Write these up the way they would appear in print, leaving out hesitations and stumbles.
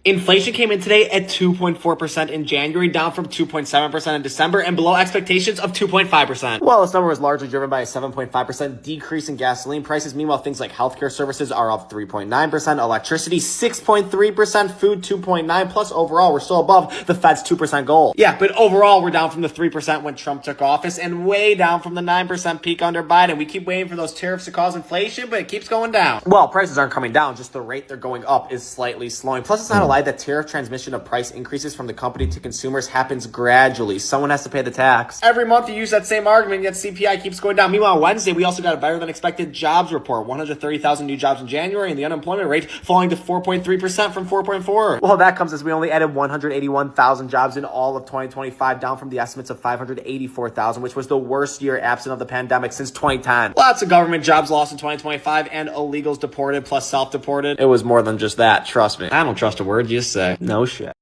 Inflation came in today at 2.4% in January, down from 2.7% in December, and below expectations of 2.5%. Well, this number was largely driven by a 7.5% decrease in gasoline prices. Meanwhile, things like healthcare services are up 3.9%, electricity 6.3%, food 2.9%, plus overall, we're still above the Fed's 2% goal. Yeah, but overall, we're down from the 3% when Trump took office and way down from the 9% peak under Biden. We keep waiting for those tariffs to cause inflation, but it keeps going down. Well, prices aren't coming down, just the rate they're going up is slightly slowing. Plus, it's not a lie that tariff transmission of price increases from the company to consumers happens gradually. Someone has to pay the tax. Every month you use that same argument, yet CPI keeps going down. Meanwhile, Wednesday, we also got a better than expected jobs report. 130,000 new jobs in January, and the unemployment rate falling to 4.3% from 4.4%. Well, that comes as we only added 181,000 jobs in all of 2025, down from the estimates of 584,000, which was the worst year absent of the pandemic since 2010. Lots of government jobs lost in 2025, and illegals deported plus self-deported. It was more than just that, trust me. I don't trust a word you say. No shit.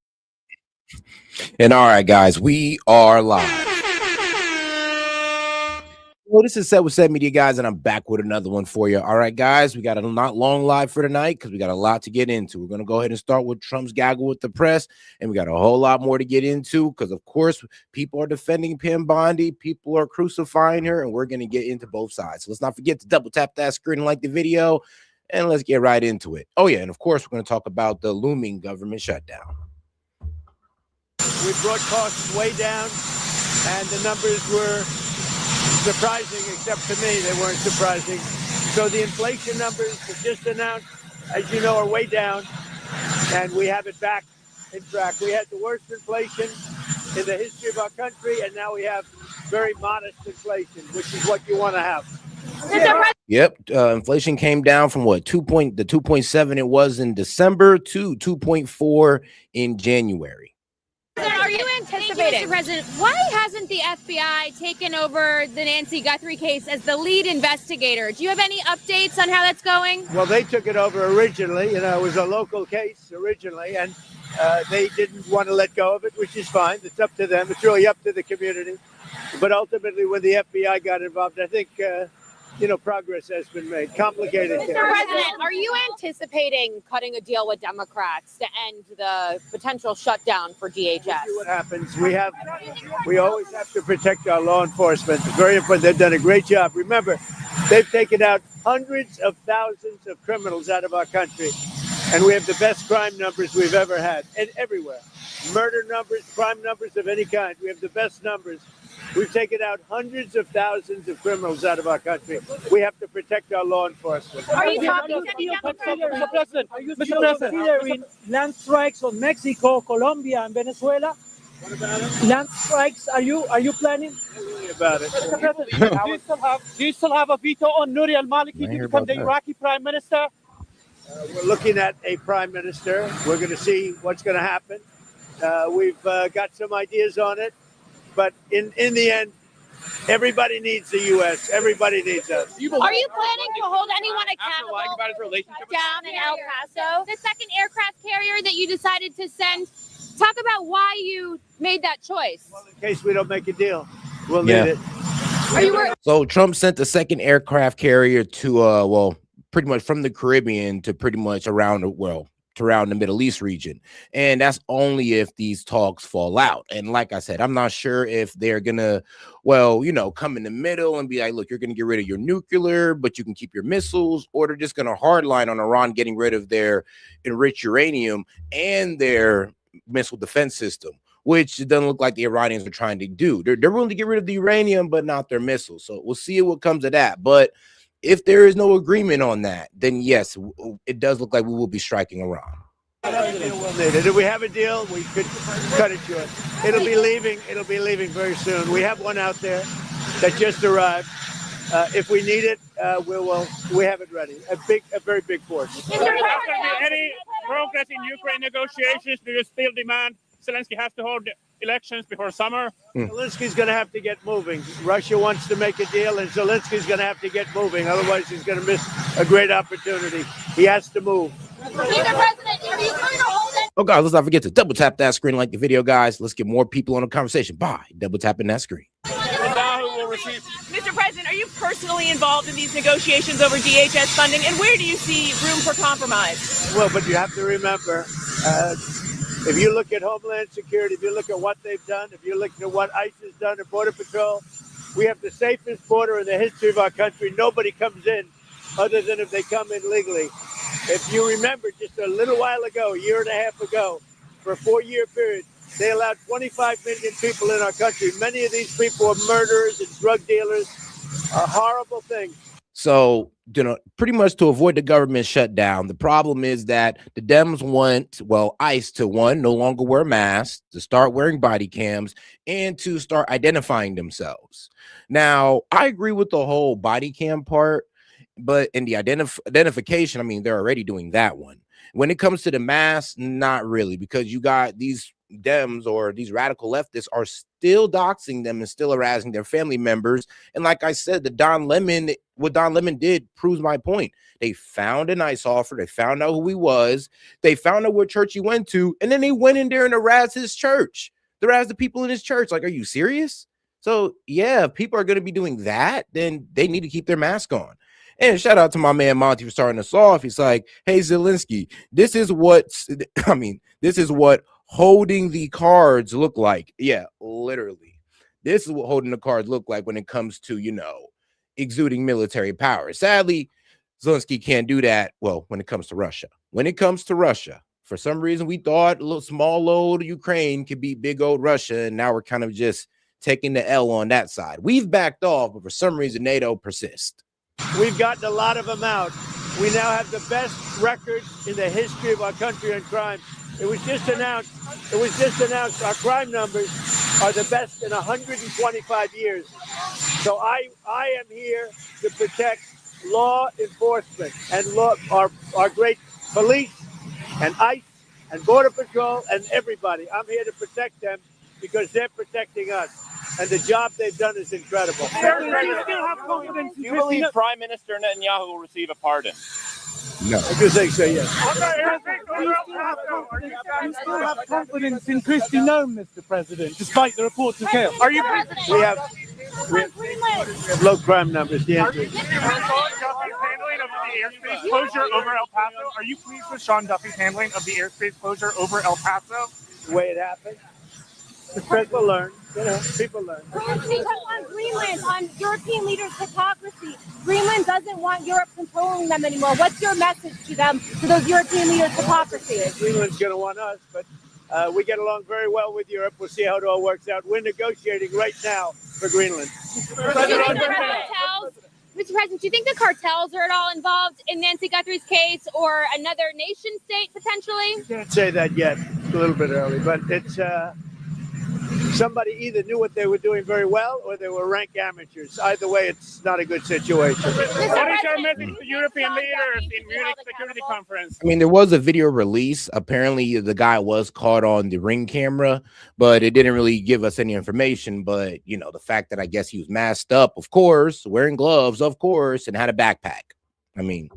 And all right, guys, we are live. Well, this is S.E.T Media, guys, and I'm back with another one for you. All right, guys, we got a not long live for tonight because we got a lot to get into. We're going to go ahead and start with Trump's gaggle with the press, and we got a whole lot more to get into because, of course, people are defending Pam Bondi, people are crucifying her, and we're going to get into both sides. So let's not forget to double tap that screen and like the video, and let's get right into it. Oh, yeah, and of course, we're going to talk about the looming government shutdown. We brought costs way down, and the numbers were surprising, except to me, they weren't surprising. So the inflation numbers that just announced, as you know, are way down, and we have it back in track. We had the worst inflation in the history of our country, and now we have very modest inflation, which is what you want to have. Yep, inflation came down from what, 2.7 it was in December to 2.4 in January. Are you anticipating, Mr. President, why hasn't the FBI taken over the Nancy Guthrie case as the lead investigator? Do you have any updates on how that's going? Well, they took it over originally. You know, it was a local case originally, and they didn't want to let go of it, which is fine. It's up to them. It's really up to the community. But ultimately, when the FBI got involved, I think progress has been made. Complicated. Mr. President, are you anticipating cutting a deal with Democrats to end the potential shutdown for DHS? We'll see what happens. We always have to protect our law enforcement. It's very important. They've done a great job. Remember, they've taken out hundreds of thousands of criminals out of our country, and we have the best crime numbers we've ever had, and everywhere. Murder numbers, crime numbers of any kind. We have the best numbers. We've taken out hundreds of thousands of criminals out of our country. We have to protect our law enforcement. Are you talking to Mr. President, are you considering land strikes on Mexico, Colombia, and Venezuela? What about it? Land strikes, are you planning? Not really about it. Mr. President, do you still have a veto on Nouri al-Maliki to become the Iraqi prime minister? We're looking at a prime minister. We're going to see what's going to happen. We've got some ideas on it. But in the end, everybody needs the U.S. Everybody needs us. Are you planning to hold anyone accountable down in El Paso? The second aircraft carrier that you decided to send, talk about why you made that choice. Well, in case we don't make a deal, we'll need it. So Trump sent the second aircraft carrier to, pretty much from the Caribbean to pretty much around the Middle East region. And that's only if these talks fall out. And like I said, I'm not sure if they're gonna, come in the middle and be like, look, you're gonna get rid of your nuclear, but you can keep your missiles, or they're just gonna hardline on Iran getting rid of their enriched uranium and their missile defense system, which it doesn't look like the Iranians are trying to do. They're willing to get rid of the uranium, but not their missiles. So we'll see what comes of that. But if there is no agreement on that, then yes, it does look like we will be striking Iran. If we have a deal, we could cut it short. It'll be leaving very soon. We have one out there that just arrived. If we need it, we have it ready. A very big force. Is there going to be any progress in Ukraine negotiations? Do you still demand Zelensky has to hold elections before summer? Zelensky's going to have to get moving. Russia wants to make a deal, and Zelensky's going to have to get moving. Otherwise, he's going to miss a great opportunity. He has to move. Mr. President, are you going to hold it? Oh, guys, let's not forget to double tap that screen, like the video, guys. Let's get more people on the conversation by double tapping that screen. Mr. President, are you personally involved in these negotiations over DHS funding, and where do you see room for compromise? Well, but you have to remember, If you look at Homeland Security, if you look at what they've done, if you look at what ICE has done at Border Patrol, we have the safest border in the history of our country. Nobody comes in other than if they come in legally. If you remember, just a little while ago, a year and a half ago, for a 4-year period, they allowed 25 million people in our country. Many of these people are murderers and drug dealers, a horrible thing. So, pretty much to avoid the government shutdown, the problem is that the Dems want, well, ICE to, one, no longer wear masks, to start wearing body cams, and to start identifying themselves. Now, I agree with the whole body cam part, but in the identification, I mean, they're already doing that one. When it comes to the masks, not really, because you got these Dems or these radical leftists are still doxing them and still harassing their family members. And like I said, what Don Lemon did proves my point. They found an ICE officer, they found out who he was, they found out what church he went to, and then they went in there and harassed his church. They harassed the people in his church. Like, are you serious? So yeah, if people are going to be doing that, then they need to keep their mask on. And shout out to my man Monty for starting us off. He's like, hey, Zelensky, this is what holding the cards look like. Yeah, literally. This is what holding the cards look like when it comes to, exuding military power. Sadly, Zelensky can't do that. Well, when it comes to Russia. When it comes to Russia, for some reason, we thought a little small old Ukraine could beat big old Russia. And now we're kind of just taking the L on that side. We've backed off, but for some reason, NATO persists. We've gotten a lot of them out. We now have the best record in the history of our country on crime. It was just announced our crime numbers are the best in 125 years. So I am here to protect law enforcement and our great police and ICE and Border Patrol and everybody. I'm here to protect them because they're protecting us. And the job they've done is incredible. Do you believe Prime Minister Netanyahu will receive a pardon? No. I do think so, yes. You still have confidence in Kristi Noem, Mr. President, despite the reports of chaos. We have low crime numbers. The answer is handling of the airspace closure over El Paso. Are you pleased with Sean Duffy's handling of the airspace closure over El Paso? the way it happened. People learn. People learn. On Greenland, on European leaders' hypocrisy. Greenland doesn't want Europe controlling them anymore. What's your message to them, to those European leaders' hypocrisy? Greenland's going to want us, but we get along very well with Europe. We'll see how it all works out. We're negotiating right now for Greenland. Mr. President, do you think the cartels are at all involved in Nancy Guthrie's case or another nation state potentially? Can't say that yet. It's a little bit early, but it's somebody either knew what they were doing very well or they were rank amateurs. Either way, it's not a good situation. What is your message to European leaders in Munich Security Conference? I mean, there was a video release. Apparently, the guy was caught on the Ring camera, but it didn't really give us any information. But, you know, the fact that I guess he was masked up, of course, wearing gloves, of course, and had a backpack. I mean,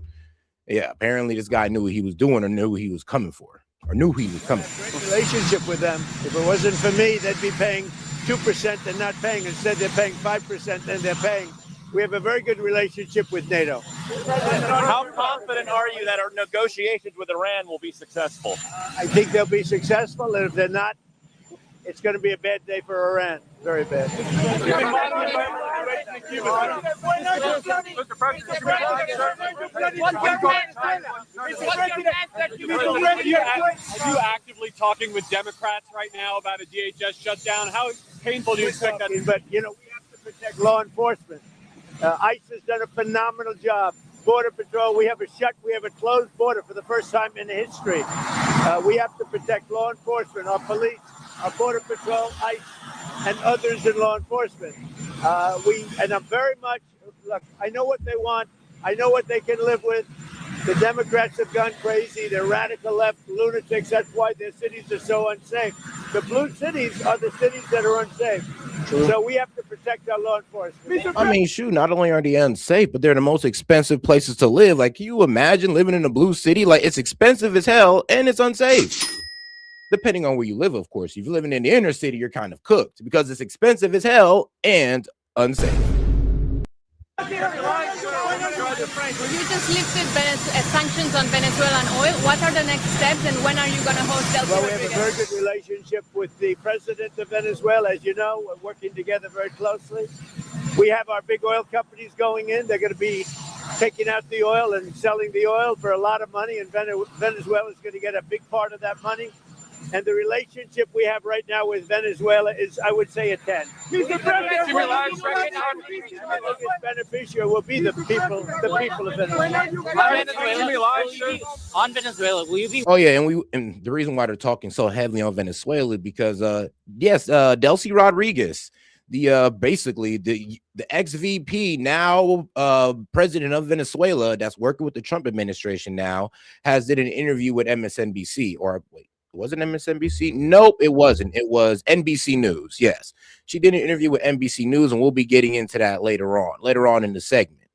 yeah, apparently this guy knew what he was doing or knew what he was coming for. Or knew he was coming. Great relationship with them. If it wasn't for me, they'd be paying 2% and not paying. Instead, they're paying 5% and they're paying. We have a very good relationship with NATO. How confident are you that our negotiations with Iran will be successful? I think they'll be successful, and if they're not, it's going to be a bad day for Iran. Very bad. Are you actively talking with Democrats right now about a DHS shutdown? How painful do you expect that to be? But, you know, we have to protect law enforcement. ICE has done a phenomenal job. Border Patrol, we have a closed border for the first time in history. We have to protect law enforcement, our police, our Border Patrol, ICE, and others in law enforcement. And I'm very much, look, I know what they want. I know what they can live with. The Democrats have gone crazy. They're radical left lunatics. That's why their cities are so unsafe. The blue cities are the cities that are unsafe. True. So we have to protect our law enforcement. I mean, shoot, not only are they unsafe, but they're the most expensive places to live. Like, can you imagine living in a blue city? Like, it's expensive as hell and it's unsafe. Depending on where you live, of course. If you're living in the inner city, you're kind of cooked because it's expensive as hell and unsafe. You just lifted sanctions on Venezuelan oil. What are the next steps, and when are you going to host Delcy Well, we have a Rodriguez? very good relationship with the president of Venezuela. As you know, we're working together very closely. We have our big oil companies going in. They're going to be taking out the oil and selling the oil for a lot of money, and Venezuela is going to get a big part of that money. And the relationship we have right now with Venezuela is, I would say, a 10. Mr. President, The biggest beneficiary will be the people of Venezuela. On Venezuela, will you be? Oh yeah, and the reason why they're talking so heavily on Venezuela is because yes, Delcy Rodriguez, the basically the ex-VP, now president of Venezuela, that's working with the Trump administration now, has did an interview with MSNBC, or wait, was it MSNBC? Nope, it wasn't. It was NBC News. Yes, she did an interview with NBC News, and we'll be getting into that later on in the segment.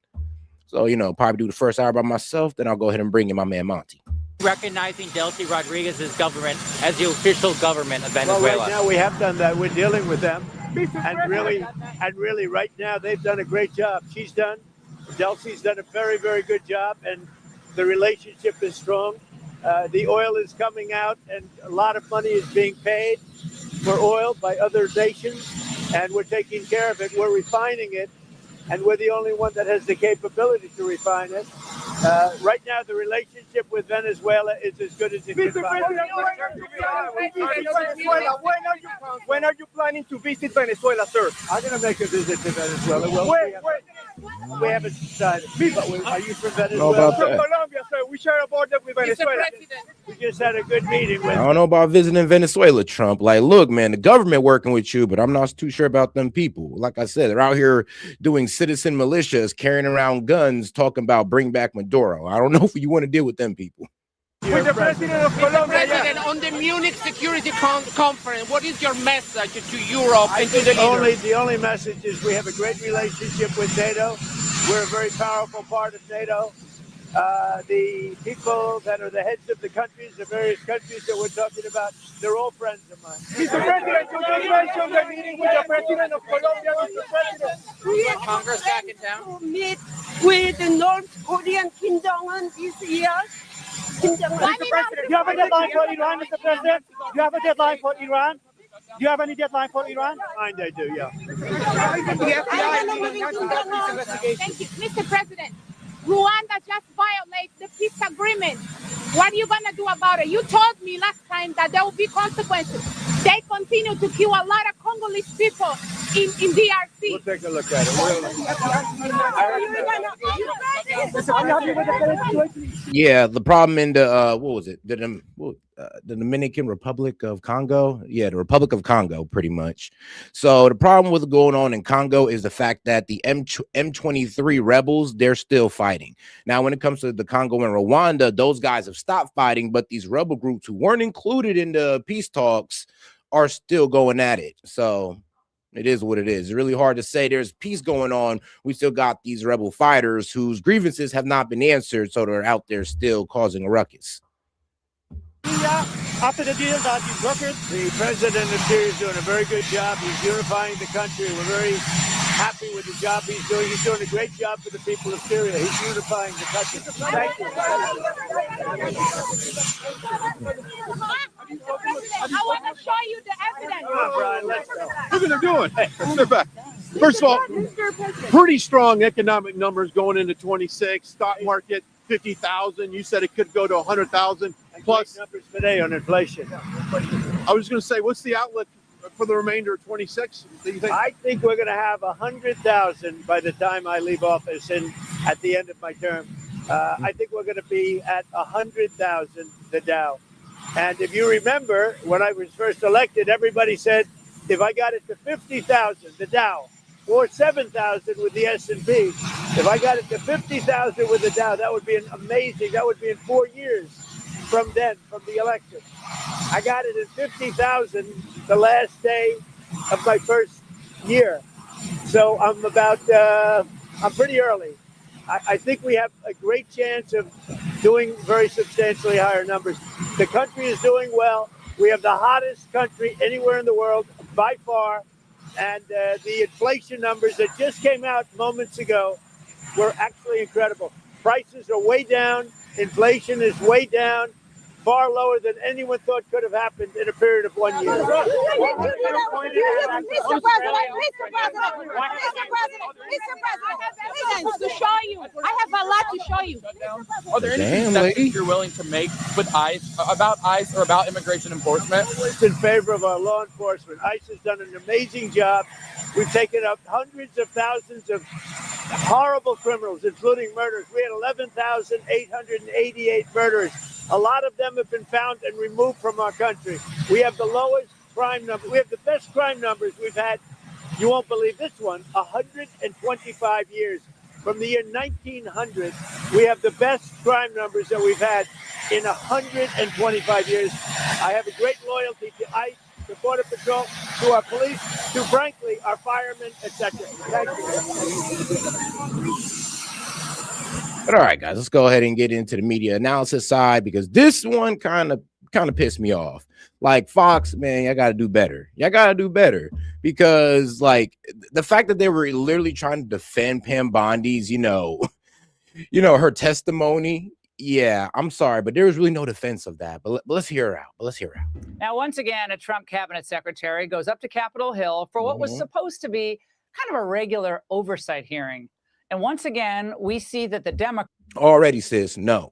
So, you know, probably do the first hour by myself, then I'll go ahead and bring in my man Monty. Recognizing Delcy Rodriguez's government as the official government of Venezuela. Well, right now we have done that. We're dealing with them, and really, right now they've done a great job. Delcy's done a very, very good job, and the relationship is strong. The oil is coming out, and a lot of money is being paid for oil by other nations, and we're taking care of it. We're refining it, and we're the only one that has the capability to refine it. Right now, the relationship with Venezuela is as good as it can be. When are you planning to visit Venezuela, sir? I'm going to make a visit to Venezuela. We haven't decided. Are you from Venezuela? From Colombia, sir. We share a border with Venezuela. We just had a good meeting with. I don't know about visiting Venezuela, Trump. Like, look, man, the government working with you, but I'm not too sure about them people. Like I said, they're out here doing citizen militias, carrying around guns, talking about bring back Maduro. I don't know if you want to deal with them people. With the president of Colombia, President, on the Munich Security Conference, what is your message to Europe and to the leaders? The only message is we have a great relationship with NATO. We're a very powerful part of NATO. The people that are the heads of the countries, the various countries that we're talking about, they're all friends of mine. Mr. President, you just mentioned the meeting with the president of Colombia, Mr. President. We have Congress back in town to meet with the North Korean Kim Jong-un this year. Mr. President, do you have a deadline for Iran, Mr. President? Do you have a deadline for Iran? Do you have any deadline for Iran? I do, yeah. Thank you, Mr. President. Rwanda just violated the peace agreement. What are you going to do about it? You told me last time that there will be consequences. They continue to kill a lot of Congolese people in DRC. We'll take a look at it. Yeah, the problem in the what was it? The Dominican Republic of Congo. Yeah, the Republic of Congo, pretty much. So the problem with going on in Congo is the fact that the M23 rebels, they're still fighting. Now, when it comes to the Congo and Rwanda, those guys have stopped fighting, but these rebel groups who weren't included in the peace talks are still going at it. So it is what it is. It's really hard to say there's peace going on. We still got these rebel fighters whose grievances have not been answered, so they're out there still causing a ruckus. After the deal that you brokered, the president of Syria is doing a very good job. He's unifying the country. We're very happy with the job he's doing. He's doing a great job for the people of Syria. He's unifying the country. Thank you. I want to show you the evidence. Come on, Brian, let's go. Look what they're doing. Hey, let's step back. First of all, pretty strong economic numbers going into 26. Stock market, 50,000. You said it could go to 100,000 plus. Numbers today on inflation. I was going to say, what's the outlook for the remainder of 26? Do you think? I think we're going to have 100,000 by the time I leave office and at the end of my term. I think we're going to be at 100,000, the Dow. And if you remember, when I was first elected, everybody said, if I got it to 50,000, the Dow, or 7,000 with the S&P, if I got it to 50,000 with the Dow, that would be amazing. That would be in 4 years from then, from the election. I got it at 50,000 the last day of my first year. So I'm I'm pretty early. I think we have a great chance of doing very substantially higher numbers. The country is doing well. We have the hottest country anywhere in the world by far. And the inflation numbers that just came out moments ago were actually incredible. Prices are way down. Inflation is way down. Far lower than anyone thought could have happened in a period of 1 year. Mr. President, to show you. I have a lot to show you. Are there any concessions you're willing to make with ICE, about ICE or about immigration enforcement? It's in favor of our law enforcement. ICE has done an amazing job. We've taken up hundreds of thousands of horrible criminals, including murders. We had 11,888 murders. A lot of them have been found and removed from our country. We have the lowest crime number. We have the best crime numbers we've had. You won't believe this one, 125 years. From the year 1900, we have the best crime numbers that we've had in 125 years. I have a great loyalty to ICE, to Border Patrol, to our police, to, frankly, our firemen, etc. Thank you. But all right, guys, let's go ahead and get into the media analysis side, because this one kind of pissed me off. Like, Fox, man, y'all got to do better. Y'all got to do better, because like the fact that they were literally trying to defend Pam Bondi's, her testimony. Yeah, I'm sorry, but there was really no defense of that. But let's hear her out. Now, once again, a Trump cabinet secretary goes up to Capitol Hill for what was supposed to be kind of a regular oversight hearing. And once again, we see that the Democrats already, sis, no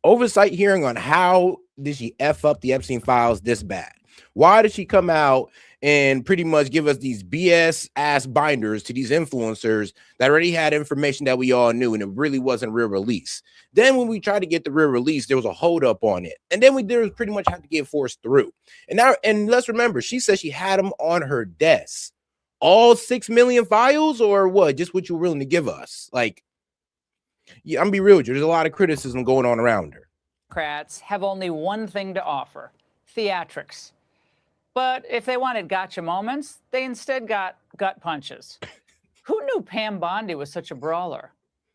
oversight hearing on how did she F up the Epstein files this bad? Why did she come out and pretty much give us these BS ass binders to these influencers that already had information that we all knew, and it really wasn't real release? Then when we tried to get the real release, there was a hold up on it, and then there was pretty much had to get forced through. And let's remember, she said she had them on her desk. All 6 million files, or what? Just what you're willing to give us? Like, yeah, I'm gonna be real with you. There's a lot of criticism going on around her. Democrats have only one thing to offer: theatrics. But if they wanted gotcha moments, they instead got gut punches. Who knew Pam Bondi was such a brawler?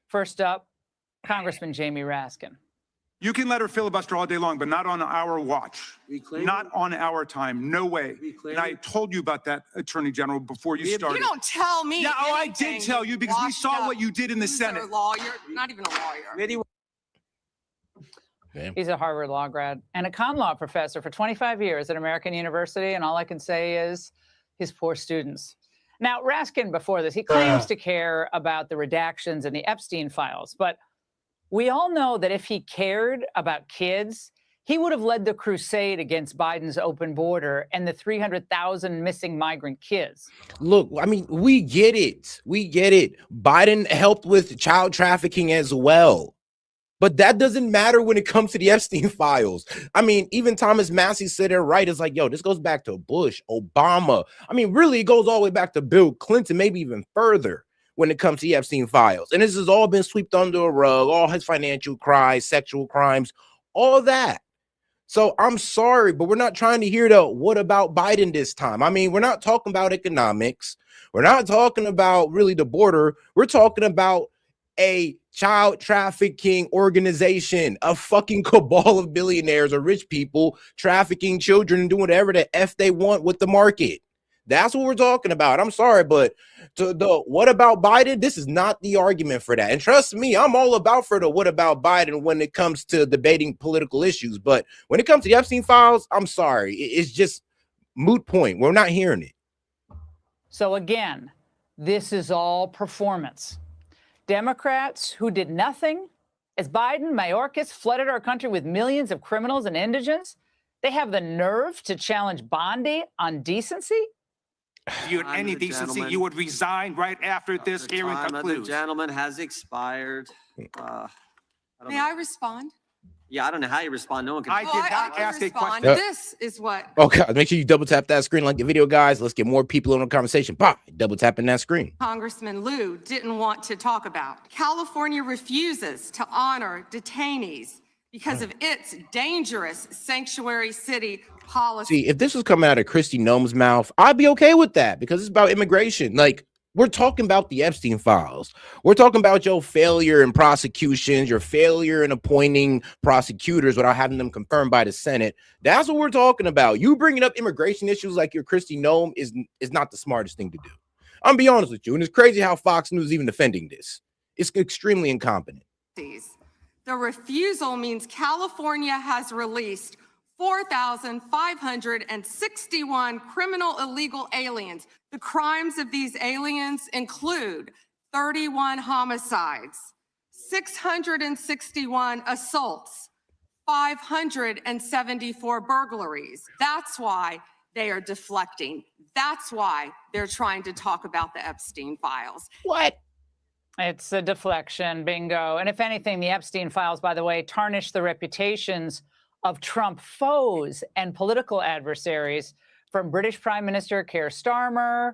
First up, Congressman Jamie Raskin. You can let her filibuster all day long, but not on our watch. Not on our time. No way. And I told you about that, Attorney General, before you started. You don't tell me. Yeah, I did tell you, because we saw what you did in the Senate. You're a lawyer, not even a lawyer. He's a Harvard law grad and a con law professor for 25 years at American University, and all I can say is his poor students. Now, Raskin, before this, he claims to care about the redactions in the Epstein files, but we all know that if he cared about kids, he would have led the crusade against Biden's open border and the 300,000 missing migrant kids. Look, I mean, we get it. Biden helped with child trafficking as well. But that doesn't matter when it comes to the Epstein files. I mean, even Thomas Massey said it right. It's like, yo, this goes back to Bush, Obama. I mean, really, it goes all the way back to Bill Clinton, maybe even further when it comes to the Epstein files. And this has all been swept under a rug, all his financial crimes, sexual crimes, all that. So I'm sorry, but we're not trying to hear the what about Biden this time. I mean, we're not talking about economics. We're not talking about really the border. We're talking about a child trafficking organization, a fucking cabal of billionaires or rich people trafficking children and doing whatever the F they want with the market. That's what we're talking about. I'm sorry, but to the what about Biden, this is not the argument for that. And trust me, I'm all about for the what about Biden when it comes to debating political issues. But when it comes to the Epstein files, I'm sorry. It's just moot point. We're not hearing it. So again, this is all performance. Democrats who did nothing as Biden, Mayorkas flooded our country with millions of criminals and indigents, they have the nerve to challenge Bondi on decency? If you had any decency, you would resign right after this hearing concludes. The gentleman has expired. May I respond? Yeah, I don't know how you respond. No one can. I did not ask a question. This is what. Okay, make sure you double tap that screen, like the video, guys. Let's get more people in the conversation. Pop, double tapping that screen. Congressman Liu didn't want to talk about. California refuses to honor detainees because of its dangerous sanctuary city policy. See, if this was coming out of Kristi Noem's mouth, I'd be okay with that because it's about immigration. Like, we're talking about the Epstein files. We're talking about your failure in prosecutions, your failure in appointing prosecutors without having them confirmed by the Senate. That's what we're talking about. You bringing up immigration issues like your Kristi Noem is not the smartest thing to do. I'm gonna be honest with you, and it's crazy how Fox News is even defending this. It's extremely incompetent. The refusal means California has released 4,561 criminal illegal aliens. The crimes of these aliens include 31 homicides, 661 assaults, 574 burglaries. That's why they are deflecting. That's why they're trying to talk about the Epstein files. What? It's a deflection, bingo. And if anything, the Epstein files, by the way, tarnish the reputations of Trump foes and political adversaries, from British Prime Minister Keir Starmer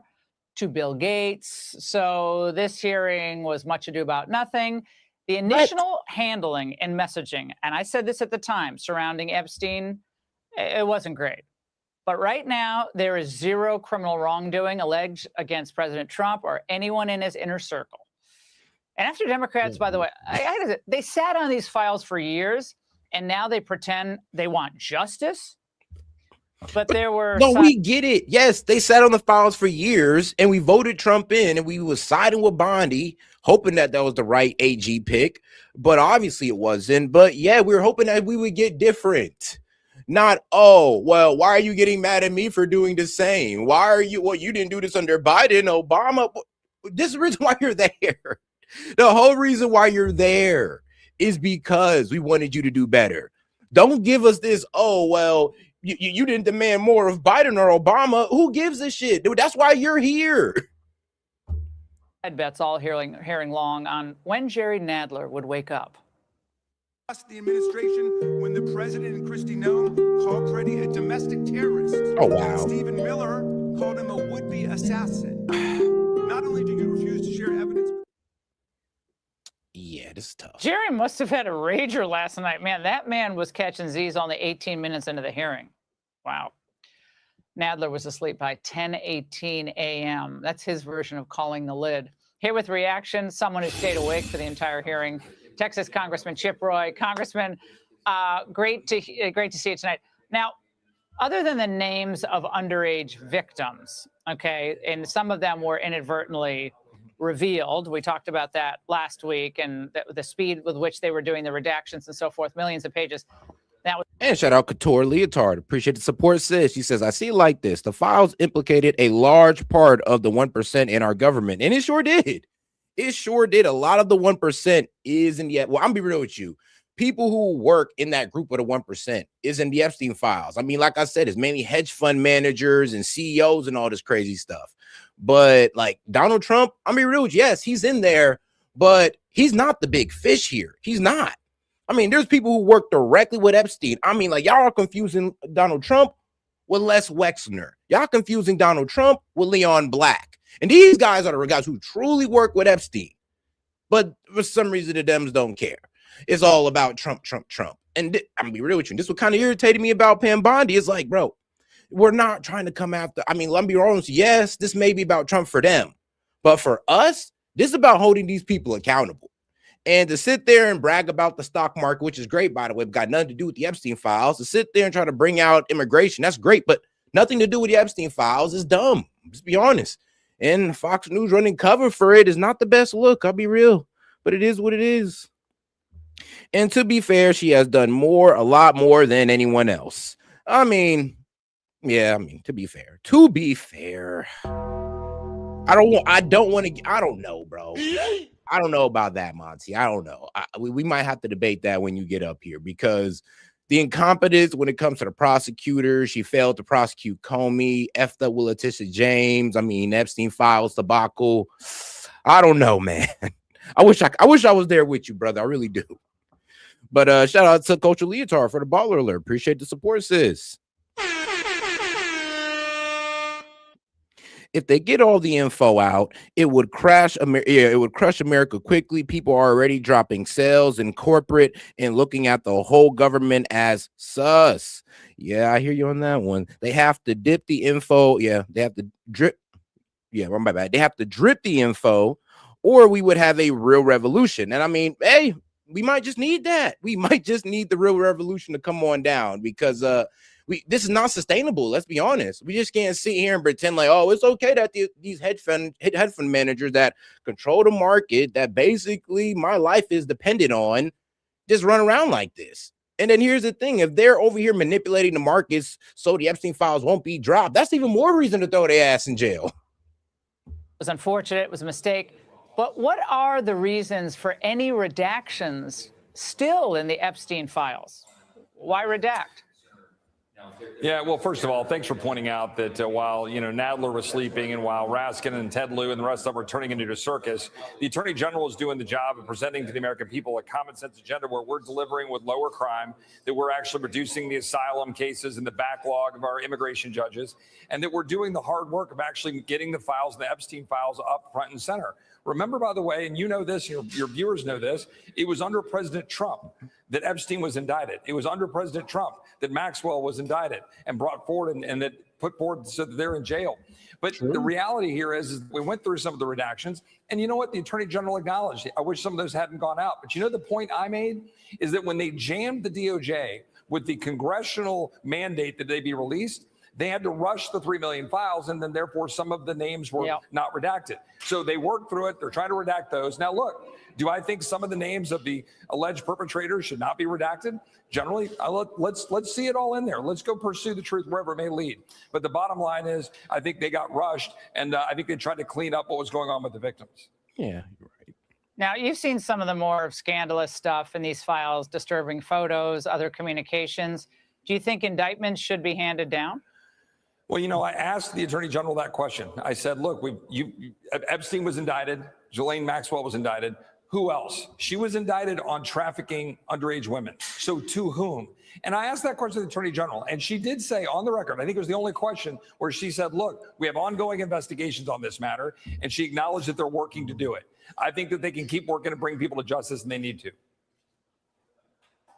to Bill Gates. So this hearing was much ado about nothing. The initial handling and messaging, and I said this at the time, surrounding Epstein, it wasn't great. But right now, there is zero criminal wrongdoing alleged against President Trump or anyone in his inner circle. And after Democrats, by the way, they sat on these files for years, and now they pretend they want justice. But there were we get it. Yes, they sat on the files for years, and we voted Trump in, and we was siding with Bondi, hoping that was the right AG pick. But obviously it wasn't. But yeah, we were hoping that we would get different. Not, oh, well, why are you getting mad at me for doing the same? Why are you, well, you didn't do this under Biden, Obama. This is the reason why you're there. The whole reason why you're there is because we wanted you to do better. Don't give us this, oh, well, you didn't demand more of Biden or Obama. Who gives a shit? Dude, that's why you're here. I'd bet's all hearing long on when Jerry Nadler would wake up. The administration when the president and Kristi Noem called Freddie a domestic terrorist. Oh, wow. Stephen Miller called him a would-be assassin. Not only do you refuse to share evidence. Yeah, this is tough. Jerry must have had a rager last night. Man, that man was catching Z's only 18 minutes into the hearing. Wow. Nadler was asleep by 10:18 a.m. That's his version of calling the lid. Here with reaction, someone who stayed awake for the entire hearing, Texas Congressman Chip Roy. Congressman, great to see you tonight. Now, other than the names of underage victims, okay, and some of them were inadvertently revealed. We talked about that last week, and the speed with which they were doing the redactions and so forth, millions of pages. And shout out Couture Leotard. Appreciate the support, sis. She says, I see it like this. The files implicated a large part of the 1% in our government. And it sure did. It sure did. A lot of the 1% isn't yet. Well, I'm be real with you. People who work in that group of the 1% is in the Epstein files. I mean, like I said, it's mainly hedge fund managers and CEOs and all this crazy stuff. But like Donald Trump, I'm be real with you. Yes, he's in there, but he's not the big fish here. He's not. I mean, there's people who work directly with Epstein. I mean, like, y'all are confusing Donald Trump with Les Wexner. Y'all confusing Donald Trump with Leon Black. And these guys are the guys who truly work with Epstein. But for some reason, the Dems don't care. It's all about Trump, Trump, Trump. And I'm gonna be real with you. And this what kind of irritated me about Pam Bondi. It's like, bro, we're not trying to come after. I mean, let me be honest. Yes, this may be about Trump for them. But for us, this is about holding these people accountable. And to sit there and brag about the stock market, which is great, by the way, got nothing to do with the Epstein files. To sit there and try to bring out immigration, that's great, but nothing to do with the Epstein files is dumb. Let's be honest. And Fox News running cover for it is not the best look. I'll be real, but it is what it is. And to be fair, she has done a lot more than anyone else. I mean, yeah, to be fair, I don't know, bro. I don't know about that, Monty. I don't know. We might have to debate that when you get up here, because the incompetence when it comes to the prosecutor, she failed to prosecute Comey, effed up with Letitia James. I mean, Epstein files debacle. I don't know, man. I wish I was there with you, brother. I really do. But shout out to Coach Leotard for the baller alert. Appreciate the support, sis. If they get all the info out, it would crush America quickly. People are already dropping sales in corporate and looking at the whole government as sus. Yeah, I hear you on that one. They have to dip the info. Yeah, they have to drip. Yeah, my bad. They have to drip the info, or we would have a real revolution. And I mean, hey, we might just need that. We might just need the real revolution to come on down, because This is not sustainable. Let's be honest. We just can't sit here and pretend like, oh, it's okay that these hedge fund managers that control the market, that basically my life is dependent on, just run around like this. And then here's the thing: if they're over here manipulating the markets so the Epstein files won't be dropped, that's even more reason to throw their ass in jail. It was unfortunate. It was a mistake. But what are the reasons for any redactions still in the Epstein files? Why redact? Yeah, well, first of all, thanks for pointing out that while, Nadler was sleeping and while Raskin and Ted Lieu and the rest of them were turning into a circus, the Attorney General is doing the job of presenting to the American people a common sense agenda where we're delivering with lower crime, that we're actually reducing the asylum cases and the backlog of our immigration judges, and that we're doing the hard work of actually getting the files, the Epstein files, up front and center. Remember, by the way, and you know this, your viewers know this, it was under President Trump that Epstein was indicted. It was under President Trump that Maxwell was indicted and brought forward and that put forward so that they're in jail. But the reality here is we went through some of the redactions, and you know what? The Attorney General acknowledged it. I wish some of those hadn't gone out. But you know the point I made is that when they jammed the DOJ with the congressional mandate that they be released, they had to rush the 3 million files, and then therefore some of the names were not redacted. So they worked through it. They're trying to redact those. Now, look, do I think some of the names of the alleged perpetrators should not be redacted? Generally, let's see it all in there. Let's go pursue the truth wherever it may lead. But the bottom line is, I think they got rushed, and I think they tried to clean up what was going on with the victims. Yeah, you're right. Now, you've seen some of the more scandalous stuff in these files, disturbing photos, other communications. Do you think indictments should be handed down? Well, I asked the Attorney General that question. I said, look, Epstein was indicted. Ghislaine Maxwell was indicted. Who else? She was indicted on trafficking underage women. So to whom? And I asked that question to the Attorney General, and she did say on the record, I think it was the only question, where she said, look, we have ongoing investigations on this matter, and she acknowledged that they're working to do it. I think that they can keep working to bring people to justice, and they need to.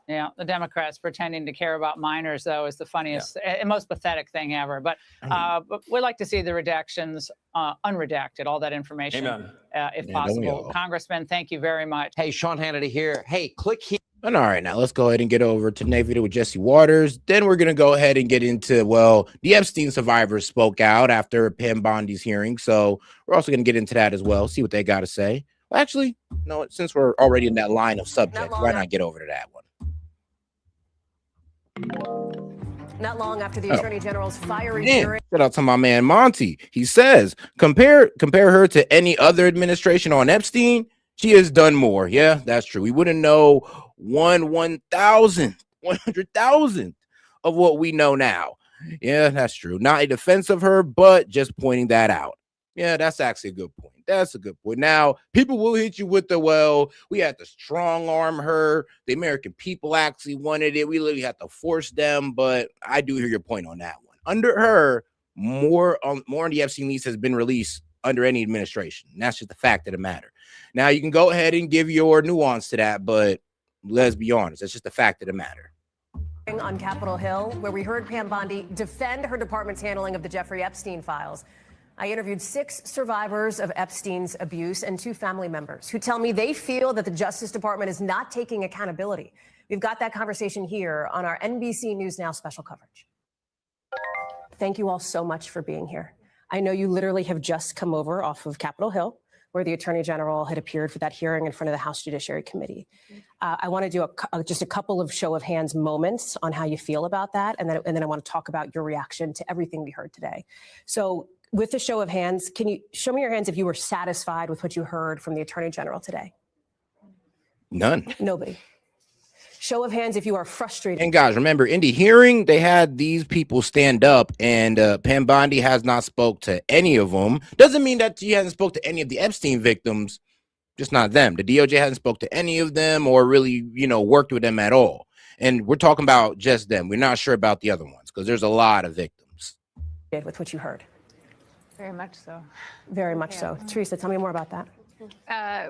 Yeah, the Democrats pretending to care about minors, though, is the funniest and most pathetic thing ever. But we'd like to see the redactions unredacted, all that information, if possible. Congressman, thank you very much. Hey, Sean Hannity here. Hey, click here. And all right, now let's go ahead and get over to today's video with Jesse Waters. Then we're going to go ahead and get into, well, the Epstein survivors spoke out after Pam Bondi's hearing. So we're also going to get into that as well, see what they got to say. Well, actually, no, since we're already in that line of subjects, why not get over to that one? Not long after the Attorney General's fiery hearing. Shout out to my man Monty. He says, compare her to any other administration on Epstein. She has done more. Yeah, that's true. We wouldn't know 1,000 of what we know now. Yeah, that's true. Not a defense of her, but just pointing that out. Yeah, that's actually a good point. That's a good point. Now, people will hit you with the, well, we had to strong arm her. The American people actually wanted it. We literally had to force them. But I do hear your point on that one. Under her, more on the Epstein list has been released under any administration. And that's just the fact of the matter. Now, you can go ahead and give your nuance to that, but let's be honest. That's just the fact of the matter. On Capitol Hill, where we heard Pam Bondi defend her department's handling of the Jeffrey Epstein files. I interviewed 6 survivors of Epstein's abuse and 2 family members who tell me they feel that the Justice Department is not taking accountability. We've got that conversation here on our NBC News Now special coverage. Thank you all so much for being here. I know you literally have just come over off of Capitol Hill, where the Attorney General had appeared for that hearing in front of the House Judiciary Committee. I want to do just a couple of show of hands moments on how you feel about that, and then I want to talk about your reaction to everything we heard today. So, with the show of hands, can you show me your hands if you were satisfied with what you heard from the Attorney General today? None. Nobody. Show of hands if you are frustrated. And guys, remember, in the hearing, they had these people stand up, and Pam Bondi has not spoke to any of them. Doesn't mean that she hasn't spoke to any of the Epstein victims, just not them. The DOJ hasn't spoke to any of them or really, worked with them at all. And we're talking about just them. We're not sure about the other ones because there's a lot of victims. With what you heard. Very much so. Very much so. Teresa, tell me more about that.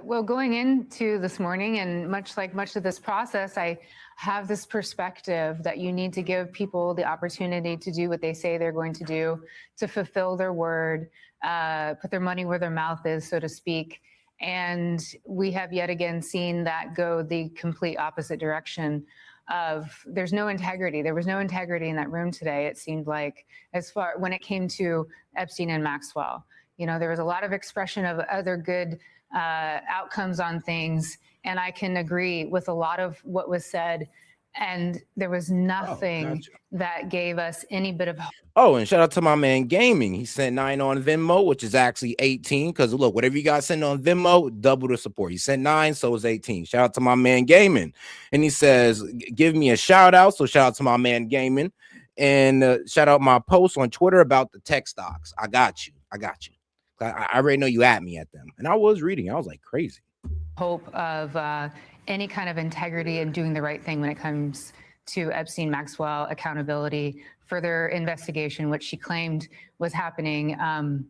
Well, going into this morning, and much of this process, I have this perspective that you need to give people the opportunity to do what they say they're going to do, to fulfill their word, put their money where their mouth is, so to speak. And we have yet again seen that go the complete opposite direction. there's no integrity. There was no integrity in that room today. It seemed like, as far when it came to Epstein and Maxwell, there was a lot of expression of other good outcomes on things, and I can agree with a lot of what was said. And there was nothing that gave us any bit of hope. Oh, and shout out to my man Gaming. He sent 9 on Venmo, which is actually 18. Because look, whatever you guys send on Venmo, double the support. He sent 9, so it's 18. Shout out to my man Gaming. And he says, give me a shout out. So shout out to my man Gaming. And shout out my post on Twitter about the tech stocks. I got you. I already know you at me at them. And I was reading. I was like crazy. Hope of any kind of integrity and doing the right thing when it comes to Epstein, Maxwell, accountability, further investigation, which she claimed was happening. And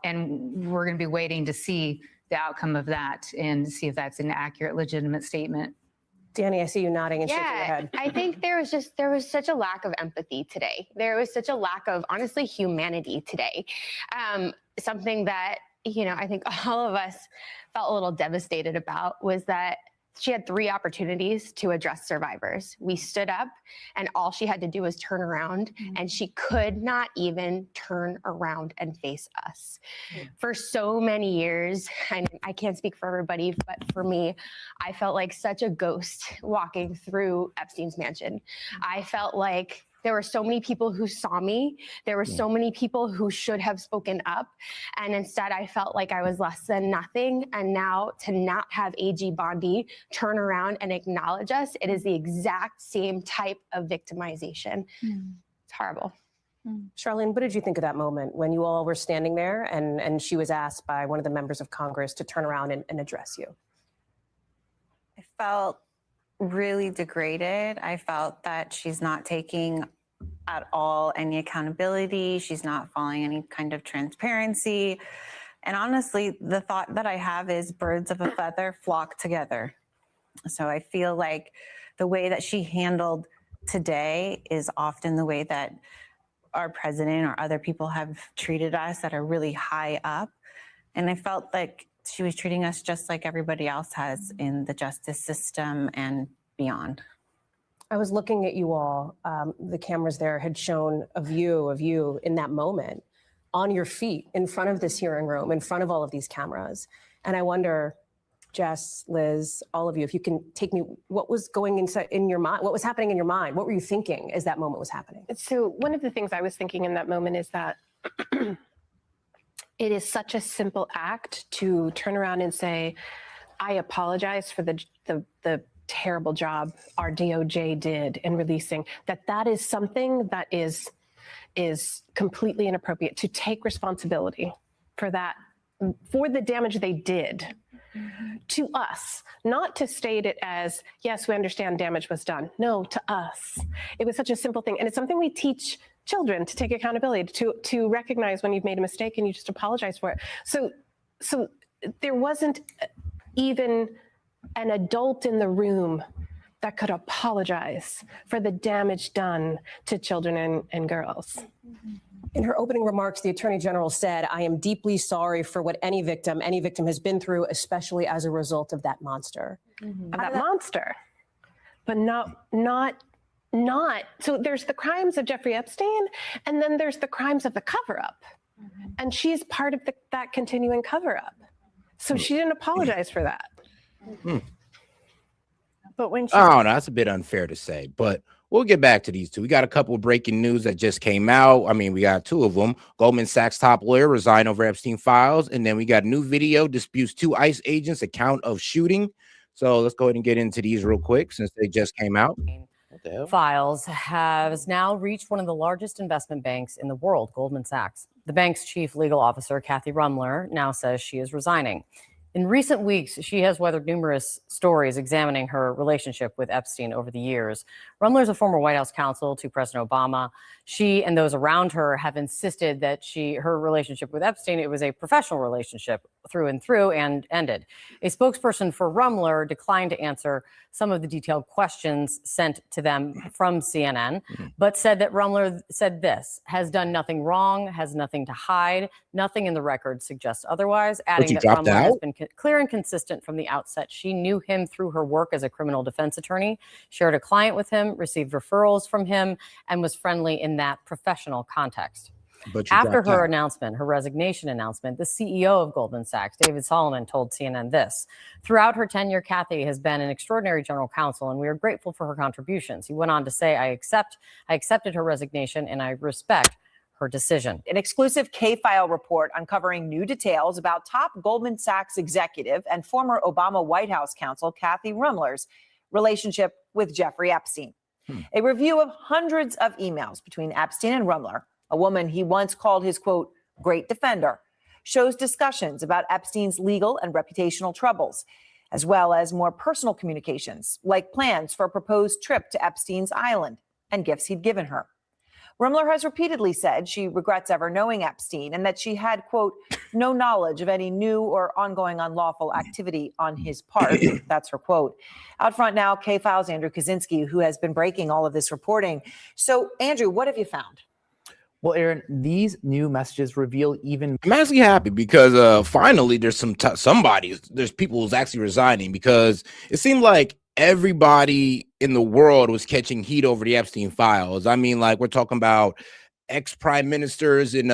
we're going to be waiting to see the outcome of that and see if that's an accurate, legitimate statement. Danny, I see you nodding and shaking your head. I think there was such a lack of empathy today. There was such a lack of, honestly, humanity today. Something that, I think all of us felt a little devastated about was that she had 3 opportunities to address survivors. We stood up and all she had to do was turn around, and she could not even turn around and face us. For so many years, and I can't speak for everybody, but for me, I felt like such a ghost walking through Epstein's mansion. I felt like there were so many people who saw me. There were so many people who should have spoken up. And instead, I felt like I was less than nothing. And now to not have AG Bondi turn around and acknowledge us, it is the exact same type of victimization. It's horrible. Charlene, what did you think of that moment when you all were standing there and she was asked by one of the members of Congress to turn around and address you? I felt really degraded. I felt that she's not taking at all any accountability. She's not following any kind of transparency. And honestly, the thought that I have is birds of a feather flock together. So I feel like the way that she handled today is often the way that our president or other people have treated us that are really high up. And I felt like she was treating us just like everybody else has in the justice system and beyond. I was looking at you all. The cameras there had shown a view of you in that moment on your feet in front of this hearing room, in front of all of these cameras. And I wonder, Jess, Liz, all of you, if you can take me, what was going inside in your mind? What was happening in your mind? What were you thinking as that moment was happening? So one of the things I was thinking in that moment is that it is such a simple act to turn around and say, I apologize for the terrible job our DOJ did in releasing, that is something that is completely inappropriate. To take responsibility for that, for the damage they did to us, not to state it as, yes, we understand damage was done. No, to us. It was such a simple thing. And it's something we teach children, to take accountability, to recognize when you've made a mistake and you just apologize for it. So there wasn't even an adult in the room that could apologize for the damage done to children and girls. In her opening remarks, the Attorney General said, I am deeply sorry for what any victim has been through, especially as a result of that monster. That monster, but not. So there's the crimes of Jeffrey Epstein, and then there's the crimes of the cover-up. And she's part of that continuing cover-up. So she didn't apologize for that. But when she I don't know, that's a bit unfair to say, but we'll get back to these two. We got a couple of breaking news that just came out. I mean, we got 2 of them. Goldman Sachs top lawyer resigned over Epstein files. And then we got a new video disputes 2 ICE agents account of shooting. So let's go ahead and get into these real quick since they just came out. What the hell? Files has now reached one of the largest investment banks in the world, Goldman Sachs. The bank's chief legal officer, Kathy Rumler, now says she is resigning. In recent weeks, she has weathered numerous stories examining her relationship with Epstein over the years. Rumler is a former White House counsel to President Obama. She and those around her have insisted that her relationship with Epstein, it was a professional relationship through and through and ended. A spokesperson for Rumler declined to answer some of the detailed questions sent to them from CNN, but said that Rumler said this, has done nothing wrong, has nothing to hide, nothing in the record suggests otherwise, adding that Rumler has been clear and consistent from the outset. She knew him through her work as a criminal defense attorney, shared a client with him, received referrals from him, and was friendly in that professional context. But you After dropped her out. announcement, her resignation announcement, the CEO of Goldman Sachs, David Solomon, told CNN this: "Throughout her tenure, Kathy has been an extraordinary general counsel, and we are grateful for her contributions." He went on to say, I accepted her resignation, and I respect her decision." An exclusive K-File report uncovering new details about top Goldman Sachs executive and former Obama White House counsel Kathy Rumler's relationship with Jeffrey Epstein. A review of hundreds of emails between Epstein and Rumler, a woman he once called his, quote, great defender, shows discussions about Epstein's legal and reputational troubles, as well as more personal communications, like plans for a proposed trip to Epstein's island and gifts he'd given her. Rumler has repeatedly said she regrets ever knowing Epstein and that she had, quote, no knowledge of any new or ongoing unlawful activity on his part. That's her quote. Out front now, K-File's Andrew Kaczynski, who has been breaking all of this reporting. So, Andrew, what have you found? Well, Aaron, these new messages reveal even. I'm actually happy because finally there's there's people who's actually resigning, because it seemed like everybody in the world was catching heat over the Epstein files. I mean, like, we're talking about ex-prime ministers in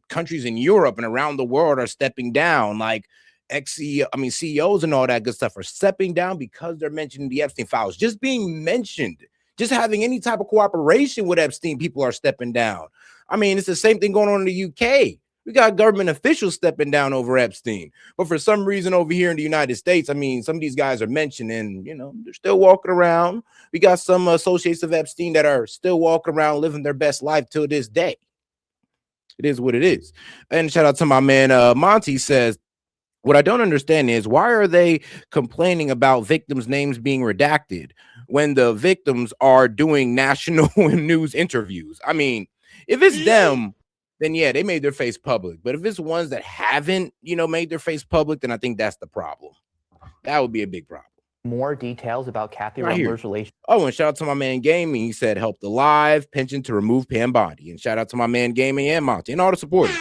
countries in Europe and around the world are stepping down. Like CEOs and all that good stuff are stepping down because they're mentioning the Epstein files. Just being mentioned, just having any type of cooperation with Epstein, people are stepping down. I mean, it's the same thing going on in the UK. We got government officials stepping down over Epstein. But for some reason over here in the United States, I mean, some of these guys are mentioned and, they're still walking around. We got some associates of Epstein that are still walking around living their best life till this day. It is what it is. And shout out to my man, Monty says, what I don't understand is, why are they complaining about victims' names being redacted when the victims are doing national news interviews? I mean, if it's them, then yeah, they made their face public. But if it's ones that haven't, made their face public, then I think that's the problem. That would be a big problem. More details about Kathy Rumler's relationship. Oh, and shout out to my man Gaming. He said, help the live pension to remove Pam Bondi. And shout out to my man Gaming and Monty and all the supporters.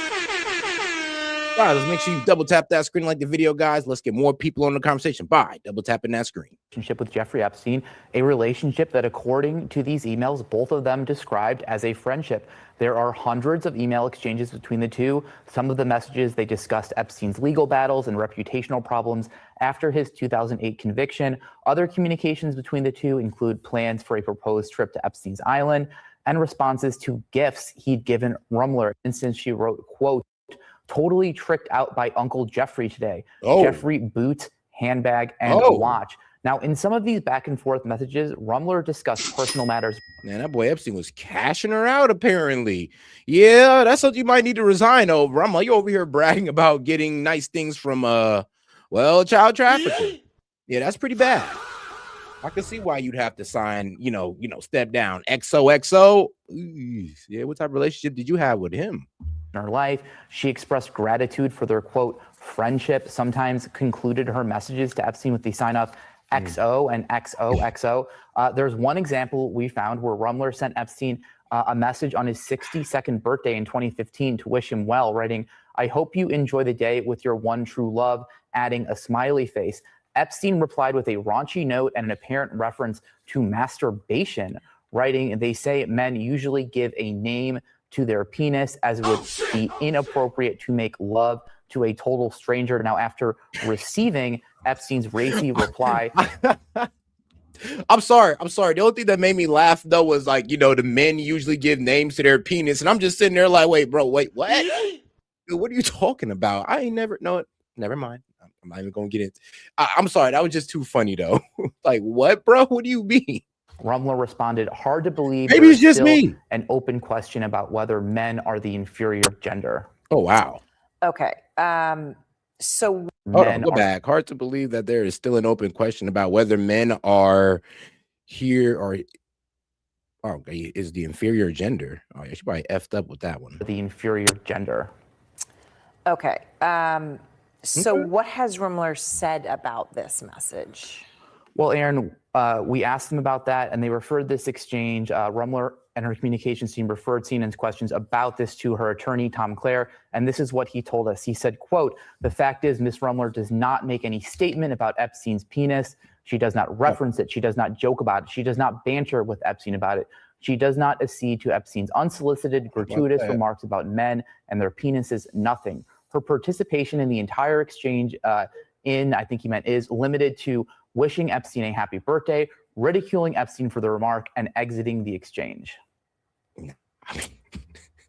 All right, let's make sure you double tap that screen like the video, guys. Let's get more people on the conversation by double tapping that screen. Relationship with Jeffrey Epstein, a relationship that, according to these emails, both of them described as a friendship. There are hundreds of email exchanges between the two. Some of the messages, they discussed Epstein's legal battles and reputational problems after his 2008 conviction. Other communications between the two include plans for a proposed trip to Epstein's island and responses to gifts he'd given Rumler. And since she wrote, quote, totally tricked out by Uncle Jeffrey today. Oh. Jeffrey boots, handbag, and watch. Now, in some of these back and forth messages, Rumler discussed personal matters. Man, that boy Epstein was cashing her out, apparently. Yeah, that's something you might need to resign over. I'm like, you over here bragging about getting nice things from, child trafficking. Yeah, that's pretty bad. I can see why you'd have to sign, step down. XOXO. Yeah, what type of relationship did you have with him? In her life, she expressed gratitude for their, quote, friendship, sometimes concluded her messages to Epstein with the sign-up XO and XOXO. There's one example we found where Rumler sent Epstein a message on his 62nd birthday in 2015 to wish him well, writing, I hope you enjoy the day with your one true love, adding a smiley face. Epstein replied with a raunchy note and an apparent reference to masturbation, writing, they say men usually give a name to their penis, as it would be inappropriate to make love to a total stranger. Now, after receiving Epstein's racy reply, I'm sorry. The only thing that made me laugh, though, was like, the men usually give names to their penis. And I'm just sitting there like, wait, what? Dude, what are you talking about? I ain't never know it. Never mind. I'm not even going to get it. I'm sorry. That was just too funny, though. Like, what, bro? What do you mean? Rumler responded, hard to believe. Maybe it's just me. An open question about whether men are the inferior gender. Oh, wow. Okay. So go back. Hard to believe that there is still an open question about whether men are here or is the inferior gender. Oh, yeah, she probably effed up with that one. The inferior gender. Okay. So what has Rumler said about this message? Well, Aaron, we asked them about that, and they referred this exchange. Rumler and her communications team referred CNN's questions about this to her attorney, Tom Clare, and this is what he told us. He said, quote, "The fact is Ms. Rumler does not make any statement about Epstein's penis. She does not reference it. She does not joke about it. She does not banter with Epstein about it. She does not accede to Epstein's unsolicited, gratuitous remarks about men and their penises, nothing. Her participation in the entire exchange I think he meant is limited to wishing Epstein a happy birthday, ridiculing Epstein for the remark, and exiting the exchange."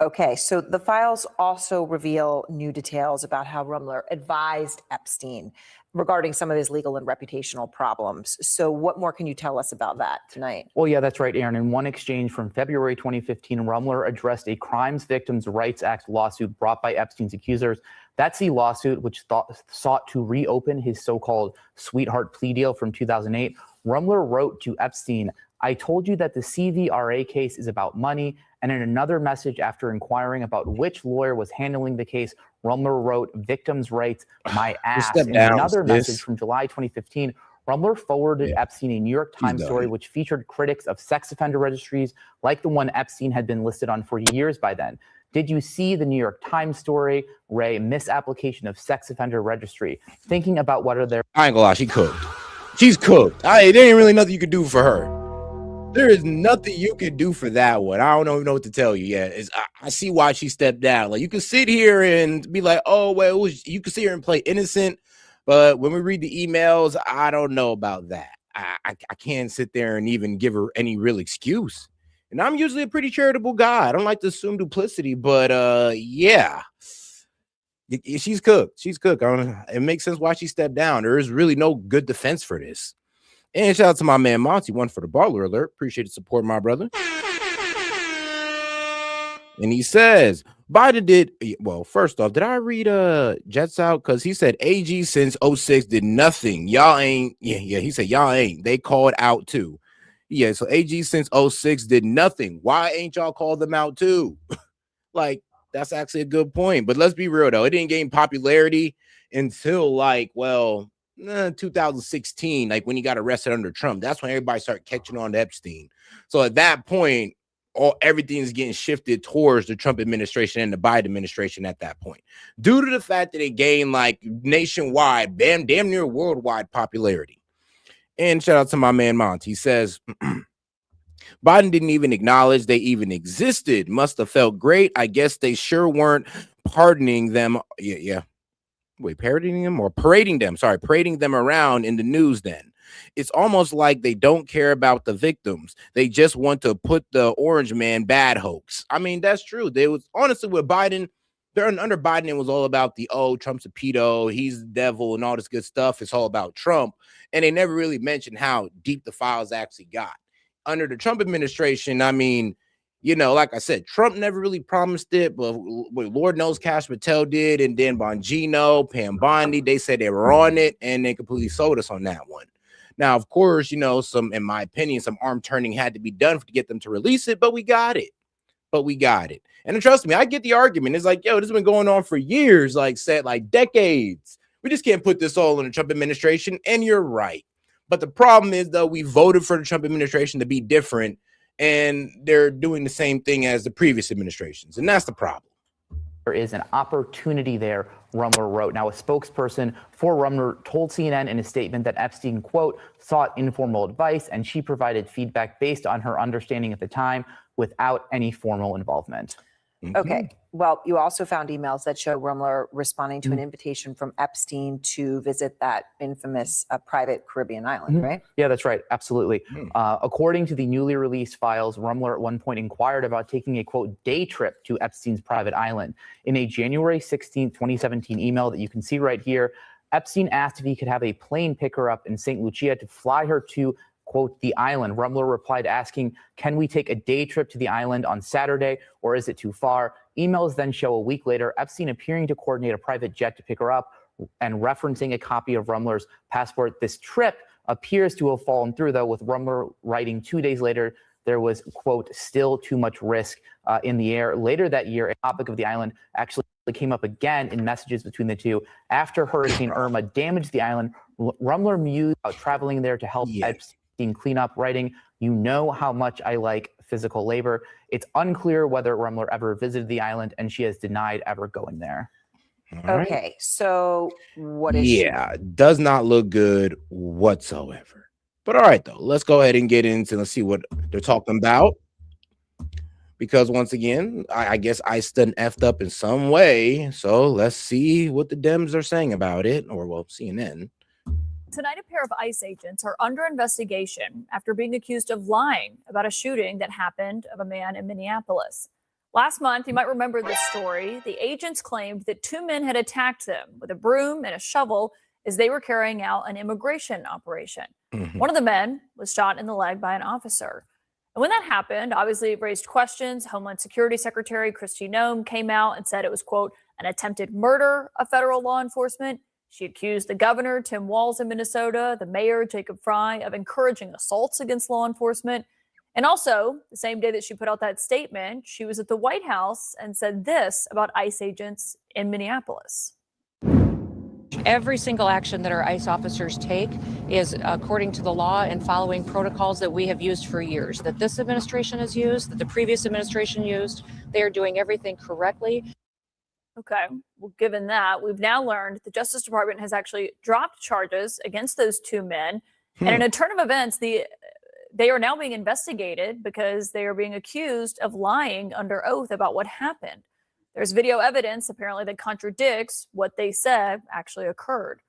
Okay, so the files also reveal new details about how Rumler advised Epstein regarding some of his legal and reputational problems. So what more can you tell us about that tonight? Well, yeah, that's right, Aaron. In one exchange from February 2015, Rumler addressed a Crimes Victims' Rights Act lawsuit brought by Epstein's accusers. That's the lawsuit which sought to reopen his so-called sweetheart plea deal from 2008. Rumler wrote to Epstein, "I told you that the CVRA case is about money." And in another message after inquiring about which lawyer was handling the case, Rumler wrote, "Victims' rights, my ass." In another message from July 2015, Rumler forwarded Epstein a New York Times story which featured critics of sex offender registries like the one Epstein had been listed on for years by then. Did you see the New York Times story, Ray? Misapplication of sex offender registry. Thinking about whether they're... I ain't gonna lie, she cooked. She's cooked. There ain't really nothing you could do for her. There is nothing you can do for that one. I don't even know what to tell you yet. I see why she stepped down. Like, you can sit here and be like, oh, well, you can sit here and play innocent. But when we read the emails, I don't know about that. I can't sit there and even give her any real excuse. And I'm usually a pretty charitable guy. I don't like to assume duplicity, but yeah. She's cooked. She's cooked. It makes sense why she stepped down. There is really no good defense for this. And shout out to my man Monty, one for the baller alert. Appreciate the support, my brother. And he says, Biden did, well, first off, did I read Jets out? Because he said AG since 06 did nothing. Y'all ain't, yeah, he said y'all ain't. They called out too. Yeah, so AG since 06 did nothing. Why ain't y'all called them out too? Like, that's actually a good point. But let's be real, though. It didn't gain popularity until, like, 2016, like when he got arrested under Trump. That's when everybody started catching on to Epstein. So at that point, everything's getting shifted towards the Trump administration and the Biden administration at that point, due to the fact that it gained like nationwide, damn near worldwide popularity. And shout out to my man Monty. He says, Biden didn't even acknowledge they even existed. Must have felt great. I guess they sure weren't pardoning them. Yeah. Wait, parading them around in the news. Then it's almost like they don't care about the victims. They just want to put the orange man bad hoax. I mean, that's true. They was honestly with Biden, under Biden, it was all about Trump's a pedo, he's the devil, and all this good stuff. It's all about Trump. And they never really mentioned how deep the files actually got. Under the Trump administration, I mean, like I said, Trump never really promised it, but Lord knows Cash Patel did, and then Bongino, Pam Bondi, they said they were on it, and they completely sold us on that one. Now, of course, in my opinion, some arm turning had to be done to get them to release it, but we got it. And trust me, I get the argument. It's like, yo, this has been going on for years, like decades. We just can't put this all in the Trump administration, and you're right. But the problem is, though, we voted for the Trump administration to be different, and they're doing the same thing as the previous administrations. And that's the problem. There is an opportunity there, Rumler wrote. Now, a spokesperson for Rumler told CNN in a statement that Epstein, quote, sought informal advice, and she provided feedback based on her understanding at the time without any formal involvement. Okay. Well, you also found emails that show Rumler responding to an invitation from Epstein to visit that infamous private Caribbean island, right? Yeah, that's right. Absolutely. According to the newly released files, Rumler at one point inquired about taking a, quote, day trip to Epstein's private island. In a January 16, 2017 email that you can see right here, Epstein asked if he could have a plane pick her up in St. Lucia to fly her to, quote, the island. Rumler replied asking, can we take a day trip to the island on Saturday, or is it too far? Emails then show a week later Epstein appearing to coordinate a private jet to pick her up and referencing a copy of Rumler's passport. This trip appears to have fallen through, though, with Rumler writing 2 days later there was, quote, still too much risk in the air. Later that year, a topic of the island actually came up again in messages between the two. After Hurricane Irma damaged the island, Rumler mused about traveling there to help Epstein clean up, writing, You know how much I like physical labor. It's unclear whether Rumler ever visited the island, and she has denied ever going there. All right. Okay, so what is she? Yeah, does not look good whatsoever. But all right, though, let's go ahead and get into, let's see what they're talking about. Because once again, I guess ICE done effed up in some way. So let's see what the Dems are saying about it, or well, CNN. Tonight, a pair of ICE agents are under investigation after being accused of lying about a shooting that happened of a man in Minneapolis. Last month, you might remember this story. The agents claimed that two men had attacked them with a broom and a shovel as they were carrying out an immigration operation. One of the men was shot in the leg by an officer. And when that happened, obviously it raised questions. Homeland Security Secretary Kristi Noem came out and said it was, quote, an attempted murder of federal law enforcement. She accused the governor, Tim Walz in Minnesota, the mayor, Jacob Fry, of encouraging assaults against law enforcement. And also, the same day that she put out that statement, she was at the White House and said this about ICE agents in Minneapolis. Every single action that our ICE officers take is according to the law and following protocols that we have used for years, that this administration has used, that the previous administration used. They are doing everything correctly. Okay, well, given that, we've now learned the Justice Department has actually dropped charges against those two men. And in a turn of events, they are now being investigated because they are being accused of lying under oath about what happened. There's video evidence, apparently, that contradicts what they said actually occurred.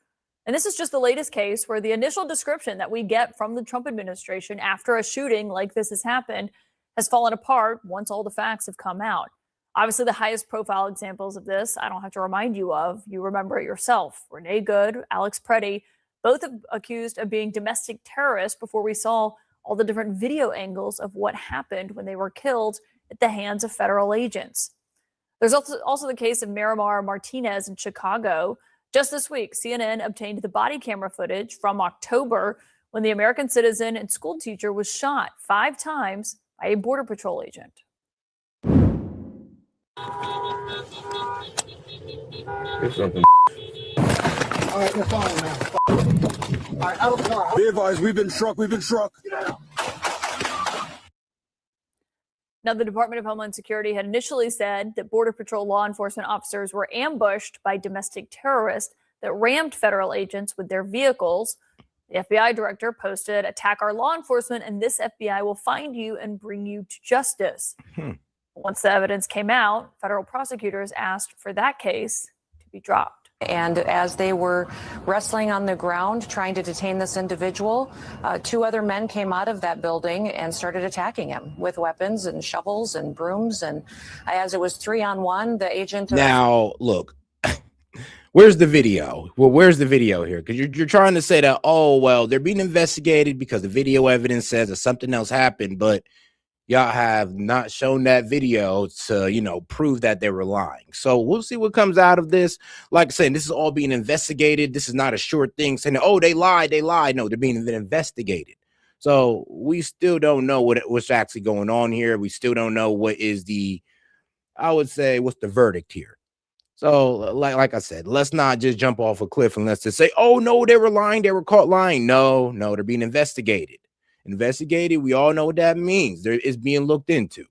And this is just the latest case where the initial description that we get from the Trump administration after a shooting like this has happened has fallen apart once all the facts have come out. Obviously, the highest profile examples of this, I don't have to remind you of, you remember it yourself. Renee Good, Alex Preddy, both accused of being domestic terrorists before we saw all the different video angles of what happened when they were killed at the hands of federal agents. There's also the case of Miramar Martinez in Chicago. Just this week, CNN obtained the body camera footage from October when the American citizen and school teacher was shot 5 times by a Border Patrol agent. All right, we're following now. All right, out of the car. Be advised, we've been struck. Now, the Department of Homeland Security had initially said that Border Patrol law enforcement officers were ambushed by domestic terrorists that rammed federal agents with their vehicles. The FBI director posted, "Attack our law enforcement and this FBI will find you and bring you to justice." Once the evidence came out, federal prosecutors asked for that case to be dropped. And as they were wrestling on the ground trying to detain this individual, 2 other men came out of that building and started attacking him with weapons and shovels and brooms. And as it was 3-on-1, the agent... Now, look, where's the video? Well, where's the video here? Because you're trying to say that, oh, well, they're being investigated because the video evidence says that something else happened, but y'all have not shown that video to, you know, prove that they were lying. So we'll see what comes out of this. Like I said, this is all being investigated. This is not a short thing saying, oh, they lied. No, they're being investigated. So we still don't know what's actually going on here. We still don't know what is I would say, what's the verdict here. So like I said, let's not just jump off a cliff and let's just say, oh, no, they were lying. They were caught lying. No, they're being investigated. Investigated, we all know what that means. There is being looked into.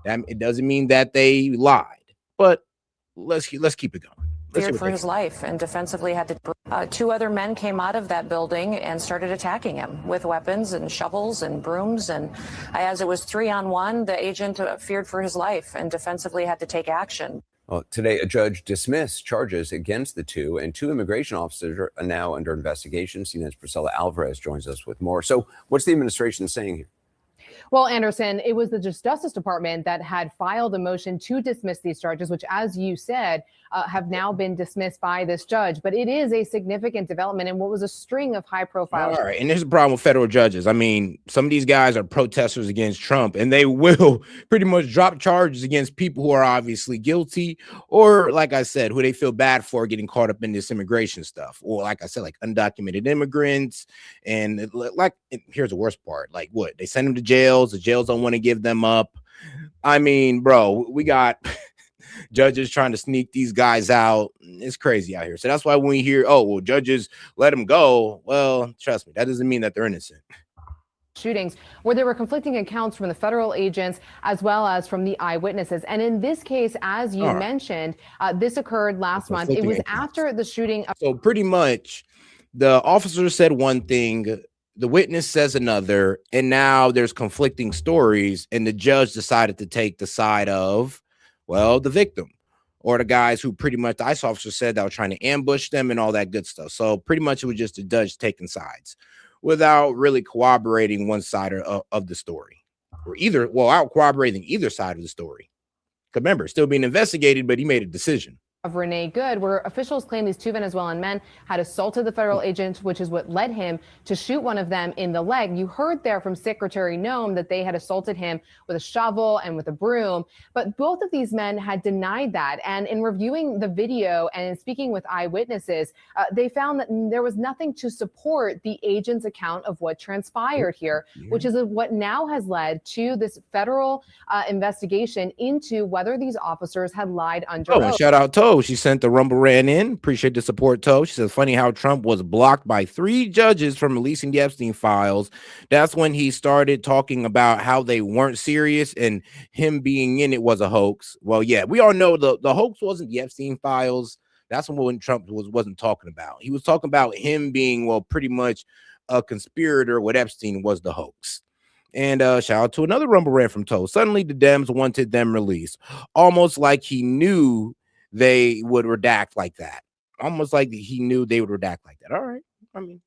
That it doesn't mean that they lied, but let's keep it going. Feared for his life and defensively had to... 2 other men came out of that building and started attacking him with weapons and shovels and brooms. And as it was 3-on-1, the agent feared for his life and defensively had to take action. Well, today, a judge dismissed charges against the 2, and 2 immigration officers are now under investigation. CNN's Priscilla Alvarez joins us with more. So what's the administration saying here? Well, Anderson, it was the Justice Department that had filed a motion to dismiss these charges, which, as you said, have now been dismissed by this judge. But it is a significant development in what was a string of high-profile. All right, and there's a problem with federal judges. I mean, some of these guys are protesters against Trump, and they will pretty much drop charges against people who are obviously guilty, or, like I said, who they feel bad for getting caught up in this immigration stuff, or, like I said, like undocumented immigrants. And here's the worst part: like, what, they send them to jails. The jails don't want to give them up. I mean, bro, we got judges trying to sneak these guys out. It's crazy out here. So that's why when we hear, oh, well, judges let them go, well, trust me, that doesn't mean that they're innocent. shootings where there were conflicting accounts from the federal agents as well as from the eyewitnesses. And in this case, as you mentioned, this occurred last month. It was after the shooting. So pretty much the officer said one thing, the witness says another, and now there's conflicting stories, and the judge decided to take the side of, well, the victim or the guys who pretty much the ICE officer said that were trying to ambush them and all that good stuff. So pretty much it was just the judge taking sides without really corroborating one side of the story, or out corroborating either side of the story. Remember, still being investigated, but he made a decision. Of Renee Good, where officials claim these two Venezuelan men had assaulted the federal agent, which is what led him to shoot one of them in the leg. You heard there from Secretary Noem that they had assaulted him with a shovel and with a broom, but both of these men had denied that. And in reviewing the video and in speaking with eyewitnesses, they found that there was nothing to support the agent's account of what transpired here, which is what now has led to this federal investigation into whether these officers had lied under oath. And shout out Toe. She sent the Rumble ran in. Appreciate the support, Toe. She says, funny how Trump was blocked by 3 judges from releasing the Epstein files. That's when he started talking about how they weren't serious and him being in it was a hoax. Well, yeah, we all know the hoax wasn't the Epstein files. That's when Trump wasn't talking about. He was talking about him being, well, pretty much a conspirator. What Epstein was the hoax. And shout out to another Rumble rant from Toe. Suddenly the Dems wanted them released, almost like he knew they would redact like that. Almost like he knew they would redact like that. All right. I mean,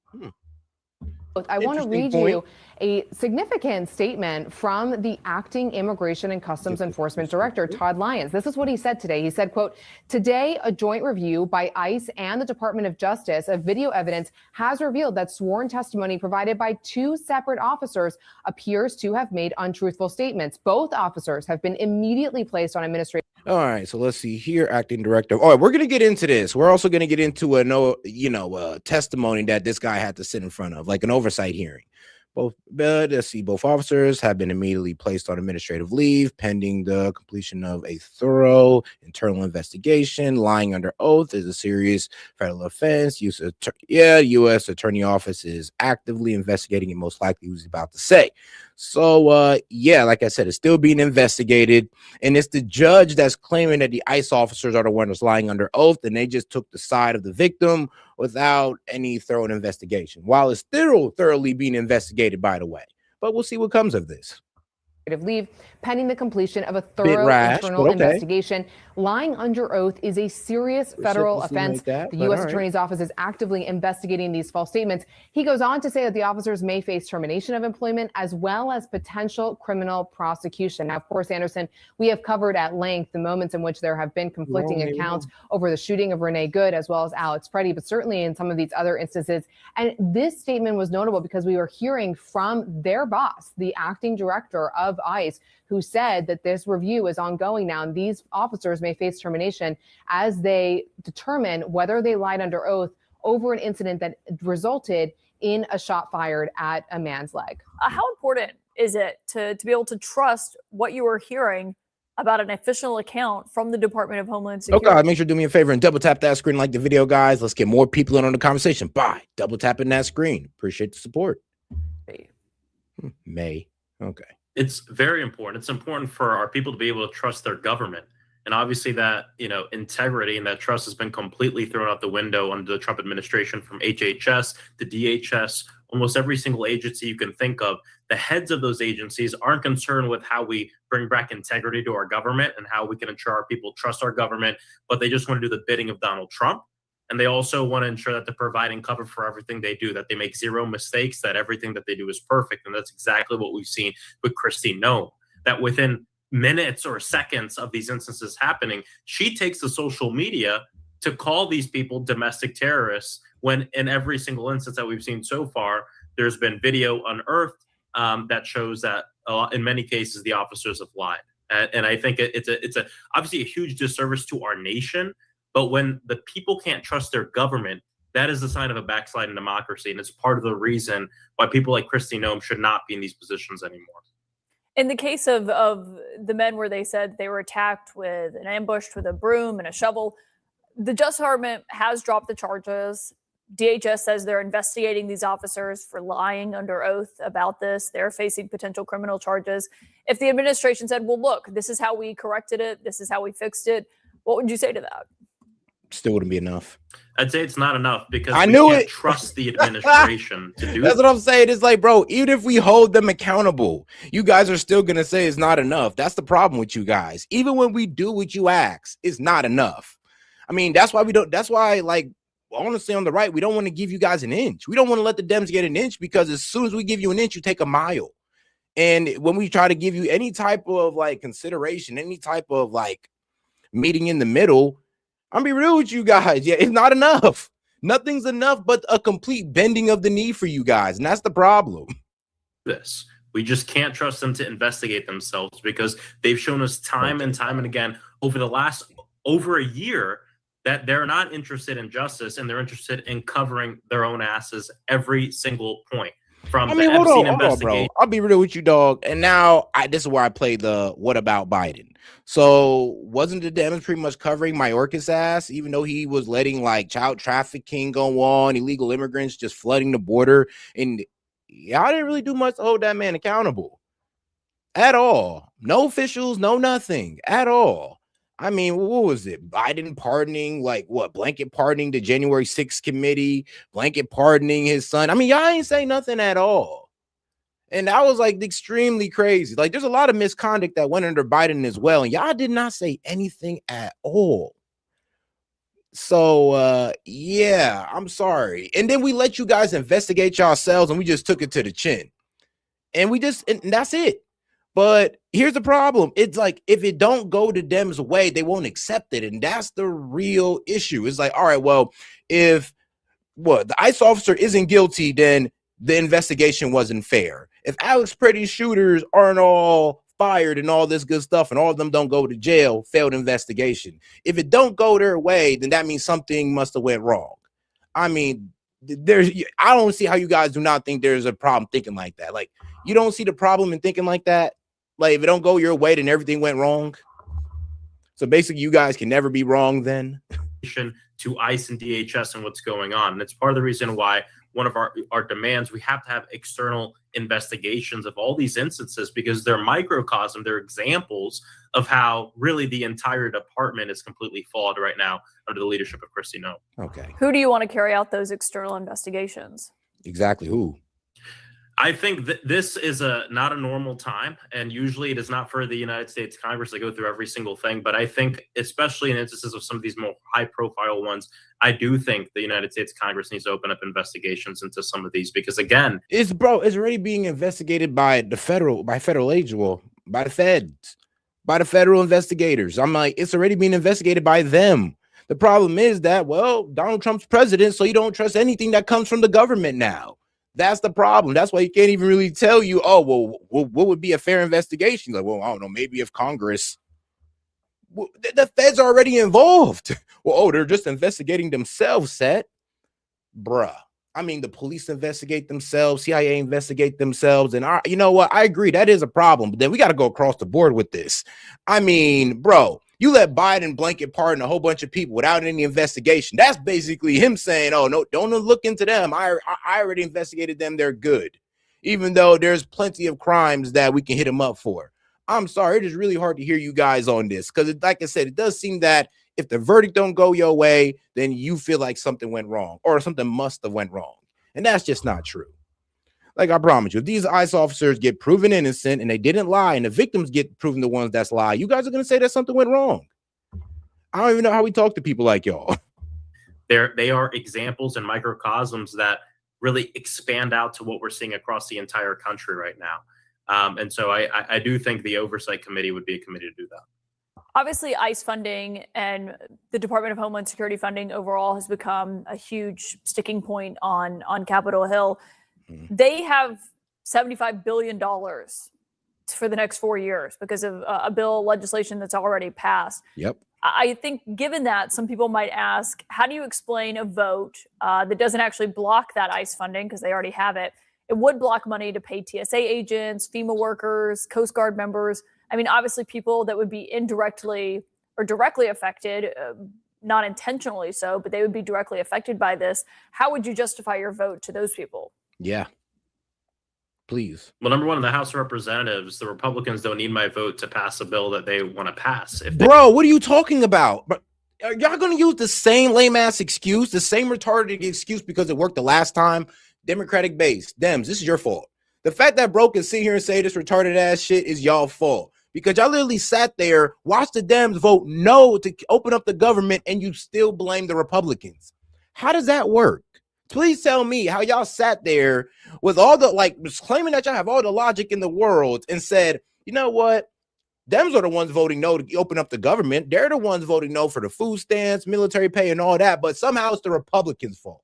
I want to read you a significant statement from the acting Immigration and Customs Enforcement Director, Todd Lyons. This is what he said today. He said, quote, today, a joint review by ICE and the Department of Justice of video evidence has revealed that sworn testimony provided by 2 separate officers appears to have made untruthful statements. Both officers have been immediately placed on administrative. All right, so let's see here, acting director. All right, we're gonna get into this. We're also gonna get into a testimony that this guy had to sit in front of, like an oversight hearing. Both officers have been immediately placed on administrative leave pending the completion of a thorough internal investigation. Lying under oath is a serious federal offense. U.S. Attorney Office is actively investigating it. Most likely, was about to say. So, like I said, it's still being investigated, and it's the judge that's claiming that the ICE officers are the ones lying under oath, and they just took the side of the victim without any thorough investigation, while it's still thoroughly being investigated, by the way. But we'll see what comes of this. Leave pending the completion of a thorough internal investigation. Lying under oath is a serious federal offense. The U.S. Attorney's Office is actively investigating these false statements. He goes on to say that the officers may face termination of employment as well as potential criminal prosecution. Now, of course, Anderson, we have covered at length the moments in which there have been conflicting accounts over the shooting of Renee Good as well as Alex Preddy, but certainly in some of these other instances. And this statement was notable because we were hearing from their boss, the acting director of ICE, who said that this review is ongoing now, and these officers may face termination as they determine whether they lied under oath over an incident that resulted in a shot fired at a man's leg. How important is it to be able to trust what you are hearing about an official account from the Department of Homeland Security? Okay, make sure to do me a favor and double tap that screen, like the video, guys. Let's get more people in on the conversation. Bye. Double tapping that screen. Appreciate the support. May. Okay. It's very important. It's important for our people to be able to trust their government. And obviously that, integrity and that trust has been completely thrown out the window under the Trump administration, from HHS to DHS, almost every single agency you can think of. The heads of those agencies aren't concerned with how we bring back integrity to our government and how we can ensure our people trust our government, but they just want to do the bidding of Donald Trump. And they also want to ensure that they're providing cover for everything they do, that they make zero mistakes, that everything that they do is perfect. And that's exactly what we've seen with Kristi Noem, that within minutes or seconds of these instances happening, she takes the social media to call these people domestic terrorists, when in every single instance that we've seen so far, there's been video unearthed that shows that in many cases the officers have lied. And I think it's obviously a huge disservice to our nation. But when the people can't trust their government, that is a sign of a backsliding democracy. And it's part of the reason why people like Kristi Noem should not be in these positions anymore. In the case of the men where they said they were attacked with an ambush with a broom and a shovel, the Justice Department has dropped the charges. DHS says they're investigating these officers for lying under oath about this. They're facing potential criminal charges. If the administration said, well, look, this is how we corrected it, this is how we fixed it, what would you say to that? Still wouldn't be enough. I'd say it's not enough because I we knew can't it. trust the administration to do That's what I'm saying. It's like, bro, even if we hold them accountable, you guys are still gonna say it's not enough. That's the problem with you guys. Even when we do what you ask, it's not enough. I mean, that's why we don't. That's why, like, honestly, on the right, we don't want to give you guys an inch. We don't want to let the Dems get an inch because as soon as we give you an inch, you take a mile. And when we try to give you any type of like consideration, any type of like meeting in the middle, I'm be real with you guys. Yeah, it's not enough. Nothing's enough but a complete bending of the knee for you guys. And that's the problem. this. We just can't trust them to investigate themselves because they've shown us time and time and again over the last over a year that they're not interested in justice and they're interested in covering their own asses every single point. From the Epstein investigation. Bro. I'll be real with you, dog. And now this is where I play the what about Biden. So wasn't the Dems pretty much covering Mayorkas' ass, even though he was letting like child trafficking go on, illegal immigrants just flooding the border? And y'all didn't really do much to hold that man accountable at all. No officials, no nothing at all. I mean, what was it? Biden pardoning, like what? Blanket pardoning the January 6th committee, blanket pardoning his son. I mean, y'all ain't say nothing at all. And that was like extremely crazy. Like there's a lot of misconduct that went under Biden as well. And y'all did not say anything at all. So, yeah, I'm sorry. And then we let you guys investigate yourselves and we just took it to the chin. And that's it. But here's the problem. It's like, if it don't go the Dems' way, they won't accept it. And that's the real issue. It's like, all right, well, if the ICE officer isn't guilty, then the investigation wasn't fair. If Alex Pretty's shooters aren't all fired and all this good stuff and all of them don't go to jail, failed investigation. If it don't go their way, then that means something must have went wrong. I mean, I don't see how you guys do not think there's a problem thinking like that. Like, you don't see the problem in thinking like that? Like, if it don't go your way, then everything went wrong. So basically, you guys can never be wrong then. To ICE and DHS and what's going on. And it's part of the reason why one of our demands, we have to have external investigations of all these instances because they're microcosm, they're examples of how really the entire department is completely flawed right now under the leadership of Kristi Noem. Okay. Who do you want to carry out those external investigations? Exactly who? I think that this is not a normal time, and usually it is not for the United States Congress to go through every single thing. But I think, especially in instances of some of these more high-profile ones, I do think the United States Congress needs to open up investigations into some of these because, again, it's already being investigated by federal agents, well, by the feds, by the federal investigators. I'm like, it's already being investigated by them. The problem is that, well, Donald Trump's president, so you don't trust anything that comes from the government now. That's the problem. That's why you can't even really tell you, oh, well, what would be a fair investigation? Like, well, I don't know, maybe if Congress, the feds are already involved. Well, oh, they're just investigating themselves, Set. Bruh. I mean, the police investigate themselves, CIA investigate themselves. And you know what? I agree. That is a problem. But then we got to go across the board with this. I mean, bro, you let Biden blanket pardon a whole bunch of people without any investigation. That's basically him saying, oh, no, don't look into them. I already investigated them. They're good. Even though there's plenty of crimes that we can hit them up for. I'm sorry. It is really hard to hear you guys on this because, like I said, it does seem that if the verdict don't go your way, then you feel like something went wrong or something must have went wrong. And that's just not true. Like I promise you, if these ICE officers get proven innocent and they didn't lie and the victims get proven the ones that's lie, you guys are going to say that something went wrong. I don't even know how we talk to people like y'all. They are examples and microcosms that really expand out to what we're seeing across the entire country right now. And so I do think the Oversight Committee would be a committee to do that. Obviously, ICE funding and the Department of Homeland Security funding overall has become a huge sticking point on Capitol Hill. They have $75 billion for the next 4 years because of a bill legislation that's already passed. Yep. I think given that, some people might ask, how do you explain a vote that doesn't actually block that ICE funding because they already have it? It would block money to pay TSA agents, FEMA workers, Coast Guard members. I mean, obviously people that would be indirectly or directly affected not intentionally so, but they would be directly affected by this. How would you justify your vote to those people? Yeah. Please. Well, number one, in the House of Representatives, the Republicans don't need my vote to pass a bill that they want to pass. Bro, what are you talking about? But are y'all going to use the same lame ass excuse, the same retarded excuse because it worked the last time? Democratic base, Dems, this is your fault. The fact that bro can sit here and say this retarded ass shit is y'all fault because y'all literally sat there, watched the Dems vote no to open up the government, and you still blame the Republicans. How does that work? Please tell me how y'all sat there with all the claiming that y'all have all the logic in the world and said, you know what? Dems are the ones voting no to open up the government. They're the ones voting no for the food stamps, military pay, and all that. But somehow it's the Republicans' fault.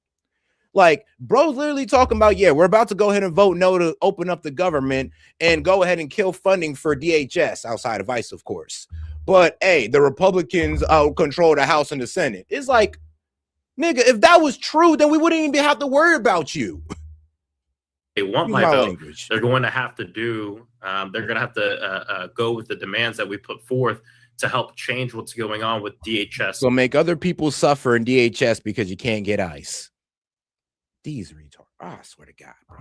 Like, bro's literally talking about, yeah, we're about to go ahead and vote no to open up the government and go ahead and kill funding for DHS outside of ICE, of course. But hey, the Republicans control the House and the Senate. It's like, nigga, if that was true, then we wouldn't even have to worry about you. They want my vote. They're going to have to do, they're going to have to go with the demands that we put forth to help change what's going on with DHS. So make other people suffer in DHS because you can't get ICE. These retards. I swear to God, bro.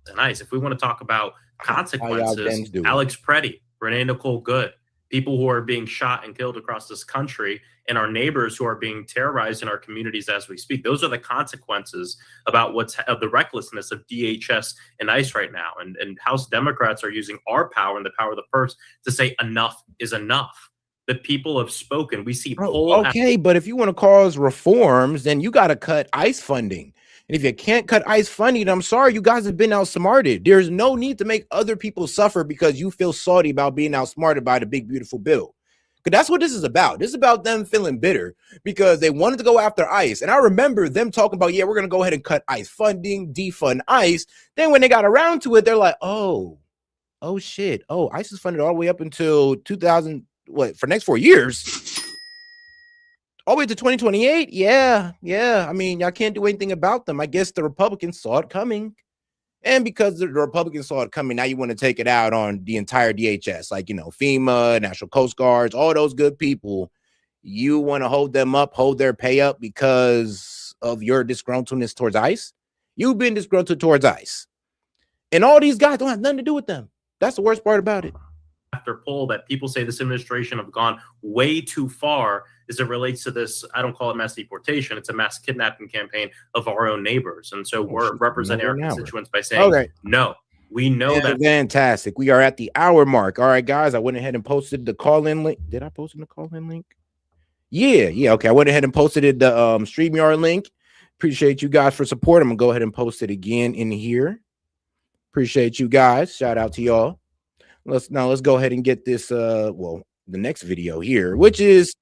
And ICE, if we want to talk about consequences, Alex Preddy, Renee Nicole Good, people who are being shot and killed across this country, and our neighbors who are being terrorized in our communities as we speak. Those are the consequences about of the recklessness of DHS and ICE right now. And House Democrats are using our power and the power of the purse to say enough is enough. The people have spoken. We see okay, but if you want to cause reforms, then you got to cut ICE funding. And if you can't cut ICE funding, I'm sorry, you guys have been outsmarted. There's no need to make other people suffer because you feel salty about being outsmarted by the big, beautiful bill. Because that's what this is about. This is about them feeling bitter because they wanted to go after ICE. And I remember them talking about, yeah, we're going to go ahead and cut ICE funding, defund ICE. Then when they got around to it, they're like, oh shit. Oh, ICE is funded all the way up until 2000, for next 4 years. All the way to 2028? Yeah. I mean, y'all can't do anything about them. I guess the Republicans saw it coming. And because the Republicans saw it coming, now you want to take it out on the entire DHS, like, FEMA, National Coast Guards, all those good people. You want to hold them up, hold their pay up because of your disgruntledness towards ICE? You've been disgruntled towards ICE. And all these guys don't have nothing to do with them. That's the worst part about it. After poll that people say this administration have gone way too far as it relates to this. I don't call it mass deportation. It's a mass kidnapping campaign of our own neighbors. And so we're representing our constituents by saying, no, we know that. Fantastic. We are at the hour mark. All right, guys, I went ahead and posted the call-in link. Did I post in the call-in link? Yeah. Okay. I went ahead and posted it, the StreamYard link. Appreciate you guys for support. I'm going to go ahead and post it again in here. Appreciate you guys. Shout out to y'all. Let's go ahead and get this the next video here, which is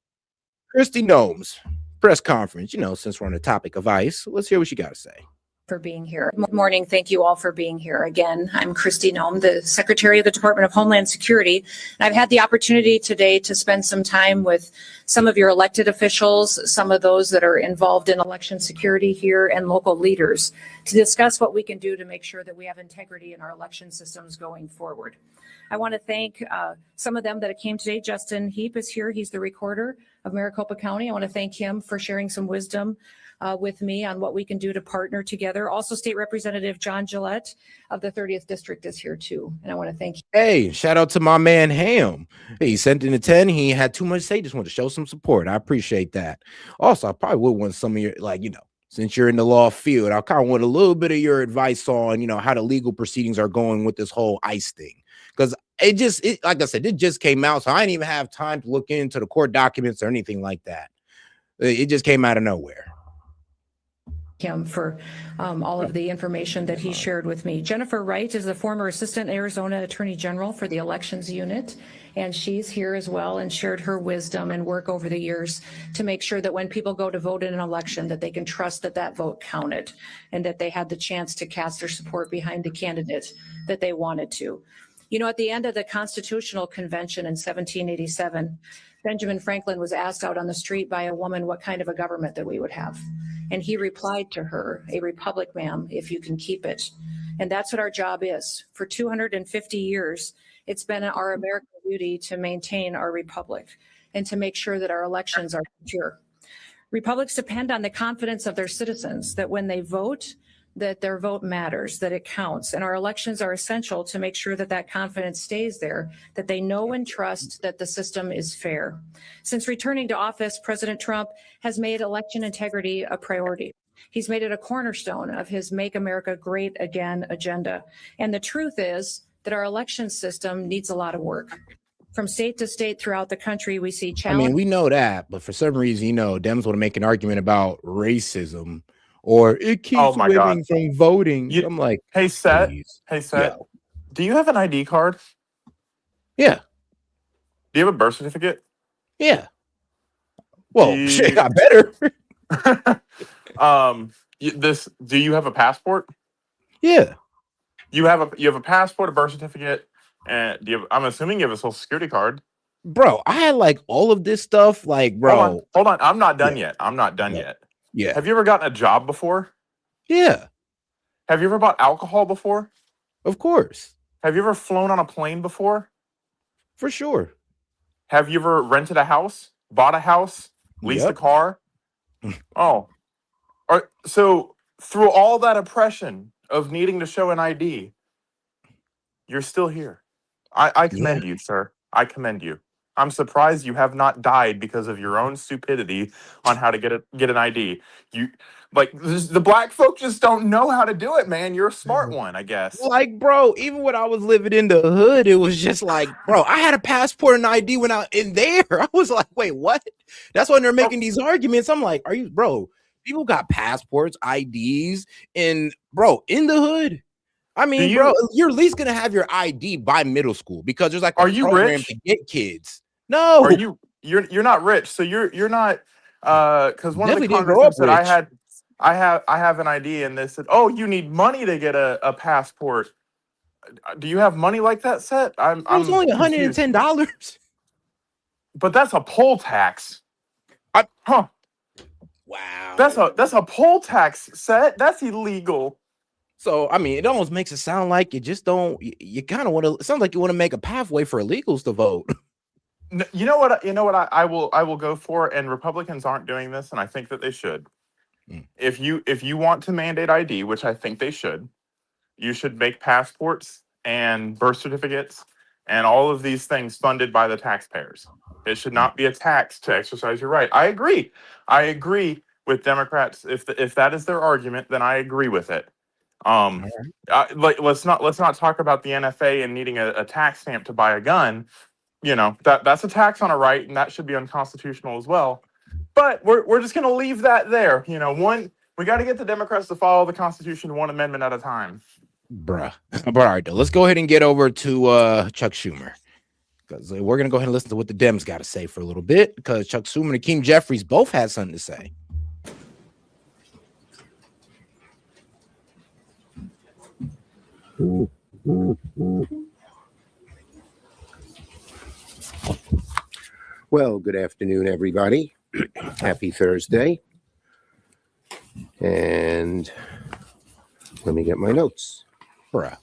Kristi Noem's press conference, since we're on the topic of ICE. Let's hear what you got to say. For being here. Good morning. Thank you all for being here. Again, I'm Kristi Noem, the Secretary of the Department of Homeland Security. And I've had the opportunity today to spend some time with some of your elected officials, some of those that are involved in election security here, and local leaders to discuss what we can do to make sure that we have integrity in our election systems going forward. I want to thank some of them that came today. Justin Heap is here. He's the recorder of Maricopa County. I want to thank him for sharing some wisdom with me on what we can do to partner together. Also, State Representative John Gillette of the 30th District is here too. And I want to thank you. Hey, shout out to my man Ham. Hey, he sent in a 10. He had too much to say. Just want to show some support. I appreciate that. Also, I probably would want some of your, since you're in the law field, I kind of want a little bit of your advice on, how the legal proceedings are going with this whole ICE thing. Because like I said, it just came out. So I didn't even have time to look into the court documents or anything like that. It just came out of nowhere. Him for all of the information that he shared with me. Jennifer Wright is the former Assistant Arizona Attorney General for the Elections Unit, and she's here as well and shared her wisdom and work over the years to make sure that when people go to vote in an election, that they can trust that that vote counted and that they had the chance to cast their support behind the candidate that they wanted to. At the end of the Constitutional Convention in 1787, Benjamin Franklin was asked out on the street by a woman what kind of a government that we would have. And he replied to her, "A republic, ma'am, if you can keep it." And that's what our job is. For 250 years, it's been our American duty to maintain our republic and to make sure that our elections are secure. Republicans depend on the confidence of their citizens that when they vote, that their vote matters, that it counts. And our elections are essential to make sure that that confidence stays there, that they know and trust that the system is fair. Since returning to office, President Trump has made election integrity a priority. He's made it a cornerstone of his Make America Great Again agenda. And the truth is that our election system needs a lot of work. From state to state throughout the country, we see I challenges. mean, we know that, but for some reason, Dems want to make an argument about racism or it keeps my God. women from voting. I'm like, Hey, Seth. please. Hey, Seth. Yo. Do you have an ID card? Yeah. Do you have a birth certificate? Yeah. Well, shit, I better. Do you have a passport? Yeah. You have a passport, a birth certificate, and I'm assuming you have a social security card. Bro, I had like all of this stuff. Like, bro. Hold on. I'm not done yet. I'm not done yet. Yeah. Have you ever gotten a job before? Yeah. Have you ever bought alcohol before? Of course. Have you ever flown on a plane before? For sure. Have you ever rented a house, bought a house, leased a car? Oh. So through all that oppression of needing to show an ID, you're still here. I commend you, sir. I commend you. I'm surprised you have not died because of your own stupidity on how to get an ID. The black folk just don't know how to do it, man. You're a smart one, I guess. Like, bro, even when I was living in the hood, it was just like, bro, I had a passport and ID when I in there. I was like, wait, what? That's when they're making these arguments. I'm like, are you, bro? People got passports, IDs, and bro, in the hood. I mean, bro, you're at least gonna have your ID by middle school because there's like a program rich? to get kids. No, Are you're not rich, so you're not because one of the Definitely didn't grow up congressmen said rich. I have an ID, and they said, oh, you need money to get a passport. Do you have money like that, Set? It was only $110. But that's a poll tax. Wow. That's a poll tax, Set. That's illegal. So I mean, it almost makes it sound like you just don't. You kind of want to. It sounds like you want to make a pathway for illegals to vote. You know what? I will go for, and Republicans aren't doing this, and I think that they should. If you want to mandate ID, which I think they should, you should make passports and birth certificates and all of these things funded by the taxpayers. It should not be a tax to exercise your right. I agree. I agree with Democrats. If that is their argument, then I agree with it. Let's not talk about the NFA and needing a tax stamp to buy a gun. That's a tax on a right, and that should be unconstitutional as well. But we're just going to leave that there. We got to get the Democrats to follow the Constitution one amendment at a time. Bruh. But all right, though, let's go ahead and get over to Chuck Schumer, because we're going to go ahead and listen to what the Dems got to say for a little bit, because Chuck Schumer and Hakeem Jeffries both had something to say. Well, good afternoon, everybody. Happy Thursday. And let me get my notes. Bruh.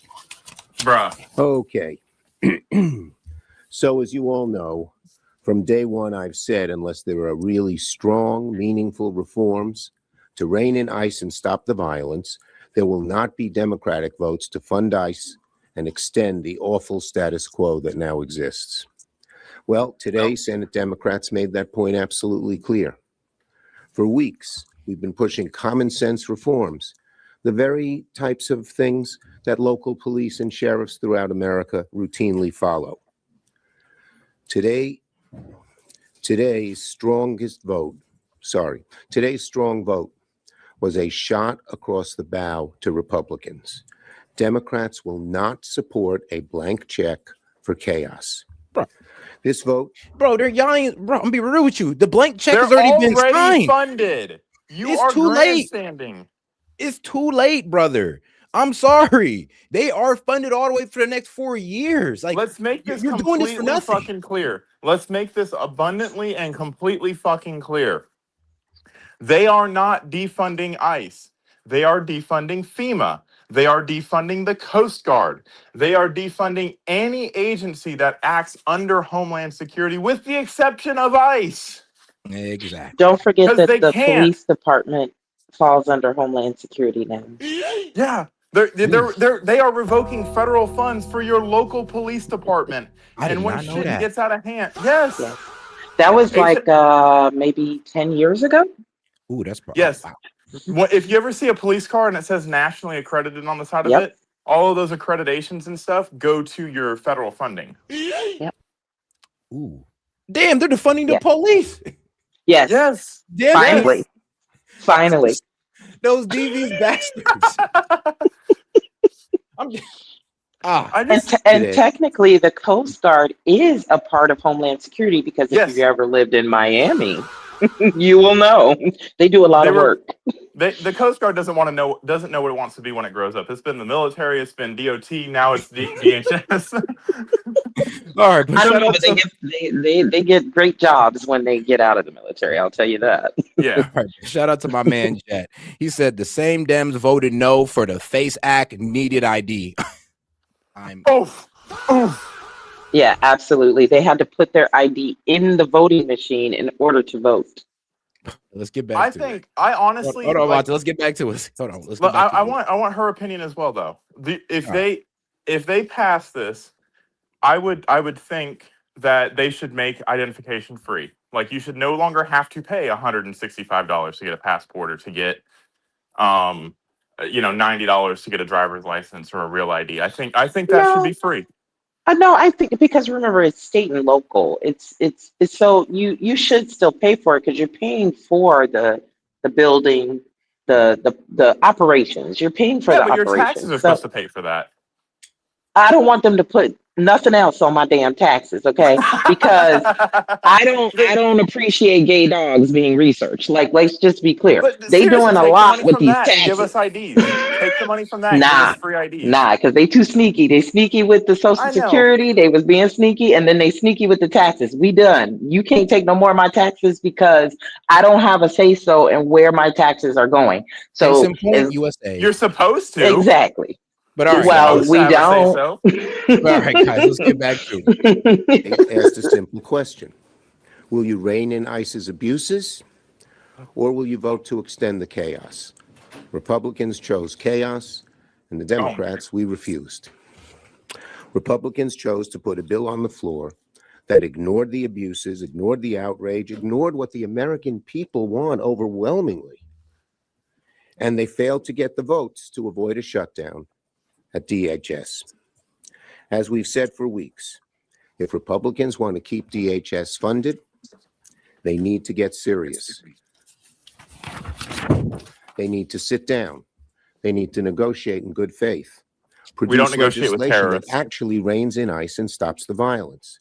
Okay. So as you all know, from day one, I've said, unless there are really strong, meaningful reforms to rein in ICE and stop the violence, there will not be Democratic votes to fund ICE and extend the awful status quo that now exists. Well, today, Senate Democrats made that point absolutely clear. For weeks, we've been pushing common sense reforms, the very types of things that local police and sheriffs throughout America routinely follow. Today's strong vote was a shot across the bow to Republicans. Democrats will not support a blank check for chaos. Bro. This vote, bro, they're yelling. Bro, I'm gonna be real with you. The blank check has already been signed. Funded. It's too late. It's too late, brother. I'm sorry. They are funded all the way for the next 4 years. Like, let's make this you're doing this for nothing. Fucking clear. Let's make this abundantly and completely fucking clear. They are not defunding ICE. They are defunding FEMA. They are defunding the Coast Guard. They are defunding any agency that acts under Homeland Security, with the exception of ICE. Exactly. Don't forget 'Cause that they the can't. police department falls under Homeland Security now. Yeah. They are revoking federal funds for your local police department. I did And when not know shit that. gets out of hand, yes. Yes. That was H- like maybe 10 years ago. Ooh, that's yes. wow. If you ever see a police car and it says nationally accredited on the side of Yep. it, all of those accreditations and stuff go to your federal funding. Yep. Ooh. Damn, they're defunding the Yeah. police. Yes. Yes. Damn Finally. it. Finally. Those devious bastards. I'm just, And technically, the Coast Guard is a part of Homeland Security because if you've Yes. ever lived in Miami, you will know they do a lot of work. The Coast Guard doesn't know what it wants to be when it grows up. It's been the military, it's been DOT, now it's DHS. All right, but I don't shout know, out but to they get great jobs when they get out of the military. I'll tell you that. Yeah. All right, shout out to my man Jet. He said the same Dems voted no for the FACE Act needed ID. Yeah, absolutely. They had to put their ID in the voting machine in order to vote. Let's get back to it. I honestly Hold on, like, Monty, let's get back to it. Hold on, let's But get back to I it. want her opinion as well, though. If All right. they pass this, I would think that they should make identification free. Like you should no longer have to pay $165 to get a passport or to get $90 to get a driver's license or a real ID. I think that should be free. No, I think because remember it's state and local. It's so you should still pay for it because you're paying for the building, the operations. You're paying for the But your taxes operations. are So supposed to pay for that. I don't want them to put nothing else on my damn taxes, okay? Because I don't appreciate gay dogs being researched. Like, let's just be clear. But They seriously, doing a take the lot money with from these that and give taxes. us IDs. Take the money from that and give us free IDs. Because they too sneaky. They sneaky with the Social I know. Security. They was being sneaky, and then they sneaky with the taxes. We done. You can't take no more of my taxes because I don't have a say so in where my taxes are going. So Case in point, USA. You're supposed to. Exactly. But all right, well, guys, we don't. So. All right, guys, let's get back to it. They asked a simple question. Will you rein in ICE's abuses, or will you vote to extend the chaos? Republicans chose chaos, and the Democrats, we refused. Republicans chose to put a bill on the floor that ignored the abuses, ignored the outrage, ignored what the American people want overwhelmingly. And they failed to get the votes to avoid a shutdown at DHS. As we've said for weeks, if Republicans want to keep DHS funded, they need to get serious. They need to sit down. They need to negotiate in good faith. We don't negotiate with legislation terrorists. that actually reins in ICE and stops the violence.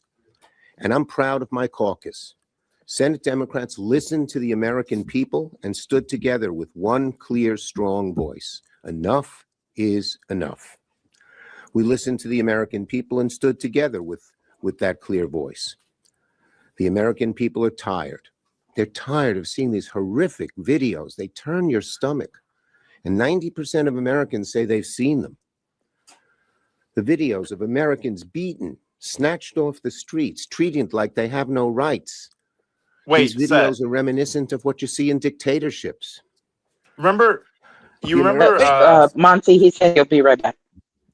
And I'm proud of my caucus. Senate Democrats listened to the American people and stood together with one clear, strong voice. Enough is enough. We listened to the American people and stood together with that clear voice. The American people are tired. They're tired of seeing these horrific videos. They turn your stomach. And 90% of Americans say they've seen them. The videos of Americans beaten, snatched off the streets, treated like they have no rights. Wait, these videos are reminiscent of what you see in dictatorships. Remember, Monty, he said he'll be right back.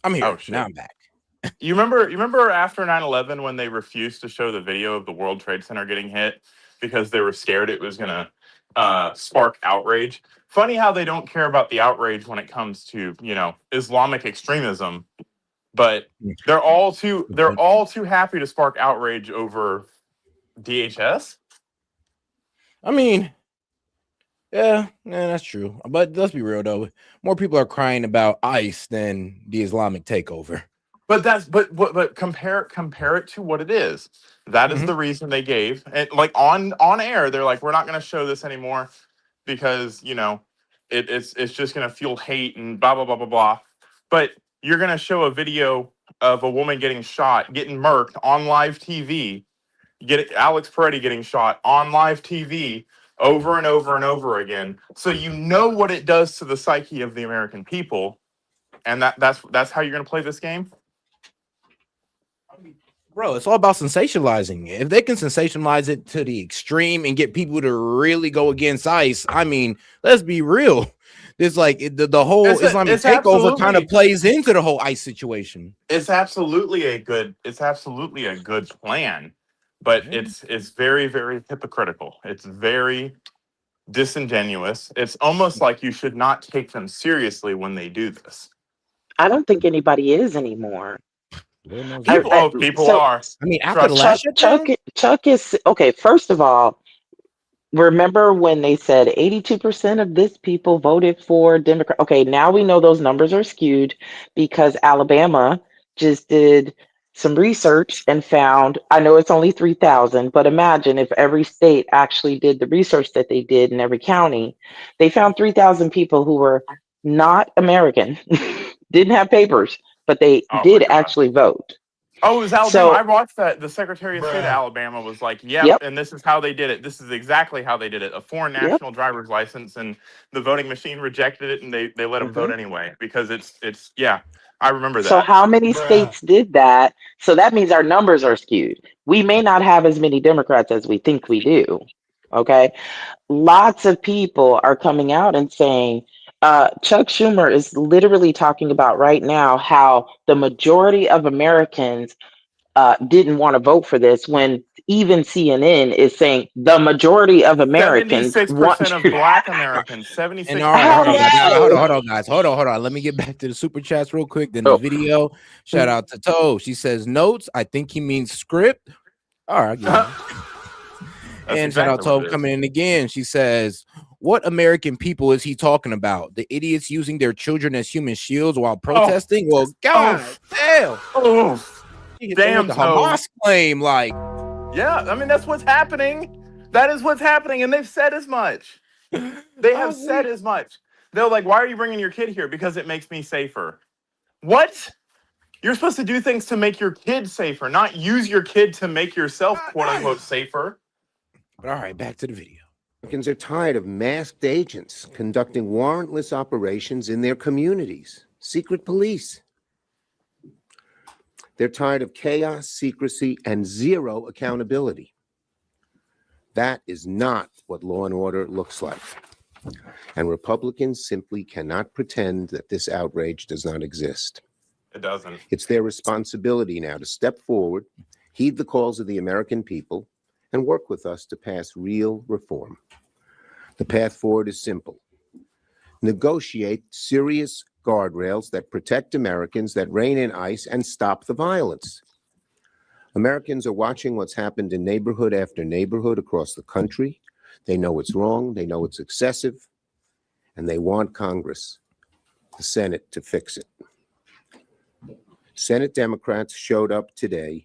I'm here. Oh, shit. Now I'm back. You remember after 9/11 when they refused to show the video of the World Trade Center getting hit because they were scared it was going to spark outrage? Funny how they don't care about the outrage when it comes to, Islamic extremism, but they're all too happy to spark outrage over DHS. I mean, yeah, that's true. But let's be real though. More people are crying about ICE than the Islamic takeover. But compare it to what it is. That is the reason they gave. And like on air, they're like, we're not going to show this anymore because it's just going to fuel hate and blah blah blah blah blah. But you're going to show a video of a woman getting shot, getting murked on live TV. Get Alex Peretti getting shot on live TV over and over and over again. So you know what it does to the psyche of the American people, and that's how you're going to play this game. Bro, it's all about sensationalizing. If they can sensationalize it to the extreme and get people to really go against ICE, I mean, let's be real. It's like the whole Islamic it's takeover kind of absolutely plays into the whole ICE situation. it's absolutely a good plan, but it's very, very hypocritical. It's very disingenuous. It's almost like you should not take them seriously when they do this. I don't think anybody is anymore. People are. I mean, after the last Chuck is okay. First of all, remember when they said 82% of this people voted for Democrat? Okay, now we know those numbers are skewed because Alabama just did some research and found, I know it's only 3,000, but imagine if every state actually did the research that they did in every county. They found 3,000 people who were not American, didn't have papers, but they did actually vote. Oh, it was Alabama. So- I watched that. The Secretary of State of Alabama was like, yep, and this is how they did it. This is exactly how they did it. A foreign national driver's license, and the voting machine rejected it, and they let them vote anyway because it's I remember that. So how many states did that? So that means our numbers are skewed. We may not have as many Democrats as we think we do. Okay. Lots of people are coming out and saying, Chuck Schumer is literally talking about right now how the majority of Americans didn't want to vote for this, when even CNN is saying the majority of Americans 76% of Black Americans. 76%. And all right, hold on, guys. Hold on. Let me get back to the super chats real quick. Then the video. Shout out to Toe. She says notes. I think he means script. All right. And shout out Toe coming in again. She says, what American people is he talking about? The idiots using their children as human shields while protesting? Well, God damn. Damn, the Hamas claim, like, yeah, I mean that's what's happening. That is what's happening, and they've said as much. They have said as much. They're like, "Why are you bringing your kid here? Because it makes me safer." What? You're supposed to do things to make your kid safer, not use your kid to make yourself "quote unquote" safer. But all right, back to the video. Americans are tired of masked agents conducting warrantless operations in their communities. Secret police. They're tired of chaos, secrecy, and zero accountability. That is not what law and order looks like. And Republicans simply cannot pretend that this outrage does not exist. It doesn't. It's their responsibility now to step forward, heed the calls of the American people, and work with us to pass real reform. The path forward is simple. Negotiate serious guardrails that protect Americans, that rein in ICE, and stop the violence. Americans are watching what's happened in neighborhood after neighborhood across the country. They know it's wrong, they know it's excessive, and they want Congress, the Senate, to fix it. Senate Democrats showed up today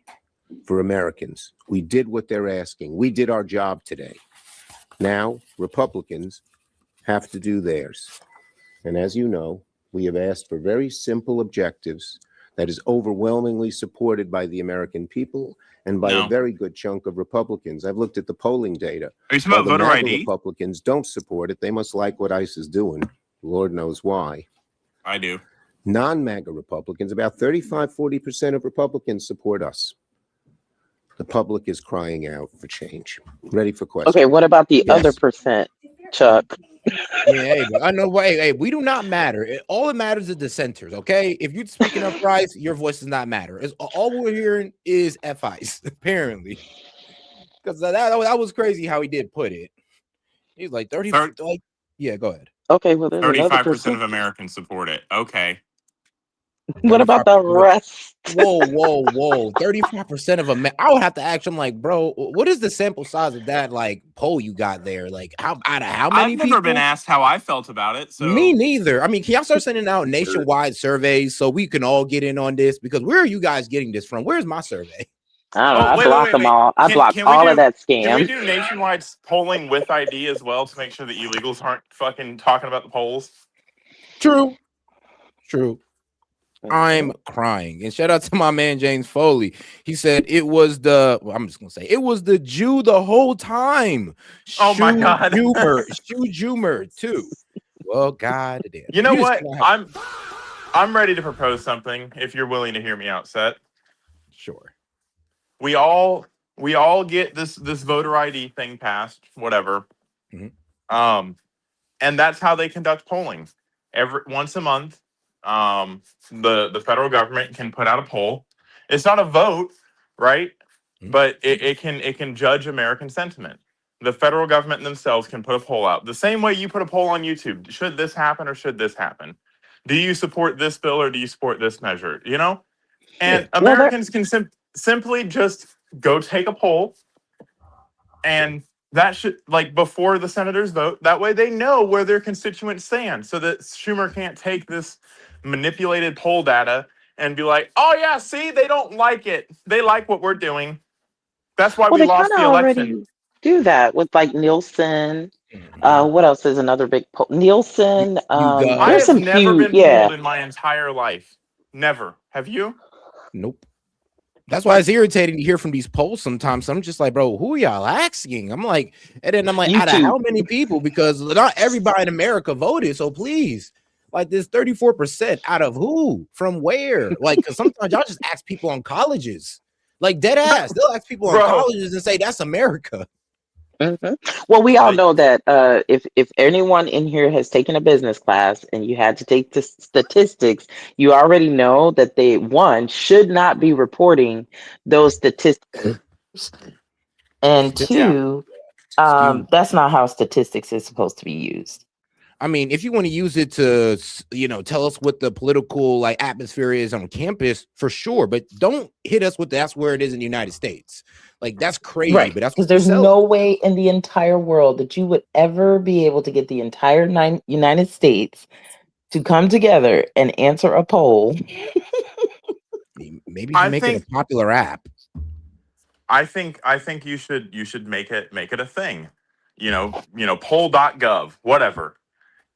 for Americans. We did what they're asking. We did our job today. Now, Republicans have to do theirs. And as you know, we have asked for very simple objectives that is overwhelmingly supported by the American people and by a very good chunk of Republicans. I've looked at the polling data. Are you talking about voter ID? Republicans don't support it. They must like what ICE is doing. Lord knows why. I do. Non-MAGA Republicans, about 40% of Republicans support us. The public is crying out for change. Ready for questions? Okay, what about the other percent, Chuck? Yeah, I know. Hey, we do not matter. All that matters is dissenters. Okay, if you're speaking up price, your voice does not matter. All we're hearing is FIs, apparently. Because that was crazy how he did put it. He's like 30. Like, yeah, go ahead. Okay, well, 35% of Americans support it. Okay. What about the rest? Whoa. 35% of Americans. I would have to ask him, like, bro, what is the sample size of that, like, poll you got there? Like, how many people? I've never been asked how I felt about it. So me neither. I mean, can y'all start sending out nationwide surveys so we can all get in on this? Because where are you guys getting this from? Where's my survey? I don't know. I block them all. I block all of that scam. Can we do nationwide polling with ID as well to make sure the illegals aren't fucking talking about the polls? True. I'm crying. And shout out to my man James Foley. He said it was I'm just gonna say it was the Jew the whole time. Oh my God. Schumer too. Well, God damn. You know what? I'm ready to propose something if you're willing to hear me out, Set. Sure. we all get this voter ID thing passed, whatever. And that's how they conduct polling. Once a month, the federal government can put out a poll. It's not a vote, right? But it can judge American sentiment. The federal government themselves can put a poll out. The same way you put a poll on YouTube. Should this happen or should this happen? Do you support this bill or do you support this measure? You know? And Americans can simply just go take a poll, and that should, like, before the senators vote, that way they know where their constituents stand, so that Schumer can't take this manipulated poll data and be like, oh yeah, see, they don't like it. They like what we're doing. That's why Well, we they lost kind the of election. already do that with like Nielsen. What else is another big poll? Nielsen. I There's have some never huge, been polled in my entire life. Never. Have you? Nope. That's why it's irritating to hear from these polls sometimes. I'm just like, bro, who are y'all asking? I'm like, and then I'm like, out of how many people? Because not everybody in America voted. So please, like, this 34% out of who? From where? Like, because sometimes y'all just ask people on colleges, like dead ass. They'll ask people on colleges and say that's America. Well, we all know that if anyone in here has taken a business class and you had to take the statistics, you already know that they, one, should not be reporting those statistics, and two, that's not how statistics is supposed to be used. I mean, if you want to use it to, tell us what the political like atmosphere is on campus, for sure, but don't hit us with that's where it is in the United States. Like, that's crazy, Right, but that's because there's no way in the entire world that you would ever be able to get the entire United States to come together and answer a poll. Maybe you make it a popular app. I think you should make it a thing. Poll.gov, whatever.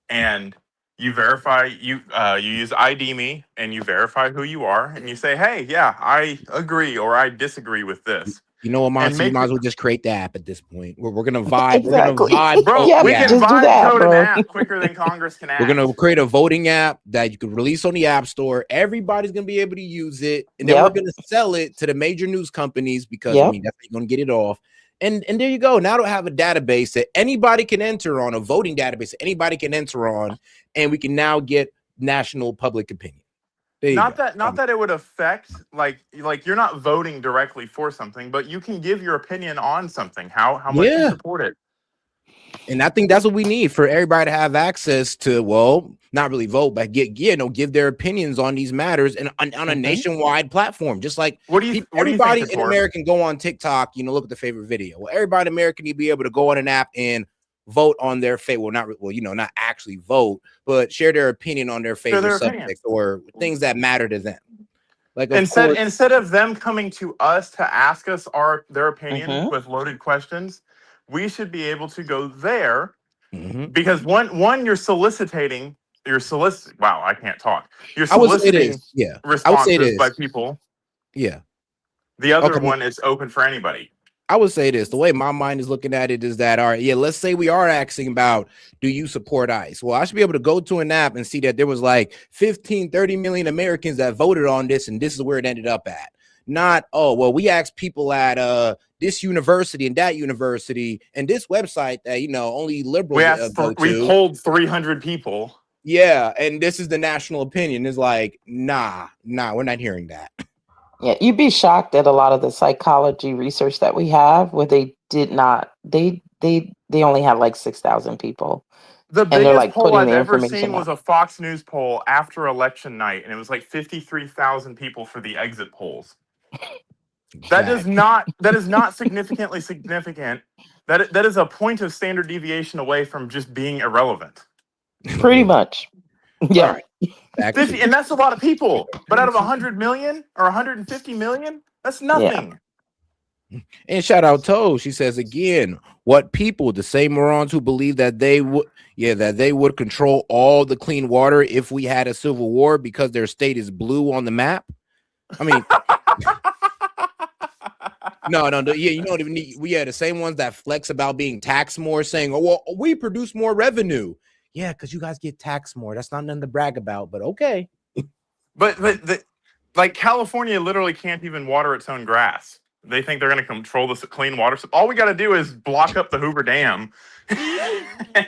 And you verify, you use ID Me, and you verify who you are, and you say, hey, yeah, I agree or I disagree with this. You know what, Monty? We might as well just create the app at this point. We're gonna vibe. Exactly. We're gonna vibe. Bro, Yeah, we can just do vibe that, code bro. an app quicker than Congress can act. We're gonna create a voting app that you can release on the App Store. Everybody's gonna be able to use it, and then we're gonna sell it to the major news companies because I mean that's how you're gonna get it off. And there you go. Now it'll have a database that anybody can enter on, a voting database that anybody can enter on, and we can now get national public opinion. Not that it would affect, like you're not voting directly for something, but you can give your opinion on something, how much you support it. And I think that's what we need for everybody to have access to, well, not really vote, but give their opinions on these matters and on a nationwide platform. Just like everybody in America can go on TikTok, look at the favorite video. Well, everybody in America need to be able to go on an app and vote on their favorite, not actually vote, but share their opinion on their favorite subject or things that matter to them. Like instead of them coming to us to ask us their opinion with loaded questions, we should be able to go there because one you're soliciting. Wow, I can't talk. You're soliciting responses by people. Yeah. The other one is open for anybody. I would say this, the way my mind is looking at it is that, all right, yeah, let's say we are asking about, do you support ICE? Well, I should be able to go to an app and see that there was like 15, 30 million Americans that voted on this, and this is where it ended up at. Not, oh, well, we asked people at this university and that university and this website that, only liberals we polled 300 people. Yeah, and this is the national opinion. It's like, nah, we're not hearing that. Yeah, you'd be shocked at a lot of the psychology research that we have where they did not, they only have like 6,000 people. The and they're biggest like poll putting I've the ever information seen was out. a Fox News poll after election night, and it was like 53,000 people for the exit polls. That is not significantly significant. That is a point of standard deviation away from just being irrelevant. Pretty much. Yeah. Right. 50, and that's a lot of people. But out of 100 million or 150 million, that's nothing. Yeah. And shout out Toe. She says again, what people, the same morons who believe that they would control all the clean water if we had a civil war because their state is blue on the map. I mean, no. Yeah, we are the same ones that flex about being taxed more, saying, "Oh, well, we produce more revenue." Yeah, because you guys get taxed more. That's not nothing to brag about, but okay. But California literally can't even water its own grass. they think they're going to control this clean water. All we got to do is block up the Hoover Dam,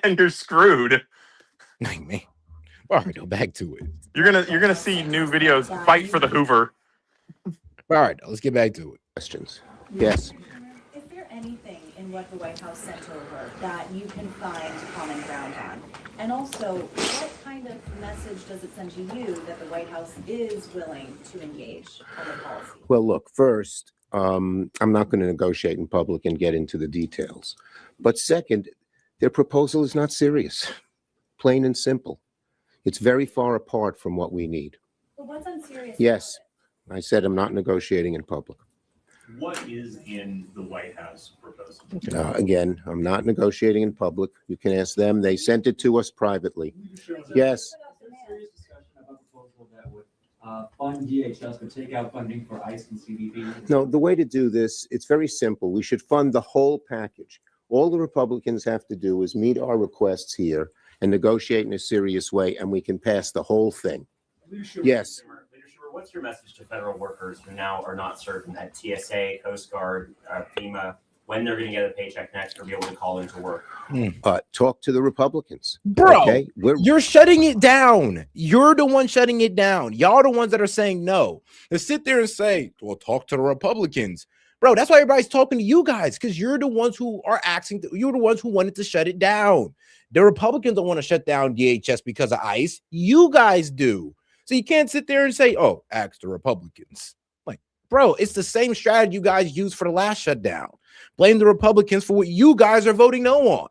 and you're screwed. Man. All right, go back to it. You're gonna see new videos. Fight for the Hoover. All right, let's get back to it. Questions? Yes. Is there anything in what the White House sent over that you can find common ground on? And also, what kind of message does it send to you that the White House is willing to engage on the policy? Well, look, first, I'm not going to negotiate in public and get into the details. But second, their proposal is not serious, plain and simple. It's very far apart from what we need. But what's unserious? Yes, I said I'm not negotiating in public. What is in the White House proposal? Again, I'm not negotiating in public. You can ask them. They sent it to us privately. Yes. Fund DHS, but take out funding for ICE and CBP? No, the way to do this, it's very simple. We should fund the whole package. All the Republicans have to do is meet our requests here and negotiate in a serious way, and we can pass the whole thing. Yes. Leader Schumer, what's your message to federal workers who now are not certain at TSA, Coast Guard, FEMA, when they're going to get a paycheck next or be able to call into work? Talk to the Republicans. Bro, okay? You're shutting it down. You're the one shutting it down. Y'all the ones that are saying no. To sit there and say, well, talk to the Republicans. Bro, that's why everybody's talking to you guys, because you're the ones who are asking. You're the ones who wanted to shut it down. The Republicans don't want to shut down DHS because of ICE. You guys do. So you can't sit there and say, oh, ask the Republicans. Like, bro, it's the same strategy you guys used for the last shutdown. Blame the Republicans for what you guys are voting no on.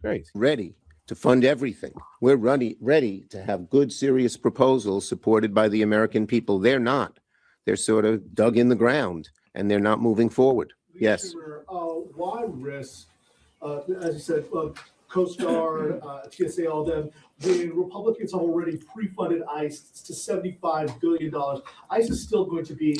Crazy. Ready to fund everything. We're ready to have good, serious proposals supported by the American people. They're not. They're sort of dug in the ground, and they're not moving forward. Yes. Why risk, as you said, Coast Guard, TSA, all them, the Republicans have already pre-funded ICE to $75 billion. ICE is still going to be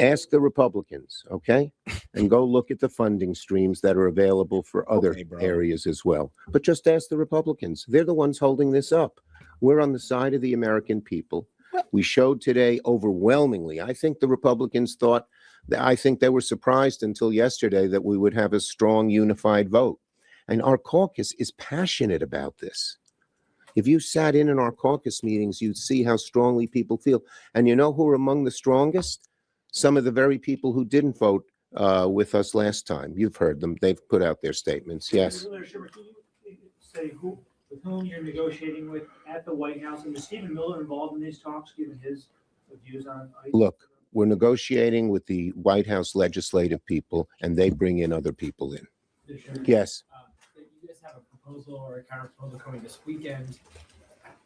Ask the Republicans, okay? And go look at the funding streams that are available for other areas as well. But just ask the Republicans. They're the ones holding this up. We're on the side of the American people. We showed today overwhelmingly. I think the Republicans thought that, I think they were surprised until yesterday that we would have a strong, unified vote. And our caucus is passionate about this. If you sat in our caucus meetings, you'd see how strongly people feel. And you know who are among the strongest? Some of the very people who didn't vote with us last time. You've heard them. They've put out their statements. Yes. Can you say with whom you're negotiating with at the White House? And was Stephen Miller involved in these talks, given his views on ICE? Look, we're negotiating with the White House legislative people, and they bring in other people in. Yes. You guys have a proposal or a counter proposal coming this weekend.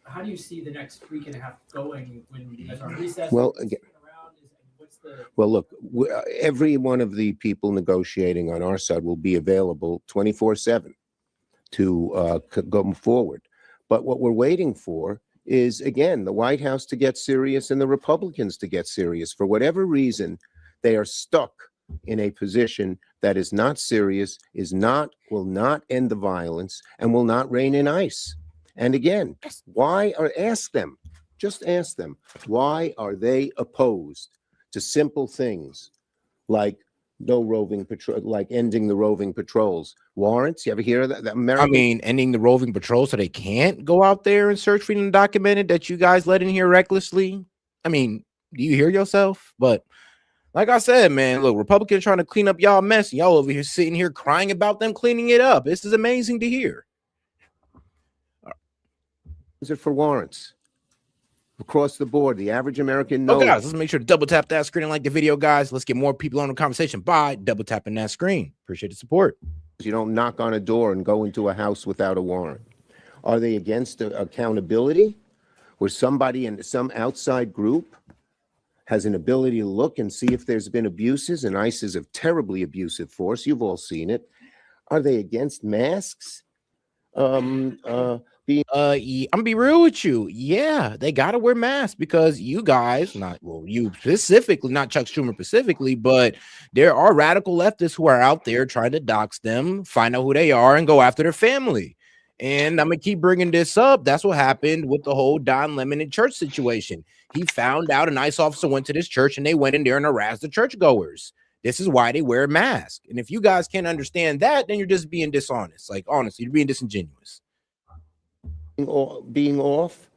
How do you see the next week and a half going when you guys are on recess? Well, again, well, look, every one of the people negotiating on our side will be available 24/7 to go forward. But what we're waiting for is, again, the White House to get serious and the Republicans to get serious. For whatever reason, they are stuck in a position that is not serious, will not end the violence, and will not rein in ICE. And again, ask them, why are they opposed to simple things like no roving patrol, like ending the roving patrols? Warrants, you ever hear of that? I mean, ending the roving patrol so they can't go out there and search for the undocumented that you guys let in here recklessly. I mean, do you hear yourself? But like I said, man, look, Republicans trying to clean up y'all mess, and y'all over here sitting here crying about them cleaning it up. This is amazing to hear. Is it for warrants? Across the board, the average American knows. Oh, guys, let's make sure to double tap that screen and like the video, guys. Let's get more people on the conversation by double tapping that screen. Appreciate the support. You don't knock on a door and go into a house without a warrant. Are they against accountability, where somebody in some outside group has an ability to look and see if there's been abuses? And ICE is a terribly abusive force. You've all seen it. Are they against masks? I'm gonna be real with you. Yeah, they gotta wear masks because you guys, you specifically, not Chuck Schumer specifically, but there are radical leftists who are out there trying to dox them, find out who they are, and go after their family. And I'm gonna keep bringing this up. That's what happened with the whole Don Lemon and church situation. He found out an ICE officer went to this church and they went in there and harassed the churchgoers. This is why they wear a mask. And if you guys can't understand that, then you're just being dishonest. Like, honestly, you're being disingenuous. Being off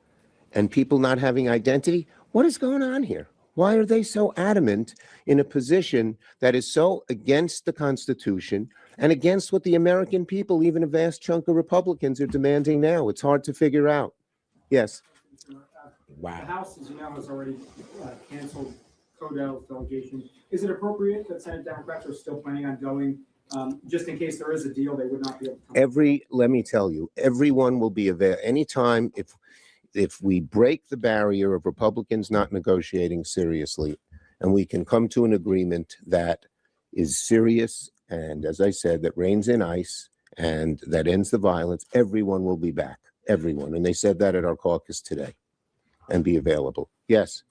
and people not having identity. What is going on here? Why are they so adamant in a position that is so against the Constitution and against what the American people, even a vast chunk of Republicans, are demanding now? It's hard to figure out. Yes. Wow. The House, as you know, has already canceled Codel's delegation. Is it appropriate that Senate Democrats are still planning on going, just in case there is a deal, they would not be able to come? Let me tell you, everyone will be available anytime if we break the barrier of Republicans not negotiating seriously, and we can come to an agreement that is serious, and as I said, that reins in ICE and that ends the violence, everyone will be back. Everyone. And they said that at our caucus today, and be available. Yes.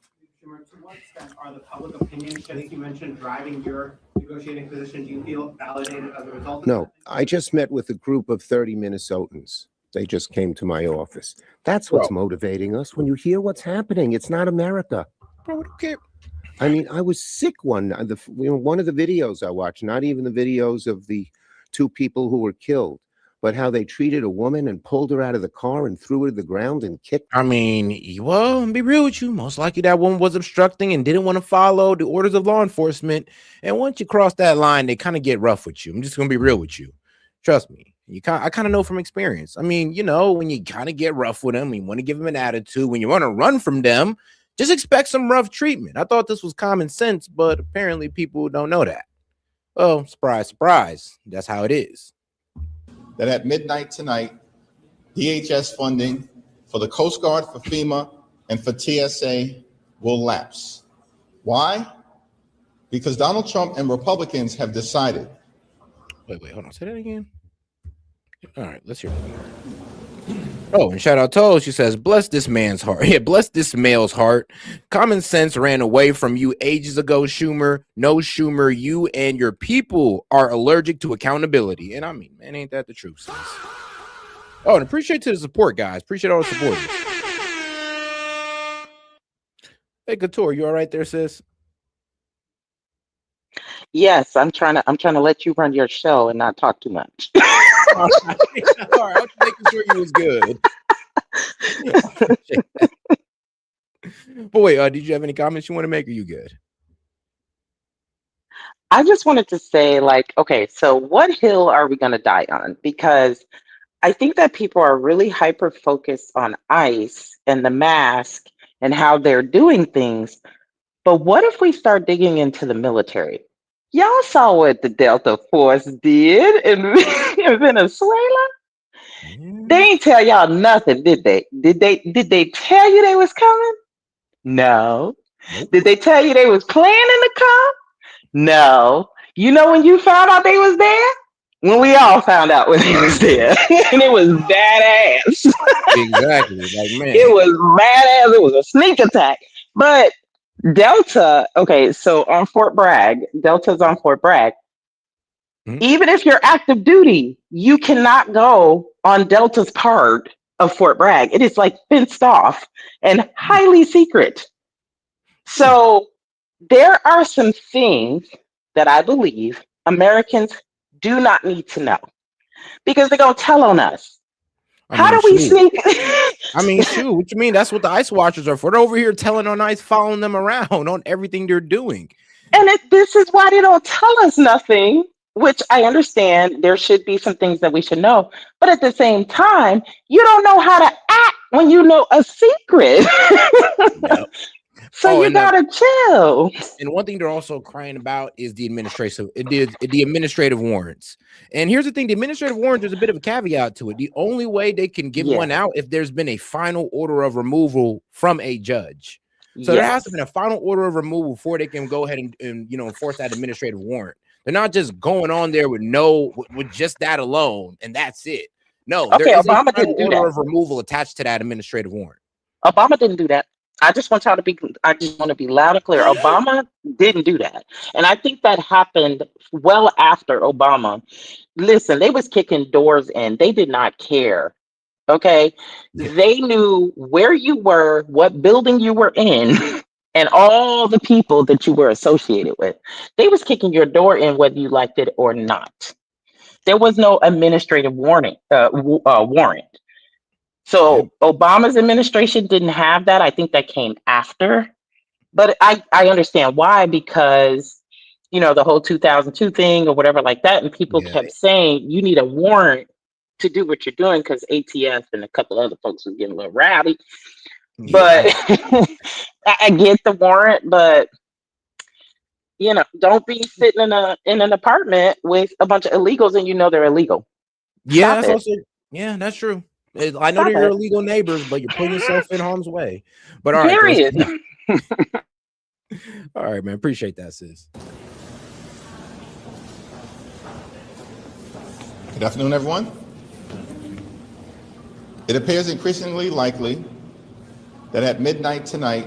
Schumer, to what extent are the public opinion shifts you mentioned driving your negotiating position? Do you feel validated as a result of No, I just met with a group of 30 Minnesotans. They just came to my office. That's what's motivating us. When you hear what's happening, it's not America. Bro, okay. I mean, I was sick one of the videos I watched, not even the videos of the two people who were killed, but how they treated a woman and pulled her out of the car and threw her to the ground and kicked. I mean, well, be real with you. Most likely that woman was obstructing and didn't want to follow the orders of law enforcement. And once you cross that line, they kind of get rough with you. I'm just going to be real with you. Trust me. I kind of know from experience. I mean, when you kind of get rough with them, you want to give them an attitude. When you want to run from them, just expect some rough treatment. I thought this was common sense, but apparently people don't know that. Well, surprise, surprise. That's how it is. That at midnight tonight, DHS funding for the Coast Guard, for FEMA, and for TSA will lapse. Why? Because Donald Trump and Republicans have decided. Wait, hold on. Say that again. All right, let's hear it. Oh, and shout out to she says, bless this man's heart. Yeah, bless this male's heart. Common sense ran away from you ages ago, Schumer. No, Schumer, you and your people are allergic to accountability. And I mean, man, ain't that the truth, sis? Oh, and appreciate the support, guys. Appreciate all the support. Hey, Couture, you all right there, sis? Yes, I'm trying to let you run your show and not talk too much. All right, I was making sure you was good. But wait, did you have any comments you want to make? Or you good? I just wanted to say, okay, so what hill are we going to die on? Because I think that people are really hyper focused on ICE and the mask and how they're doing things. But what if we start digging into the military? Y'all saw what the Delta Force did in Venezuela. They ain't tell y'all nothing, did they? Did they tell you they was coming? No. Nope. Did they tell you they was planning to come? No. You know when you found out they was there? When we all found out when they was there. And it was badass. Exactly. Like, man. It was badass. It was a sneak attack. But Delta, okay, so on Fort Bragg, Delta's on Fort Bragg. Even if you're active duty, you cannot go on Delta's part of Fort Bragg. It is fenced off and highly secret. So there are some things that I believe Americans do not need to know because they're going to tell on us. How do we sneak? I mean, shoot, what you mean? That's what the ICE watchers are for. They're over here telling on ICE, following them around on everything they're doing. And this is why they don't tell us nothing, which I understand there should be some things that we should know. But at the same time, you don't know how to act when you know a secret. Yep. So you gotta chill. And one thing they're also crying about is the administrative warrants. And here's the thing: the administrative warrant, there's a bit of a caveat to it. The only way they can give one out if there's been a final order of removal from a judge. So there has to be a final order of removal before they can go ahead and enforce that administrative warrant. They're not just going on there with just that alone, and that's it. No, there is Obama a final didn't do order that. of removal attached to that administrative warrant. Obama didn't do that. I just want y'all to be, I just want to be loud and clear. Obama didn't do that. And I think that happened well after Obama. Listen, they was kicking doors in. They did not care Okay. They knew where you were, what building you were in, and all the people that you were associated with. They was kicking your door in whether you liked it or not. There was no administrative warrant. So Obama's administration didn't have that. I think that came after. But I understand why, because the whole 2002 thing or whatever like that, and people Yeah. kept saying you need a warrant to do what you're doing because ATF and a couple other folks was getting a little rowdy. But I get the warrant, but don't be sitting in an apartment with a bunch of illegals and they're illegal. Yeah, Stop that's it. also that's true. I know Stop they're your it. illegal neighbors, but you're putting yourself in harm's way. But all right, Period. all right, man. Appreciate that, sis. Good afternoon, everyone. It appears increasingly likely that at midnight tonight,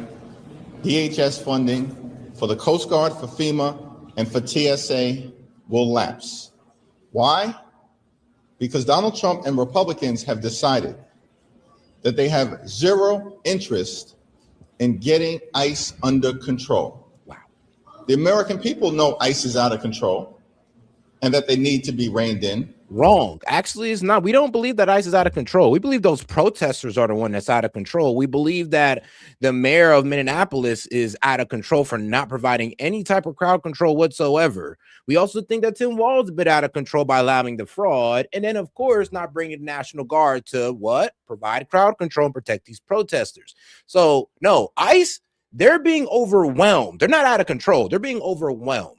DHS funding for the Coast Guard, for FEMA, and for TSA will lapse. Why? Because Donald Trump and Republicans have decided that they have zero interest in getting ICE under control. Wow. The American people know ICE is out of control and that they need to be reined in. Wrong. Actually, it's not. We don't believe that ICE is out of control. We believe those protesters are the one that's out of control. We believe that the mayor of Minneapolis is out of control for not providing any type of crowd control whatsoever. We also think that Tim Walz a bit out of control by allowing the fraud. And then, of course, not bringing the National Guard to what? Provide crowd control and protect these protesters. So, no, ICE, they're being overwhelmed. They're not out of control. They're being overwhelmed.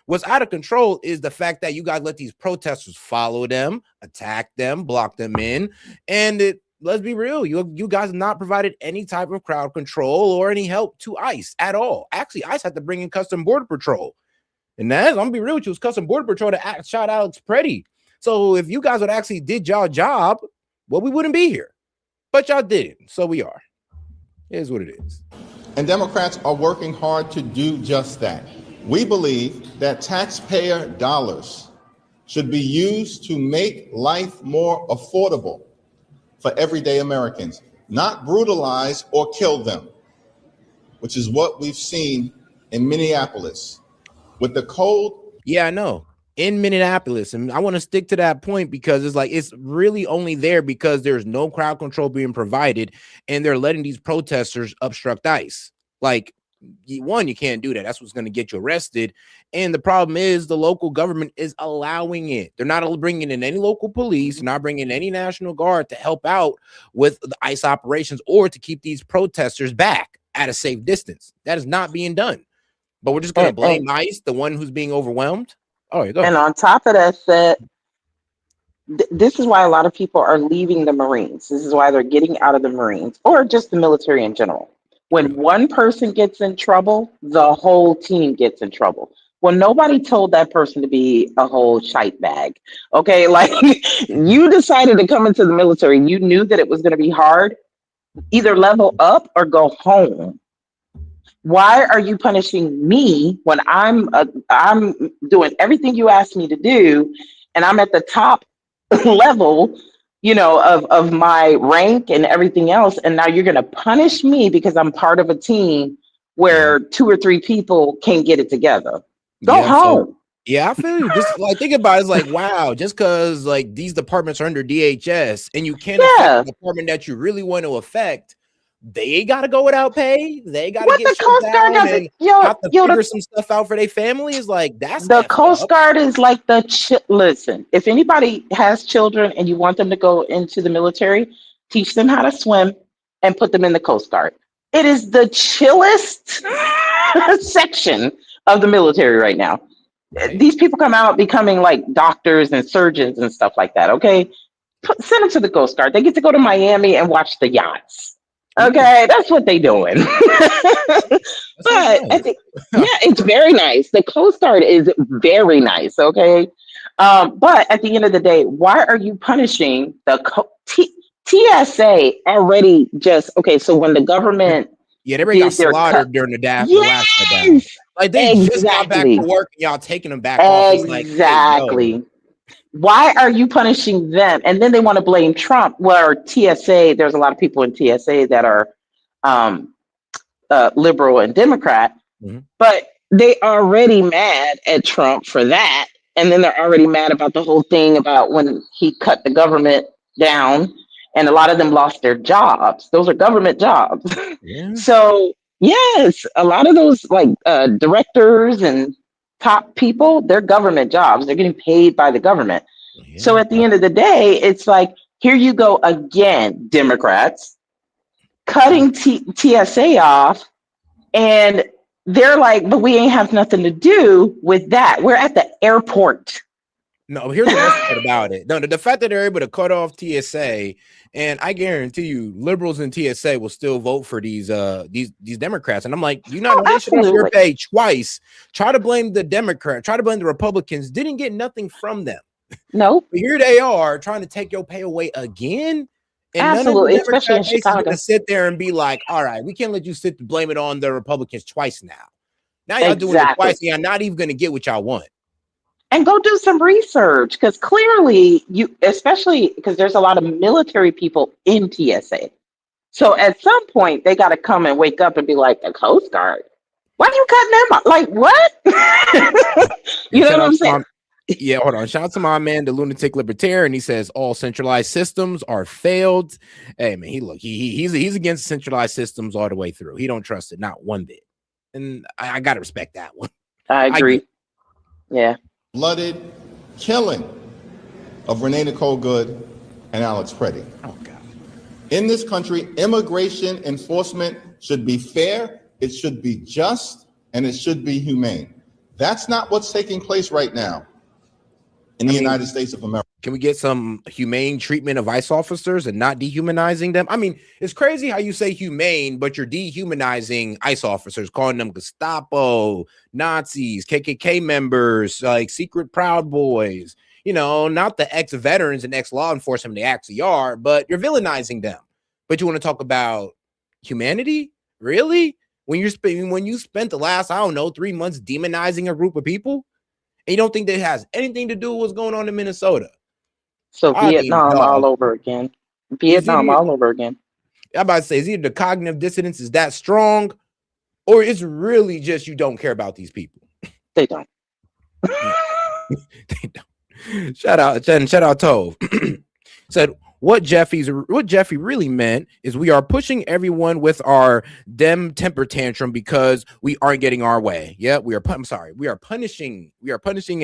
What's out of control is the fact that you guys let these protesters follow them, attack them, block them in. And let's be real, you guys have not provided any type of crowd control or any help to ICE at all. Actually, ICE had to bring in Custom Border Patrol. And that's, I'm gonna be real with you, it was Custom Border Patrol that shot Alex Preddy. So if you guys would actually did y'all job, well, we wouldn't be here. But y'all didn't, so we are. It is what it is. And Democrats are working hard to do just that. We believe that taxpayer dollars should be used to make life more affordable for everyday Americans, not brutalize or kill them, which is what we've seen in Minneapolis with the cold. Yeah, I know. In Minneapolis, and I want to stick to that point because it's like it's really only there because there's no crowd control being provided and they're letting these protesters obstruct ICE. Like, one, you can't do that. That's what's going to get you arrested. And the problem is the local government is allowing it. They're not bringing in any local police, not bringing any National Guard to help out with the ICE operations or to keep these protesters back at a safe distance. That is not being done. But we're just going to blame ICE, the one who's being overwhelmed. Oh, go ahead. And on top of that, this is why a lot of people are leaving the Marines. This is why they're getting out of the Marines or just the military in general. When one person gets in trouble, the whole team gets in trouble. Well, nobody told that person to be a whole shite bag. Okay, like you decided to come into the military. You knew that it was going to be hard. Either level up or go home. Why are you punishing me when I'm doing everything you asked me to do, and I'm at the top level, of my rank and everything else, and now you're going to punish me because I'm part of a team where 2 or 3 people can't get it together. Go home. Yeah, I feel you. Just like think about it, it's like, wow, just because like these departments are under DHS and you can't affect the department that you really want to affect, they got to go without pay. They got to get shut down and have to figure some stuff out for their families. Like that's the Coast Guard is like listen, if anybody has children and you want them to go into the military, teach them how to swim and put them in the Coast Guard. It is the chillest section of the military right now. Right. These people come out becoming like doctors and surgeons and stuff like that. Okay, send them to the Coast Guard. They get to go to Miami and watch the yachts. Okay, that's what they doing. But I think, it's very nice. The Coast Guard is very nice. Okay, but at the end of the day, why are you punishing the TSA already? Just okay. So when the government, they already got slaughtered during the last shutdown. Like they just got back to work and y'all taking them back off. It's like, exactly. Why are you punishing them? And then they want to blame Trump. Well, TSA, there's a lot of people in TSA that are liberal and Democrat, but they already mad at Trump for that. And then they're already mad about the whole thing about when he cut the government down, and a lot of them lost their jobs. Those are government jobs. So yes, a lot of those like directors and top people, they're government jobs. They're getting paid by the government. So at the end of the day, it's like, here you go again, Democrats, cutting TSA off, and they're like, but we ain't have nothing to do with that. We're at the airport. No, here's the worst part about it. No, the fact that they're able to cut off TSA, and I guarantee you, liberals in TSA will still vote for these Democrats. And I'm like, you know, they should have your pay twice. Try to blame the Democrat, try to blame the Republicans. Didn't get nothing from them. No, but here they are trying to take your pay away again. And absolutely, none of the especially in Democrat base is Chicago. gonna sit there and be like, all right, we can't let you sit to blame it on the Republicans twice now. Now y'all doing it twice, and y'all not even gonna get what y'all want. And go do some research, because clearly you, especially because there's a lot of military people in TSA. So at some point they got to come and wake up and be like, the Coast Guard, why are you cutting them off? Like what? You know what I'm saying? Yeah, hold on. Shout out to my man, the lunatic libertarian. He says all centralized systems are failed. Hey man, he's against centralized systems all the way through. He don't trust it, not one bit. And I gotta respect that one. I agree. Yeah. Blooded killing of Renee Nicole Good and Alex Preddy. Oh God. In this country, immigration enforcement should be fair, it should be just, and it should be humane. That's not what's taking place right now in the United States of America. Can we get some humane treatment of ICE officers and not dehumanizing them? I mean, it's crazy how you say humane, but you're dehumanizing ICE officers, calling them Gestapo, Nazis, KKK members, like secret Proud Boys, you know, not the ex-veterans and ex-law enforcement they actually are, but you're villainizing them. But you want to talk about humanity? Really? When you spent the last, I don't know, 3 months demonizing a group of people? And you don't think that has anything to do with what's going on in Minnesota? So Vietnam all over again. Vietnam all over again. I'm about to say, is either the cognitive dissonance is that strong, or it's really just you don't care about these people. They don't. They don't. Shout out Tove. Said what Jeffy really meant is we are pushing everyone with our dem temper tantrum because we aren't getting our way. Yeah, we are punishing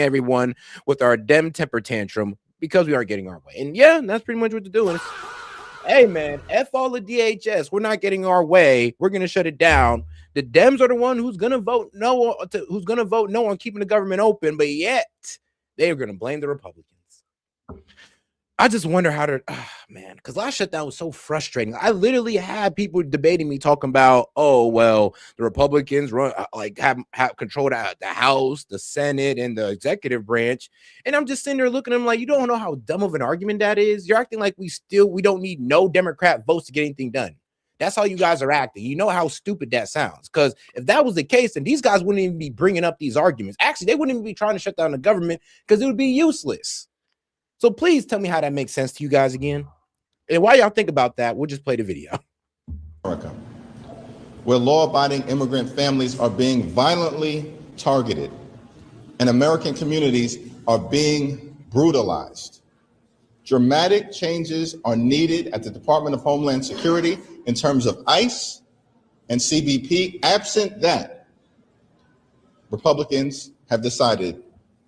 everyone with our dem temper tantrum because we aren't getting our way. And yeah, that's pretty much what they're doing. Hey man, F all the DHS. We're not getting our way. We're gonna shut it down. The Dems are the one who's gonna vote no on keeping the government open, but yet they are gonna blame the Republicans. I just wonder how to, man, because last shutdown was so frustrating. I literally had people debating me, talking about, oh, well, the Republicans run have control the House, the Senate, and the executive branch. And I'm just sitting there looking at them like, you don't know how dumb of an argument that is. You're acting like we don't need no Democrat votes to get anything done. That's how you guys are acting. You know how stupid that sounds. Because if that was the case, then these guys wouldn't even be bringing up these arguments. Actually, they wouldn't even be trying to shut down the government because it would be useless. So please tell me how that makes sense to you guys again. And while y'all think about that, we'll just play the video. America, where law-abiding immigrant families are being violently targeted and American communities are being brutalized. Dramatic changes are needed at the Department of Homeland Security in terms of ICE and CBP. Absent that, Republicans have decided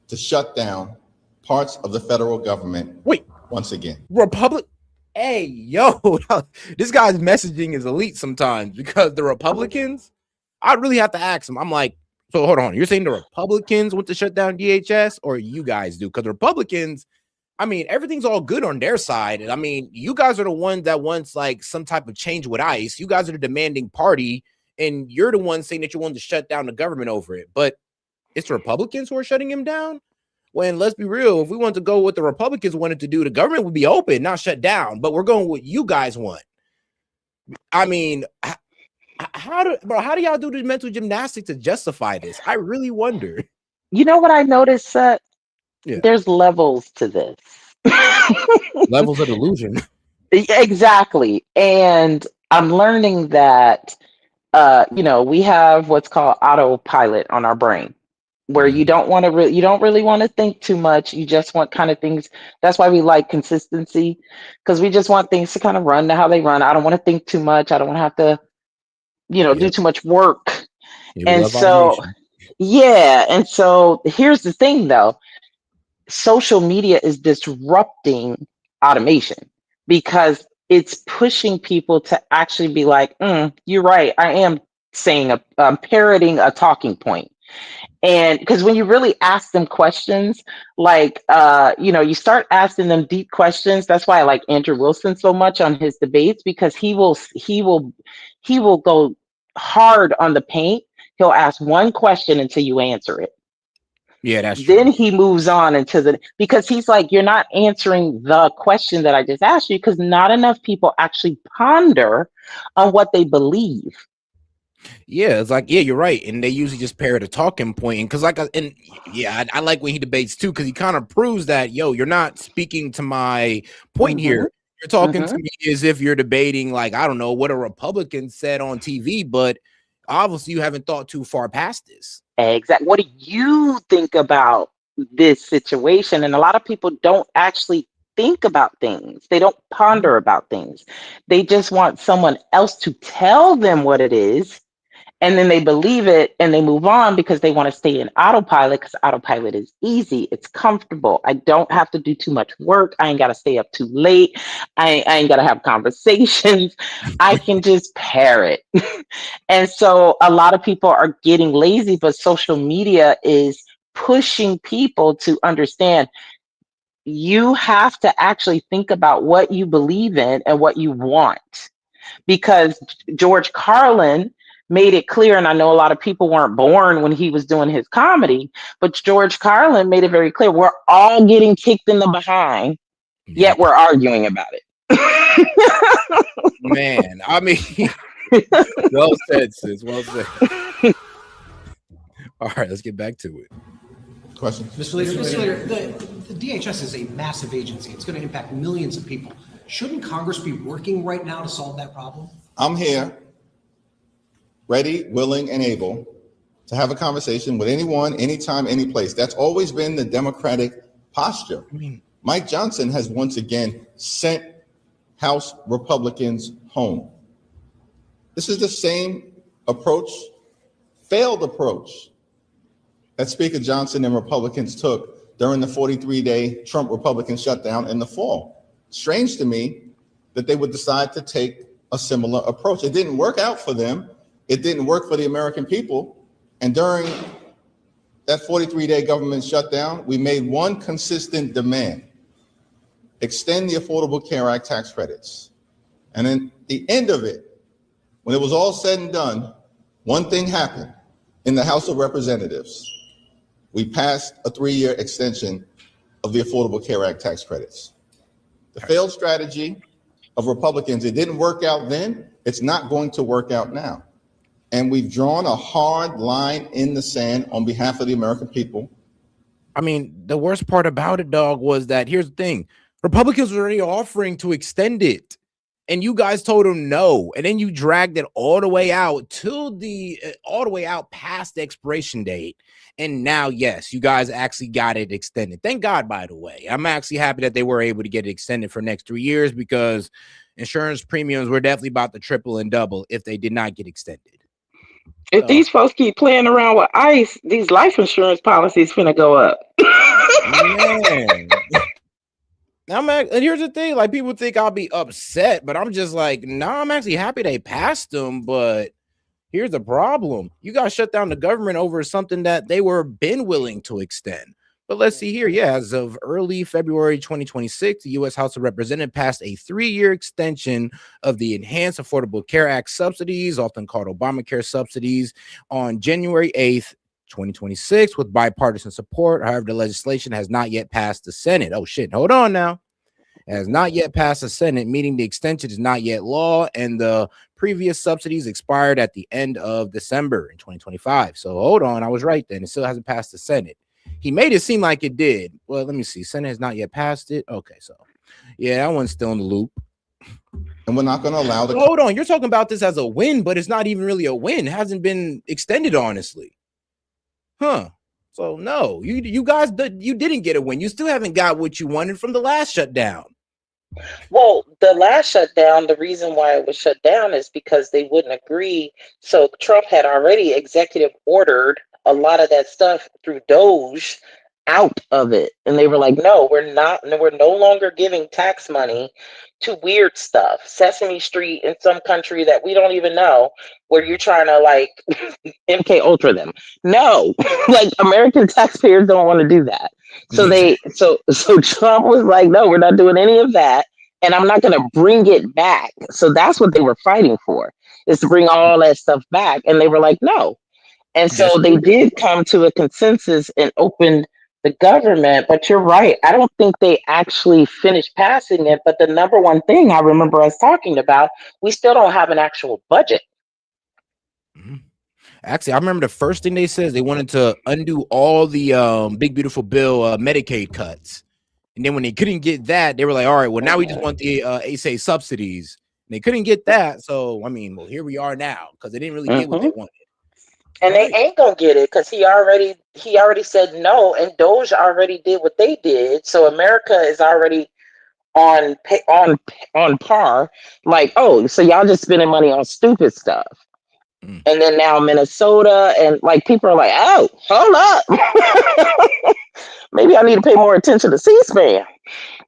to shut down parts of the federal government. Wait, once again. Hey, yo, this guy's messaging is elite sometimes because the Republicans, I really have to ask him. I'm like, so hold on, you're saying the Republicans want to shut down DHS or you guys do? Because the Republicans, I mean, everything's all good on their side. And I mean, you guys are the ones that wants like some type of change with ICE. You guys are the demanding party, and you're the one saying that you want to shut down the government over it. But it's the Republicans who are shutting him down. When, let's be real, if we want to go what the Republicans wanted to do, the government would be open, not shut down. But we're going what you guys want. I mean, how do y'all do the mental gymnastics to justify this? I really wonder. You know what I noticed, There's levels to this. Levels of delusion. Exactly. And I'm learning that, we have what's called autopilot on our brain, where you don't want to you don't really want to think too much. You just want kind of things. That's why we like consistency, because we just want things to kind of run to how they run. I don't want to think too much. I don't want to have to, do too much work. Yeah, we And love so, automation. yeah. And so here's the thing though, social media is disrupting automation because it's pushing people to actually be like, you're right. I am I'm parroting a talking point. And because when you really ask them questions, like, you start asking them deep questions. That's why I like Andrew Wilson so much on his debates, because he will go hard on the paint. He'll ask one question until you answer it. Yeah, that's Then he moves on because he's like, you're not answering the question that I just asked you, because not enough people actually ponder on what they believe. Yeah, it's like, yeah, you're right. And they usually just parrot a talking point. And because I like when he debates too, because he kind of proves that, you're not speaking to my point here. You're talking to me as if you're debating, like, I don't know what a Republican said on TV, but obviously you haven't thought too far past this. Exactly. What do you think about this situation? And a lot of people don't actually think about things. They don't ponder about things. They just want someone else to tell them what it is. And then they believe it and they move on because they want to stay in autopilot, because autopilot is easy. It's comfortable. I don't have to do too much work. I ain't got to stay up too late. I ain't got to have conversations. I can just parrot. And so a lot of people are getting lazy, but social media is pushing people to understand you have to actually think about what you believe in and what you want. Because George Carlin made it clear, and I know a lot of people weren't born when he was doing his comedy, but George Carlin made it very clear, we're all getting kicked in the behind, yet we're arguing about it. Man, I mean, well said, sis. Well said. All right, let's get back to it. Question? Mr. Leader, the DHS is a massive agency. It's going to impact millions of people. Shouldn't Congress be working right now to solve that problem? I'm here, ready, willing, and able to have a conversation with anyone, anytime, any place. That's always been the Democratic posture. Mike Johnson has once again sent House Republicans home. This is the same approach, failed approach, that Speaker Johnson and Republicans took during the 43-day Trump Republican shutdown in the fall. Strange to me that they would decide to take a similar approach. It didn't work out for them. It didn't work for the American people. And during that 43-day government shutdown, we made one consistent demand: extend the Affordable Care Act tax credits. And then the end of it, when it was all said and done, one thing happened in the House of Representatives. We passed a 3-year extension of the Affordable Care Act tax credits. The failed strategy of Republicans, it didn't work out then, it's not going to work out now. And we've drawn a hard line in the sand on behalf of the American people. I mean, the worst part about it, dog, was that here's the thing. Republicans were already offering to extend it, and you guys told them no. And then you dragged it all the way out past the expiration date. And now, yes, you guys actually got it extended. Thank God, by the way. I'm actually happy that they were able to get it extended for next 3 years, because insurance premiums were definitely about to triple and double if they did not get extended. If these folks keep playing around with ICE, these life insurance policies finna go up. Man. And here's the thing, like, people think I'll be upset, but I'm just like, nah, I'm actually happy they passed them. But here's the problem: you guys shut down the government over something that they were been willing to extend. But let's see here. Yeah, as of early February 2026, the U.S. House of Representatives passed a 3-year extension of the Enhanced Affordable Care Act subsidies, often called Obamacare subsidies, on January 8th, 2026, with bipartisan support. However, the legislation has not yet passed the Senate. Oh, shit. Hold on now. It has not yet passed the Senate, meaning the extension is not yet law, and the previous subsidies expired at the end of December in 2025. So hold on. I was right then. It still hasn't passed the Senate. He made it seem like it did. Well, let me see. Senate has not yet passed it. Okay, so yeah, that one's still in the loop. And we're not going to allow the. Hold on, you're talking about this as a win, but it's not even really a win. It hasn't been extended, honestly. Huh? So no, you guys, you didn't get a win. You still haven't got what you wanted from the last shutdown. Well, the last shutdown, the reason why it was shut down is because they wouldn't agree. So Trump had already executive ordered a lot of that stuff through Doge out of it. And they were like, no, we're no longer giving tax money to weird stuff. Sesame Street in some country that we don't even know, where you're trying to like MK Ultra them. No, like American taxpayers don't want to do that. So so Trump was like, no, we're not doing any of that. And I'm not going to bring it back. So that's what they were fighting for, is to bring all that stuff back. And they were like, no. And so they did come to a consensus and open the government. But you're right. I don't think they actually finished passing it. But the number one thing I remember us talking about, we still don't have an actual budget. Actually, I remember the first thing they said is they wanted to undo all the big beautiful bill Medicaid cuts. And then when they couldn't get that, they were like, all right, well, now we just want the ASA subsidies. And they couldn't get that. So, I mean, well, here we are now, because they didn't really get what they wanted. And they ain't gonna get it because he already said no, and Doge already did what they did. So America is already on par. Like, oh, so y'all just spending money on stupid stuff. And then now Minnesota and like people are like, oh, hold up. Maybe I need to pay more attention to C-SPAN.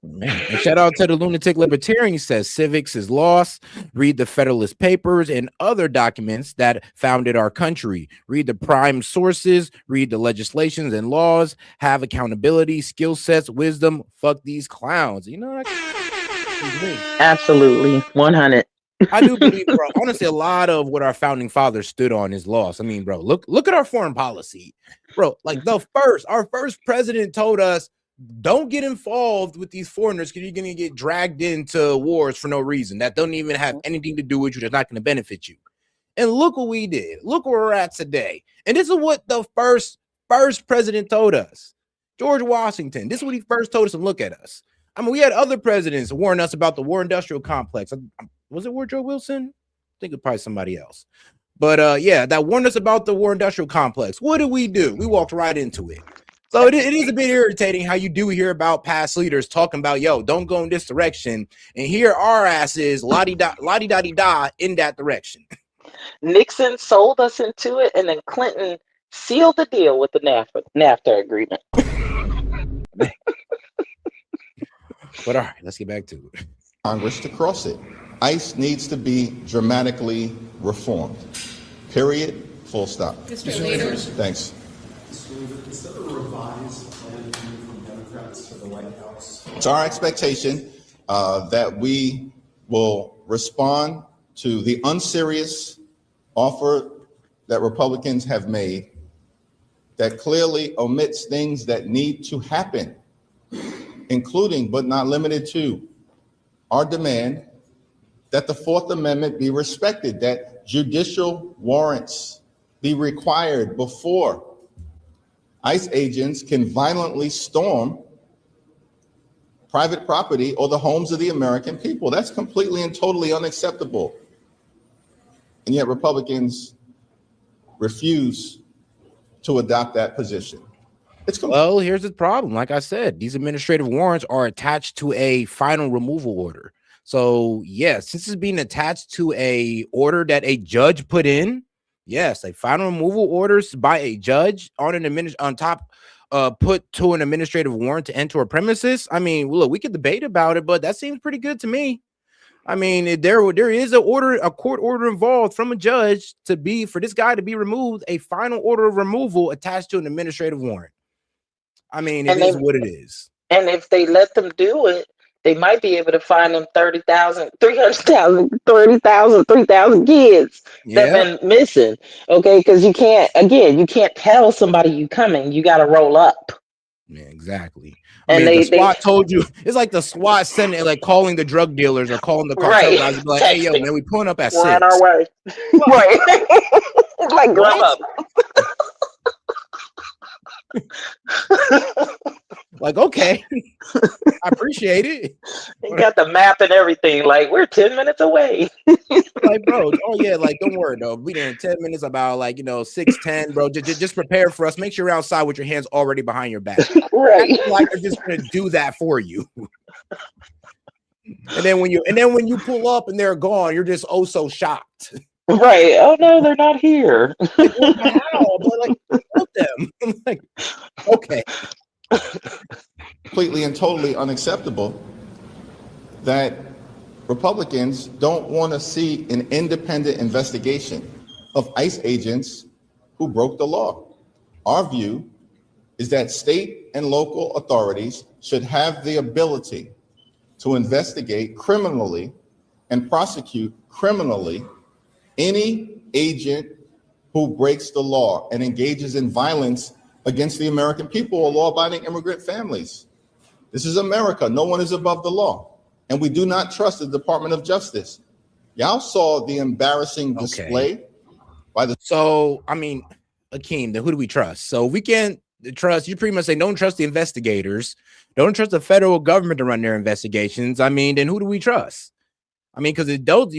Man. And shout out to the lunatic libertarian. He says civics is lost. Read the Federalist Papers and other documents that founded our country. Read the prime sources. Read the legislations and laws. Have accountability, skill sets, wisdom. Fuck these clowns. You know, absolutely 100. I do believe, bro. Honestly, a lot of what our founding fathers stood on is lost. I mean, bro, look at our foreign policy, bro. Like our first president told us, don't get involved with these foreigners because you're gonna get dragged into wars for no reason that don't even have anything to do with you. That's not gonna benefit you. And look what we did. Look where we're at today. And this is what the first president told us. George Washington. This is what he first told us, and look at us. I mean, we had other presidents warn us about the war industrial complex. Was it Woodrow Wilson? I think it was probably somebody else. But yeah, that warned us about the war industrial complex. What did? We walked right into it. So it is a bit irritating how you do hear about past leaders talking about, yo, don't go in this direction. And here our asses la-di-da-di-da in that direction. Nixon sold us into it, and then Clinton sealed the deal with the NAFTA agreement. But all right, let's get back to it. Congress to cross it. ICE needs to be dramatically reformed. Period. Full stop. Mr. Leaders. Thanks. Is there a revised plan from Democrats to the White House? It's our expectation that we will respond to the unserious offer that Republicans have made that clearly omits things that need to happen, including but not limited to our demand that the Fourth Amendment be respected, that judicial warrants be required before ICE agents can violently storm private property or the homes of the American people. That's completely and totally unacceptable. And yet Republicans refuse to adopt that position. Well, here's the problem. Like I said, these administrative warrants are attached to a final removal order. So yes, since it's being attached to a order that a judge put in, yes, a final removal orders by a judge on an put to an administrative warrant to enter a premises. I mean, look, we could debate about it, but that seems pretty good to me. I mean, there is a court order involved from a judge for this guy to be removed, a final order of removal attached to an administrative warrant. I mean, it is what it is. And if they let them do it, they might be able to find them 30,000 kids that have been missing. Okay, because you can't tell somebody you coming. You got to roll up. Yeah, exactly. The SWAT told you. It's like the SWAT sending, like calling the drug dealers or calling the cartel guys. Like, hey, yo, man, we pulling up at 6. We're on our way. Right. Like, grab up. Like, okay, I appreciate it. They got the map and everything. Like, we're 10 minutes away. Like, bro, oh yeah, like, don't worry, though. Be there in 10 minutes, about like, 6:10, bro. Just prepare for us. Make sure you're outside with your hands already behind your back. Right. Like, they're just gonna do that for you. And then when you pull up and they're gone, you're just oh so shocked. Right. Oh no, they're not here. Like, what the hell? But like, help them. I'm like, okay. Completely and totally unacceptable that Republicans don't want to see an independent investigation of ICE agents who broke the law. Our view is that state and local authorities should have the ability to investigate criminally and prosecute criminally any agent who breaks the law and engages in violence against the American people or law-abiding immigrant families. This is America. No one is above the law. And we do not trust the Department of Justice. Y'all saw the embarrassing display by the... So, I mean, Akeem, then who do we trust? So we can't trust, you pretty much say don't trust the investigators, don't trust the federal government to run their investigations. I mean, then who do we trust? I mean, because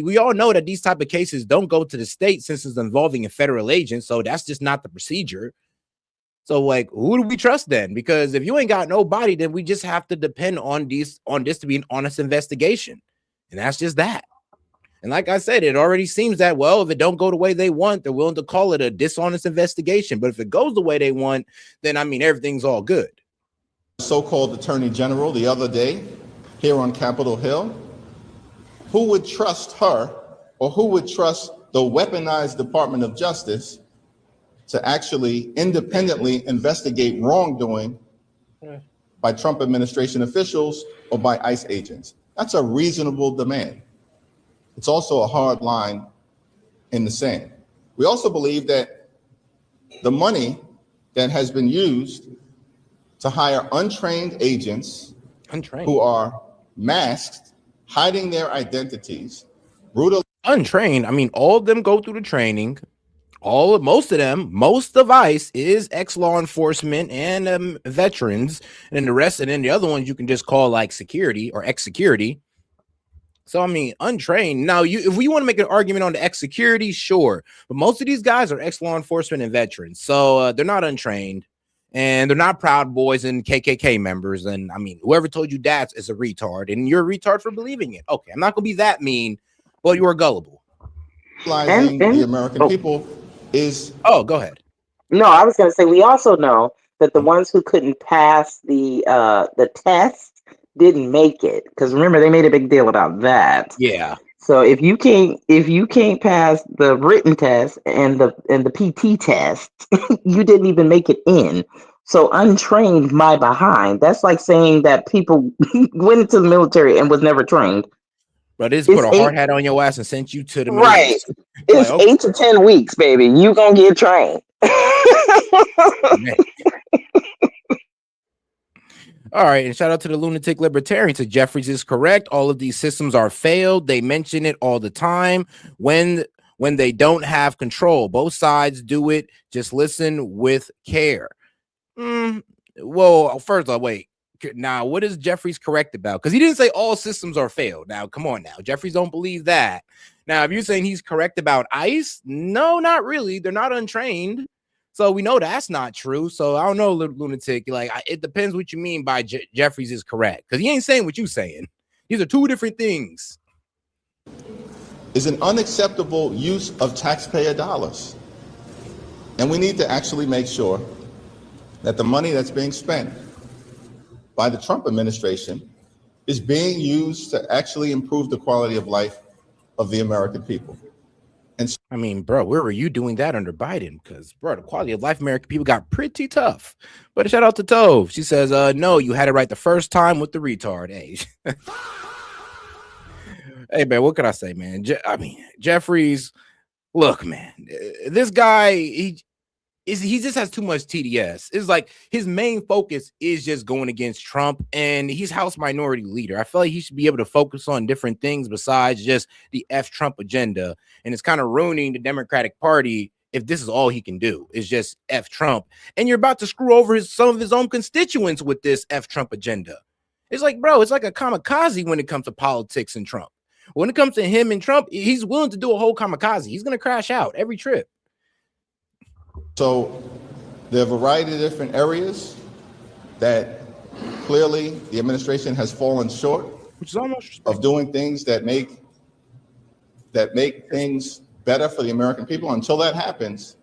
we all know that these type of cases don't go to the state since it's involving a federal agent. So that's just not the procedure. So, like, who do we trust then? Because if you ain't got nobody, then we just have to depend on this to be an honest investigation. And that's just that. And like I said, it already seems that, well, if it don't go the way they want, they're willing to call it a dishonest investigation. But if it goes the way they want, then, I mean, everything's all good. So-called Attorney General the other day here on Capitol Hill, who would trust her or who would trust the weaponized Department of Justice to actually independently investigate wrongdoing by Trump administration officials or by ICE agents? That's a reasonable demand. It's also a hard line in the sand. We also believe that the money that has been used to hire untrained agents who are masked, hiding their identities, brutal. Untrained. I mean, all of them go through the training. Most of ICE is ex-law enforcement and veterans, and the rest, and then the other ones you can just call like security or ex-security. So, I mean, untrained. Now, if we want to make an argument on the ex-security, sure. But most of these guys are ex-law enforcement and veterans. So they're not untrained. And they're not Proud Boys and KKK members. And, I mean, whoever told you that is a retard. And you're a retard for believing it. Okay, I'm not going to be that mean, but you are gullible. The American people is... Oh, go ahead. No, I was going to say, we also know that the ones who couldn't pass the test didn't make it, because remember they made a big deal about that. Yeah. So if you can't pass the written test and the PT test, you didn't even make it in. So untrained, my behind. That's like saying that people went into the military and was never trained. But it's put a hard hat on your ass and sent you to the Middle right. East. It's like, okay. 8 to 10 weeks, baby. You gonna get trained. All right, and shout out to the lunatic libertarian. So Jeffries is correct. All of these systems are failed. They mention it all the time when they don't have control. Both sides do it. Just listen with care. Well, first of all, wait. Now, what is Jeffries correct about? Because he didn't say all systems are failed. Now, come on now. Jeffries don't believe that. Now, if you're saying he's correct about ICE, no, not really. They're not untrained. So we know that's not true. So I don't know, lunatic. Like, it depends what you mean by Jeffries is correct. Because he ain't saying what you're saying. These are two different things. Is an unacceptable use of taxpayer dollars. And we need to actually make sure that the money that's being spent by the Trump administration is being used to actually improve the quality of life of the American people. And so, I mean, bro, where were you doing that under Biden? Because, bro, the quality of life of American people got pretty tough. But a shout out to Tove. She says, no, you had it right the first time with the retard. Hey, hey, man, what can I say, man? Jeffries, look, man, this guy, he just has too much TDS. It's like his main focus is just going against Trump, and he's House Minority Leader. I feel like he should be able to focus on different things besides just the F Trump agenda. And it's kind of ruining the Democratic Party if this is all he can do is just F Trump, and you're about to screw over some of his own constituents with this F Trump agenda. It's like, bro, it's like a kamikaze when it comes to politics and Trump. When it comes to him and Trump, he's willing to do a whole kamikaze. He's going to crash out every trip. So there are a variety of different areas that clearly the administration has fallen short of doing things that make things better for the American people. Until that happens,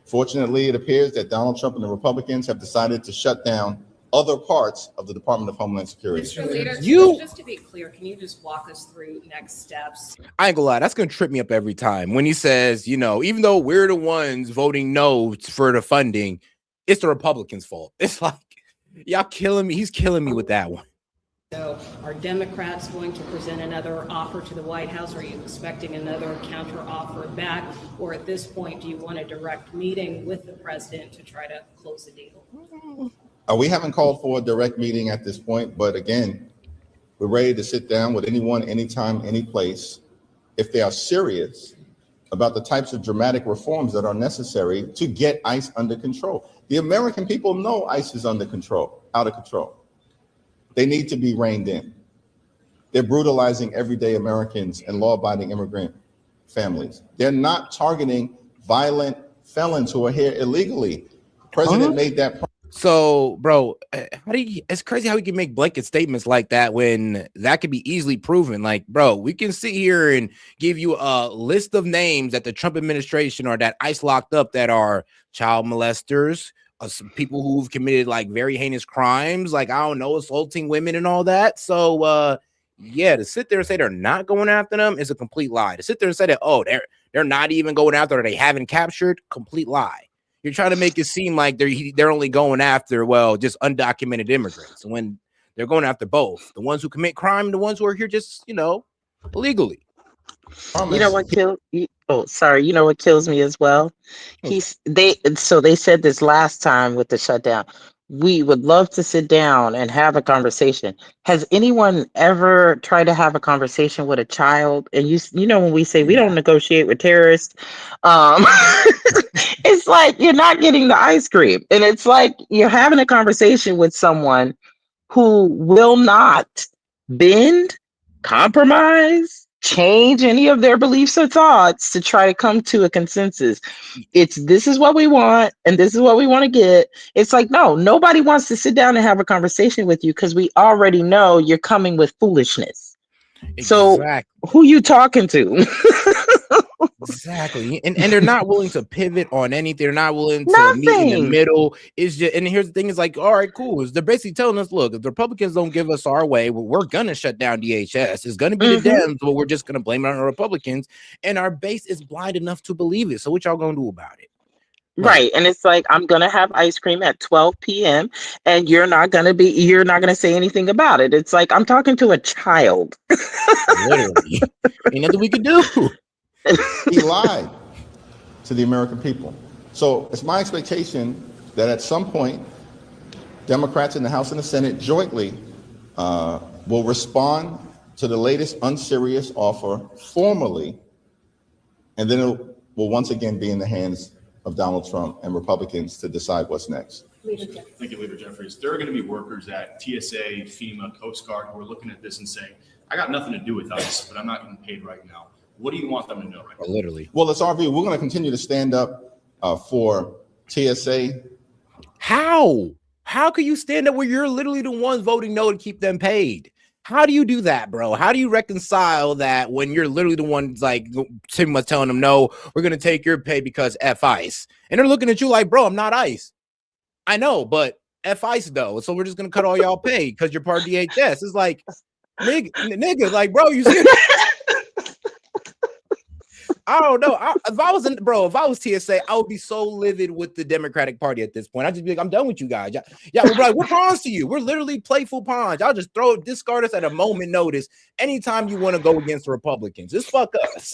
fortunately, it appears that Donald Trump and the Republicans have decided to shut down other parts of the Department of Homeland Security. Mr. Leader, just to be clear, can you just walk us through next steps? I ain't gonna lie, that's gonna trip me up every time when he says, you know, even though we're the ones voting no for the funding, it's the Republicans' fault. It's like, y'all killing me. He's killing me with that one. So are Democrats going to present another offer to the White House? Are you expecting another counter offer back? Or at this point, do you want a direct meeting with the president to try to close the deal? We haven't called for a direct meeting at this point, but again, we're ready to sit down with anyone, anytime, any place, if they are serious about the types of dramatic reforms that are necessary to get ICE under control. The American people know ICE is out of control. They need to be reined in. They're brutalizing everyday Americans and law-abiding immigrant families. They're not targeting violent felons who are here illegally. The president made that point. So, bro, it's crazy how we can make blanket statements like that when that could be easily proven. Like, bro, we can sit here and give you a list of names that the Trump administration or that ICE locked up that are child molesters, some people who've committed like very heinous crimes, like, I don't know, assaulting women and all that. So, yeah, to sit there and say they're not going after them is a complete lie. To sit there and say that, oh, they're not even going after, or they haven't captured, complete lie. You're trying to make it seem like they're only going after, well, just undocumented immigrants, when they're going after both the ones who commit crime and the ones who are here just, you know, illegally. You know what kills? Sorry. You know what kills me as well? They said this last time with the shutdown. We would love to sit down and have a conversation. Has anyone ever tried to have a conversation with a child? And you know, when we say we don't negotiate with terrorists, it's like you're not getting the ice cream. And it's like you're having a conversation with someone who will not bend, compromise, change any of their beliefs or thoughts to try to come to a consensus. This is what we want and this is what we want to get. It's like, no, nobody wants to sit down and have a conversation with you because we already know you're coming with foolishness. Exactly. So who you talking to? Exactly. And they're not willing to pivot on anything. They're not willing to meet in the middle. It's just, and here's the thing, is like, all right, cool. They're basically telling us, look, if the Republicans don't give us our way, we're gonna shut down DHS. It's gonna be the Dems, but we're just gonna blame it on the Republicans. And our base is blind enough to believe it. So what y'all gonna do about it? Right. And it's like, I'm going to have ice cream at 12 p.m. and you're not going to say anything about it. It's like, I'm talking to a child. Literally. Ain't nothing we can do. He lied to the American people. So it's my expectation that at some point, Democrats in the House and the Senate jointly will respond to the latest unserious offer formally, and then it will once again be in the hands of Donald Trump and Republicans to decide what's next. Thank you, Leader Jeffries. There are going to be workers at TSA, FEMA, Coast Guard who are looking at this and saying, I got nothing to do with ICE, but I'm not getting paid right now. What do you want them to know right now? Literally. Well, it's our view. We're going to continue to stand up for TSA. How can you stand up where you're literally the ones voting no to keep them paid? How do you do that, bro? How do you reconcile that when you're literally the ones like pretty much telling them, no, we're going to take your pay because F ICE. And they're looking at you like, bro, I'm not ICE. I know, but F ICE though. So we're just going to cut all y'all pay because you're part of DHS. It's like, nigga, like, bro, you see I don't know. If I was TSA, I would be so livid with the Democratic Party at this point. I'd just be like, I'm done with you guys. Yeah, we're like, we're pawns to you. We're literally playful pawns. I'll just discard us at a moment notice anytime you want to go against the Republicans. Just fuck us.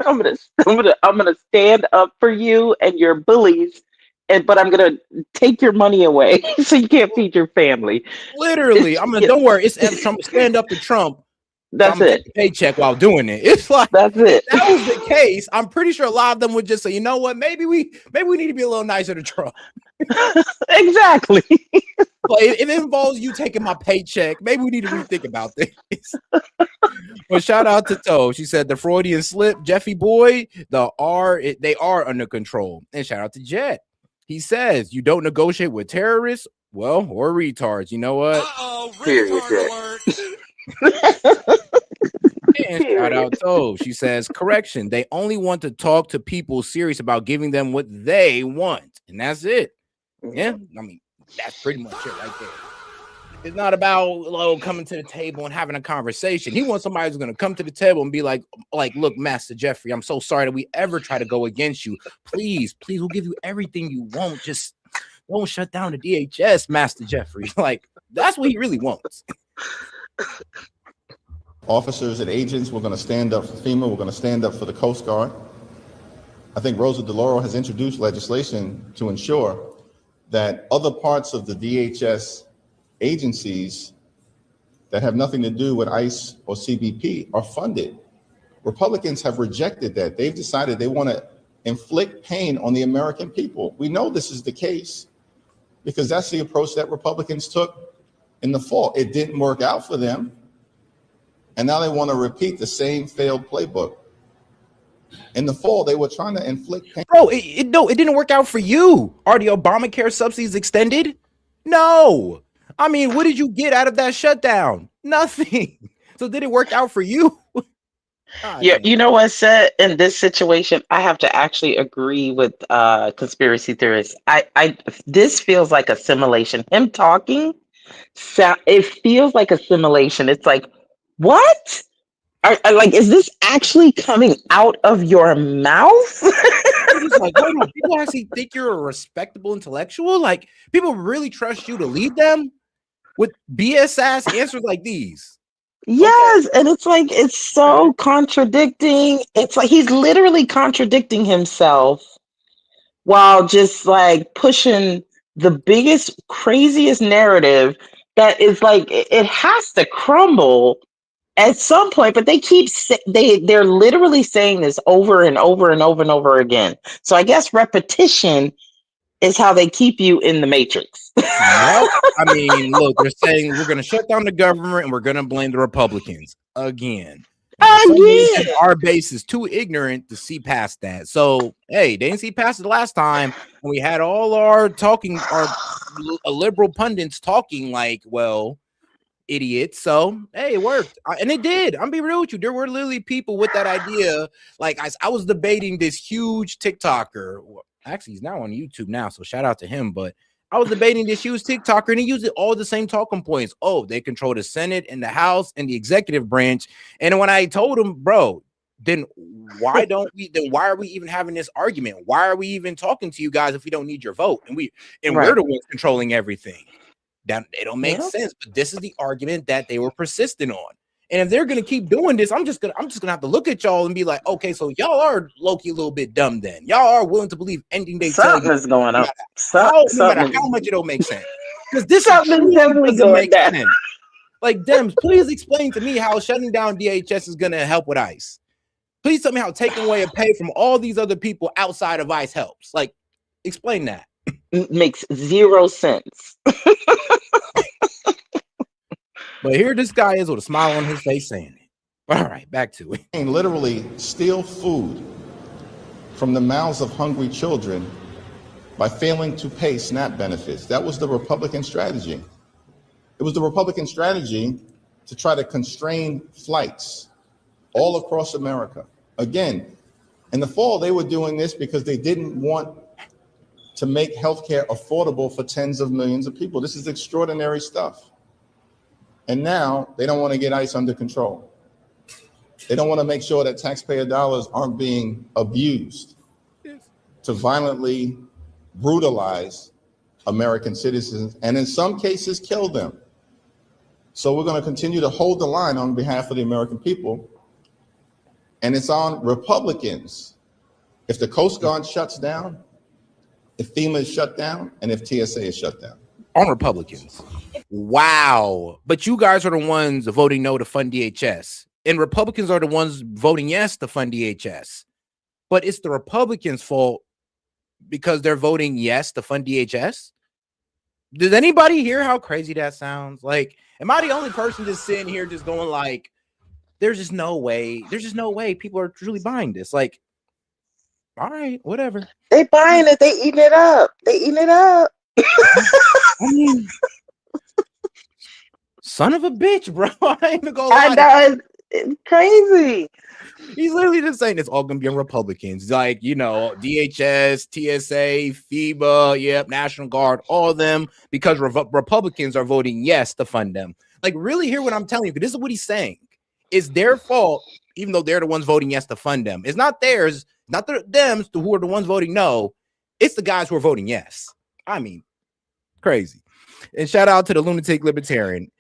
I'm gonna stand up for you and your bullies, but I'm gonna take your money away so you can't feed your family. Literally, don't worry. It's F Trump. Stand up to Trump. That's I'm it. taking a paycheck while doing it. It's like that's it. If that was the case, I'm pretty sure a lot of them would just say, you know what, maybe we need to be a little nicer to Trump. Exactly. But if it involves you taking my paycheck, maybe we need to rethink about this. Well, shout out to Toe. She said the Freudian slip, Jeffy boy, they are under control. And shout out to Jet. He says you don't negotiate with terrorists, well, or retards. You know what? Period. And shout out Toe. She says, correction, they only want to talk to people serious about giving them what they want. And that's it. Yeah, I mean, that's pretty much it right there. It's not about coming to the table and having a conversation. He wants somebody who's going to come to the table and be like, look, Master Jeffrey, I'm so sorry that we ever try to go against you. Please, we'll give you everything you want. Just don't shut down the DHS, Master Jeffrey. Like, that's what he really wants. Officers and agents, we're going to stand up for FEMA. We're going to stand up for the Coast Guard. I think Rosa DeLauro has introduced legislation to ensure that other parts of the DHS agencies that have nothing to do with ICE or CBP are funded. Republicans have rejected that. They've decided they want to inflict pain on the American people. We know this is the case because that's the approach that Republicans took in the fall. It didn't work out for them. And now they want to repeat the same failed playbook. In the fall, they were trying to inflict pain. Bro, it didn't work out for you. Are the Obamacare subsidies extended? No. I mean, what did you get out of that shutdown? Nothing. So did it work out for you? Yeah, you know what, Seth, in this situation, I have to actually agree with conspiracy theorists. This feels like a simulation. Him talking, it feels like a simulation. It's like, what? Is this actually coming out of your mouth? It's like, hold on, people actually think you're a respectable intellectual? Like, people really trust you to lead them with BS ass answers like these? Yes, and it's like it's so contradicting. It's like he's literally contradicting himself while just like pushing the biggest, craziest narrative that is like it has to crumble at some point, but they keep they're literally saying this over and over and over and over again. So I guess repetition is how they keep you in the matrix. Yep. I mean, look, they're saying we're going to shut down the government and we're going to blame the Republicans again. Our base is too ignorant to see past that. So, hey, they didn't see past it last time. And we had all our liberal pundits talking like, well, idiots. So, hey, it worked. And it did. I'm being real with you. There were literally people with that idea. Like, I was debating this huge TikToker. Actually, he's now on YouTube now, so shout out to him. But I was debating this huge TikToker, and he used all the same talking points. Oh, they control the Senate and the House and the executive branch. And when I told him, bro, then why are we even having this argument? Why are we even talking to you guys if we don't need your vote? And we're the ones controlling everything. That it don't make sense. But this is the argument that they were persistent on. And if they're gonna keep doing this, I'm just gonna have to look at y'all and be like, okay, so y'all are low-key a little bit dumb then. Y'all are willing to believe anything they tell you. Something is going on. No matter how much it don't make sense. Because this something's definitely doesn't going make down. sense. Like, Dems, please explain to me how shutting down DHS is gonna help with ICE. Please tell me how taking away a pay from all these other people outside of ICE helps. Like, explain that. It makes zero sense. But here this guy is with a smile on his face saying it. All right, back to it. And literally steal food from the mouths of hungry children by failing to pay SNAP benefits. That was the Republican strategy. It was the Republican strategy to try to constrain flights all across America. Again, in the fall, they were doing this because they didn't want to make healthcare affordable for tens of millions of people. This is extraordinary stuff. And now they don't want to get ICE under control. They don't want to make sure that taxpayer dollars aren't being abused to violently brutalize American citizens and in some cases kill them. So we're going to continue to hold the line on behalf of the American people. And it's on Republicans. If the Coast Guard shuts down, if FEMA is shut down, and if TSA is shut down. on Republicans. Wow. But you guys are the ones voting no to fund DHS. And Republicans are the ones voting yes to fund DHS. But it's the Republicans' fault because they're voting yes to fund DHS. Does anybody hear how crazy that sounds? Like, am I the only person just sitting here just going like, there's just no way people are truly buying this? Like, all right, whatever. They buying it. They eating it up. I mean, son of a bitch, bro. I ain't even gonna lie. I know, it's crazy. He's literally just saying it's all gonna be on Republicans. Like, DHS, TSA, FEMA, yep, National Guard, all of them, because Republicans are voting yes to fund them. Like, really hear what I'm telling you, because this is what he's saying. It's their fault, even though they're the ones voting yes to fund them. It's not theirs, not the Dems who are the ones voting no. It's the guys who are voting yes. I mean, crazy. And shout out to the lunatic libertarian.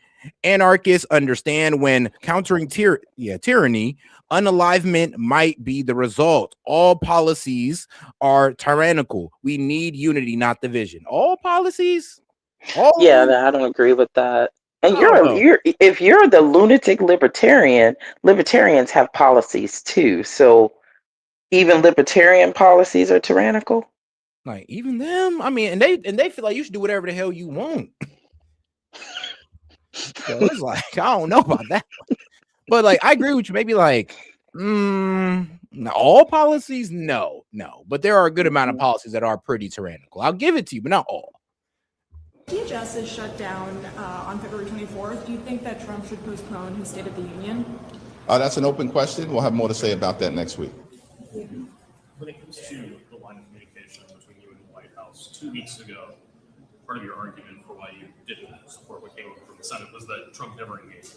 Anarchists understand when countering tyranny, unalivement might be the result. All policies are tyrannical. We need unity, not division. All policies? I don't agree with that. And if you're the lunatic libertarian, libertarians have policies too. So even libertarian policies are tyrannical. Like, even them? I mean, and they feel like you should do whatever the hell you want. So it's like, I don't know about that one. But like, I agree with you. Maybe like, all policies, no. But there are a good amount of policies that are pretty tyrannical. I'll give it to you, but not all. DHS is shut down on February 24th. Do you think that Trump should postpone his State of the Union? That's an open question. We'll have more to say about that next week. When it comes to the line of communication between you and the White House, 2 weeks ago, part of your argument for why you didn't support what came from the Senate was that Trump never engaged.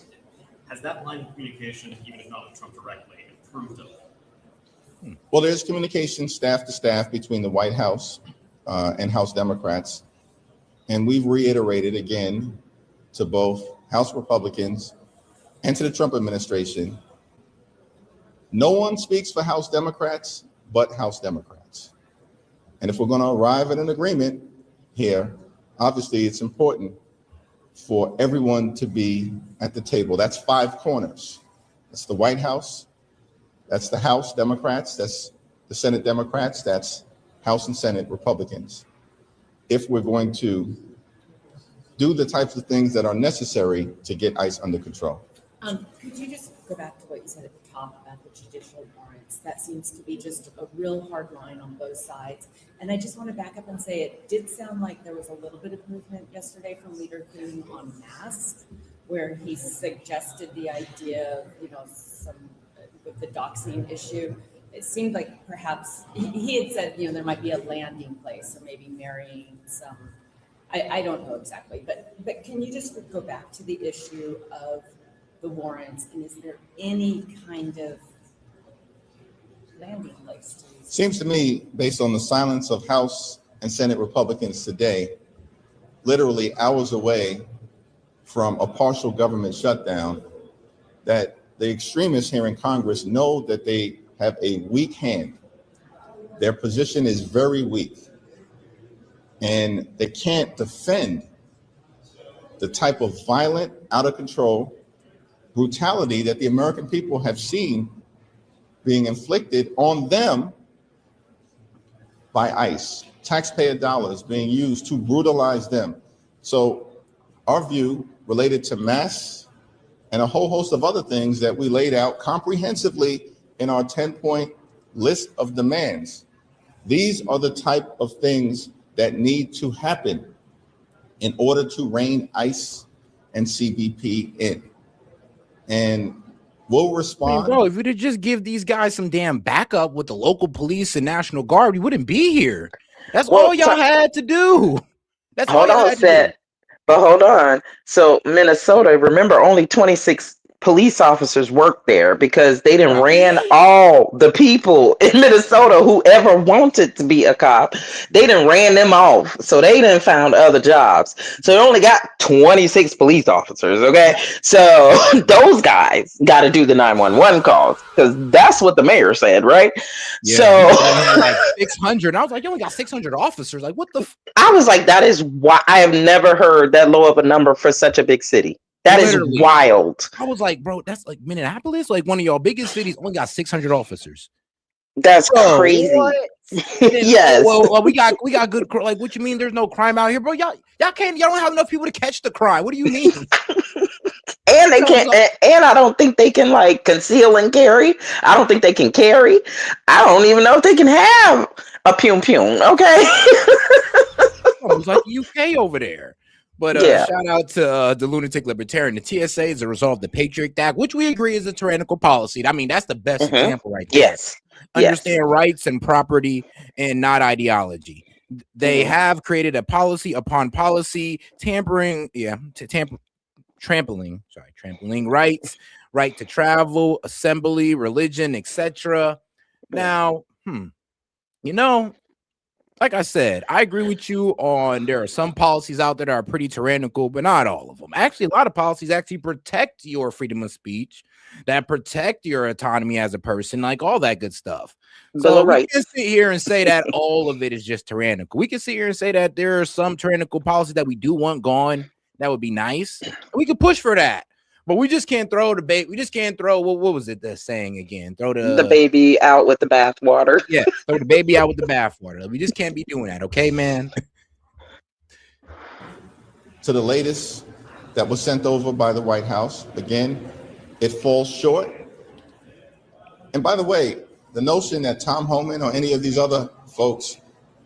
Has that line of communication, even if not with Trump directly, improved at all? Well, there's communication staff to staff between the White House and House Democrats. And we've reiterated again to both House Republicans and to the Trump administration, no one speaks for House Democrats but House Democrats. And if we're going to arrive at an agreement here, obviously it's important for everyone to be at the table. That's 5 corners. That's the White House, that's the House Democrats, that's the Senate Democrats, that's House and Senate Republicans. If we're going to do the types of things that are necessary to get ICE under control. Could you just go back to what you said at the top about the judicial warrants? That seems to be just a real hard line on both sides. And I just want to back up and say it did sound like there was a little bit of movement yesterday from Leader Kuhn on masks, where he suggested the idea of, some with the doxing issue. It seemed like perhaps he had said, there might be a landing place, or maybe marrying some. I don't know exactly, but can you just go back to the issue of the warrants, and is there any kind of landing place? Seems to me, based on the silence of House and Senate Republicans today, literally hours away from a partial government shutdown, that the extremists here in Congress know that they have a weak hand. Their position is very weak, and they can't defend the type of violent, out of control brutality that the American people have seen being inflicted on them by ICE, taxpayer dollars being used to brutalize them. So our view related to masks and a whole host of other things that we laid out comprehensively in our 10-point list of demands. These are the type of things that need to happen in order to rein ICE and CBP in. And we'll respond. Bro, if we'd have just give these guys some damn backup with the local police and National Guard, we wouldn't be here. That's all y'all had to do. That's all y'all had to do. But hold on. So Minnesota, remember, only 26 police officers work there because they done ran all the people in Minnesota who ever wanted to be a cop. They done ran them off. So they done found other jobs. So they only got 26 police officers. Okay. So those guys got to do the 911 calls because that's what the mayor said, right? Yeah, So he said he had like 600. I was like, you only got 600 officers. Like, what the? I was like, that is why I have never heard that low of a number for such a big city. That is Literally. wild. I was like, bro, that's like Minneapolis, like one of y'all biggest cities, only got 600 officers. That's Bro, crazy. what? Then, Yes. well, we got good. Like, what you mean? There's no crime out here, bro? Y'all don't have enough people to catch the crime. What do you mean? And they can't, and I don't think they can like conceal and carry. I don't think they can carry. I don't even know if they can have a pum pum. Okay. It was like UK over there. But Yeah. shout out to the lunatic libertarian. The TSA is a result of the Patriot Act, which we agree is a tyrannical policy. I mean, that's the best example right there. Yes. Understand rights and property and not ideology. They have created a policy upon policy, trampling rights, right to travel, assembly, religion, etc. Now, you know, like I said, I agree with you on there are some policies out there that are pretty tyrannical, but not all of them. Actually, a lot of policies actually protect your freedom of speech, that protect your autonomy as a person, like all that good stuff. So we can sit here and say that all of it is just tyrannical. We can sit here and say that there are some tyrannical policies that we do want gone. That would be nice. We could push for that. But we just can't throw the bait. We just can't throw what was it the saying again? Throw The baby out with the bathwater. Yeah, throw the baby out with the bathwater. We just can't be doing that, okay, man? To the latest that was sent over by the White House, again, it falls short. And by the way, the notion that Tom Homan or any of these other folks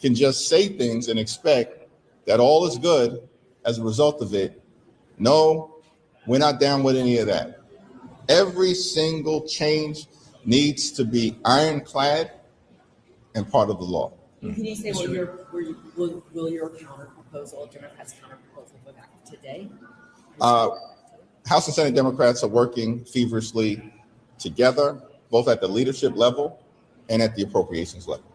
can just say things and expect that all is good as a result of it, no, we're not down with any of that. Every single change needs to be ironclad and part of the law. Can you say will your counter proposal, Democrats' counter proposal, go back today? House and Senate Democrats are working feverishly together, both at the leadership level and at the appropriations level.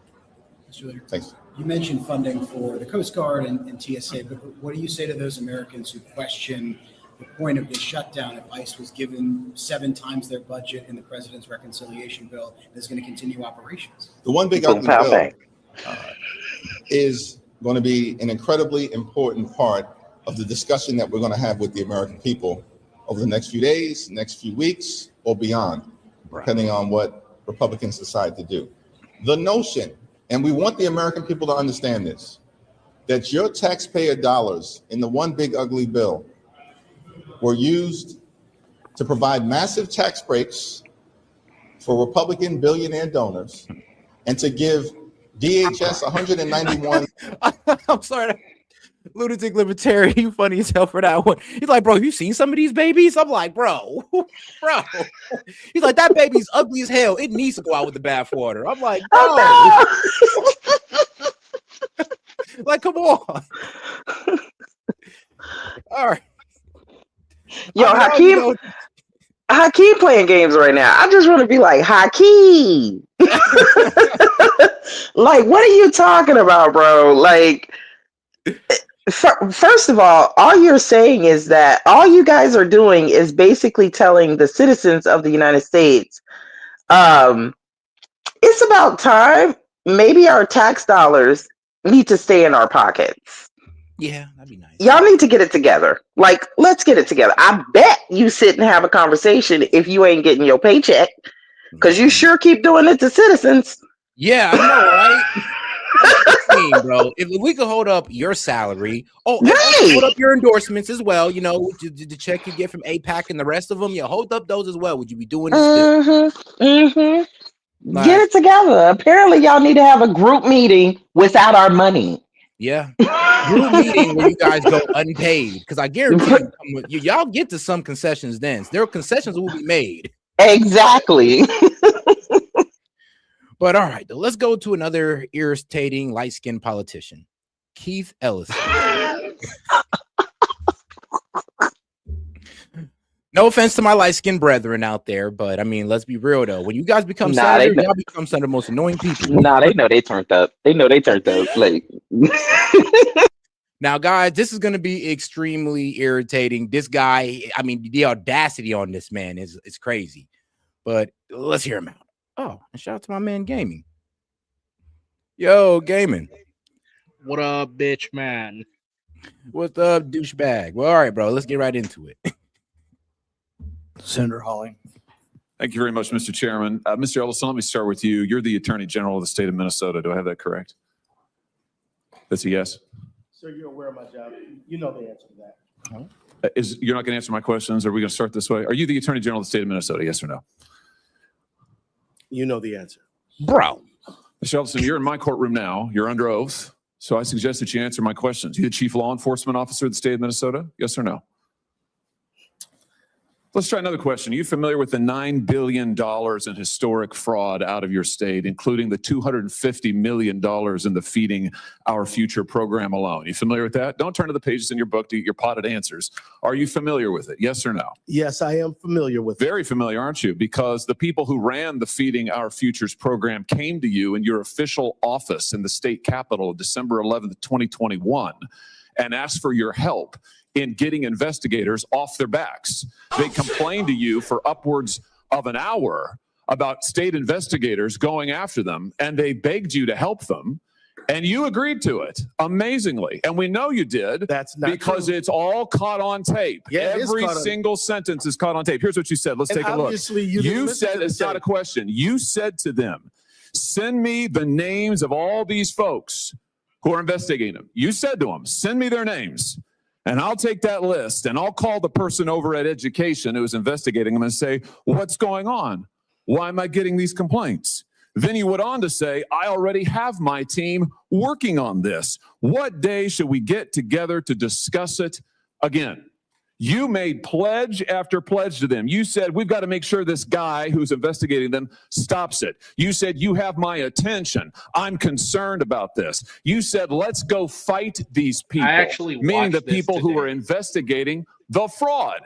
Thanks. You mentioned funding for the Coast Guard and TSA, but what do you say to those Americans who question the point of this shutdown if ICE was given 7 times their budget in the president's reconciliation bill and is going to continue operations? The one big ugly bill is going to be an incredibly important part of the discussion that we're going to have with the American people over the next few days, next few weeks, or beyond, depending on what Republicans decide to do. The notion, and we want the American people to understand this, that your taxpayer dollars in the one big ugly bill were used to provide massive tax breaks for Republican billionaire donors and to give DHS 191. I'm sorry. Lunatic libertarian, you funny as hell for that one. He's like, bro, you seen some of these babies? I'm like, bro. He's like, that baby's ugly as hell. It needs to go out with the bathwater. I'm like, bro. Like, come on. All right. Yo, Hakeem playing games right now. I just want to be like, Hakeem. Like, what are you talking about, bro? Like, first of all you're saying is that all you guys are doing is basically telling the citizens of the United States, it's about time. Maybe our tax dollars need to stay in our pockets. Yeah, that'd be nice. Y'all need to get it together. Like, let's get it together. I bet you sit and have a conversation if you ain't getting your paycheck, because you sure keep doing it to citizens. Yeah, I know, right? Bro, if we could hold up your salary, hold up your endorsements as well, you know, the check you get from APAC and the rest of them, hold up those as well. Would you be doing this? Get it together. Apparently, y'all need to have a group meeting without our money. Yeah, group meeting where you guys go unpaid, because I guarantee y'all get to some concessions. Then there are concessions will be made. Exactly. But all right, let's go to another irritating light-skinned politician, Keith Ellison. No offense to my light-skinned brethren out there, but I mean, let's be real though. When you guys become Nah, senators, y'all become some of the most annoying people. Nah, they know they turned up. They know they turned up. Like, now, guys, this is going to be extremely irritating. This guy, I mean, the audacity on this man is crazy. But let's hear him out. Oh, and shout out to my man Gaming. Yo, Gaming. What up, bitch, man? What's up, douchebag? Well, all right, bro. Let's get right into it. Senator Hawley. Thank you very much, Mr. Chairman. Mr. Ellison, let me start with you. You're the Attorney General of the state of Minnesota. Do I have that correct? That's a yes? Sir, you're aware of my job. You know the answer to that. You're not going to answer my questions? Are we going to start this way? Are you the Attorney General of the state of Minnesota? Yes or no? You know the answer. Bro. Mr. Ellison, you're in my courtroom now. You're under oath. So I suggest that you answer my questions. You the Chief Law Enforcement Officer of the state of Minnesota? Yes or no? Let's try another question. Are you familiar with the $9 billion in historic fraud out of your state, including the $250 million in the Feeding Our Future program alone? You familiar with that? Don't turn to the pages in your book to get your potted answers. Are you familiar with it? Yes or no? Yes, I am familiar with it. Very familiar, aren't you? Because the people who ran the Feeding Our Futures program came to you in your official office in the state capitol December 11th, 2021, and asked for your help in getting investigators off their backs. They complained to you for upwards of an hour about state investigators going after them, and they begged you to help them, and you agreed to it, amazingly. And we know you did. That's not because true. It's all caught on tape. Yeah, it is Every caught on- single sentence is caught on tape. Here's what you said. Let's And take a look. obviously you didn't You listen said, to the it's not a tape. question. You said to them, send me the names of all these folks who are investigating them. You said to them, send me their names. And I'll take that list and I'll call the person over at education who is investigating them and say, what's going on? Why am I getting these complaints? Then you went on to say, I already have my team working on this. What day should we get together to discuss it again? You made pledge after pledge to them. You said, we've got to make sure this guy who's investigating them stops it. You said, you have my attention. I'm concerned about this. You said, let's go fight these people. I actually meaning the watched this people who today. were investigating the fraud.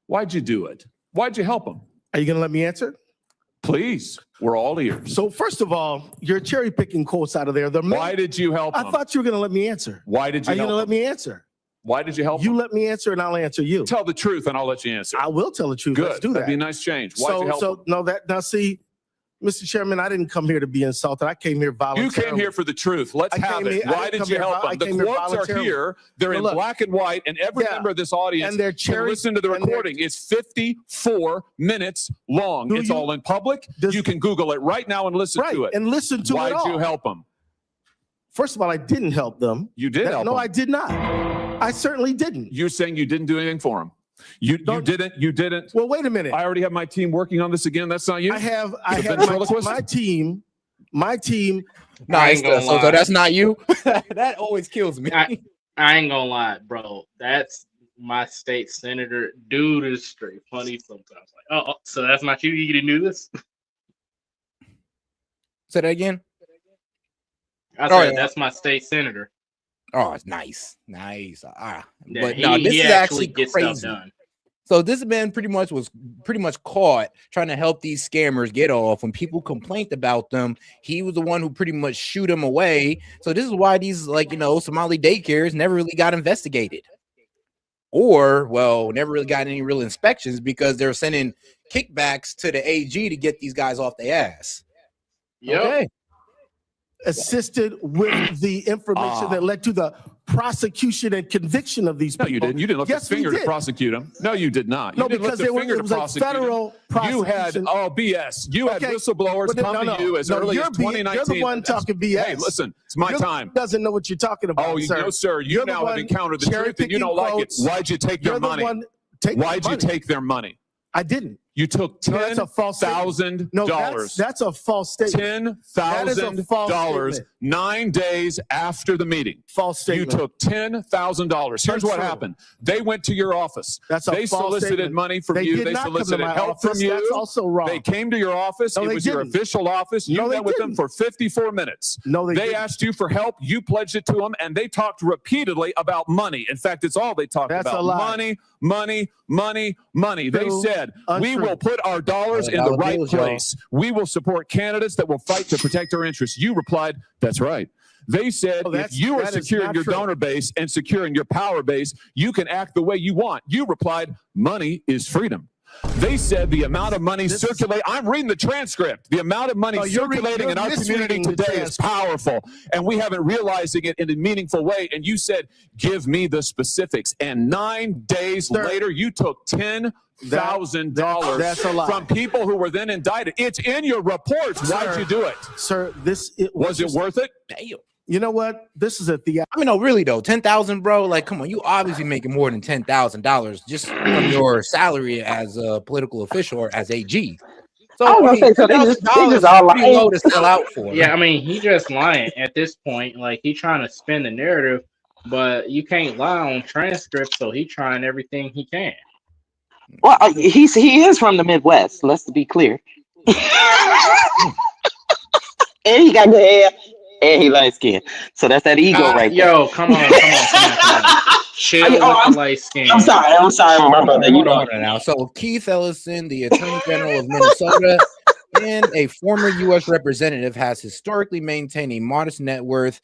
Why'd you do it? Why'd you help them? Are you going to let me answer? Please, we're all ears. So first of all, you're cherry picking quotes out of there. Why did you help them? I thought you were going to let me answer. Why did you Are you help going to let them? me answer? Why did you help You them? let me answer and I'll answer you. Tell the truth and I'll let you answer. I will tell the truth. Good. Let's do That'd that. be a nice change. Why'd you help them? No, now see, Mr. Chairman, I didn't come here to be insulted. I came here You voluntarily. came here for the truth. Let's I have came it. here- I Why didn't did come you here help vol- I them? The came here quotes are voluntarily. here. They're No, in look. black and white, and every Yeah. member of this audience And they're can cherry- listen to the and they're- recording. It's 54 minutes long. Do It's you- all in public. Does- You can Google it right now and listen Right, to it. and listen to it Why'd all. you help them? First of all, I didn't help them. You did help No, them. I did not. I certainly didn't. You're saying you didn't do anything for them. You didn't. Well, wait a minute. I already have my team working on this again. That's not you. I have You're a my ventriloquist? team. My team. Nice. gonna So lie. that's not you. That always kills me. I ain't gonna lie, bro. That's my state senator. Dude is straight funny sometimes. Like, oh, so that's not you? You didn't do this? Say that again. I Oh, said, yeah. that's my state senator. Oh, it's nice. Yeah, But no, this he is actually gets crazy. stuff done. So this man was pretty much caught trying to help these scammers get off. When people complained about them, he was the one who pretty much shoot them away. So this is why these Somali daycares never really got investigated. Or, well, never really got any real inspections because they're sending kickbacks to the AG to get these guys off their ass. Yep. Okay. Assisted with the information that led to the prosecution and conviction of these No, people. you didn't. You didn't lift Yes, a finger we to did. prosecute him. No, you did not. No, You didn't because lift a they were- finger it to was a prosecute him. federal You had prosecution. BS. You had Okay, whistleblowers but then- come no, to you as no, early you're as 2019. You're the one talking BS. Hey, listen, it's my You're the time. one who doesn't know what you're talking about, Oh, sir. no, sir. You You're the now have one encountered the truth and you cherry-picking don't like it. quotes. Why'd you take their You're the money? one taking Why'd their you money. take their money? I didn't. You took That's a false statement. $10,000. No, that's a false statement. That is a false $10,000 statement. 9 days after the meeting. False statement. You took $10,000. Here's what happened. They went to your office. That's a They false solicited statement. money from They you. did They not come to solicited my help office. from you. That's also wrong. They came to your office. No, It they was your didn't. official office. You No, they met with them didn't. for 54 minutes. No, they didn't. asked you for help. You pledged it to them, and they talked repeatedly about money. In fact, it's all they talked That's about. a lie. Money, money, money, money. They True. said, we Untrue. will put our dollars in the dollar right bills, y'all. place. We will support candidates that will fight to protect our interests. You replied, that's right. They said, Oh, if you are that is secure in not your true. donor base and secure in your power base, you can act the way you want. You replied, money is freedom. They said the amount of money circulating, I'm reading the transcript. The amount of money circulating in our community today is powerful, and we haven't realizing it in a meaningful way. And you said, give me the specifics. And 9 days later, you took $10,000 That's a lie. from people who were then indicted. It's in your reports. Why'd you do it? Sir, Was it worth it? Damn. You know what? This is a theater. I mean, no, really though, 10,000, bro. Like, come on, you obviously making more than $10,000 just from your salary as a political official or as AG. So I was gonna say, so they just all pretty lying. low to sell out for. Yeah, I mean, he just lying at this point. Like, he trying to spin the narrative, but you can't lie on transcripts, so he trying everything he can. Well, he is from the Midwest. Let's be clear. And he got good hair, and he light skin. So that's that ego right there. Yo, come on. Chill with the light skin. I'm sorry, my brother. You know. Now, so Keith Ellison, the Attorney General of Minnesota, and a former U.S. representative, has historically maintained a modest net worth.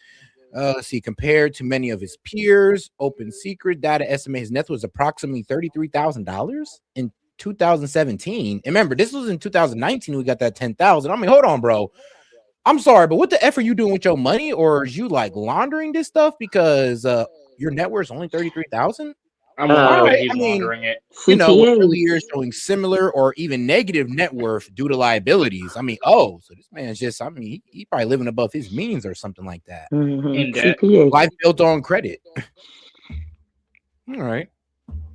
Let's see, compared to many of his peers. Open secret data estimates his net worth was approximately $33,000 in 2017. And remember, this was in 2019. We got that 10,000. I mean, hold on, bro. I'm sorry, but what the F are you doing with your money? Or is you like laundering this stuff because your net worth is only 33,000? I'm aware that he's laundering it. You know, earlier showing similar or even negative net worth due to liabilities. I mean, so this man's just, I mean, he probably living above his means or something like that. In debt. Life built on credit. All right.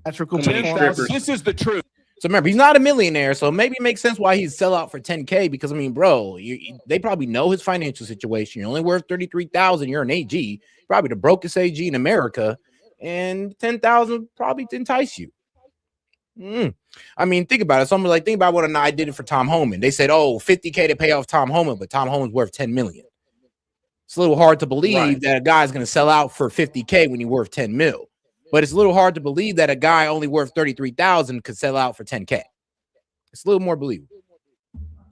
This is the truth. So remember, he's not a millionaire, so maybe it makes sense why he'd sell out for 10K, because I mean, bro, they probably know his financial situation. You're only worth 33,000. You're an AG, probably the brokest AG in America, and 10,000 probably entice you. I mean, think about it. Someone like, think about what I did it for Tom Homan. They said, oh, 50K to pay off Tom Homan, but Tom Homan's worth 10 million. It's a little hard to believe that a guy's going to sell out for 50K when he's worth 10 mil. But it's a little hard to believe that a guy only worth 33,000 could sell out for 10K. It's a little more believable.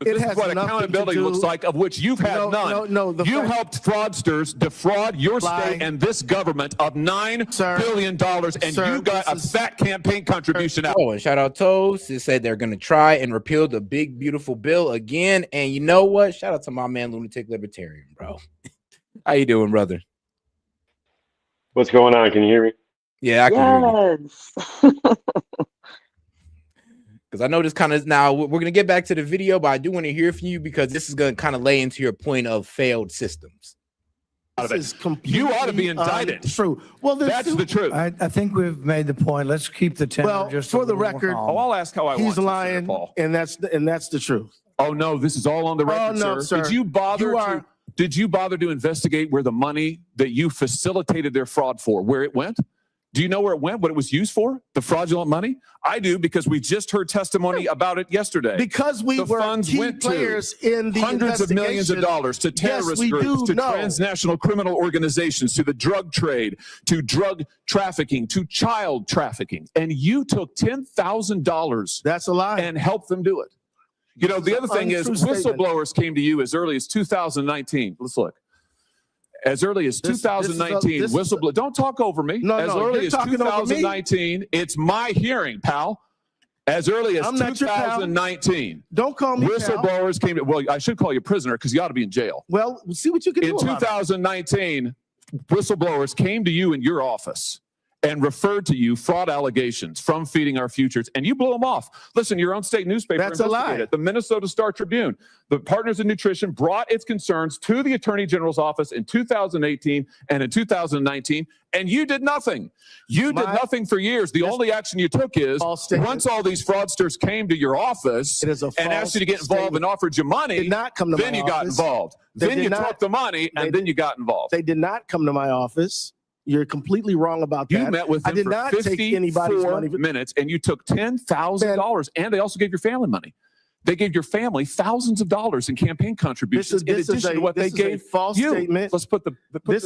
This is what accountability looks like, of which you've had none. You helped fraudsters defraud your state and this government of $9 billion, and you got a fat campaign contribution out. Oh, and shout out Toast. They said they're going to try and repeal the big, beautiful bill again. And you know what? Shout out to my man, Lunatic Libertarian, bro. How you doing, brother? What's going on? Can you hear me? Yeah, I can hear you. Because I know this kind of now we're going to get back to the video, but I do want to hear from you because this is going to kind of lay into your point of failed systems. You ought to be indicted. True. Well, that's the truth. I think we've made the point. Let's keep the tenor Well, just for a the little record, calm. I'll ask how I want he's to, lying, Paul. and that's the truth. Oh no, this is all on the record, no, sir. Did you bother did you bother to investigate where the money that you facilitated their fraud for, where it went? Do you know where it went, what it was used for? The fraudulent money? I do, because we just heard testimony about it yesterday. Because we were key players in the hundreds of millions of dollars to terrorist groups, to transnational criminal organizations, to the drug trade, to drug trafficking, to child trafficking. And you took $10,000. That's a lie. And helped them do it. You know, the other thing is, whistleblowers came to you as early as 2019. Let's look. As early as 2019, whistleblower. Don't talk over me. As early as 2019, it's my hearing, pal. As early as 2019, don't call me whistleblowers came to. Well, I should call you prisoner because you ought to be in jail. Well, we'll see what you can do. In 2019, whistleblowers came to you in your office and referred to you fraud allegations from Feeding Our Futures, and you blew them off. Listen, your own state newspaper That's a investigated lie. it. The Minnesota Star Tribune, the Partners in Nutrition, brought its concerns to the Attorney General's office in 2018 and in 2019, and you did nothing. You did nothing for years. The only action you took is once all these fraudsters came to your office and asked you to get involved and offered you money, then you got involved. Then you took the money and then you got involved. They did not come to my office. You're completely wrong about that. You met with them I did for not take anybody's 54 money. minutes, and you took $10,000, and they also gave your family money. They gave your family thousands of dollars in campaign contributions in addition to what they gave false you. statement. Let's put the This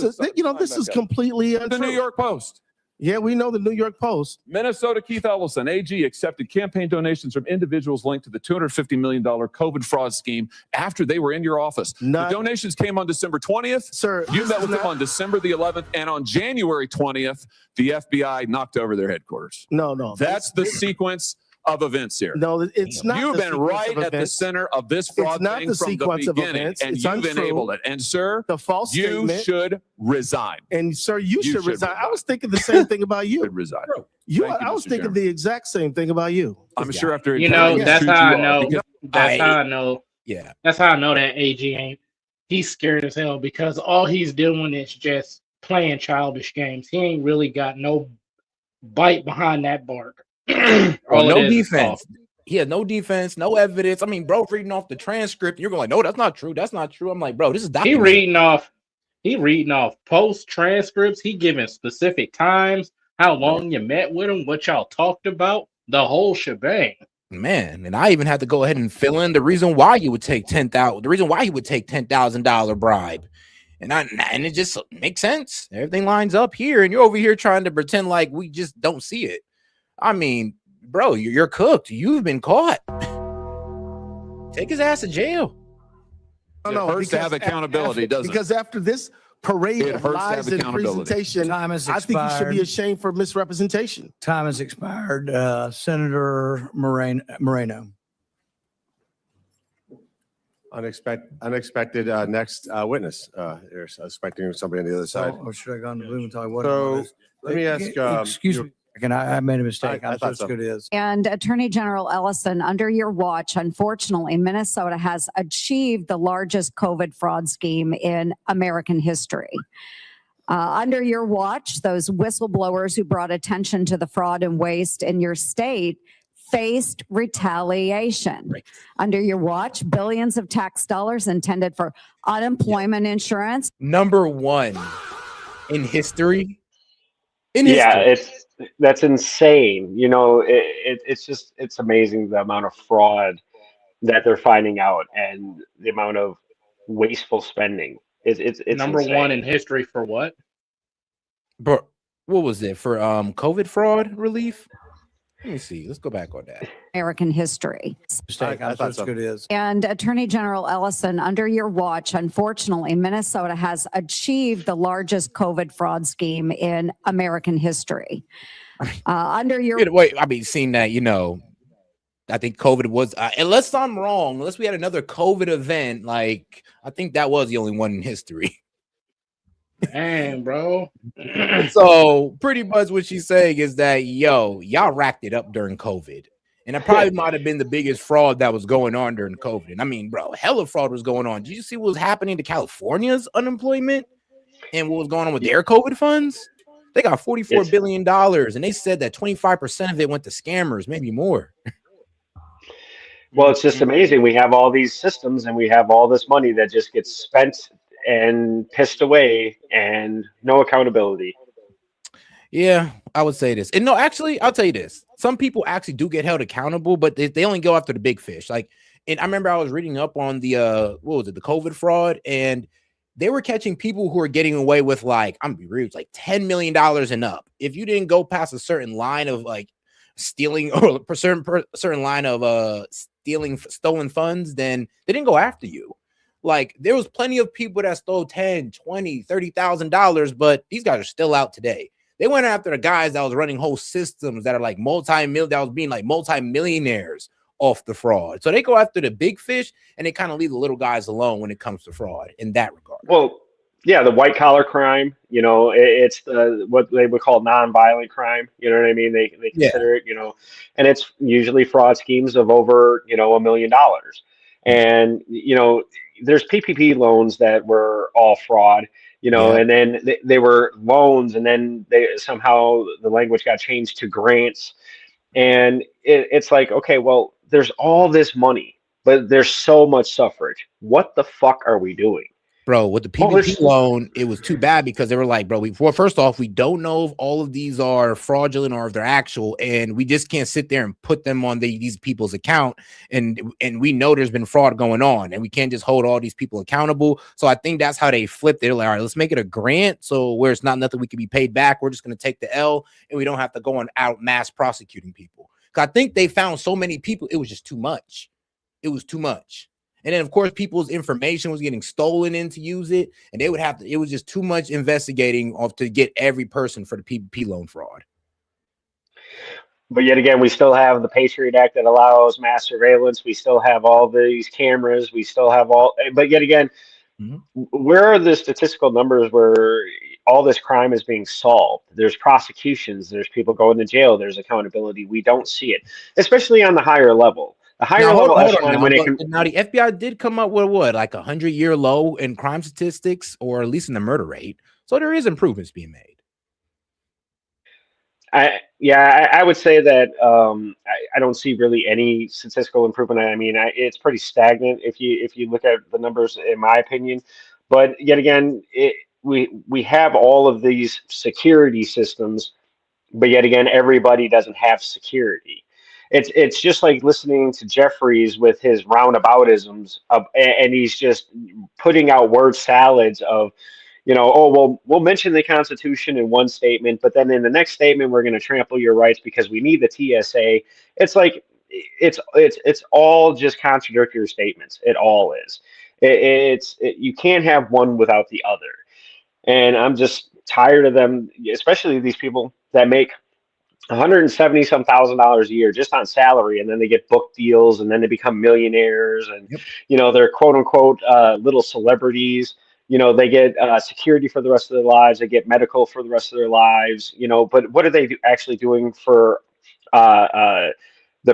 is completely untrue. the New York Post. Yeah, we know the New York Post. Minnesota Keith Ellison, AG, accepted campaign donations from individuals linked to the $250 million COVID fraud scheme after they were in your office. The donations came on December 20th. Sir, you met with them on December the 11th, and on January 20th, the FBI knocked over their headquarters. No. That's the sequence of events here. No, it's not. You've the been sequence right of at the events. center of this fraud It's not thing the from the sequence of beginning, events. and It's you've untrue. enabled it. And sir, The false you statement. should resign. And sir, you should should resign. I was thinking the same thing about you. Should resign. I was thinking the exact same thing about you. I'm sure after You know, that's how I know. because That's how I know. Yeah. That's how I know that AG ain't. He's scared as hell because all he's doing is just playing childish games. He ain't really got no bite behind that bark. All no it is defense. He had no defense, no evidence. I mean, bro, reading off the transcript, you're going like, no, that's not true. That's not true. I'm like, bro, this is He documented. reading off post transcripts. He giving specific times, how long you met with him, what y'all talked about, the whole shebang. Man, and I even had to go ahead and fill in the reason why you would take $10,000 bribe. And it just makes sense. Everything lines up here, and you're over here trying to pretend like we just don't see it. I mean, bro, you're cooked. You've been caught. Take his ass to jail. It hurts to have accountability, doesn't it? Because after this parade It of hurts to lies have and accountability. presentation, Time has I think you should be expired. ashamed for misrepresentation. Time has expired. Senator Moreno. Unexpected next witness. You're expecting somebody on the other side. Or should I go on to Blumenthal? What So, it was? let me ask, Excuse me. I made a mistake. I I'm thought so so. good it is. And Attorney General Ellison, under your watch, unfortunately, Minnesota has achieved the largest COVID fraud scheme in American history. Under your watch, those whistleblowers who brought attention to the fraud and waste in your state faced retaliation. Right. Under your watch, billions of tax dollars intended for unemployment insurance. Number one in history. That's insane. You know, it's amazing the amount of fraud that they're finding out and the amount of wasteful spending. It's Number insane. one in history for what? Bro, what was it for COVID fraud relief? Let me see. Let's go back on that. American history. Mistake. I'm so good it is. And Attorney General Ellison, under your watch, unfortunately, Minnesota has achieved the largest COVID fraud scheme in American history. Under your Wait, I mean, seeing that, I think COVID was, unless I'm wrong, unless we had another COVID event, like, I think that was the only one in history. Dang, bro. So pretty much what she's saying is that, y'all racked it up during COVID. And it probably might have been the biggest fraud that was going on during COVID. And I mean, bro, hella fraud was going on. Did you see what was happening to California's unemployment and what was going on with their COVID funds? They got $44 billion, and they said that 25% of it went to scammers, maybe more. Well, it's just amazing. We have all these systems and we have all this money that just gets spent and pissed away and no accountability. Yeah, I would say this. And no, actually, I'll tell you this. Some people actually do get held accountable, but they only go after the big fish. Like, and I remember I was reading up on the the COVID fraud, and they were catching people who are getting away with, like, I'm gonna be real, it's like $10 million and up. If you didn't go past a certain line of like stealing or a certain line of stealing stolen funds, then they didn't go after you. Like, there was plenty of people that stole $10, $20, $30,000, but these guys are still out today. They went after the guys that was running whole systems that are like multi-millionaires off the fraud. So they go after the big fish and they kind of leave the little guys alone when it comes to fraud in that regard. Well, Yeah, the white collar crime, it's the what they would call nonviolent crime. You know what I mean? They Yeah. consider it, and it's usually fraud schemes of over, $1 million. And, there's PPP loans that were all fraud, Yeah. and then they were loans, and then they somehow the language got changed to grants. And it's like, okay, well, there's all this money, but there's so much suffrage. What the fuck are we doing? Bro, with the PPP loan, it was too bad because they were like, bro, first off, we don't know if all of these are fraudulent or if they're actual, and we just can't sit there and put them on these people's account, and we know there's been fraud going on, and we can't just hold all these people accountable. So I think that's how they flipped it. They're like, all right, let's make it a grant, so where it's not nothing we can be paid back. We're just going to take the L, and we don't have to go on out mass prosecuting people. Because I think they found so many people, it was just too much. It was too much. And then, of course, people's information was getting stolen in to use it. And they would have to, it was just too much investigating to get every person for the PPP loan fraud. But yet again, we still have the Patriot Act that allows mass surveillance. We still have all these cameras. We still have but yet again, where are the statistical numbers where all this crime is being solved? There's prosecutions. There's people going to jail. There's accountability. We don't see it, especially on the higher level. The higher level echelon, now the FBI did come up with like 100-year low in crime statistics, or at least in the murder rate. So there is improvements being made. I would say that I don't see really any statistical improvement. I mean, it's pretty stagnant if you look at the numbers, in my opinion. But yet again, we have all of these security systems, but yet again, everybody doesn't have security. It's just like listening to Jeffries with his roundaboutisms, and he's just putting out word salads of, oh, well, we'll mention the Constitution in one statement, but then in the next statement, we're going to trample your rights because we need the TSA. It's like it's all just contradictory statements. It all is. You can't have one without the other, and I'm just tired of them, especially these people that make $170 some thousand a year just on salary, and then they get book deals, and then they become millionaires, and they're quote unquote little celebrities. They get security for the rest of their lives, they get medical for the rest of their lives, but what are they actually doing for the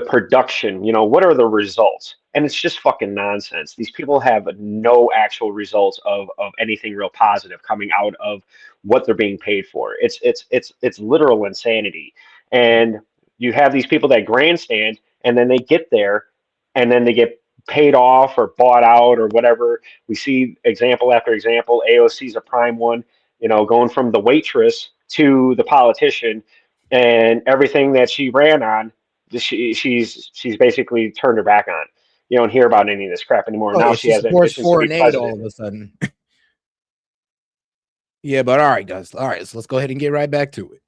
production? What are the results? And it's just fucking nonsense. These people have no actual results of anything real positive coming out of what they're being paid for. It's literal insanity. And you have these people that grandstand, and then they get there, and then they get paid off or bought out or whatever. We see example after example. AOC is a prime one, going from the waitress to the politician, and everything that she ran on, she's basically turned her back on. You don't hear about any of this crap anymore. Now she has ambitions to be president. All of a sudden. Yeah, but all right, guys. All right, so let's go ahead and get right back to it.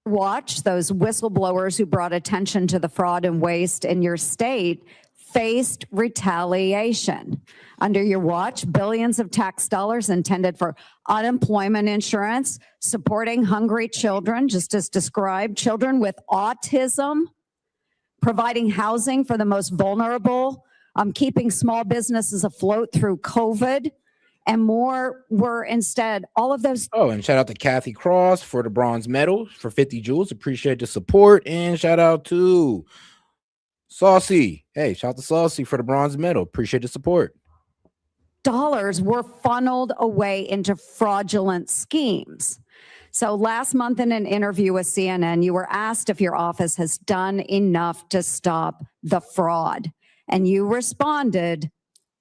Watch those whistleblowers who brought attention to the fraud and waste in your state faced retaliation. Under your watch, billions of tax dollars intended for unemployment insurance, supporting hungry children, just as described, children with autism, providing housing for the most vulnerable, keeping small businesses afloat through COVID, and more were instead all of those. Oh, and shout out to Kathy Cross for the bronze medal for 50 joules. Appreciate the support. And shout out to Saucy. Hey, shout out to Saucy for the bronze medal. Appreciate the support. Dollars were funneled away into fraudulent schemes. So last month in an interview with CNN, you were asked if your office has done enough to stop the fraud. And you responded,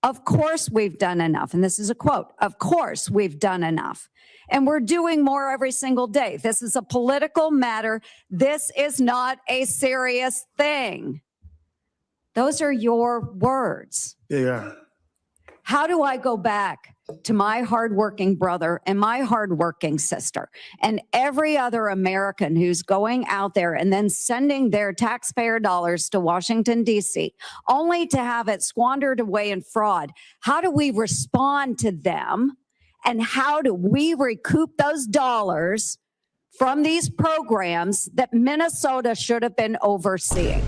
of course we've done enough. And this is a quote, of course we've done enough. And we're doing more every single day. This is a political matter. This is not a serious thing. Those are your words. Yeah. How do I go back to my hardworking brother and my hardworking sister and every other American who's going out there and then sending their taxpayer dollars to Washington, D.C., only to have it squandered away in fraud? How do we respond to them? And how do we recoup those dollars from these programs that Minnesota should have been overseeing?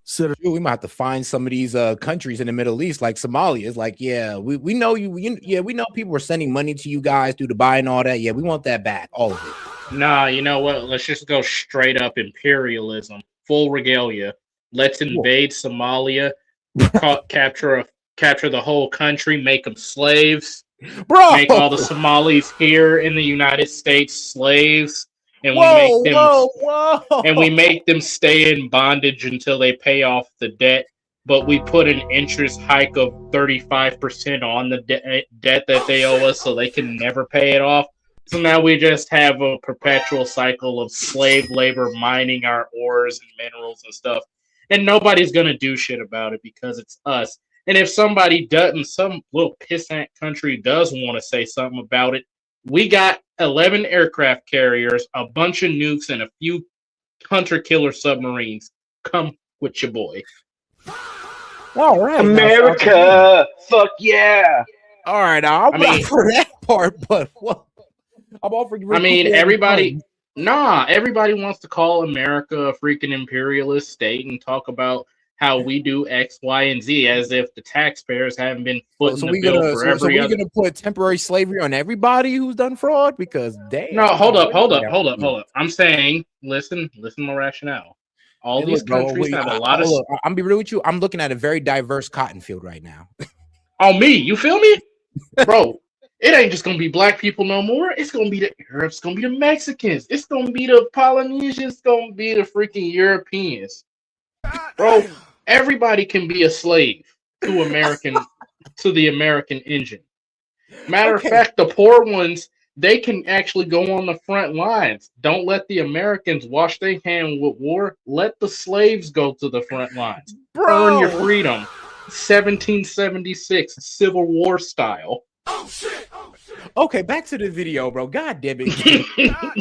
Senator, We might have to find some of these countries in the Middle East, like Somalia. It's like, yeah, we know yeah, we know people were sending money to you guys through Dubai and all that. Yeah, we want that back, all of it. Nah, you know what? Let's just go straight up imperialism, full regalia. Let's invade Somalia, capture the whole country, make them slaves, bro. Make all the Somalis here in the United States slaves, and we make them stay in bondage until they pay off the debt. But we put an interest hike of 35% on the debt that they owe us, so they can never pay it off. So now we just have a perpetual cycle of slave labor mining our ores and minerals and stuff. And nobody's going to do shit about it because it's us. And if somebody doesn't, some little pissant country does want to say something about it, we got 11 aircraft carriers, a bunch of nukes, and a few hunter-killer submarines. Come with your boy. All right. America! Fuck yeah! All right, I'm not for that part, but what? I'm all for everybody wants to call America a freaking imperialist state and talk about how we do X, Y, and Z as if the taxpayers haven't been footing the bill for every So we're gonna put temporary slavery on everybody who's done fraud? Because damn. No, hold up. I'm saying, listen to my rationale. All these countries have a lot of. I'm be real with you. I'm looking at a very diverse cotton field right now. On me, you feel me, bro? It ain't just gonna be black people no more. It's gonna be the Arabs. It's gonna be the Mexicans. It's gonna be the Polynesians. It's gonna be the freaking Europeans, bro. Everybody can be a slave to the American engine. Matter of fact, the poor ones, they can actually go on the front lines. Don't let the Americans wash their hand with war. Let the slaves go to the front lines. Bro. Earn your freedom. 1776 Civil War style. Oh shit! Okay, back to the video, bro. God damn it.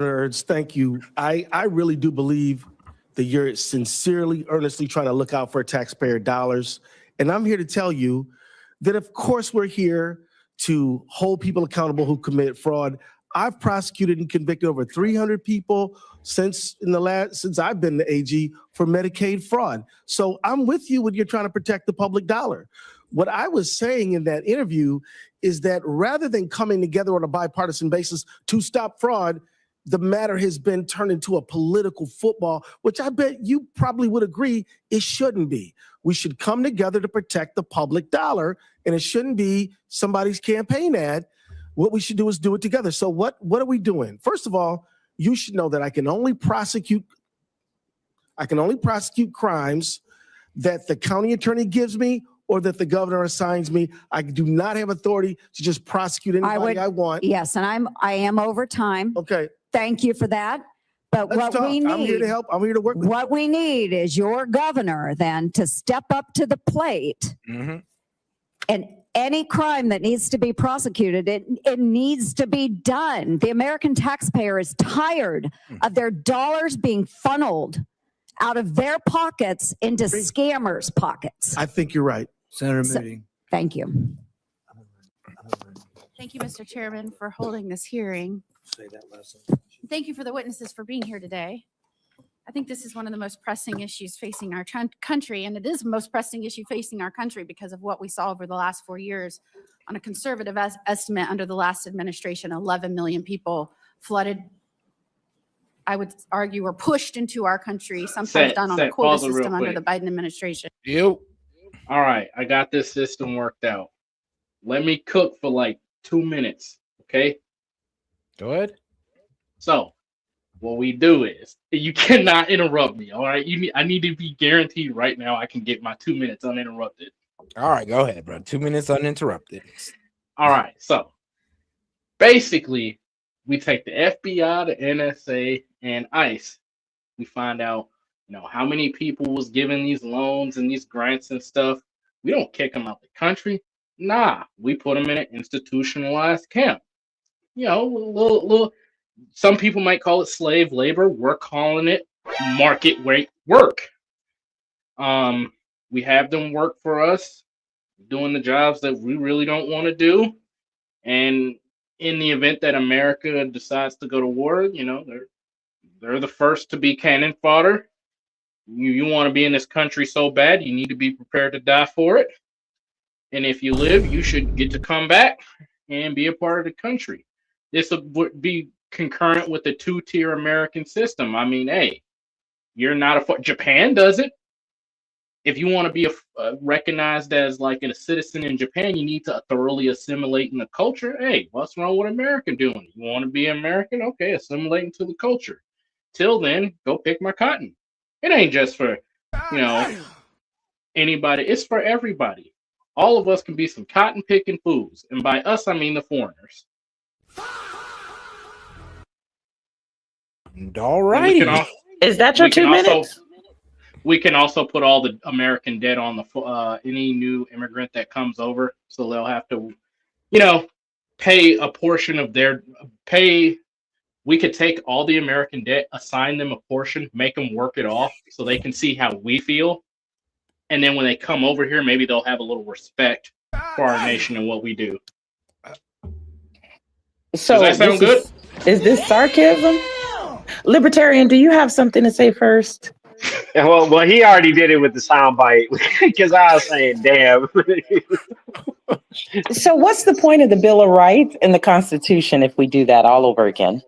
Nerds, thank you. I really do believe that you're sincerely, earnestly trying to look out for taxpayer dollars. And I'm here to tell you that, of course, we're here to hold people accountable who commit fraud. I've prosecuted and convicted over 300 people since I've been the AG for Medicaid fraud. So I'm with you when you're trying to protect the public dollar. What I was saying in that interview is that rather than coming together on a bipartisan basis to stop fraud, the matter has been turned into a political football, which I bet you probably would agree it shouldn't be. We should come together to protect the public dollar, and it shouldn't be somebody's campaign ad. What we should do is do it together. So what are we doing? First of all, you should know that I can only prosecute crimes that the county attorney gives me or that the governor assigns me. I do not have authority to just prosecute anybody I want. Yes, and I am over time. Okay. Thank you for that. But we need, I'm here to help. I'm here to work with what we need is your governor then to step up to the plate. Mm-hmm. And any crime that needs to be prosecuted, it needs to be done. The American taxpayer is tired of their dollars being funneled out of their pockets into scammers' pockets. I think you're right. Senator Moody. Thank you. Thank you, Mr. Chairman, for holding this hearing. Say that lesson. Thank you for the witnesses for being here today. I think this is one of the most pressing issues facing our country, and it is the most pressing issue facing our country because of what we saw over the last 4 years. On a conservative estimate under the last administration, 11 million people flooded, I would argue, were pushed into our country, sometimes done on a quota system under the Biden administration. Yep. All right, I got this system worked out. Let me cook for like 2 minutes, okay? Go ahead. So, what we do is, you cannot interrupt me, all right? I need to be guaranteed right now I can get my 2 minutes uninterrupted. All right, go ahead, bro. 2 minutes uninterrupted. All right, so basically, we take the FBI, the NSA, and ICE. We find out, how many people was given these loans and these grants and stuff. We don't kick them out the country. Nah, we put them in an institutionalized camp. Some people might call it slave labor. We're calling it market rate work. We have them work for us, doing the jobs that we really don't want to do. And in the event that America decides to go to war, they're the first to be cannon fodder. You want to be in this country so bad, you need to be prepared to die for it. And if you live, you should get to come back and be a part of the country. This would be concurrent with the two-tier American system. I mean, hey, you're not Japan does it. If you want to be recognized as like a citizen in Japan, you need to thoroughly assimilate in the culture. Hey, what's wrong with America doing? You want to be American? Okay, assimilate into the culture. Till then, go pick my cotton. It ain't just for, anybody. It's for everybody. All of us can be some cotton picking fools, and by us I mean the foreigners. All righty. Is that your 2 minutes? We can also put all the American debt on the any new immigrant that comes over, so they'll have to, pay a portion of their pay. We could take all the American debt, assign them a portion, make them work it off, so they can see how we feel, and then when they come over here, maybe they'll have a little respect for our nation and what we do. So does that sound good? Is this sarcasm? Libertarian, do you have something to say first? Well, he already did it with the soundbite because I was saying, "Damn." So, what's the point of the Bill of Rights and the Constitution if we do that all over again?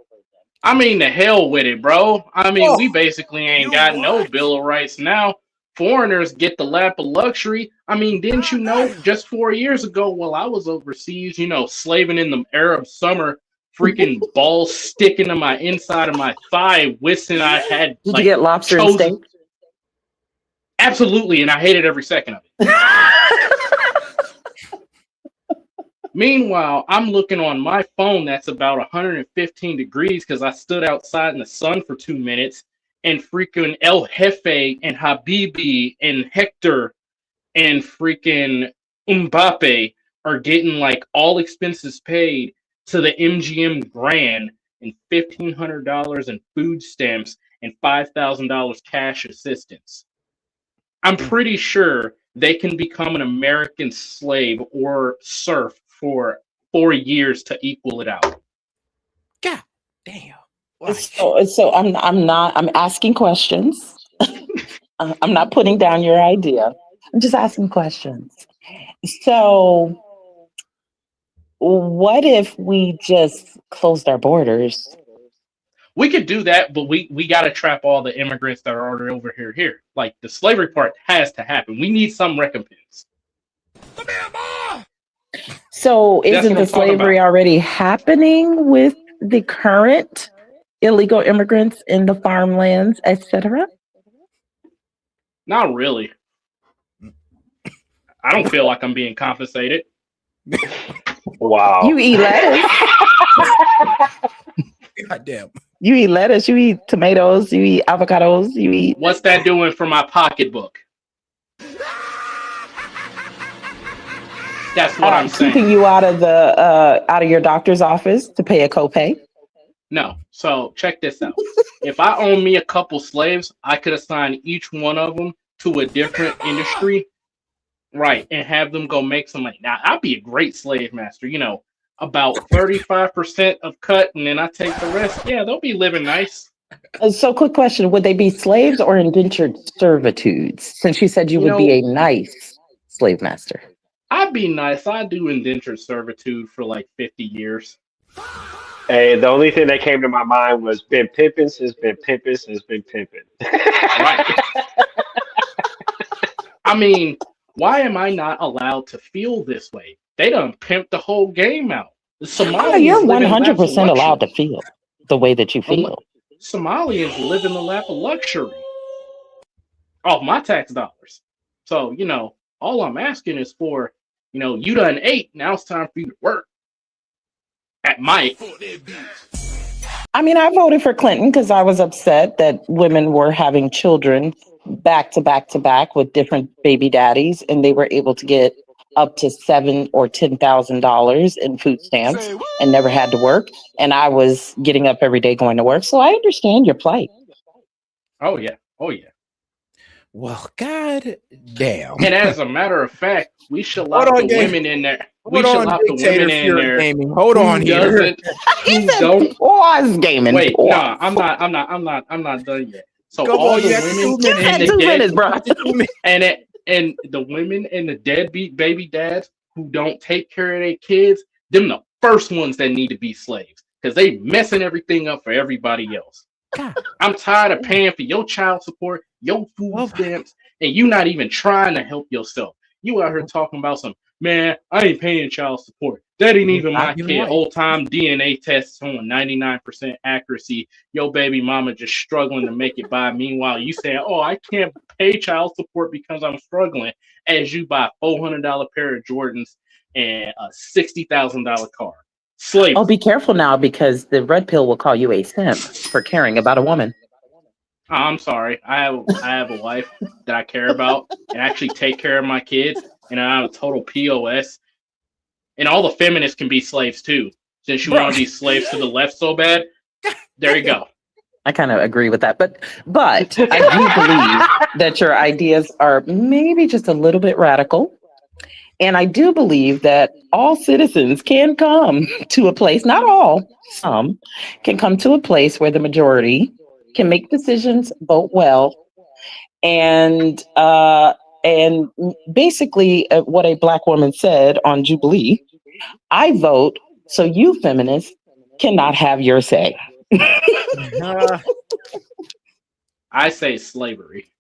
I mean, the hell with it, bro. I mean, we basically ain't got no Bill of Rights now. Foreigners get the lap of luxury. I mean, didn't you know just 4 years ago while I was overseas, slaving in the Arab summer, freaking balls sticking to my inside of my thigh, wishing I had Did you get lobster and steak? Absolutely, and I hated every second of it. Meanwhile, I'm looking on my phone that's about 115 degrees because I stood outside in the sun for 2 minutes, and freaking El Jefe and Habibi and Hector and freaking Mbappe are getting like all expenses paid to the MGM Grand and $1,500 in food stamps and $5,000 cash assistance. I'm pretty sure they can become an American slave or serf for 4 years to equal it out. God damn. So I'm asking questions. I'm not putting down your idea. I'm just asking questions. So what if we just closed our borders? We could do that, but we got to trap all the immigrants that are already over here. Like, the slavery part has to happen. We need some recompense. So isn't the slavery already happening with the current illegal immigrants in the farmlands, etc.? Not really. I don't feel like I'm being compensated. Wow. You eat lettuce. God damn. You eat lettuce, you eat tomatoes, you eat avocados, you eat... What's that doing for my pocketbook? That's what I'm saying. Keeping you out of your doctor's office to pay a copay? No. So check this out. If I own me a couple slaves, I could assign each one of them to a different industry, right, and have them go make some money. Now, I'd be a great slave master. About 35% of cut, and then I take the rest. Yeah, they'll be living nice. So, quick question: would they be slaves or indentured servitudes? Since you said you would be a nice slave master. I'd be nice. I'd do indentured servitude for like 50 years. Hey, the only thing that came to my mind was been pimping has been pimping has been pimping. Right. I mean, why am I not allowed to feel this way? They done pimped the whole game out. The Somalians You're live in 100% allowed lap of to feel the way that you feel. Somalians live in the lap of luxury off my tax dollars. So, all I'm asking is for, you done ate. Now it's time for you to work. At my. I mean, I voted for Clinton because I was upset that women were having children back to back to back with different baby daddies, and they were able to get up to $7,000 or $10,000 in food stamps and never had to work. And I was getting up every day going to work, so I understand your plight. Oh yeah, oh yeah. Well, god damn. And as a matter of fact, we should lock the women in there. We should lock the women in there. Gaming. Hold on here. Pause gaming. Wait, pause. no, I'm not done yet. So Come all on, the you have women 2 minutes. and the 2 minutes, bro. and the women and the deadbeat baby dads who don't take care of their kids, them the first ones that need to be slaves because they messing everything up for everybody else. I'm tired of paying for your child support, your food stamps, and you not even trying to help yourself. You out here talking about some, man, I ain't paying child support. That ain't even my kid. Whole time DNA tests showing 99% accuracy. Your baby mama just struggling to make it by. Meanwhile, you saying, oh, I can't pay child support because I'm struggling as you buy $400 pair of Jordans and a $60,000 car. Slavery. Oh, be careful now because the red pill will call you a simp for caring about a woman. I'm sorry. I have a wife that I care about and actually take care of my kids, and I'm a total POS. And all the feminists can be slaves too. Since you want to be slaves to the left so bad, there you go. I kind of agree with that, but I do believe that your ideas are maybe just a little bit radical. And I do believe that all citizens can come to a place, not all, some can come to a place where the majority can make decisions, vote well, and basically what a Black woman said on Jubilee, I vote so you feminists cannot have your say. I say slavery.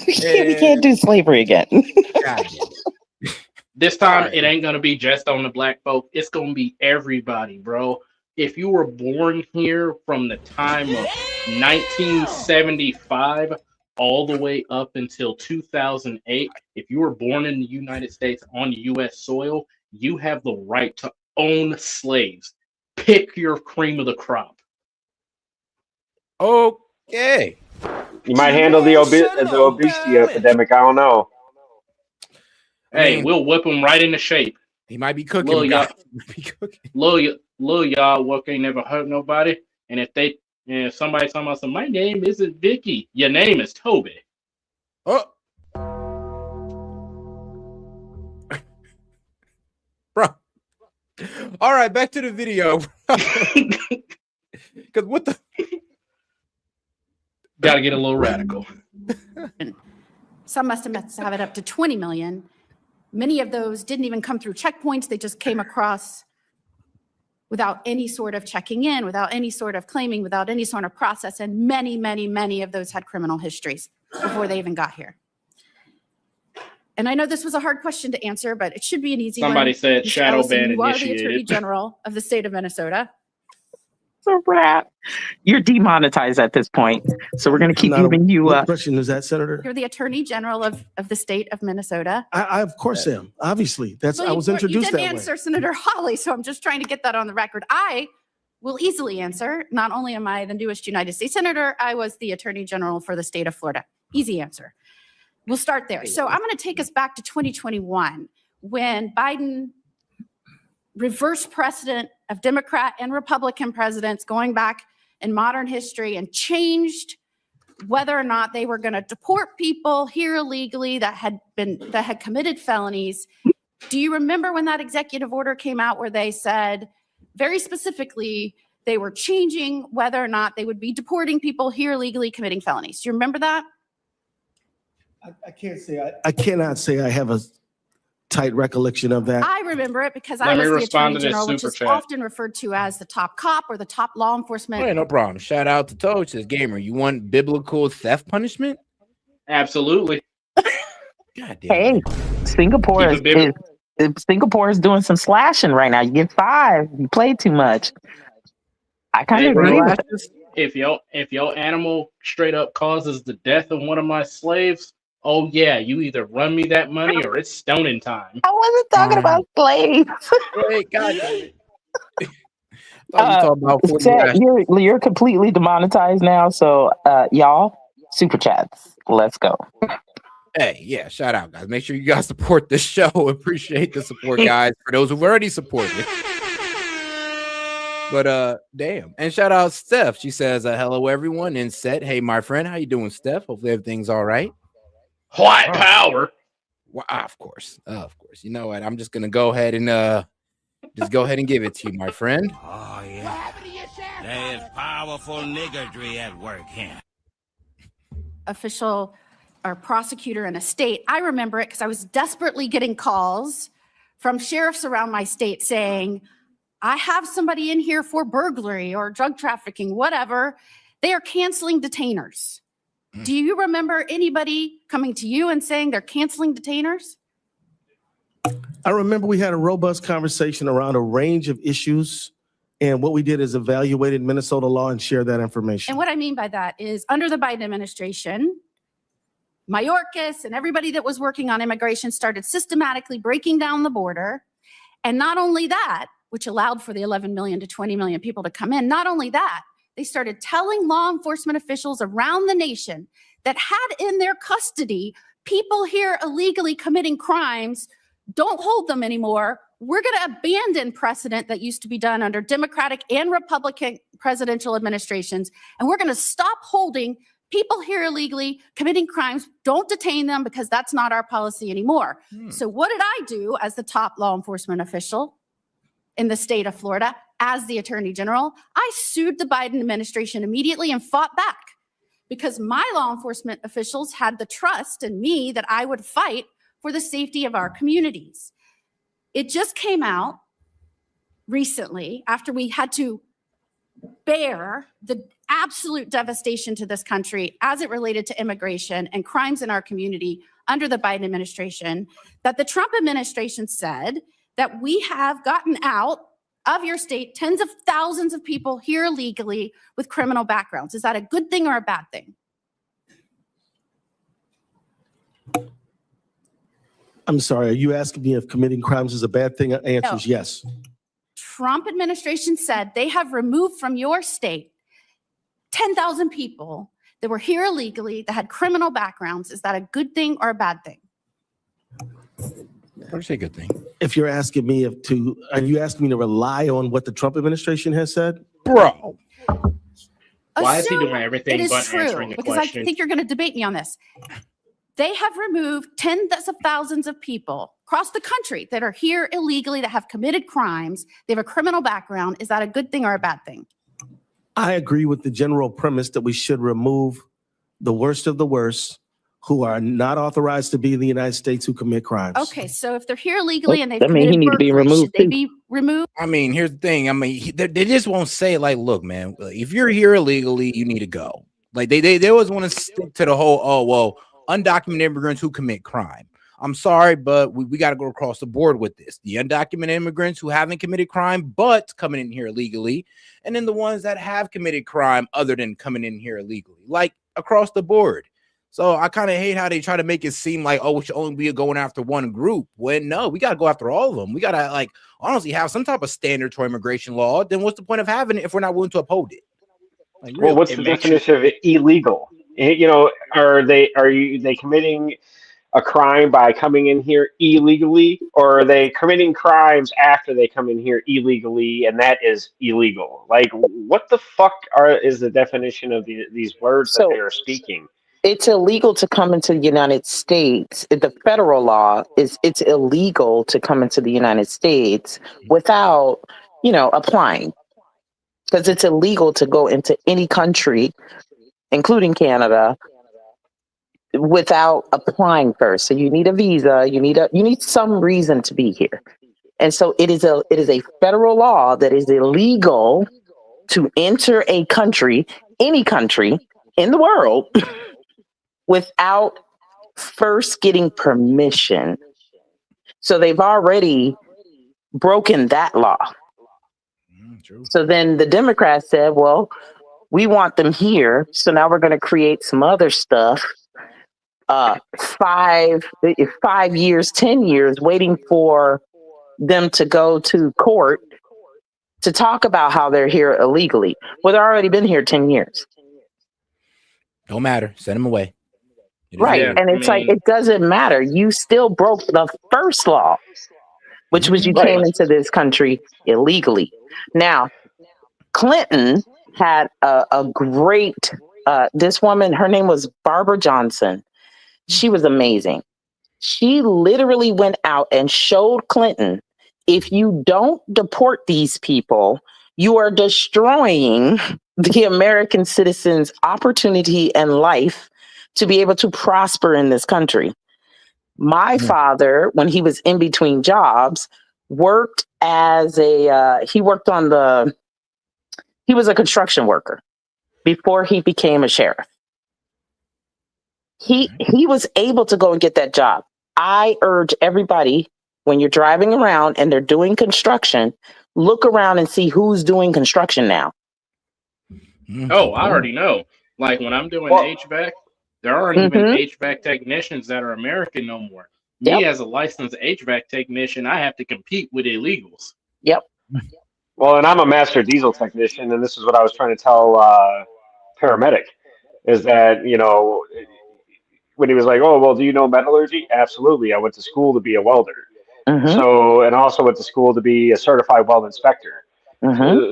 We can't do slavery again. This time, it ain't going to be just on the Black folk. It's going to be everybody, bro. If you were born here from the time of 1975 all the way up until 2008, if you were born in the United States on U.S. soil, you have the right to own slaves. Pick your cream of the crop. Okay. You might handle the obesity epidemic. I don't know. Hey, we'll whip him right into shape. He might be cooking. Little y'all work ain't never hurt nobody. And if somebody talking about my name isn't Vicky, your name is Toby. Oh, bro. All right, back to the video. Because what the? Got to get a little radical. Some estimates have it up to 20 million. Many of those didn't even come through checkpoints. They just came across without any sort of checking in, without any sort of claiming, without any sort of process. And many, many, many of those had criminal histories before they even got here. And I know this was a hard question to answer, but it should be an easy one. Somebody said Mr. shadow Ellison, ban you are the initiated. Attorney General of the state of Minnesota. It's a wrap. You're demonetized at this point. So we're going to keep moving you What up. question is that, Senator? You're the Attorney General of the state of Minnesota. I of course am. Obviously, I was You introduced didn't that way. answer Senator Hawley, so I'm just trying to get that on the record. I will easily answer. Not only am I the newest United States Senator, I was the Attorney General for the state of Florida. Easy answer. We'll start there. So I'm going to take us back to 2021 when Biden reversed precedent of Democrat and Republican presidents going back in modern history and changed whether or not they were going to deport people here illegally that had committed felonies. Do you remember when that executive order came out where they said very specifically they were changing whether or not they would be deporting people here illegally committing felonies? Do you remember that? I can't say I cannot say I have a tight recollection of that. I remember it because I Let me was the respond Attorney to this General, which super is chat. often referred to as the top cop or the top law enforcement. Hey, no problem. Shout out to Toad. Says gamer, you want biblical theft punishment? Absolutely. God damn. Hey, Singapore is doing some slashing right now. You get 5. You play too much. I kind of agree with that. If your animal straight up causes the death of one of my slaves, oh yeah, you either run me that money or it's stoning time. I wasn't talking about slaves. Wait, God damn it. Talking about 40 Seth, you're completely demonetized now. So y'all, super chats. Let's go. Hey, yeah, shout out, guys. Make sure you guys support this show. Appreciate the support, guys, for those who've already supported. But damn. And shout out Steph. She says, hello, everyone. And S.E.T. Hey, my friend, how you doing, Steph? Hopefully everything's all right. White power. Well, of course. Of course. You know what? I'm just gonna go ahead and give it to you, my friend. Oh yeah. There's powerful niggardry at work here. official or prosecutor in a state, I remember it because I was desperately getting calls from sheriffs around my state saying, I have somebody in here for burglary or drug trafficking, whatever. They are canceling detainers. Do you remember anybody coming to you and saying they're canceling detainers? I remember we had a robust conversation around a range of issues, and what we did is evaluated Minnesota law and shared that information. And what I mean by that is under the Biden administration, Mayorkas and everybody that was working on immigration started systematically breaking down the border. And not only that, which allowed for the 11 million to 20 million people to come in, not only that, they started telling law enforcement officials around the nation that had in their custody people here illegally committing crimes, don't hold them anymore. We're going to abandon precedent that used to be done under Democratic and Republican presidential administrations, and we're going to stop holding people here illegally committing crimes. Don't detain them because that's not our policy anymore. So what did I do as the top law enforcement official in the state of Florida, as the Attorney General? I sued the Biden administration immediately and fought back because my law enforcement officials had the trust in me that I would fight for the safety of our communities. It just came out recently after we had to bear the absolute devastation to this country as it related to immigration and crimes in our community under the Biden administration, that the Trump administration said that we have gotten out of your state tens of thousands of people here illegally with criminal backgrounds. Is that a good thing or a bad thing? I'm sorry, are you asking me if committing crimes is a bad thing? Answer is yes. Trump administration said they have removed from your state 10,000 people that were here illegally that had criminal backgrounds. Is that a good thing or a bad thing? I would say good thing. If you're asking me are you asking me to rely on what the Trump administration has said? Bro. Why is he doing Assume everything it is but true, answering the because question? I think you're going to debate me on this. They have removed tens of thousands of people across the country that are here illegally, that have committed crimes. They have a criminal background. Is that a good thing or a bad thing? I agree with the general premise that we should remove the worst of the worst who are not authorized to be in the United States who commit crimes. Okay, so if they're here illegally and they've That means he committed need to be burglary, removed should they too. be removed? I mean, here's the thing. I mean, they just won't say it like, look, man, if you're here illegally, you need to go. Like they always want to stick to the whole, oh, well, undocumented immigrants who commit crime. I'm sorry, but we got to go across the board with this. The undocumented immigrants who haven't committed crime, but coming in here illegally, and then the ones that have committed crime other than coming in here illegally, like across the board. So I kind of hate how they try to make it seem like, oh, we should only be going after one group. When no, we got to go after all of them. We got to like honestly have some type of standard to immigration law. Then what's the point of having it if we're not willing to uphold it? Like, Well, really? what's the definition of illegal? You know, are they committing a crime by coming in here illegally, or are they committing crimes after they come in here illegally, and that is illegal? Like, what the fuck is the definition of these words that they are speaking? It's illegal to come into the United States. The federal law is it's illegal to come into the United States without, applying. Because it's illegal to go into any country, including Canada, without applying first. So you need a visa, you need some reason to be here. And so it is a federal law that is illegal to enter a country, any country in the world, without first getting permission. So they've already broken that law. So then the Democrats said, well, we want them here. So now we're going to create some other stuff. 5 years, 10 years, waiting for them to go to court to talk about how they're here illegally. Well, they've already been here 10 years. Don't matter. Send them away. Right. Yeah, and it's like, it doesn't matter. You still broke the first law, which was you came into this country illegally. Now, Clinton had a great, this woman, her name was Barbara Johnson. She was amazing. She literally went out and showed Clinton, if you don't deport these people, you are destroying the American citizens' opportunity and life to be able to prosper in this country. My father, when he was in between jobs, worked as he was a construction worker before he became a sheriff. He was able to go and get that job. I urge everybody, when you're driving around and they're doing construction, look around and see who's doing construction now. Oh, I already know. Like when I'm doing HVAC, there aren't even HVAC technicians that are American no more. Me as a licensed HVAC technician, I have to compete with illegals. Yep. Well, and I'm a master diesel technician, and this is what I was trying to tell paramedic, is that, you know, when he was like, "Oh, well, do you know metallurgy?" Absolutely. I went to school to be a welder. So, and also went to school to be a certified weld inspector.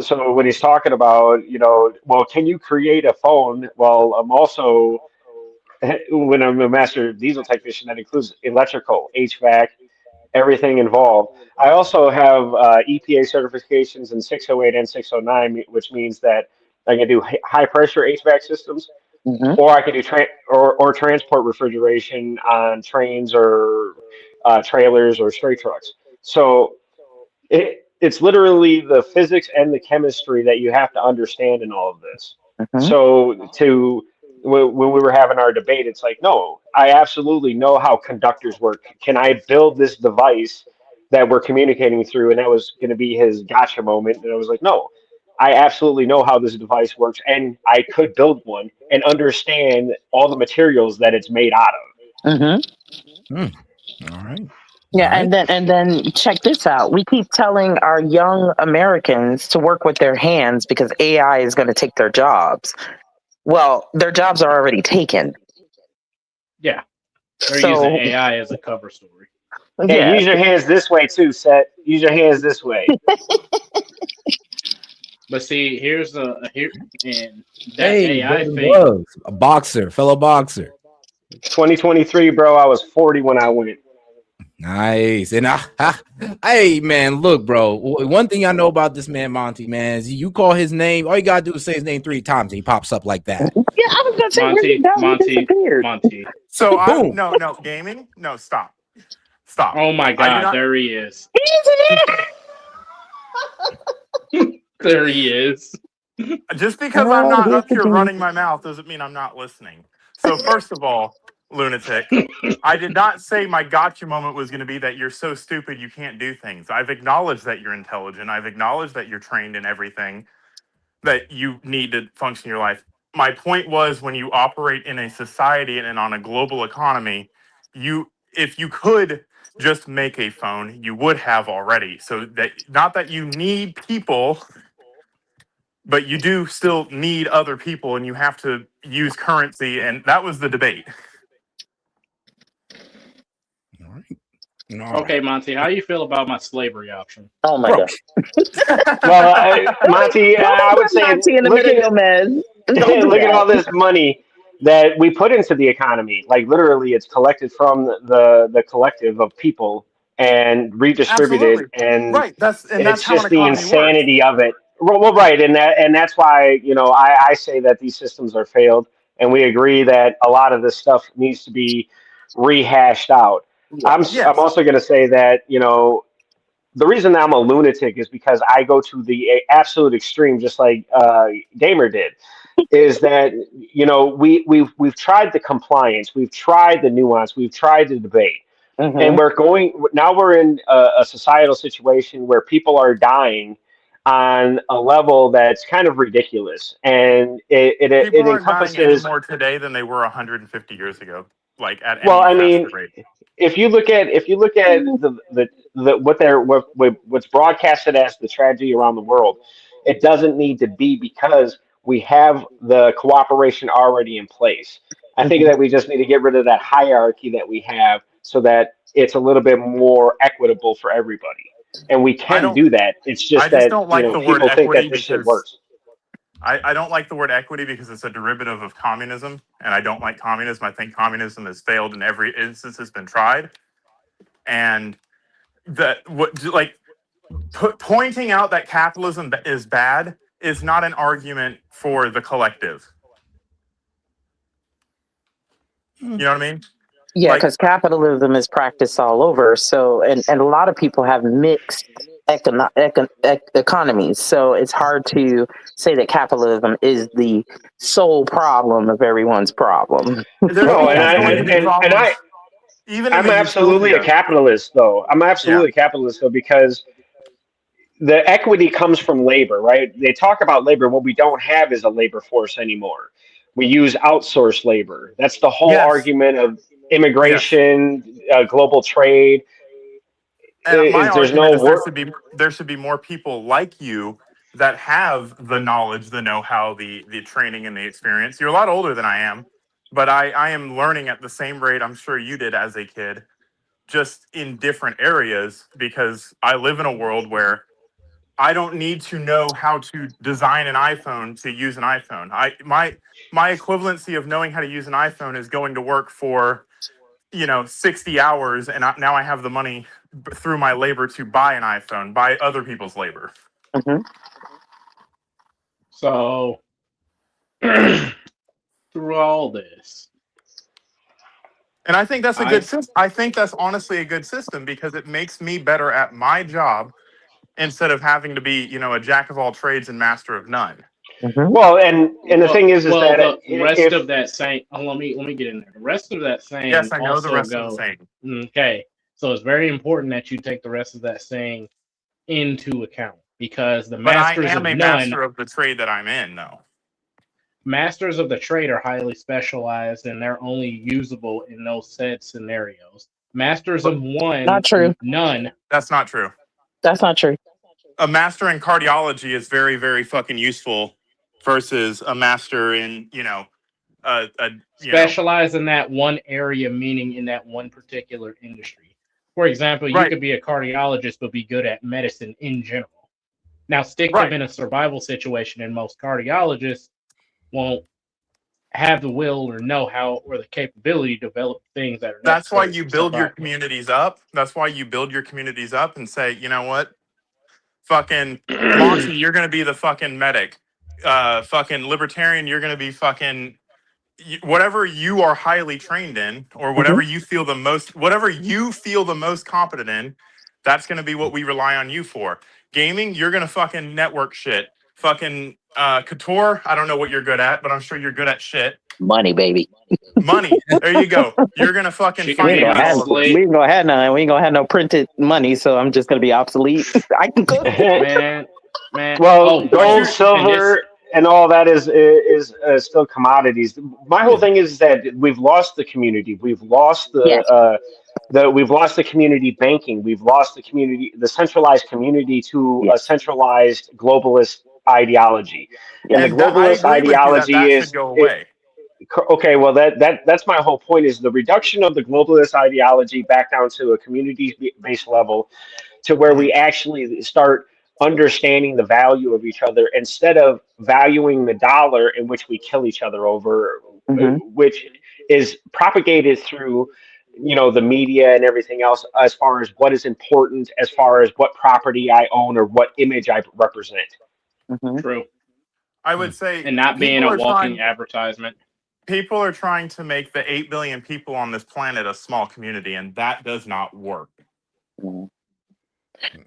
So when he's talking about, you know, well, can you create a phone? Well, I'm also, when I'm a master diesel technician, that includes electrical, HVAC, everything involved. I also have EPA certifications in 608 and 609, which means that I can do high pressure HVAC systems, or I can do or transport refrigeration on trains or trailers or straight trucks. So it's literally the physics and the chemistry that you have to understand in all of this. So when we were having our debate, it's like, no, I absolutely know how conductors work. Can I build this device that we're communicating through? And that was going to be his gotcha moment. And I was like, no, I absolutely know how this device works, and I could build one and understand all the materials that it's made out of. All right. Yeah, and then check this out. We keep telling our young Americans to work with their hands because AI is going to take their jobs. Well, their jobs are already taken. Yeah. They're using AI as a cover story. Hey, use your hands this way too, Set. Use your hands this way. But see, here's and that Hey, AI Golden thing. Gloves, a boxer, fellow boxer. 2023, bro. I was 40 when I went. Nice. And hey, man, look, bro. One thing I know about this man, Monty, man, is you call his name, all you gotta do is say his name 3 times and he pops up like that. Yeah, I was gonna say Monty. So I'm no gaming. No, stop. Oh my God, there he is. There he is. Just because I'm not up here running my mouth doesn't mean I'm not listening. So first of all, lunatic, I did not say my gotcha moment was going to be that you're so stupid you can't do things. I've acknowledged that you're intelligent. I've acknowledged that you're trained in everything that you need to function in your life. My point was, when you operate in a society and on a global economy, if you could just make a phone, you would have already. So that, not that you need people, but you do still need other people, and you have to use currency, and that was the debate. Okay, Monty, how you feel about my slavery option? Oh my God. Well, Monty, I would say look at all this money that we put into the economy. Like literally, it's collected from the collective of people and redistributed, and Right. That's it's how an just the economy insanity of it. Well, right, and that's why, you know, I say that these systems are failed, and we agree that a lot of this stuff needs to be rehashed out. I'm also going to say that, you know, the reason I'm a lunatic is because I go to the absolute extreme, just like Gamer did. Is that, you know, we've tried the compliance, we've tried the nuance, we've tried the debate, and we're in a societal situation where people are dying on a level that's kind of ridiculous, and it People aren't dying any encompasses. more today than they were 150 years ago, like at Well, any I mean, faster rate. if you look at what's broadcasted as the tragedy around the world, it doesn't need to be, because we have the cooperation already in place. I think that we just need to get rid of that hierarchy that we have, so that it's a little bit more equitable for everybody. And we can do that. It's just I just that, don't you like know, the word people think that equity this shit because works. I don't like the word equity because it's a derivative of communism, and I don't like communism. I think communism has failed in every instance it's been tried, and pointing out that capitalism is bad is not an argument for the collective. You know what I mean? Yeah, Like, because capitalism is practiced all over. So, and a lot of people have mixed economies. So it's hard to say that capitalism is the sole problem of everyone's problem. there's No, and always going to be problems, even in I'm the absolutely a utopia. capitalist, though. I'm Yeah. absolutely a capitalist, though, because the equity comes from labor, right? They talk about labor. What we don't have is a labor force anymore. We use outsourced labor. That's the whole Yes. argument of Yes. immigration, global trade. And my There's no argument is work. there should be more people like you that have the knowledge, the know-how, the training, and the experience. You're a lot older than I am, but I am learning at the same rate I'm sure you did as a kid, just in different areas, because I live in a world where I don't need to know how to design an iPhone to use an iPhone. My equivalency of knowing how to use an iPhone is going to work for 60 hours, and now I have the money through my labor to buy an iPhone, buy other people's labor. Mhm. So through all this, And I think that's a good system. I think that's honestly a good system because it makes me better at my job instead of having to be, a jack of all trades and master of none. Well, and the thing is well, that the rest if of that saying, let me get in there. The rest of that saying Yes, I know the also rest of the goes, saying. okay. So it's very important that you take the rest of that saying into account because the But I masters am of a none, master of the trade that I'm in, though. masters of the trade are highly specialized and they're only usable in those said scenarios. Masters of Not true. none. That's not true. That's not true. A master in cardiology is very, very fucking useful versus a master in, Specialize in that one area, meaning in that one particular industry. For example, you Right. could be a cardiologist but be good at medicine in general. Now, stick Right. them in a survival situation, and most cardiologists won't have the will or know-how or the capability to develop things that are That's why necessary you for build your survival. communities up. That's why you build your communities up and say, you know what? Fucking Moxie, you're going to be the fucking medic. Fucking Libertarian, you're going to be fucking whatever you are highly trained in or whatever you feel the most competent in. That's going to be what we rely on you for. Gaming, you're going to fucking network shit. Fucking Couture, I don't know what you're good at, but I'm sure you're good at shit. Money, baby. Money. There you go. You're going to fucking She can We be ain't finance my gonna have all of this. slave. we ain't gonna have none. We ain't gonna have no printed money, so I'm just gonna be obsolete. I can cook. Man. well, Oh, gold, and this, silver, and all that is still commodities. My whole thing is that we've lost the community. We've lost Yes. we've lost the community banking. We've lost the centralized community to a Yes. centralized globalist ideology. And the And that, I globalist agree with you that ideology that should is go away. okay. Well, that's my whole point is the reduction of the globalist ideology back down to a community based level to where we actually start understanding the value of each other instead of valuing the dollar in which we kill each other over, Hmm. which is propagated through the media and everything else as far as what is important, as far as what property I own or what image I represent. Hmm. true. I would say And not being people a are walking trying. advertisement. People are trying to make the 8 billion people on this planet a small community, and that does not work.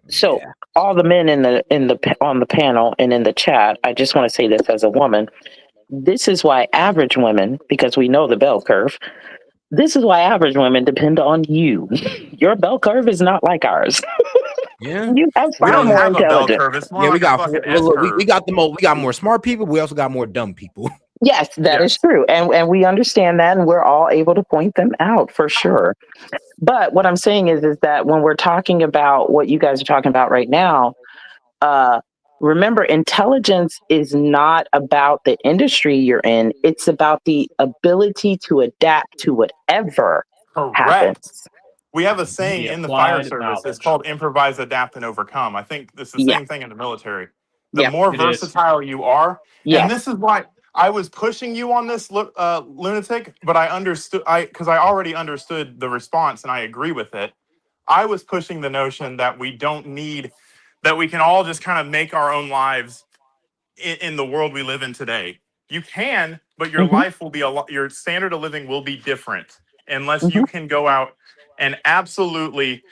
So all the men on the panel and in the chat, I just want to say this as a woman. This is why average women, because we know the bell curve, this is why average women depend on you. Your bell curve is not like ours. Yeah. You have We far don't more have a bell intelligence. curve. It's more Yeah, we like a got fucking well, S look, curve. we got we got more smart people. We also got more dumb people. Yes, that is Yes. true. And we understand that and we're all able to point them out for sure. But what I'm saying is that when we're talking about what you guys are talking about right now, remember, intelligence is not about the industry you're in. It's about the ability to adapt to whatever happens. Correct. We have a saying The in the fire applied service. It's knowledge. called improvise, adapt, and overcome. I think it's the Yeah. same thing in the military. The Yeah. more It is. versatile you are, and Yes. this is why I was pushing you on this, lunatic, but I understood, because I already understood the response and I agree with it. I was pushing the notion that we don't need, that we can all just kind of make our own lives in the world we live in today. You can, but your life will be your standard of living will be different unless you can go out and absolutely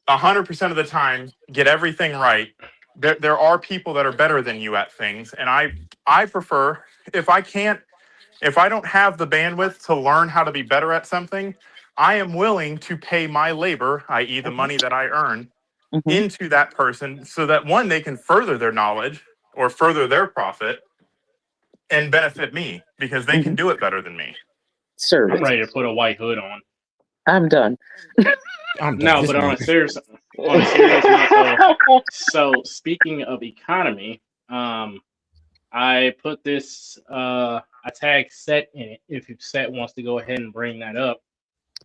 100% of the time get everything right. There are people that are better than you at things, and I prefer if I don't have the bandwidth to learn how to be better at something, I am willing to pay my labor, i.e. the money that I earn, into that person so that one, they can further their knowledge or further their profit and benefit me because they can do it better than me. Service. I'm ready to put a white hood on. I'm done. No, but on a serious note, though, so speaking of economy, I put this, I tagged S.E.T in it. If S.E.T wants to go ahead and bring that up,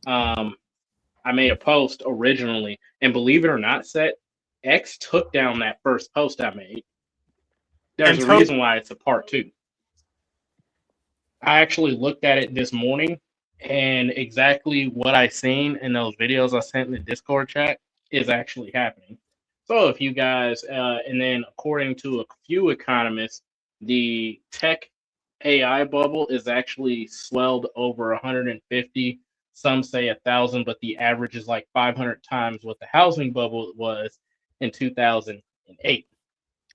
I made a post originally, and believe it or not, S.E.T, X took down that first post I made. There's a reason why it's a part 2. I actually looked at it this morning, and exactly what I seen in those videos I sent in the Discord chat is actually happening. So if you guys, and then according to a few economists, the tech AI bubble is actually swelled over 150. Some say 1,000, but the average is like 500 times what the housing bubble was in 2008.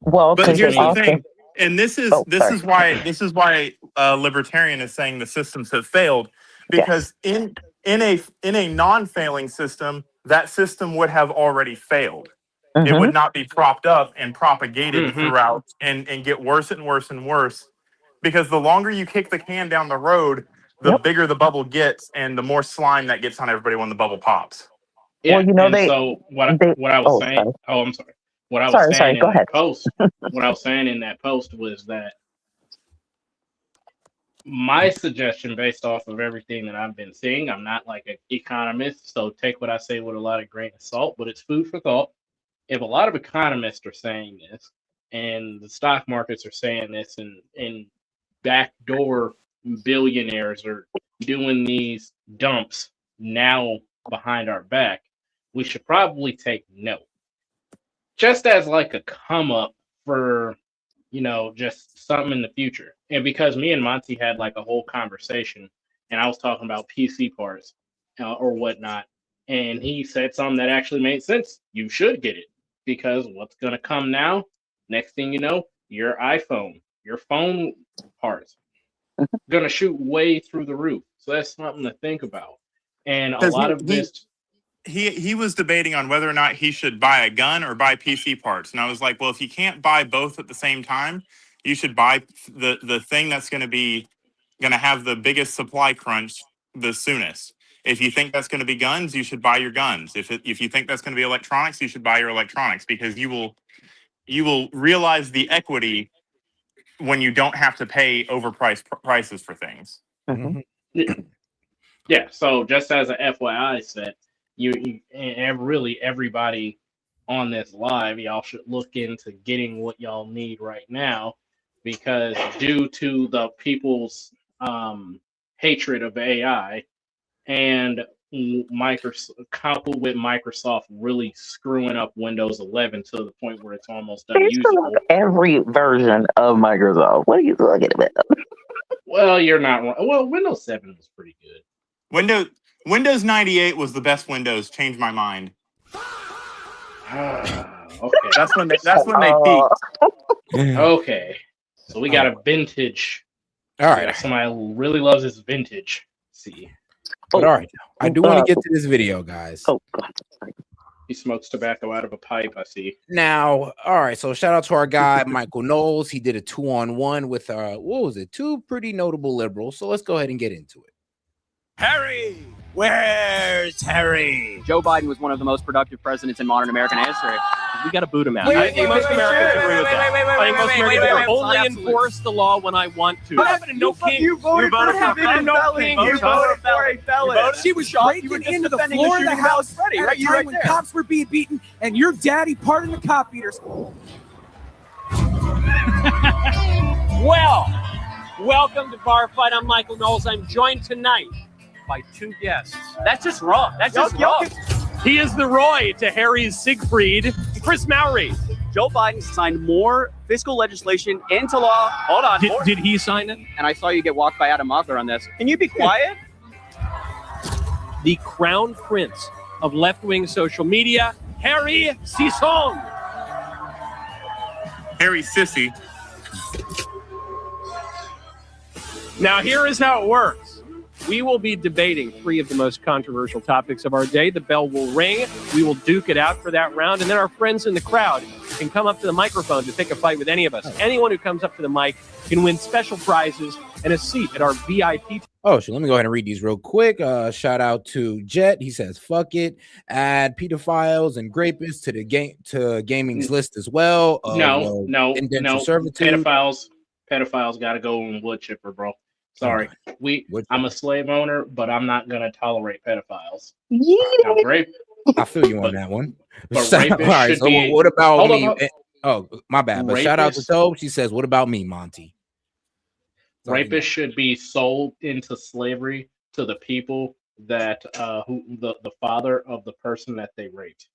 Well, but here's the also thing, and this is why libertarian is saying the systems have failed, because in a non-failing system, that system would have already failed. It would not be propped up and propagated throughout and get worse and worse and worse, because the longer you kick the can down the road, the bigger the bubble gets and the more slime that gets on everybody when the bubble pops. Yeah, and so what I was saying. Sorry. Oh, I'm sorry. What I was saying in Go that ahead. post. What I was saying in that post was that my suggestion, based off of everything that I've been seeing, I'm not like an economist, so take what I say with a lot of grain of salt, but it's food for thought. If a lot of economists are saying this, and the stock markets are saying this, and backdoor billionaires are doing these dumps now behind our back, we should probably take note. Just as like a come up for, just something in the future. And because me and Monty had like a whole conversation, and I was talking about PC parts or whatnot, and he said something that actually made sense. You should get it, because what's going to come now, next thing you know, your iPhone, your phone parts, going to shoot way through the roof. So that's something to think about. And a lot of this... He was debating on whether or not he should buy a gun or buy PC parts. And I was like, well, if you can't buy both at the same time, you should buy the thing that's going to have the biggest supply crunch the soonest. If you think that's going to be guns, you should buy your guns. If you think that's going to be electronics, you should buy your electronics, because you will realize the equity when you don't have to pay overpriced prices for things. Yeah, so just as an FYI set, you and really everybody on this live, y'all should look into getting what y'all need right now, because due to the people's hatred of AI and Microsoft, coupled with Microsoft really screwing up Windows 11 to the point where it's almost unusable. Every version of Microsoft. What are you talking about? Well, you're not wrong. Well, Windows 7 was pretty good. Windows 98 was the best Windows. Changed my mind. Okay, that's when they peaked. Okay, so we got a vintage. All right, somebody who really loves his vintage. See, but all right, I do want to get to this video, guys. Oh God. He smokes tobacco out of a pipe. I see. Now, all right. So shout out to our guy Michael Knowles. He did a 2-on-1 with two pretty notable liberals. So let's go ahead and get into it. Harry! Where's Harry? Joe Biden was one of the most productive presidents in modern American history. We got to boot him out. I think most Americans agree with that. I think most Americans agree. Only enforce the law when I want to. What happened to No King? You voted for a No King. You voted for a felon. She was breaking into the floor of the house at a time when cops were being beaten, and your daddy pardoned the cop beaters. Well, welcome to Bar Fight. I'm Michael Knowles. I'm joined tonight by two guests. That's just wrong. That's just wrong. He is the Roy to Harry's Siegfried, Chris Mowry. Joe Biden signed more fiscal legislation into law. Hold on. Did he sign it? And I saw you get walked by Adam Mockler on this. Can you be quiet? The crown prince of left-wing social media, Harry Sisson. Harry Sissy. Now, here is how it works. We will be debating 3 of the most controversial topics of our day. The bell will ring. We will duke it out for that round. And then our friends in the crowd can come up to the microphone to pick a fight with any of us. Anyone who comes up to the mic can win special prizes and a seat at our VIP. Oh, so let me go ahead and read these real quick. Shout out to Jet. He says, "Fuck it, add pedophiles and rapists to the gaming's list as well." No. Indentured servitude. Pedophiles got to go in wood chipper, bro. Sorry, I'm a slave owner, but I'm not gonna tolerate pedophiles. Now, I feel you on that one. But All rapists right, should so be. what about Hold me? on. Oh, my bad. But shout out to Tobe. She says, "What about me, Monty?" Rapists should be sold into slavery to the people that who the father of the person that they raped.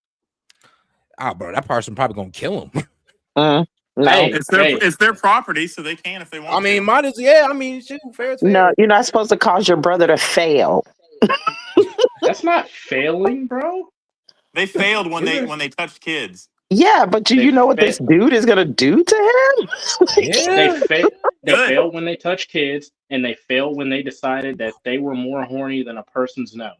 Ah, bro, that person probably gonna kill him. Hey, it's their property, so they can if they want. I mean, might as I mean, shoot, fair is fair. No, you're not supposed to cause your brother to fail. That's not failing, bro. They failed when they touched kids. Yeah, but do you know what this dude is gonna do to him? They failed when they touched kids, and they failed when they decided that they were more horny than a person's no.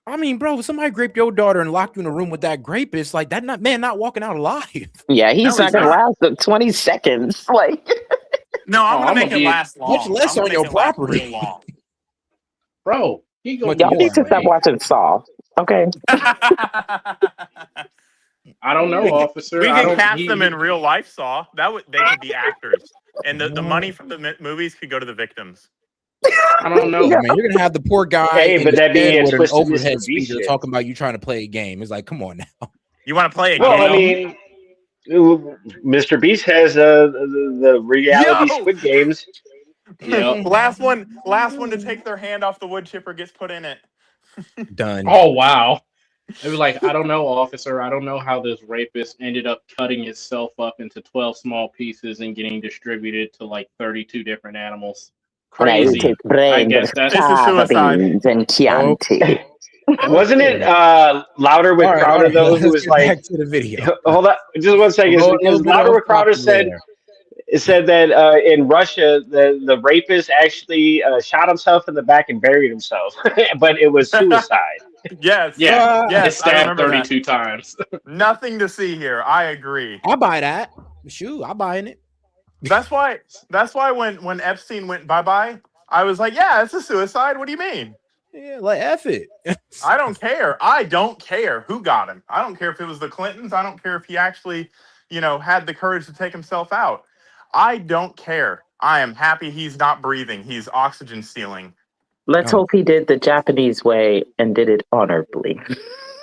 I mean, bro, if somebody raped your daughter and locked you in a room with that rapist, like that not walking out alive. Yeah, he's not gonna last 20 seconds. Like, no, I'm gonna make it last long. Much less on your property, bro. y'all need to stop watching Saw. Okay. I don't know, officer. We can cast them in real life. Saw they could be actors, and the money from the movies could go to the victims. I don't know, man. You're gonna have the poor guy Hey, but that being with an twisted overhead Mr. Beast speaker shit. talking about you trying to play a game. It's like, come on now. You want to play a Well, game? I mean, Mr. Beast has the reality Squid Games. Yep. last one to take their hand off the wood chipper gets put in it. Done. Oh wow. It was like, I don't know, officer. I don't know how this rapist ended up cutting himself up into 12 small pieces and getting distributed to like 32 different animals. Crazy. I guess that's suicide. And Chianti. Wasn't it Louder with Crowder though? Who was like, back to the video. Hold on, just 1 second. Because Louder with Crowder said that in Russia the rapist actually shot himself in the back and buried himself, but it was suicide. Yes. It I stabbed remember 32 times. Nothing to see here. I agree. I buy that. Shoot, I'm buying it. That's why when Epstein went bye-bye, I was like, yeah, it's a suicide. What do you mean? Yeah, like F it. I don't care. I don't care who got him. I don't care if it was the Clintons. I don't care if he actually, had the courage to take himself out. I don't care. I am happy he's not breathing. He's oxygen stealing. Let's hope he did the Japanese way and did it honorably.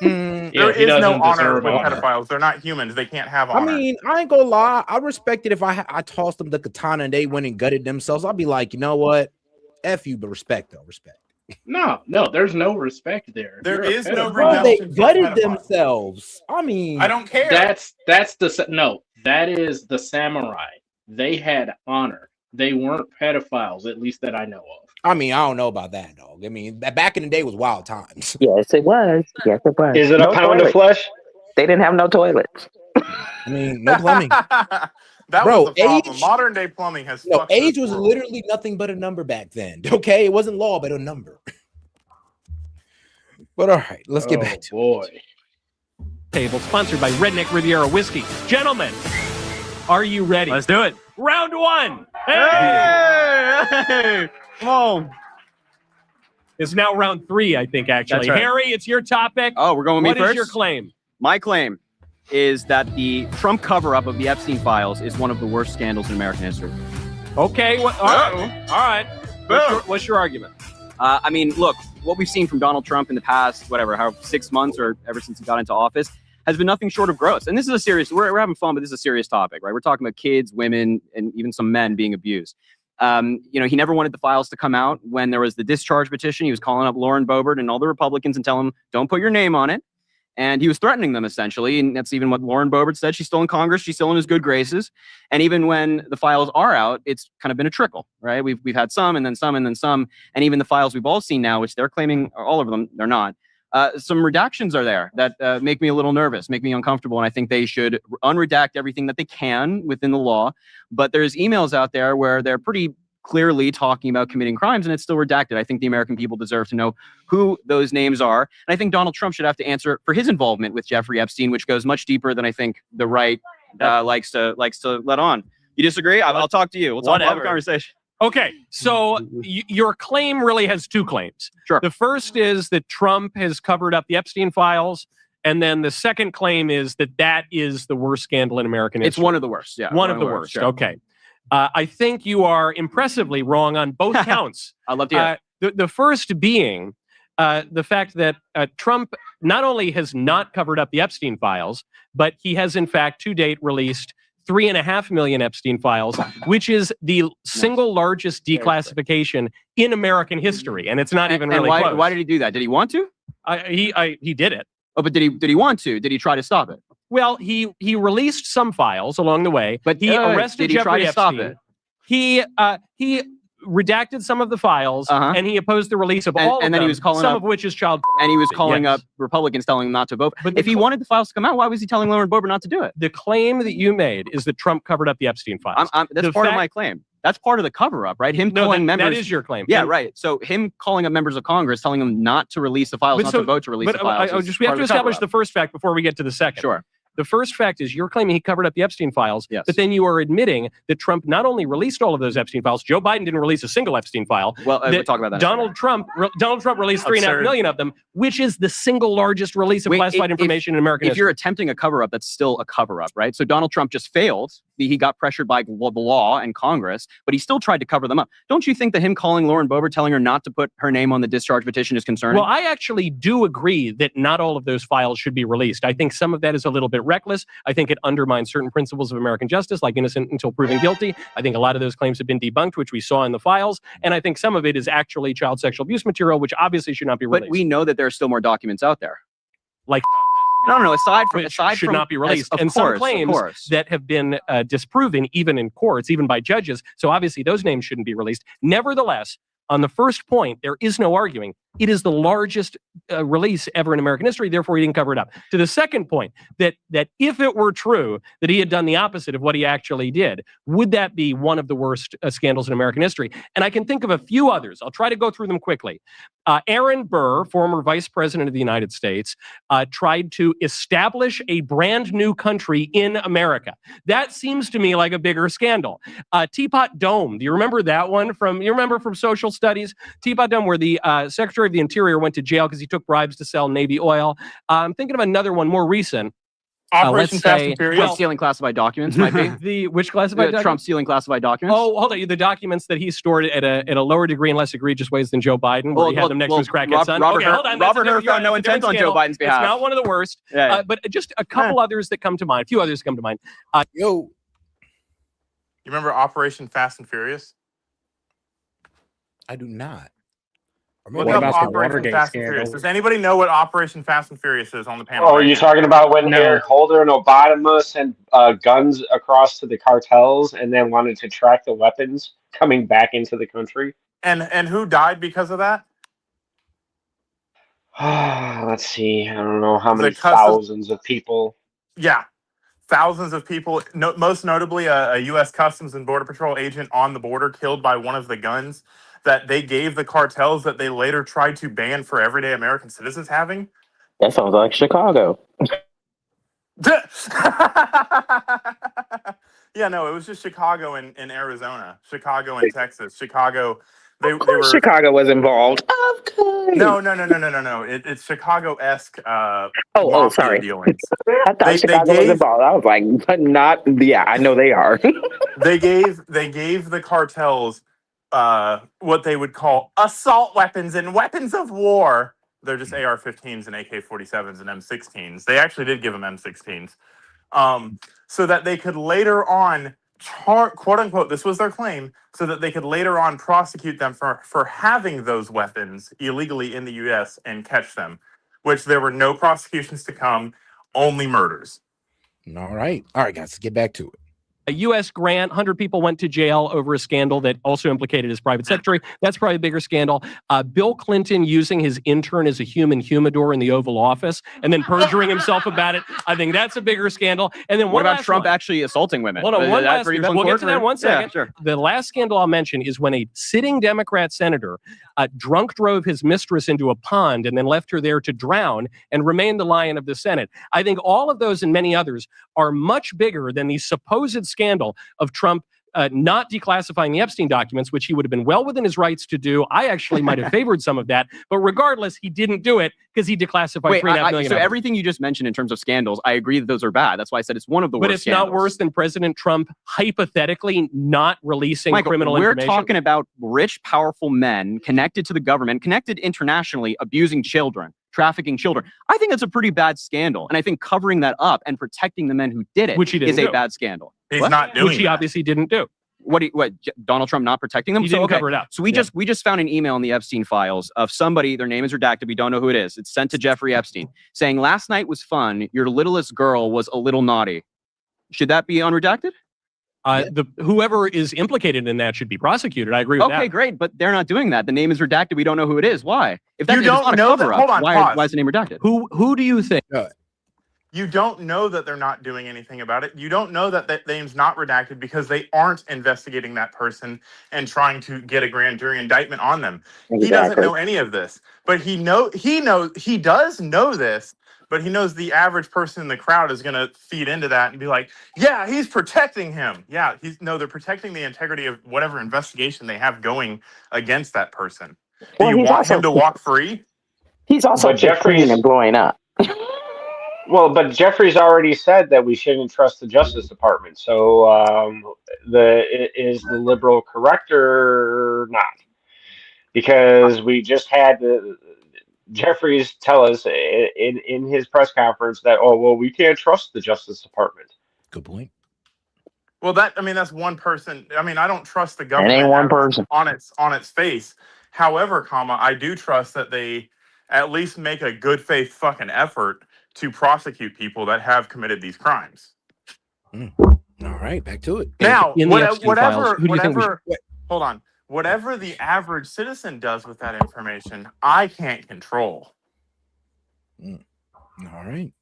There is no honor with pedophiles. They're not humans. They can't have honor. I mean, I ain't gonna lie. I respect it if I tossed them the katana and they went and gutted themselves. I'll be like, you know what? F you, but respect though. Respect. No, there's no respect there. There is no Bro, they redemption for gutted pedophiles. themselves. I mean, I don't care. That is the samurai. They had honor. They weren't pedophiles, at least that I know of. I mean, I don't know about that, dog. I mean, back in the day was wild times. Yes, it was. Yes, it was. Is it a pound of flesh? They didn't have no toilets. I mean, no plumbing. That Bro, was the problem. age- Modern day plumbing has No, fucked age this was world. literally nothing but a number back then. Okay, it wasn't law, but a number. But all right, let's get back to boy. Table sponsored by Redneck Riviera Whiskey. Gentlemen, are you ready? Let's do it. Round 1. Hey! Come on. It's now round 3, I think, actually. That's right. Harry, it's your topic. Oh, we're going with me What first? is your claim? My claim is that the Trump cover-up of the Epstein files is one of the worst scandals in American history. Okay. All right. What's your argument? I mean, look, what we've seen from Donald Trump in the past, 6 months or ever since he got into office, has been nothing short of gross. And this is a serious, we're having fun, but this is a serious topic, right? We're talking about kids, women, and even some men being abused. He never wanted the files to come out. When there was the discharge petition, he was calling up Lauren Boebert and all the Republicans and telling them, don't put your name on it. And he was threatening them essentially. And that's even what Lauren Boebert said. She's still in Congress. She's still in his good graces. And even when the files are out, it's kind of been a trickle, right? We've had some and then some and then some. And even the files we've all seen now, which they're claiming all of them, they're not. Some redactions are there that make me a little nervous, make me uncomfortable. And I think they should unredact everything that they can within the law. But there's emails out there where they're pretty clearly talking about committing crimes and it's still redacted. I think the American people deserve to know who those names are. And I think Donald Trump should have to answer for his involvement with Jeffrey Epstein, which goes much deeper than I think the right likes to let on. You disagree? I'll talk to you. We'll have a conversation. Okay, so your claim really has two claims. Sure. The first is that Trump has covered up the Epstein files. And then the second claim is that is the worst scandal in American history. It's one of the worst. Yeah. One of the worst. Sure. Okay. I think you are impressively wrong on both counts. I'd love to hear it. The first being the fact that Trump not only has not covered up the Epstein files, but he has in fact to date released 3.5 million Epstein files, which is the single largest declassification in American history, and it's not even really close. Why did he do that? Did he want to? He did it. Oh, but did he want to? Did he try to stop it? Well, he released some files along the way, but he arrested Jeffrey Epstein. He redacted some of the files, and he opposed the release of all of them. Then he was calling some of which is child. And he was calling up Republicans, telling them not to vote. But if he wanted the files to come out, why was he telling Lauren Boebert not to do it? The claim that you made is that Trump covered up the Epstein files. That's part of my claim. That's part of the cover-up, right? Him calling members. That is your claim. Yeah, right. So him calling up members of Congress, telling them not to release the files, not to vote to release the files. We have to establish the first fact before we get to the second. Sure. The first fact is you're claiming he covered up the Epstein files, but then you are admitting that Trump not only released all of those Epstein files, Joe Biden didn't release a single Epstein file. Well, we'll talk about that. Donald Trump released 3.5 million of them, which is the single largest release of classified information in American history. If you're attempting a cover-up, that's still a cover-up, right? So Donald Trump just failed. He got pressured by the law and Congress, but he still tried to cover them up. Don't you think that him calling Lauren Boebert, telling her not to put her name on the discharge petition is concerning? Well, I actually do agree that not all of those files should be released. I think some of that is a little bit reckless. I think it undermines certain principles of American justice, like innocent until proven guilty. I think a lot of those claims have been debunked, which we saw in the files. And I think some of it is actually child sexual abuse material, which obviously should not be released. But we know that there are still more documents out there. Like... No. Aside should not be released, and some claims that have been disproven, even in courts, even by judges. So obviously, those names shouldn't be released. Nevertheless, on the first point, there is no arguing. It is the largest release ever in American history. Therefore, he didn't cover it up. To the second point, that if it were true that he had done the opposite of what he actually did, would that be one of the worst scandals in American history? And I can think of a few others. I'll try to go through them quickly. Aaron Burr, former vice president of the United States, tried to establish a brand new country in America. That seems to me like a bigger scandal. Teapot Dome. Do you remember that one from social studies? Teapot Dome, where the Secretary of the Interior went to jail because he took bribes to sell Navy oil. I'm thinking of another one more recent. Operation Fast and Furious. Trump stealing classified documents might be. Which classified documents? Trump stealing classified documents. Oh, hold on. The documents that he stored at a lower degree and less egregious ways than Joe Biden, where he had them next to his crackhead son. Robert Hur found no intent on Joe Biden's behalf. It's not one of the worst. But just a couple others that come to mind. A few others come to mind. You remember Operation Fast and Furious? I do not. Look up Operation Fast and Furious. Does anybody know what Operation Fast and Furious is on the panel? Oh, are you talking about when Eric Holder and Obama sent guns across to the cartels and then wanted to track the weapons coming back into the country? And who died because of that? Let's see. I don't know how many thousands of people. Yeah. Thousands of people, most notably a U.S. Customs and Border Patrol agent on the border killed by one of the guns that they gave the cartels that they later tried to ban for everyday American citizens having. That sounds like Chicago. Yeah, no, it was just Chicago and Arizona, Chicago and Texas, Chicago. They were, Chicago was involved. Of course. No. It's Chicago-esque. Sorry. Dealings. I thought Chicago was involved. I was like, but not. Yeah, I know they are. They gave the cartels what they would call assault weapons and weapons of war. They're just AR-15s and AK-47s and M16s. They actually did give them M16s, so that they could later on quote unquote, this was their claim, so that they could later on prosecute them for having those weapons illegally in the U.S. and catch them. which there were no prosecutions to come, only murders. All right, guys, let's get back to it. A U.S. grant, 100 people went to jail over a scandal that also implicated his private secretary. That's probably a bigger scandal. Bill Clinton using his intern as a human humidor in the Oval Office and then perjuring himself about it. I think that's a bigger scandal. And then what about Trump actually assaulting women? Hold on, we'll get to that in 1 second. Yeah, sure. The last scandal I'll mention is when a sitting Democrat senator drunk drove his mistress into a pond and then left her there to drown and remained the lion of the Senate. I think all of those and many others are much bigger than the supposed scandal of Trump not declassifying the Epstein documents, which he would have been well within his rights to do. I actually might have favored some of that, but regardless, he didn't do it because he declassified 3.5 million. So everything you just mentioned in terms of scandals, I agree that those are bad. That's why I said it's one of the worst. But it's not worse than President Trump hypothetically not releasing Michael, criminal information. We're talking about rich, powerful men connected to the government, connected internationally, abusing children, trafficking children. I think that's a pretty bad scandal. And I think covering that up and protecting the men who did it is a bad scandal. He's not doing Which he obviously didn't do. What Donald Trump not protecting them? He didn't cover it up. So we just found an email in the Epstein files of somebody, their name is redacted, we don't know who it is. It's sent to Jeffrey Epstein saying, last night was fun, your littlest girl was a little naughty. Should that be unredacted? Whoever is implicated in that should be prosecuted. I agree with that. Okay, great, but they're not doing that. The name is redacted. We don't know who it is. Why? If that's You don't if it's not know a that- cover-up, hold on, pause. why is the name redacted? Who do you think? You don't know that they're not doing anything about it. You don't know that that name's not redacted because they aren't investigating that person and trying to get a grand jury indictment on them. He doesn't know any of this, but he does know this, but he knows the average person in the crowd is going to feed into that and be like, yeah, he's protecting him. Yeah, they're protecting the integrity of whatever investigation they have going against that person. Do you want him to walk free? He's also Jeffrey's and blowing up. Well, but Jeffrey's already said that we shouldn't trust the Justice Department. So is the liberal correct or not? Because we just had Jeffrey's tell us in his press conference that, we can't trust the Justice Department. Good point. Well, that's one person. I mean, I don't trust the government ain't one person. on its face. However, I do trust that they at least make a good faith fucking effort to prosecute people that have committed these crimes. All right, back to it. Now, in the Epstein files, who do you think we should? Hold on. Whatever the average citizen does with that information, I can't control. All right.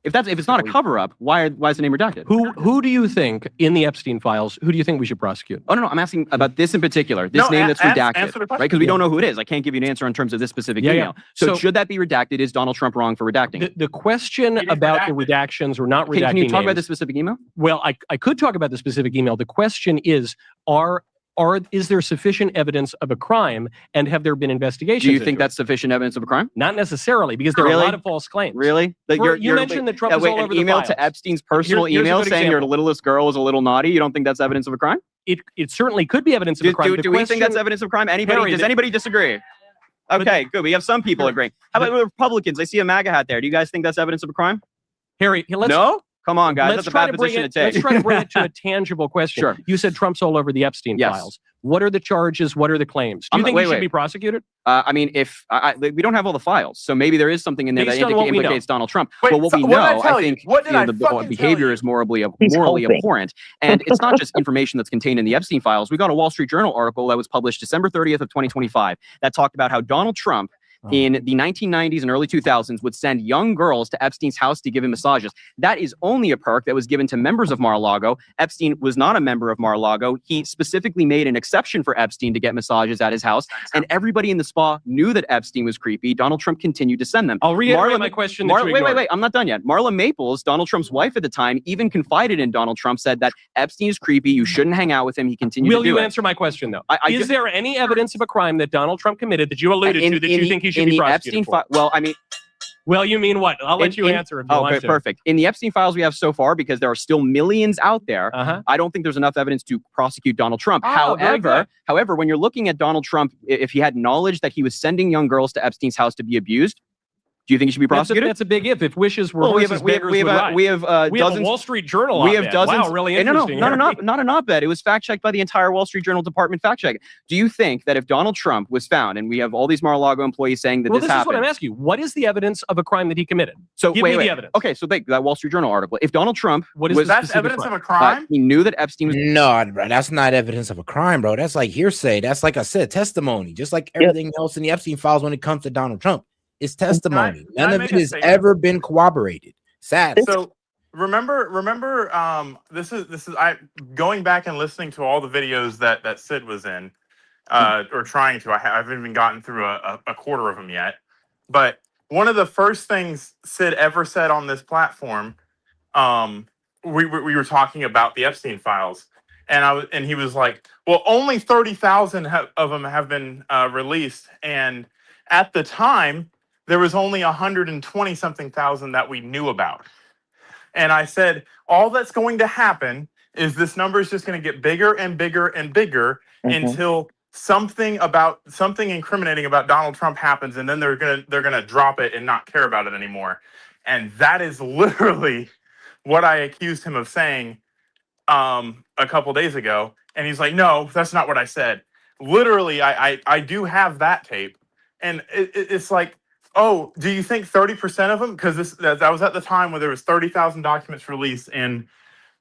If it's not a cover-up, why is the name redacted? Who do you think in the Epstein files? Who do you think we should prosecute? Oh no, I'm asking about this in particular. This name that's redacted, right? Because we don't know who it is. I can't give you an answer in terms of this specific email. So should that be redacted? Is Donald Trump wrong for redacting it? The question about the redactions or not redacting Can you talk about names- the specific email? Well, I could talk about the specific email. The question is, is there sufficient evidence of a crime, and have there been investigations? Do you think that's sufficient evidence of a crime? Not necessarily, because there are a lot of false claims. Really? You mentioned that Trump was all over the email files. to Epstein's personal Here's a email good saying your example. littlest girl was a little naughty. You don't think that's evidence of a crime? It certainly could be evidence of a crime. Do we think that's evidence of a crime? Does anybody disagree? Okay, good. We have some people agreeing. How about the Republicans? I see a MAGA hat there. Do you guys think that's evidence of a crime? Harry, No? Come on, guys. That's a bad try to bring position it. to take. Let's try to bring it to a tangible question. Sure. You said Trump's all over the Epstein Yes. files. What are the charges? What are the claims? Do you think he should be prosecuted? I mean, if we don't have all the files, so maybe there is something in there Based that on what we implicates know. Donald Trump. Wait, But what so we what did I know, tell I you? think What did I the fucking behavior tell is morally abhorrent, and it's not just information that's contained in the Epstein files. We got a Wall Street Journal article that was published December 30th of 2025 that talked about how Donald Trump in the 1990s and early 2000s would send young girls to Epstein's house to give him massages. That is only a perk that was given to members of Mar-a-Lago. Epstein was not a member of Mar-a-Lago. He specifically made an exception for Epstein to get massages at his house, and everybody in the spa knew that Epstein was creepy. Donald Trump continued to send them. I'll reiterate my question. Wait, I'm not done yet. Marla Maples, Donald Trump's wife at the time, even confided in Donald Trump, said that Epstein is creepy. You shouldn't hang out with him. He continued to do it. Will you answer my question, though? Is there any evidence of a crime that Donald Trump committed that you alluded to that you think he should be prosecuted for? Well, I mean... Well, you mean what? I'll let you answer if you want to. Perfect. In the Epstein files we have so far, because there are still millions out there, I don't think there's enough evidence to prosecute Donald Trump. However, when you're looking at Donald Trump, if he had knowledge that he was sending young girls to Epstein's house to be abused, Do you think he should be prosecuted? That's a big if. If wishes were Well, horses, beggars would ride. we have dozens. A Wall Street Journal We have op-ed. dozens. Wow, really No, interesting. not an op-ed. It was fact-checked by the entire Wall Street Journal department fact-check. Do you think that if Donald Trump was found, and we have all these Mar-a-Lago employees saying that this happened. This is what I'm asking you. What is the evidence of a crime that he committed? So Give me the evidence. Okay, so that Wall Street Journal article. If Donald Trump that's evidence of a crime? He knew that Epstein was. No, bro, that's not evidence of a crime, bro. That's like hearsay. That's like I said, testimony. Just like everything else in the Epstein files when it comes to Donald Trump. It's testimony. None of it has ever been corroborated. Sad. So remember, this is I going back and listening to all the videos that S.E.T was in, or trying to. I haven't even gotten through a quarter of them yet. But one of the first things S.E.T ever said on this platform, we were talking about the Epstein files, and he was like, "Well, only 30,000 of them have been released, and at the time." There was only 120 something thousand that we knew about. And I said, all that's going to happen is this number is just going to get bigger and bigger and bigger until something incriminating about Donald Trump happens, and then they're gonna drop it and not care about it anymore. And that is literally what I accused him of saying a couple days ago. And he's like, no, that's not what I said. Literally, I do have that tape. And it's like, oh, do you think 30% of them? Because that was at the time when there was 30,000 documents released, and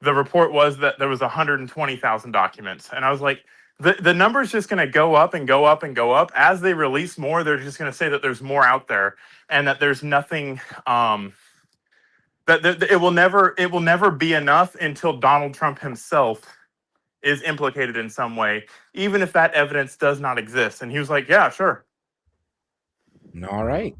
the report was that there was 120,000 documents. And I was like, the number is just going to go up and go up and go up. As they release more, they're just going to say that there's more out there, and that there's nothing, that it will never be enough until Donald Trump himself is implicated in some way, even if that evidence does not exist. And he was like, yeah, sure. All right.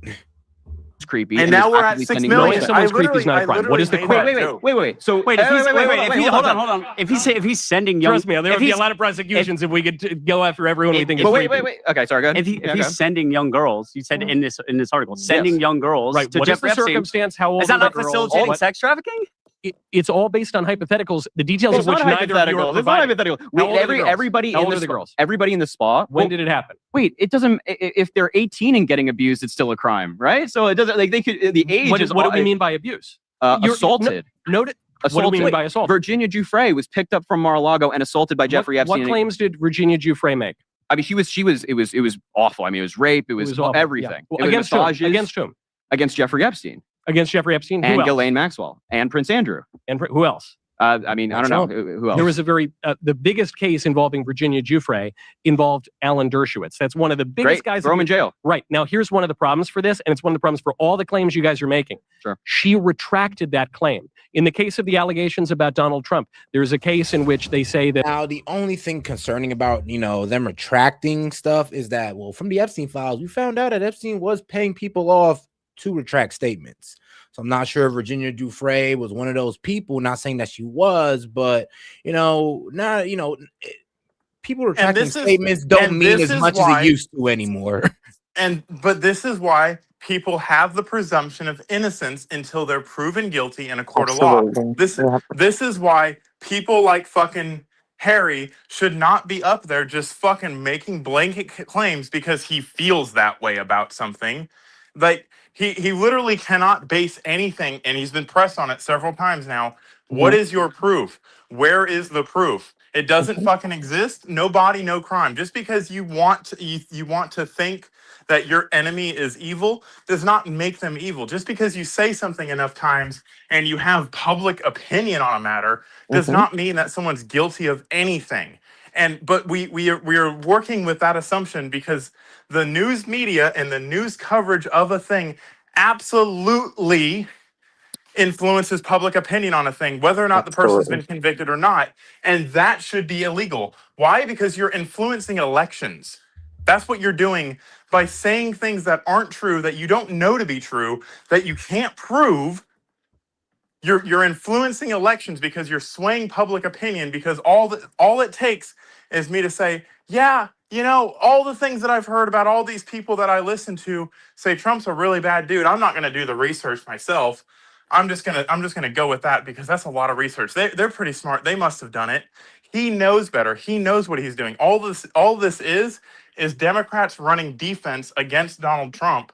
It's creepy. And now we're at 6 million. Someone's creepy is not a crime. What is the crime? Wait. So wait. Hold on. If he's sending young, trust me, there would be a lot of prosecutions if we could go after everyone we think is creepy. Wait. Okay, sorry. Go ahead. If he's sending young girls, you said in this article, sending young girls right. to What Jeffrey is the Epstein, circumstance? How old is that are not the girls? facilitating sex trafficking? It's all based on hypotheticals, the details of which neither of you are providing. Everybody in the spa. When did it happen? Wait, it doesn't. If they're 18 and getting abused, it's still a crime, right? So it doesn't. Like they could. The age is. What do we mean by abuse? Assaulted. What do we mean by assault? Virginia Giuffre was picked up from Mar-a-Lago and assaulted by Jeffrey Epstein. What claims did Virginia Giuffre make? I mean, it was awful. I mean, it was rape. It was everything. Yeah. Well, against whom? Against Jeffrey Epstein. Against Jeffrey Epstein? And Ghislaine Maxwell. And Prince Andrew. And who else? I mean, I don't know. Who else? There was the biggest case involving Virginia Giuffre involved Alan Dershowitz. That's one of the biggest guys. Throw him in jail. Right. Now, here's one of the problems for this, and it's one of the problems for all the claims you guys are making. Sure. She retracted that claim. In the case of the allegations about Donald Trump, there's a case in which they say that. Now, the only thing concerning about, them retracting stuff is that, well, from the Epstein files, we found out that Epstein was paying people off to retract statements. So I'm not sure if Virginia Giuffre was one of those people, not saying that she was, but, people retracting statements don't mean as much as it used to anymore. But this is why people have the presumption of innocence until they're proven guilty in a court of law. This is why people like fucking Harry should not be up there just fucking making blanket claims because he feels that way about something. Like, he literally cannot base anything, and he's been pressed on it several times now. What is your proof? Where is the proof? It doesn't fucking exist. No body, no crime. Just because you want to think that your enemy is evil does not make them evil. Just because you say something enough times and you have public opinion on a matter does not mean that someone's guilty of anything. But we are working with that assumption because the news media and the news coverage of a thing absolutely influences public opinion on a thing, whether or not the person's been convicted or not. And that should be illegal. Why? Because you're influencing elections. That's what you're doing by saying things that aren't true, that you don't know to be true, that you can't prove. You're influencing elections because you're swaying public opinion, because all it takes is me to say, yeah, all the things that I've heard about all these people that I listen to say Trump's a really bad dude. I'm not going to do the research myself. I'm just gonna go with that because that's a lot of research. They're pretty smart. They must have done it. He knows better. He knows what he's doing. All this is Democrats running defense against Donald Trump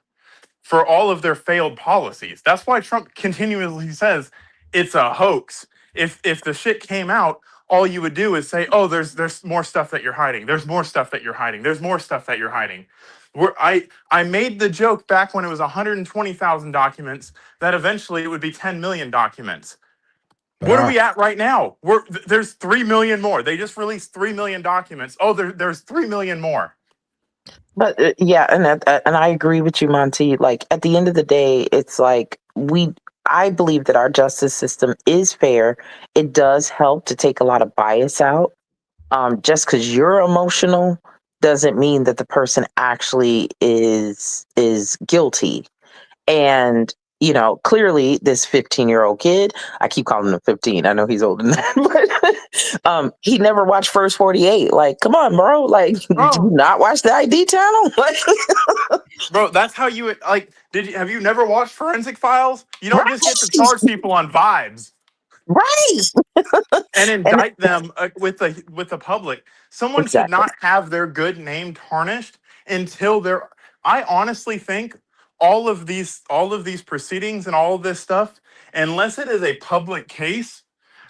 for all of their failed policies. That's why Trump continuously says it's a hoax. If the shit came out, all you would do is say, "Oh, there's more stuff that you're hiding. There's more stuff that you're hiding. There's more stuff that you're hiding." I made the joke back when it was 120,000 documents that eventually it would be 10 million documents. What are we at right now? There's 3 million more. They just released 3 million documents. Oh, there's 3 million more. But yeah, and I agree with you, Monty. Like at the end of the day, it's like I believe that our justice system is fair. It does help to take a lot of bias out. Just because you're emotional doesn't mean that the person actually is guilty. And you know, clearly this 15-year-old kid, I keep calling him 15. I know he's older than that, but he never watched First 48. Like, come on, bro. Like, did you not watch the ID channel? Like, bro, that's how you like. Have you never watched Forensic Files? You don't just get to charge people on vibes, right? And indict them with the public. Someone should not have their good name tarnished until they're. I honestly think all of these proceedings and all of this stuff, unless it is a public case,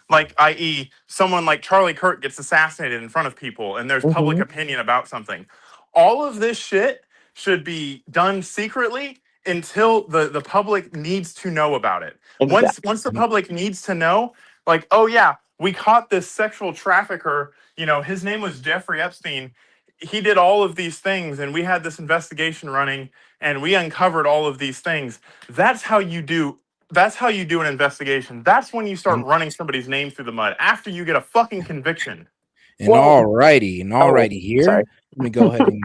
like i.e. someone like Charlie Kirk gets assassinated in front of people and there's public opinion about something, all of this shit should be done secretly until the public needs to know about it. Once the public needs to know, like, oh yeah, we caught this sexual trafficker, you know, his name was Jeffrey Epstein. He did all of these things and we had this investigation running and we uncovered all of these things. That's how you do an investigation. That's when you start running somebody's name through the mud, after you get a fucking conviction. And alrighty here. Sorry. Let me go ahead and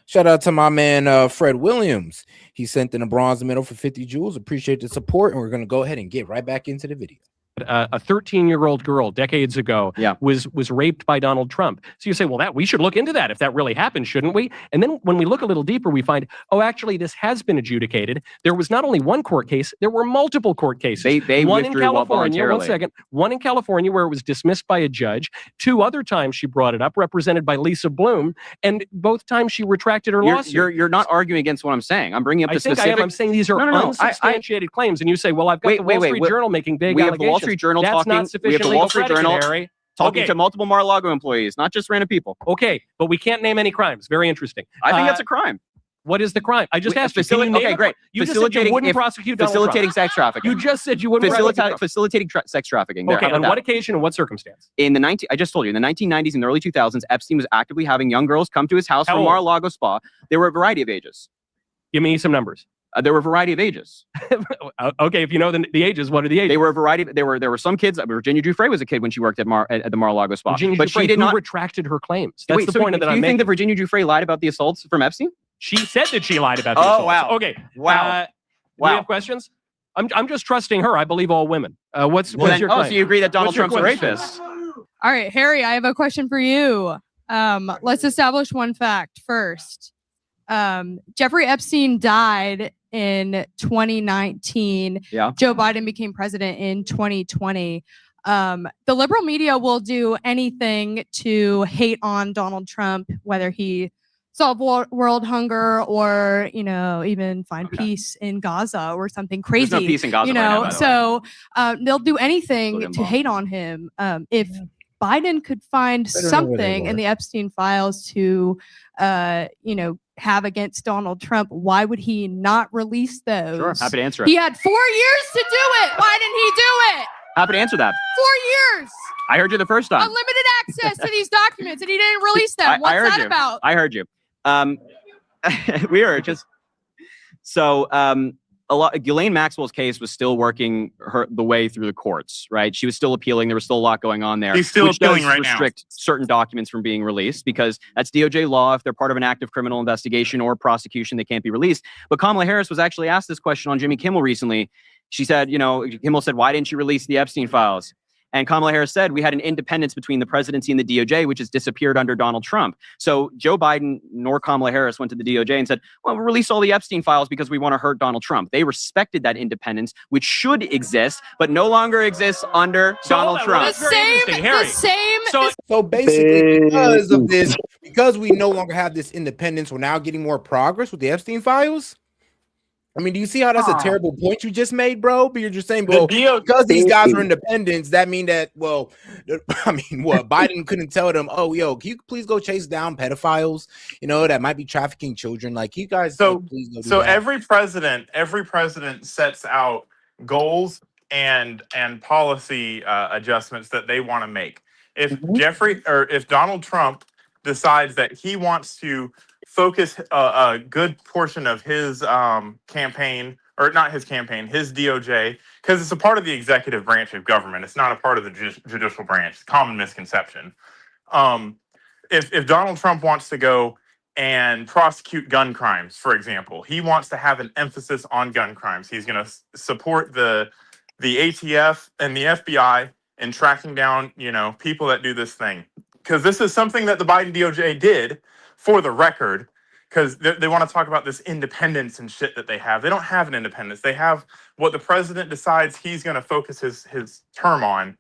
shout out to my man Fred Williams. He sent in a bronze medal for 50 jewels. Appreciate the support, and we're gonna go ahead and get right back into the video. A 13-year-old girl decades ago was raped by Donald Trump. So you say, well, we should look into that if that really happened, shouldn't we? And then when we look a little deeper, we find, oh, actually, this has been adjudicated. There was not only one court case, there were multiple court cases. They one in withdrew California, voluntarily. one second, one in California where it was dismissed by a judge. 2 other times she brought it up, represented by Lisa Bloom, and both times she retracted her lawsuit. You're not arguing against what I'm saying. I'm bringing up the specific. I am. I'm saying these are unsubstantiated claims, and you say, well, I've got the Wall Street Journal making big allegations. We have the Wall Street Journal talking. We have the Wall Street Journal talking to multiple Mar-a-Lago employees, not just random people. Okay, but we can't name any crimes. Very interesting. I think that's a crime. What is the crime? I just asked you. Okay, great. You just said you wouldn't prosecute Donald Trump. Facilitating sex trafficking. You just said you wouldn't facilitating sex trafficking. Okay, on what occasion and what circumstance? I just told you, in the 1990s and early 2000s, Epstein was actively having young girls come to his house from Mar-a-Lago Spa. There were a variety of ages. Give me some numbers. There were a variety of ages. Okay, if you know the ages, what are the ages? They were a variety. There were some kids. Virginia Giuffre was a kid when she worked at the Mar-a-Lago Spa. Virginia Giuffre, she did not retracted her claims. That's the point that I'm making. Do you think that Virginia Giuffre lied about the assaults from Epstein? She said that she lied about the assaults. Oh wow. Okay. Wow. Do you have questions? I'm just trusting her. I believe all women. What's your claim? So you agree that Donald Trump's a rapist? All right, Harry, I have a question for you. Let's establish one fact first. Jeffrey Epstein died in 2019. Yeah. Joe Biden became president in 2020. The liberal media will do anything to hate on Donald Trump, whether he solve world hunger or, you know, even find peace in Gaza or something crazy. There's no peace in Gaza you know, right now, by the way. They'll do anything to hate on him. If Biden could find something in the Epstein files to, you know, have against Donald Trump, why would he not release those? Sure, happy to answer it. He had 4 years to do it. Why didn't he do it? Happy to answer that. 4 years. I heard you the first time. Unlimited access to these documents, and he didn't release them. What's that about? I heard you. We are just so Ghislaine Maxwell's case was still working the way through the courts, right? She was still appealing. There was still a lot going on there. She's still which appealing does right restrict certain documents from being released because that's DOJ law. If they're part of an active criminal investigation or prosecution, they can't be released. But Kamala Harris was actually asked this question on Jimmy Kimmel recently. She said, you know, Kimmel said, why didn't you release the Epstein files? And Kamala Harris said, we had an independence between the presidency and the DOJ, which has disappeared under Donald Trump. So Joe Biden nor Kamala Harris went to the DOJ and said, well, we'll release all the Epstein files because we want to hurt Donald Trump. They respected that independence, which should exist, but no longer exists under Donald Trump. So basically, because of this, because we no longer have this independence, we're now getting more progress with the Epstein files. I mean, do you see how that's a terrible point you just made, bro? But you're just saying, well, DO because these guys are independents, that mean that, well, I mean, what, Biden couldn't tell them, oh, yo, can you please go chase down pedophiles, that might be trafficking children? Like, you guys, please go do So that. every president sets out goals and policy adjustments that they want to make. If if Donald Trump decides that he wants to focus a good portion of his campaign, or not his campaign, his DOJ, because it's a part of the executive branch of government. It's not a part of the judicial branch. Common misconception. If Donald Trump wants to go and prosecute gun crimes, for example, he wants to have an emphasis on gun crimes. He's going to support the ATF and the FBI in tracking down, people that do this thing. Because this is something that the Biden DOJ did, for the record, because they want to talk about this independence and shit that they have. They don't have an independence. They have what the president decides he's going to focus his term on.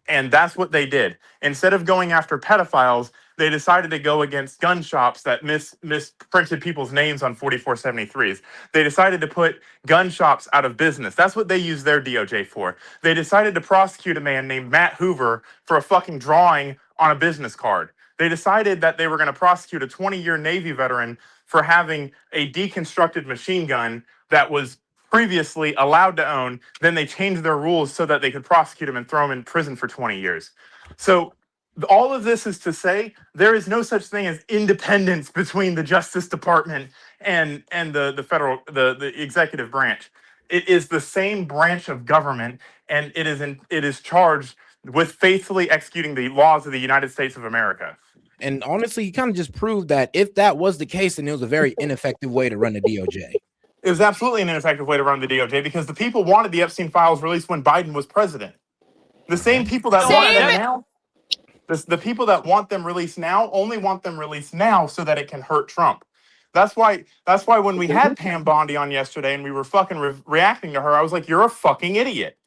And that's what they did. Instead of going after pedophiles, they decided to go against gun shops that misprinted people's names on 4473s. They decided to put gun shops out of business. That's what they used their DOJ for. They decided to prosecute a man named Matt Hoover for a fucking drawing on a business card. They decided that they were going to prosecute a 20-year Navy veteran for having a deconstructed machine gun that was previously allowed to own. Then they changed their rules so that they could prosecute him and throw him in prison for 20 years. So all of this is to say there is no such thing as independence between the Justice Department and the executive branch. It is the same branch of government, and it is charged with faithfully executing the laws of the United States of America. And honestly, you kind of just proved that if that was the case, then it was a very ineffective way to run the DOJ. It was absolutely an ineffective way to run the DOJ because the people wanted the Epstein files released when Biden was president. The same people that want them now, the people that want them released now only want them released now so that it can hurt Trump. That's why when we had Pam Bondi on yesterday and we were fucking reacting to her, I was like, you're a fucking idiot.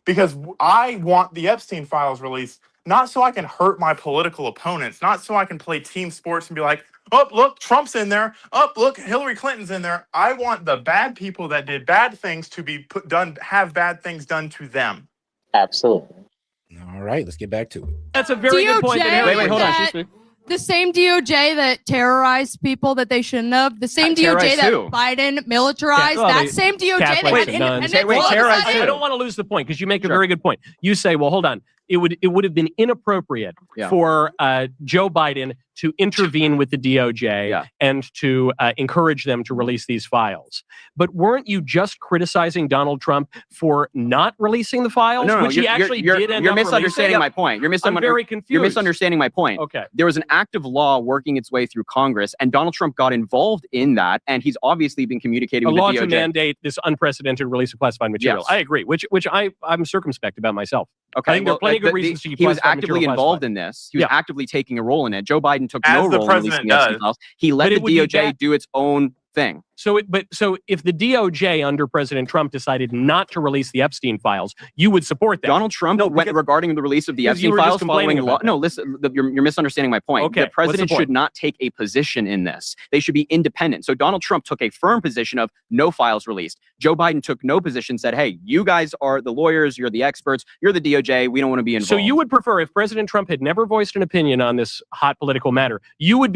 Because I want the Epstein files released, not so I can hurt my political opponents, not so I can play team sports and be like, oh, look, Trump's in there. Oh, look, Hillary Clinton's in there. I want the bad people that did bad things to be have bad things done to them. Absolutely. All right, let's get back to it. That's a very good point. Wait, hold on. Excuse me. The same DOJ that terrorized people that they shouldn't have. The same DOJ that Biden militarized. That same DOJ that had independent. I don't want to lose the point because you make a very good point. You say, well, hold on. It would have been inappropriate for Joe Biden to intervene with the DOJ and to encourage them to release these files. But weren't you just criticizing Donald Trump for not releasing the files? No, which he actually did end You're up misunderstanding my point. I'm very confused. You're misunderstanding my point. Okay. There was an active law working its way through Congress, and Donald Trump got involved in that, and he's obviously been communicating with the DOJ. A law to mandate this unprecedented release of classified material. Yes. I agree, which I'm circumspect about myself. Okay, I think there are plenty of good reasons to keep he was classified actively material involved classified. in this. He was actively taking a role in it. Joe Biden took As no the role in president releasing the Epstein does. files. He let But the it would be DOJ do its own thing. So if the DOJ under President Trump decided not to release the Epstein files, you would support that. Donald Trump went regarding the release of the Because you Epstein were just files following complaining law. about No, listen, you're misunderstanding my point. Okay, The president what's the point? should not take a position in this. They should be independent. So Donald Trump took a firm position of no files released. Joe Biden took no position, said, hey, you guys are the lawyers, you're the experts, you're the DOJ, we don't want to be involved. So you would prefer if President Trump had never voiced an opinion on this hot political matter, you would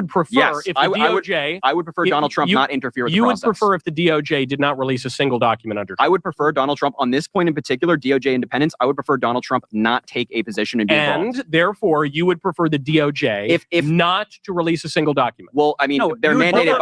prefer Yes, if the DOJ I would prefer Donald Trump not interfere with the process. You would prefer if the DOJ did not release a single document under. I would prefer Donald Trump on this point in particular, DOJ independence. I would prefer Donald Trump not take a position and be involved. And therefore, you would prefer the DOJ if not to release a single document. Well, I mean, they're mandated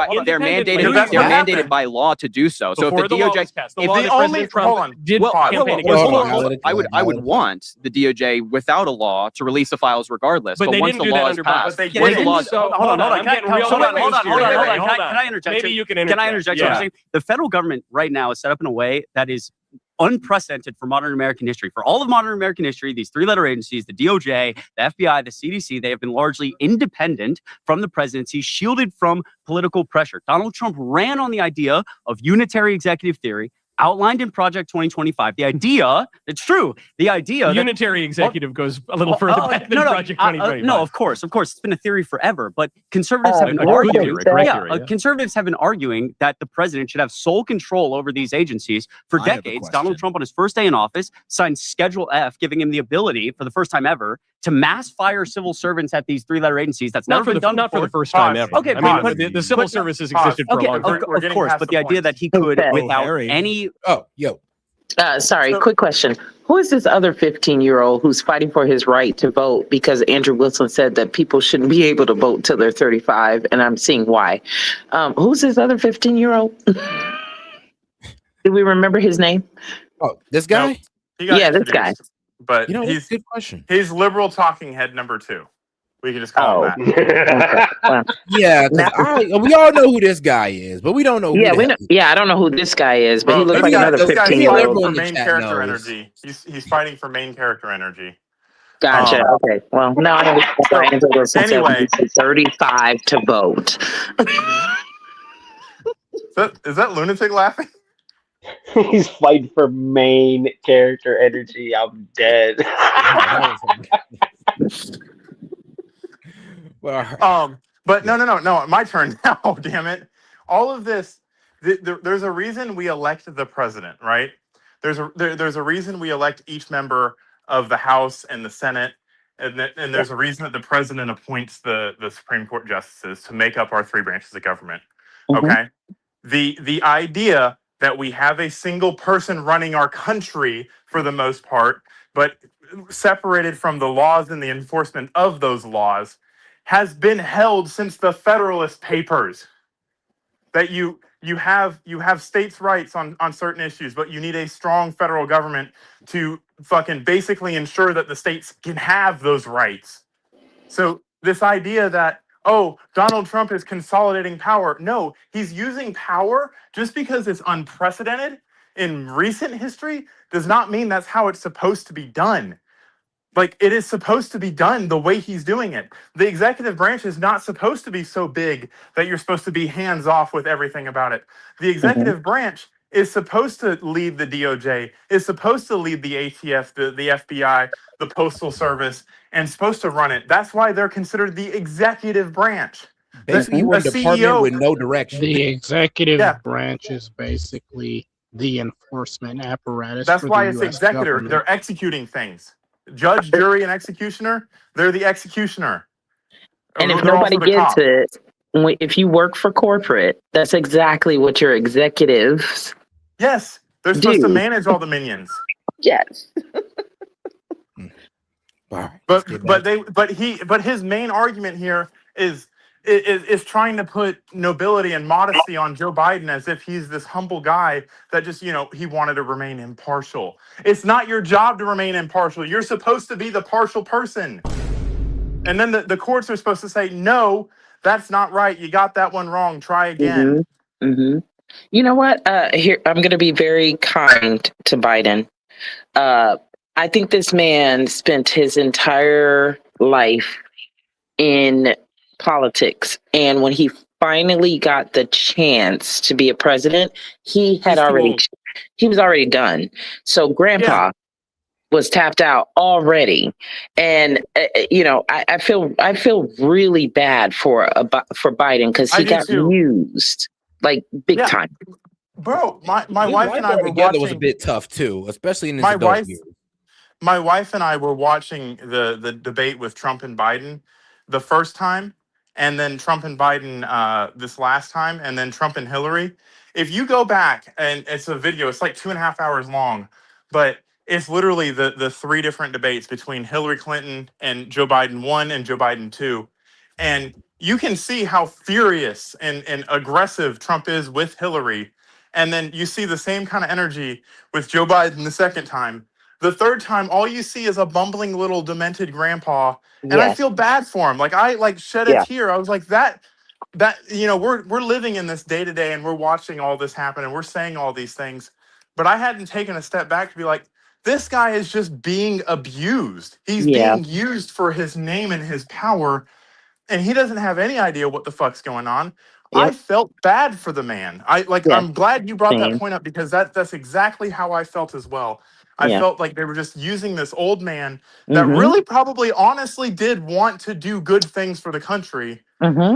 by law to do so. So if Before the the law DOJ, was passed, the law that President Trump did campaign against. I would want the DOJ without a law to release the files regardless. But they once didn't the do that law is under passed, Biden. once the law is Hold on. Can I interject? Maybe you can Can I interject? Yeah. The federal government right now is set up in a way that is unprecedented for modern American history. For all of modern American history, these three-letter agencies, the DOJ, the FBI, the CDC, they have been largely independent from the presidency, shielded from political pressure. Donald Trump ran on the idea of unitary executive theory, outlined in Project 2025. The idea, it's true. The idea The that unitary executive goes a little further back than Project 2025. no, of course, it's been a theory forever. But conservatives have been a good arguing. theory, great theory, yeah. Conservatives have been arguing that the president should have sole control over these agencies for I have a decades. question. Donald Trump, on his first day in office, signed Schedule F, giving him the ability, for the first time ever, to mass fire civil servants at these three-letter agencies. That's never been done not for before. the first time ever. Okay, I mean, but the civil service has existed for a long time. Of course, but the idea that he could, without any. Oh, yo. Sorry, quick question. Who is this other 15-year-old who's fighting for his right to vote because Andrew Wilson said that people shouldn't be able to vote till they're 35, and I'm seeing why. Who's this other 15-year-old? Do we remember his name? Oh, this guy? Nope. He got Yeah, this guy. introduced, But You know, he's that's a good question. He's liberal talking head number 2. We can just call him Okay. Well, Yeah, because we all know who this guy is, but we don't know who yeah, the we hell know. he is. Yeah, I don't know who this guy is, but he looks this like guy- another this guy's 15-year-old. fighting for in the main chat character knows. energy. He's fighting for main character energy. Gotcha. Okay. Well, now I know why Andrew Wilson said anyway. we need 35 to vote. Is that lunatic laughing? He's fighting for main character energy. I'm dead. But no. My turn now. Damn it! All of this. There's a reason we elect the president, right? There's a reason we elect each member of the House and the Senate, and there's a reason that the president appoints the Supreme Court justices to make up our 3 branches of government. Okay. The idea that we have a single person running our country for the most part, but separated from the laws and the enforcement of those laws, has been held since the Federalist Papers. That you have states' rights on certain issues, but you need a strong federal government to fucking basically ensure that the states can have those rights. So this idea that, oh, Donald Trump is consolidating power. No, he's using power just because it's unprecedented in recent history does not mean that's how it's supposed to be done. Like, it is supposed to be done the way he's doing it. The executive branch is not supposed to be so big that you're supposed to be hands off with everything about it. The executive branch is supposed to lead the DOJ, is supposed to lead the ATF, the FBI, the Postal Service, and supposed to run it. That's why they're considered the executive branch. Basically, one department with no direction. The executive branch is basically the enforcement apparatus. That's for why the it's US executor. government. They're executing things. Judge, jury, and executioner, they're the executioner. And if They're nobody also the gets cop. it, if you work for corporate, that's exactly what your executives Yes, they're supposed to do. manage all the minions. Yes. But his main argument here is trying to put nobility and modesty on Joe Biden as if he's this humble guy that just, he wanted to remain impartial. It's not your job to remain impartial. You're supposed to be the partial person. And then the courts are supposed to say, no, that's not right. You got that one wrong. Try again. You know what? Here, I'm going to be very kind to Biden. I think this man spent his entire life in politics, and when he finally got the chance to be a president, he was already done. So Grandpa was tapped out already, and I feel really bad for Biden because he got used like big time. Bro, my His wife and I were together was a watching. bit tough too, especially in his My adult wife, years. my wife and I were watching the debate with Trump and Biden the first time, and then Trump and Biden this last time, and then Trump and Hillary. If you go back, and it's a video, it's like 2.5 hours long, but it's literally the 3 different debates between Hillary Clinton and Joe Biden 1 and Joe Biden 2. And you can see how furious and aggressive Trump is with Hillary. And then you see the same kind of energy with Joe Biden the second time. The third time, all you see is a bumbling little demented grandpa. And I feel bad for him. Like, I shed a tear. I was like, that we're living in this day to day, and we're watching all this happen, and we're saying all these things. But I hadn't taken a step back to be like, this guy is just being abused. He's being used for his name and his power, and he doesn't have any idea what the fuck's going on. I felt bad for the man. I'm glad you brought that point up because that's exactly how I felt as well. I felt like they were just using this old man that really probably honestly did want to do good things for the country,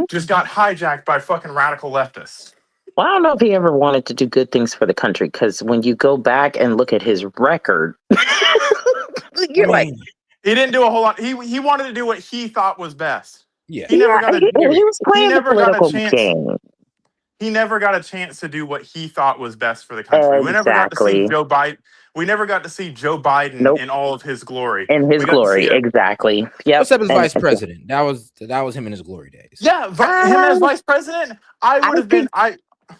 just got hijacked by fucking radical leftists. Well, I don't know if he ever wanted to do good things for the country, because when you go back and look at his record, you're like, he didn't do a whole lot. He wanted to do what he thought was best. Yeah, he was playing the political game. He never got a chance to do what he thought was best for the country. We never got to see Joe Biden. We never got to see Joe Biden in all of his glory. In his glory, exactly. Yeah. Except as vice president. That was him in his glory days. Yeah, him as vice president, I would have been.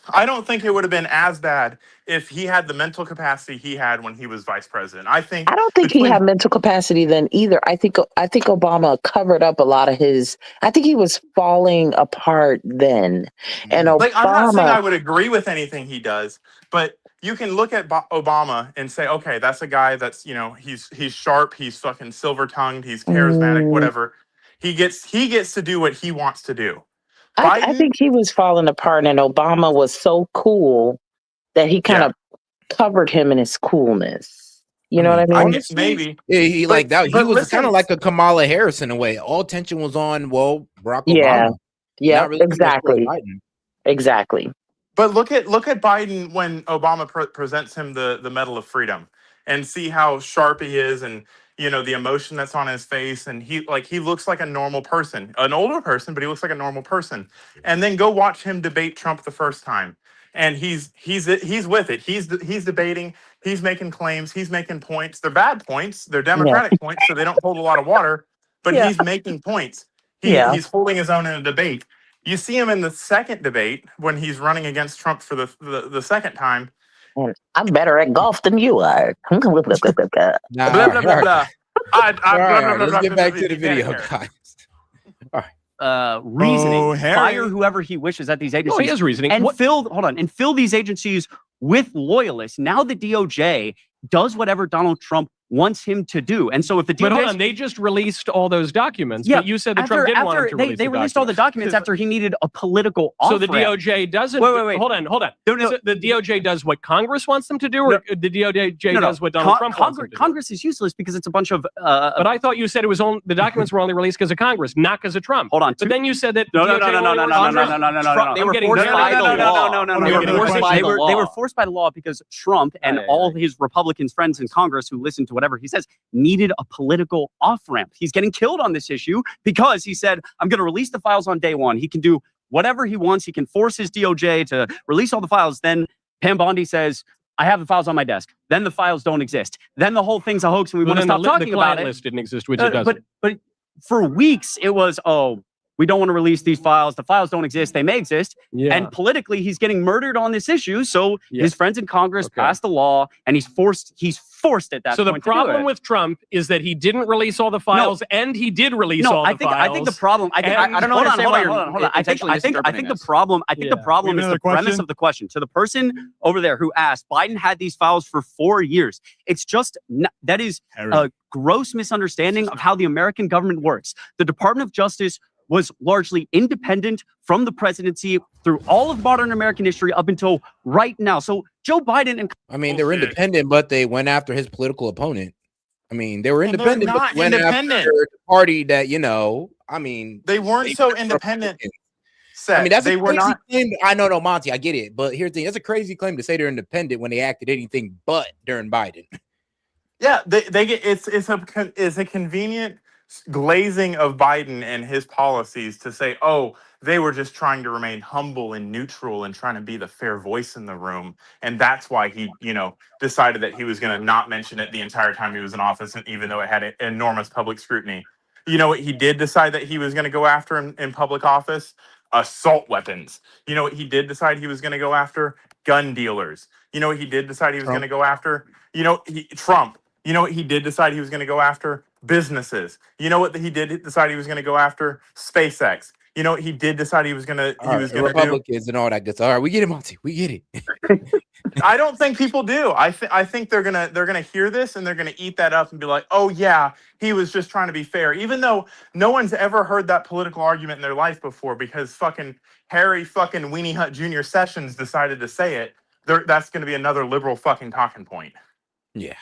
I don't think it would have been as bad if he had the mental capacity he had when he was vice president. I don't think he had mental capacity then either. I think Obama covered up a lot of his. I think he was falling apart then, and Obama. I'm not saying I would agree with anything he does, but you can look at Obama and say, okay, that's a guy that's he's sharp, he's fucking silver tongued, he's charismatic, whatever. He gets to do what he wants to do. I think he was falling apart, and Obama was so cool that he kind of covered him in his coolness. You know what I mean? Honestly, maybe. Yeah, he was kind of like a Kamala Harris in a way. All attention was on Barack Obama. Yeah, Not really exactly. Exactly. But look at Biden when Obama presents him the Medal of Freedom, and see how sharp he is, and the emotion that's on his face, and he looks like a normal person, an older person, but he looks like a normal person. And then go watch him debate Trump the first time, and he's with it. He's debating. He's making claims. He's making points. They're bad points. They're Democratic points, so they don't hold a lot of water. But he's making points. He's holding his own in a debate. You see him in the second debate when he's running against Trump for the second time. I'm better at golf than you are. Nah, blah, blah, blah, blah. Let's get back to the video, guys. Reasoning, fire whoever he wishes at these agencies. No, he has reasoning. And fill these agencies with loyalists. Now the DOJ does whatever Donald Trump wants him to do. And so if the DOJ... But hold on, they just released all those documents. Yeah, but you said that Trump didn't want him to release They released all the documents after he needed a political So off-ramp. the DOJ doesn't... Wait. Hold on. No. So the DOJ does what Congress wants them to do, or the DOJ does what Donald Trump wants them to do? Congress is useless because it's a bunch of... but I thought you said it was only the documents were only released because of Congress, not because of Trump. Hold on. But then you said that No. They were forced by the law. They were forced by the law because Trump and all his Republican friends in Congress who listen to whatever he says needed a political off-ramp. He's getting killed on this issue because he said, I'm going to release the files on day one. He can do whatever he wants. He can force his DOJ to release all the files. Then Pam Bondi says, I have the files on my desk. Then the files don't exist. Then the whole thing's a hoax and we want to stop talking about it. The list didn't exist, which it doesn't. But for weeks, it was, we don't want to release these files. The files don't exist. They may exist. Yeah. And politically, he's getting murdered on this issue. So his friends in Congress passed the law, and he's forced at that point. So the problem with Trump is that he didn't release all the files, and he did release all the files. I think the problem. I don't know. Hold on. I think the problem. The problem is the premise of the question. To the person over there who asked, Biden had these files for 4 years. It's just that is a gross misunderstanding of how the American government works. The Department of Justice was largely independent from the presidency through all of modern American history up until right now. So Joe Biden and they were independent, but they went after his political opponent. They were independent, but they went after the party that, they weren't so independent. That's they a were crazy not. claim. I know, Monty, I get it. But here's the thing. That's a crazy claim to say they're independent when they acted anything but during Biden. Yeah, they get it's a convenient glazing of Biden and his policies to say, they were just trying to remain humble and neutral and trying to be the fair voice in the room. And that's why he, decided that he was going to not mention it the entire time he was in office, and even though it had enormous public scrutiny. You know what he did decide that he was going to go after in public office? Assault weapons. You know what he did decide he was going to go after? Gun dealers. You know what he did decide he was going to go after? Trump. You know what he did decide he was going to go after? Businesses. You know what he did decide he was going to go after? SpaceX. You know what he did decide he was going to do? Republicans and all that good stuff. All right, we get it, Monty. We get it. I don't think people do. I think they're gonna hear this and they're gonna eat that up and be like, oh yeah, he was just trying to be fair, even though no one's ever heard that political argument in their life before because fucking Harry fucking Weenie Hut Jr. Sessions decided to say it. That's gonna be another liberal fucking talking point. Yeah.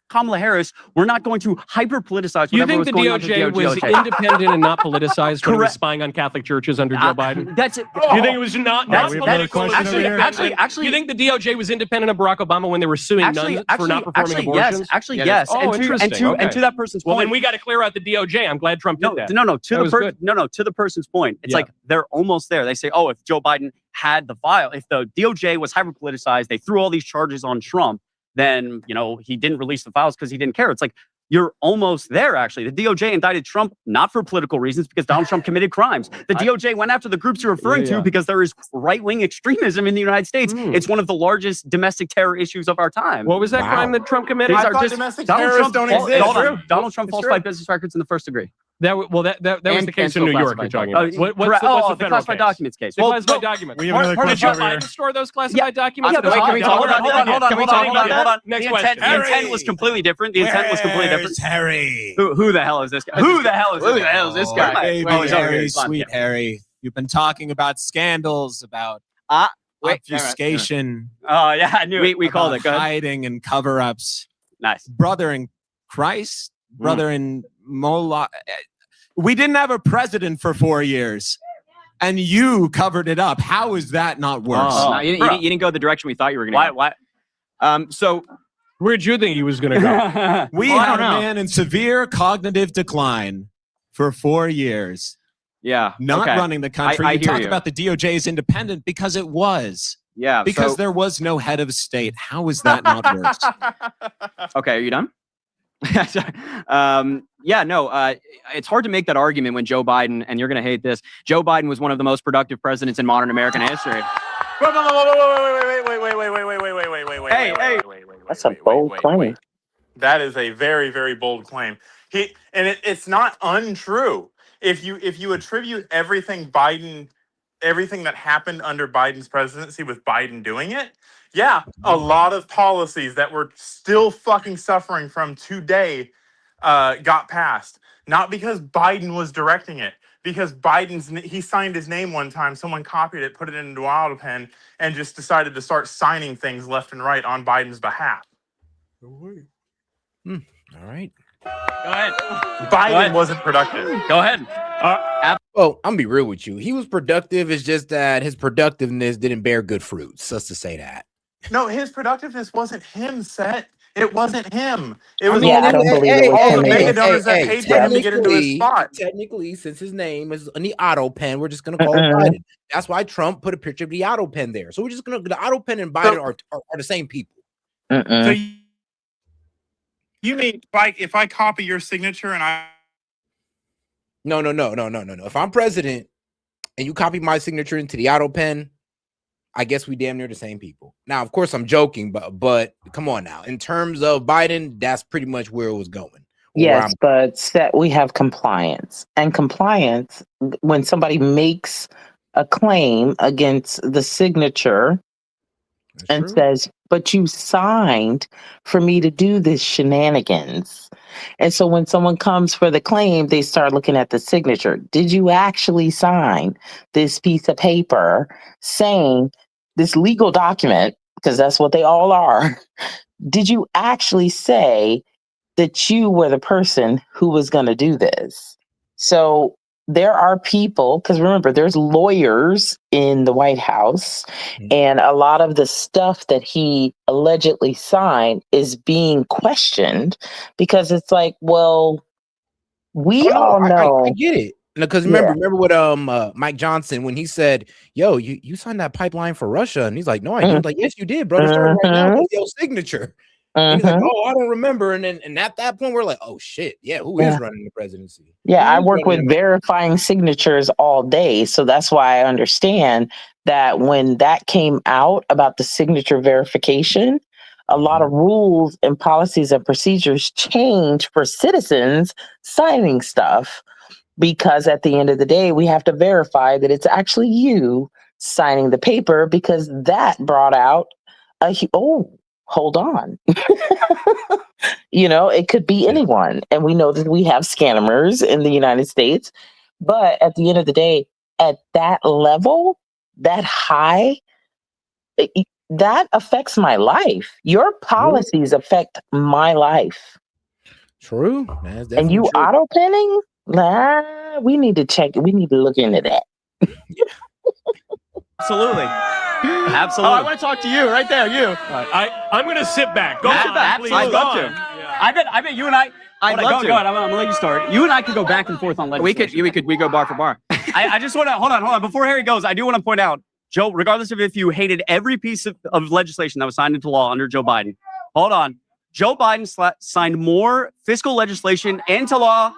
Kamala Harris, we're not going to hyper politicize. You think the DOJ was independent and not politicized when it was spying on Catholic churches under Joe Biden? That's it. You think it was not political? Actually, you think the DOJ was independent of Barack Obama when they were suing nuns for not performing abortions? Yes. Oh, interesting. And to that person's point, well, then we got to clear out the DOJ. I'm glad Trump did that. To the person's point, it's like they're almost there. They say, oh, if Joe Biden had the file, if the DOJ was hyper politicized, they threw all these charges on Trump. Then, he didn't release the files because he didn't care. It's like, you're almost there, actually. The DOJ indicted Trump not for political reasons because Donald Trump committed crimes. The DOJ went after the groups you're referring to because there is right-wing extremism in the United States. It's one of the largest domestic terror issues of our time. What was that crime that Trump committed? I thought domestic terrorists don't exist. Donald Trump falsified business records in the first degree. That was the case in New York you're talking about. What's the classified documents case? The classified documents. We have another Did Joe Biden store those classified documents? Hold on. Next The question. intent was completely different. Harry? Who the hell is this guy? Who the hell is this guy? Baby Harry, sweet Harry. You've been talking about scandals, about obfuscation. Oh, yeah, I knew it. We called it. Hiding and cover-ups. Nice. Brother in Christ, brother in Moloch. We didn't have a president for 4 years, and you covered it up. How is that not worse? No, you didn't go the direction we thought you were going to go. Why? So where'd you think he was going to go? We had a man in severe cognitive decline for 4 years. Yeah. Not running the country. I you hear talked you. about the DOJ is independent because it was. Yeah. Because there was no head of state. How is that not worse? Okay, are you done? It's hard to make that argument when Joe Biden, and you're going to hate this, Joe Biden was one of the most productive presidents in modern American history. Wait. That's a bold claim. That is a very, very bold claim. It's not untrue. If you attribute everything that happened under Biden's presidency with Biden doing it, yeah, a lot of policies that we're still fucking suffering from today got passed. Not because Biden was directing it, because he signed his name one time, someone copied it, put it into an auto pen, and just decided to start signing things left and right on Biden's behalf. All right. Go ahead. Biden wasn't productive. Go ahead. Well, I'm gonna be real with you. He was productive. It's just that his productiveness didn't bear good fruits. Just to say that. No, his productiveness wasn't him, Set. It wasn't him. It was I don't believe it was all him the either. mega donors that paid for him to get into his spot. Technically, since his name is in the auto pen, we're just gonna call it Biden. That's why Trump put a picture of the auto pen there. So we're just gonna the auto pen and Biden are the same people. So you mean if I copy your signature and I No. If I'm president and you copy my signature into the auto pen, I guess we damn near the same people. Now, of course, I'm joking, but come on now. In terms of Biden, that's pretty much where it was going. Yes, but we have compliance. And compliance, when somebody makes a claim against the signature and says, but you signed for me to do this shenanigans. And so when someone comes for the claim, they start looking at the signature. Did you actually sign this piece of paper saying this legal document, because that's what they all are, did you actually say that you were the person who was going to do this? So there are people, because remember, there's lawyers in the White House, and a lot of the stuff that he allegedly signed is being questioned because it's like, well, we all know. I get it. Because remember what Mike Johnson, when he said, yo, you signed that pipeline for Russia, and he's like, no, I didn't. Like, yes, you did, brother. Start right now with your signature. And he's like, oh, I don't remember. And at that point, we're like, oh shit, yeah, who is running the presidency? Yeah, I work with verifying signatures all day. So that's why I understand that when that came out about the signature verification, a lot of rules and policies and procedures changed for citizens signing stuff. Because at the end of the day, we have to verify that it's actually you signing the paper, because that brought out Hold on. It could be anyone. And we know that we have scammers in the United States. But at the end of the day, at that level, that high, that affects my life. Your policies affect my life. True. That's And definitely you true. auto pinning? Nah, we need to check. We need to look into that. Absolutely. Absolutely. Oh, I want to talk to you right there. You. I'm going to sit back. Go Sit back, please. I'd love to. I bet you and I. I'd love to. Go ahead. I'm gonna let you start. You and I could go back and forth on legislation. We go bar for bar. I just want to hold on. Before Harry goes, I do want to point out, Joe, regardless of if you hated every piece of legislation that was signed into law under Joe Biden, hold on. Joe Biden signed more fiscal legislation into law.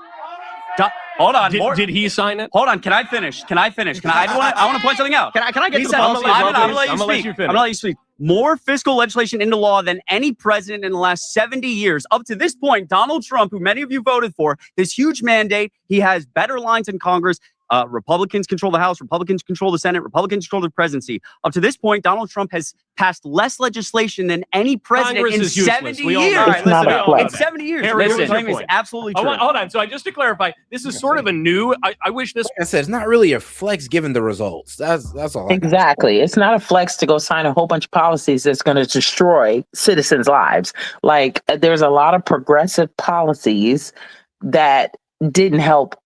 Hold on. Did he sign it? Hold on. Can I finish? I want to point something out. Can I get He to said, the policy as well, I'm please? going to let you speak. More fiscal legislation into law than any president in the last 70 years. Up to this point, Donald Trump, who many of you voted for, this huge mandate, he has better lines in Congress. Republicans control the House, Republicans control the Senate, Republicans control the presidency. Up to this point, Donald Trump has passed less legislation than any president Congress in is useless. 70 We all years. know that. In 70 years. Harry, Listen, what's your it's point? absolutely true. Hold on. So just to clarify, this is sort of a new. I wish this. Like I said, it's not really a flex given the results. That's all. Exactly. It's not a flex to go sign a whole bunch of policies that's going to destroy citizens' lives. Like, there's a lot of progressive policies that didn't help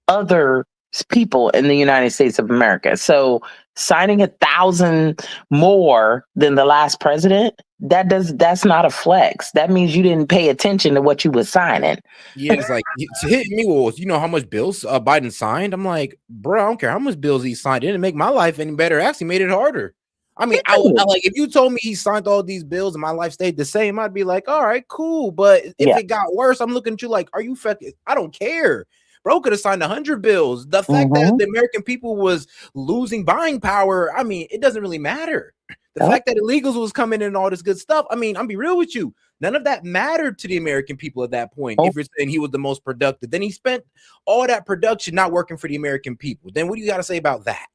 other people in the United States of America. So signing 1,000 more than the last president, that's not a flex. That means you didn't pay attention to what you were signing. Yeah, it's like to hit me was, how much bills Biden signed? I'm like, bro, I don't care how much bills he signed. It didn't make my life any better. It actually made it harder. I mean, I like if you told me he signed all these bills and my life stayed the same, I'd be like, all right, cool. But if it got worse, I'm looking at you like, are you fucking? I don't care. Bro could have signed 100 bills. The fact that the American people was losing buying power, I mean, it doesn't really matter. The fact that illegals was coming in and all this good stuff, I mean, I'll be real with you. None of that mattered to the American people at that point. If you're saying he was the most productive, then he spent all that production not working for the American people. Then what do you got to say about that?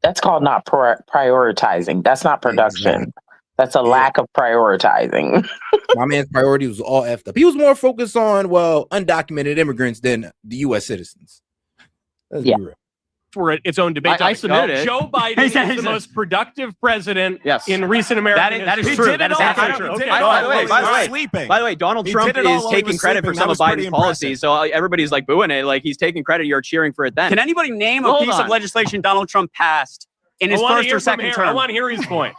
That's called not prioritizing. That's not production. Exactly. That's a lack of prioritizing. My man's priority was all effed up. He was more focused on, undocumented immigrants than the U.S. citizens. Let's be real. For its own debate. I submitted it. Joe Biden is the most productive president in recent American history. That is true. That is absolutely true. By the way, Donald Trump is taking credit for some of Biden's policies, so everybody's like booing it. Like he's taking credit. You're cheering for it then. Can anybody name a piece of legislation Donald Trump passed in his first or second term? I want to hear his point.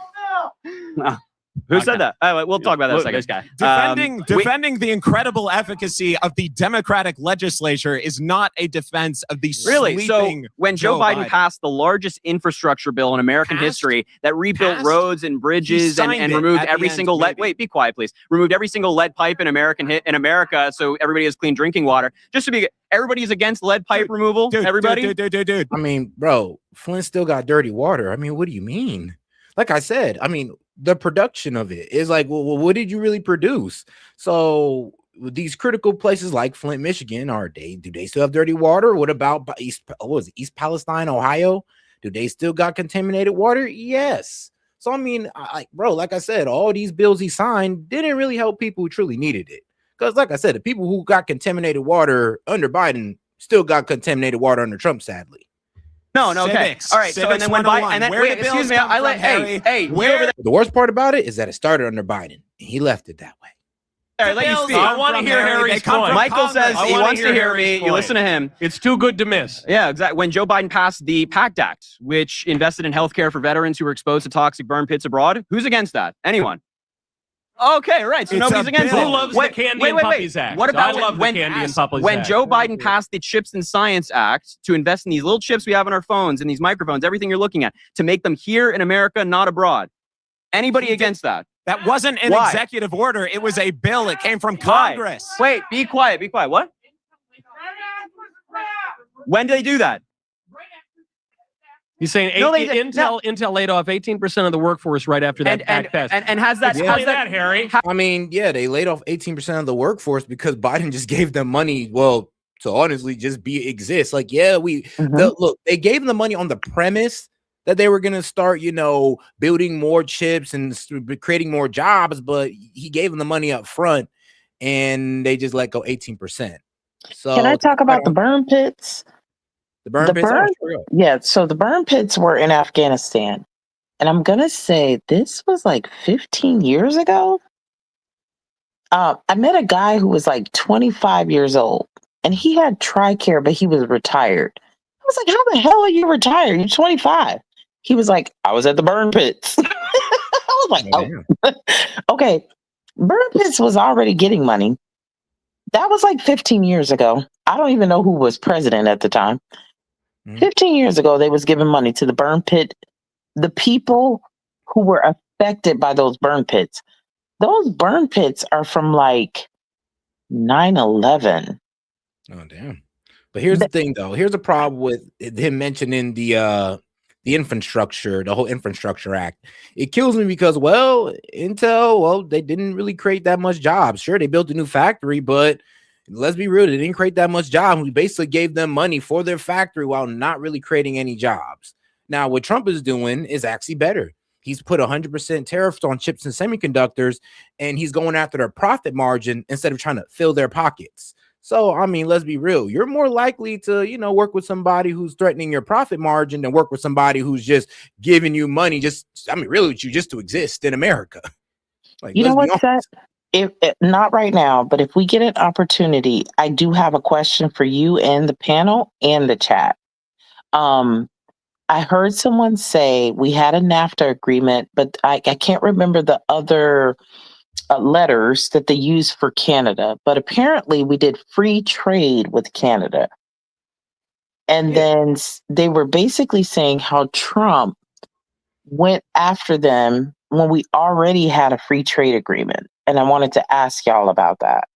Who said that? We'll talk about that in a second. This guy. Defending the incredible efficacy of the Democratic legislature is not a defense of the really. So when Joe Biden passed the largest infrastructure bill in American history that rebuilt roads and bridges and removed every single lead. Wait, be quiet, please. Removed every single lead pipe in America, so everybody has clean drinking water. Just to be, everybody's against lead pipe removal. Everybody. Dude. I mean, bro, Flint still got dirty water. I mean, what do you mean? Like I said, I mean, the production of it is like, well, what did you really produce? So these critical places like Flint, Michigan, do they still have dirty water? What about East Palestine, Ohio? Do they still got contaminated water? Yes. So, I mean, like I said, all these bills he signed didn't really help people who truly needed it. Because like I said, the people who got contaminated water under Biden still got contaminated water under Trump, sadly. No, okay. All right. So and then when Biden, and then wait, excuse me, I let the worst part about it is that it started under Biden. And he left it that way. All right, let you speak. I want to hear Harry's point. Michael says he wants to hear me. You listen to him. It's too good to miss. Yeah, exactly. When Joe Biden passed the PACT Act, which invested in healthcare for veterans who were exposed to toxic burn pits abroad, who's against that? Anyone? Okay, right. So nobody's against it. Who loves the Candy and Puppies Act? What about I love the Candy and Puppies Act. When Joe Biden passed the Chips and Science Act to invest in these little chips we have on our phones and these microphones, everything you're looking at, to make them here in America, not abroad? Anybody against that? That wasn't an executive order. It was a bill. It came from Congress. Wait, be quiet. Be quiet. What? When did they do that? He's saying Intel laid off 18% of the workforce right after that act passed. And has that Harry? I mean, yeah, they laid off 18% of the workforce because Biden just gave them money. Well, to honestly just exist. Like, yeah, look, they gave them the money on the premise that they were going to start, building more chips and creating more jobs, but he gave them the money up front and they just let go 18%. So Can I talk about the burn pits? The burn pits? Oh, sure. Yeah, so the burn pits were in Afghanistan. And I'm going to say this was like 15 years ago. I met a guy who was like 25 years old and he had TRICARE, but he was retired. I was like, how the hell are you retired? You're 25. He was like, I was at the burn pits. I was like, oh, okay. Burn pits was already getting money. That was like 15 years ago. I don't even know who was president at the time. 15 years ago, they was giving money to the burn pit. The people who were affected by those burn pits. Those burn pits are from like 9/11. Oh, damn. But here's the thing, though. Here's a problem with him mentioning the infrastructure, the whole Infrastructure Act. It kills me because, Intel, they didn't really create that much jobs. Sure, they built a new factory, but let's be real, they didn't create that much jobs. We basically gave them money for their factory while not really creating any jobs. Now, what Trump is doing is actually better. He's put 100% tariffs on chips and semiconductors, and he's going after their profit margin instead of trying to fill their pockets. So, I mean, let's be real. You're more likely to, work with somebody who's threatening your profit margin than work with somebody who's just giving you money, really with you just to exist in America. You know what's that? If not right now, but if we get an opportunity, I do have a question for you and the panel and the chat. I heard someone say we had a NAFTA agreement, but I can't remember the other letters that they use for Canada. But apparently we did free trade with Canada. And then they were basically saying how Trump went after them when we already had a free trade agreement. And I wanted to ask y'all about that.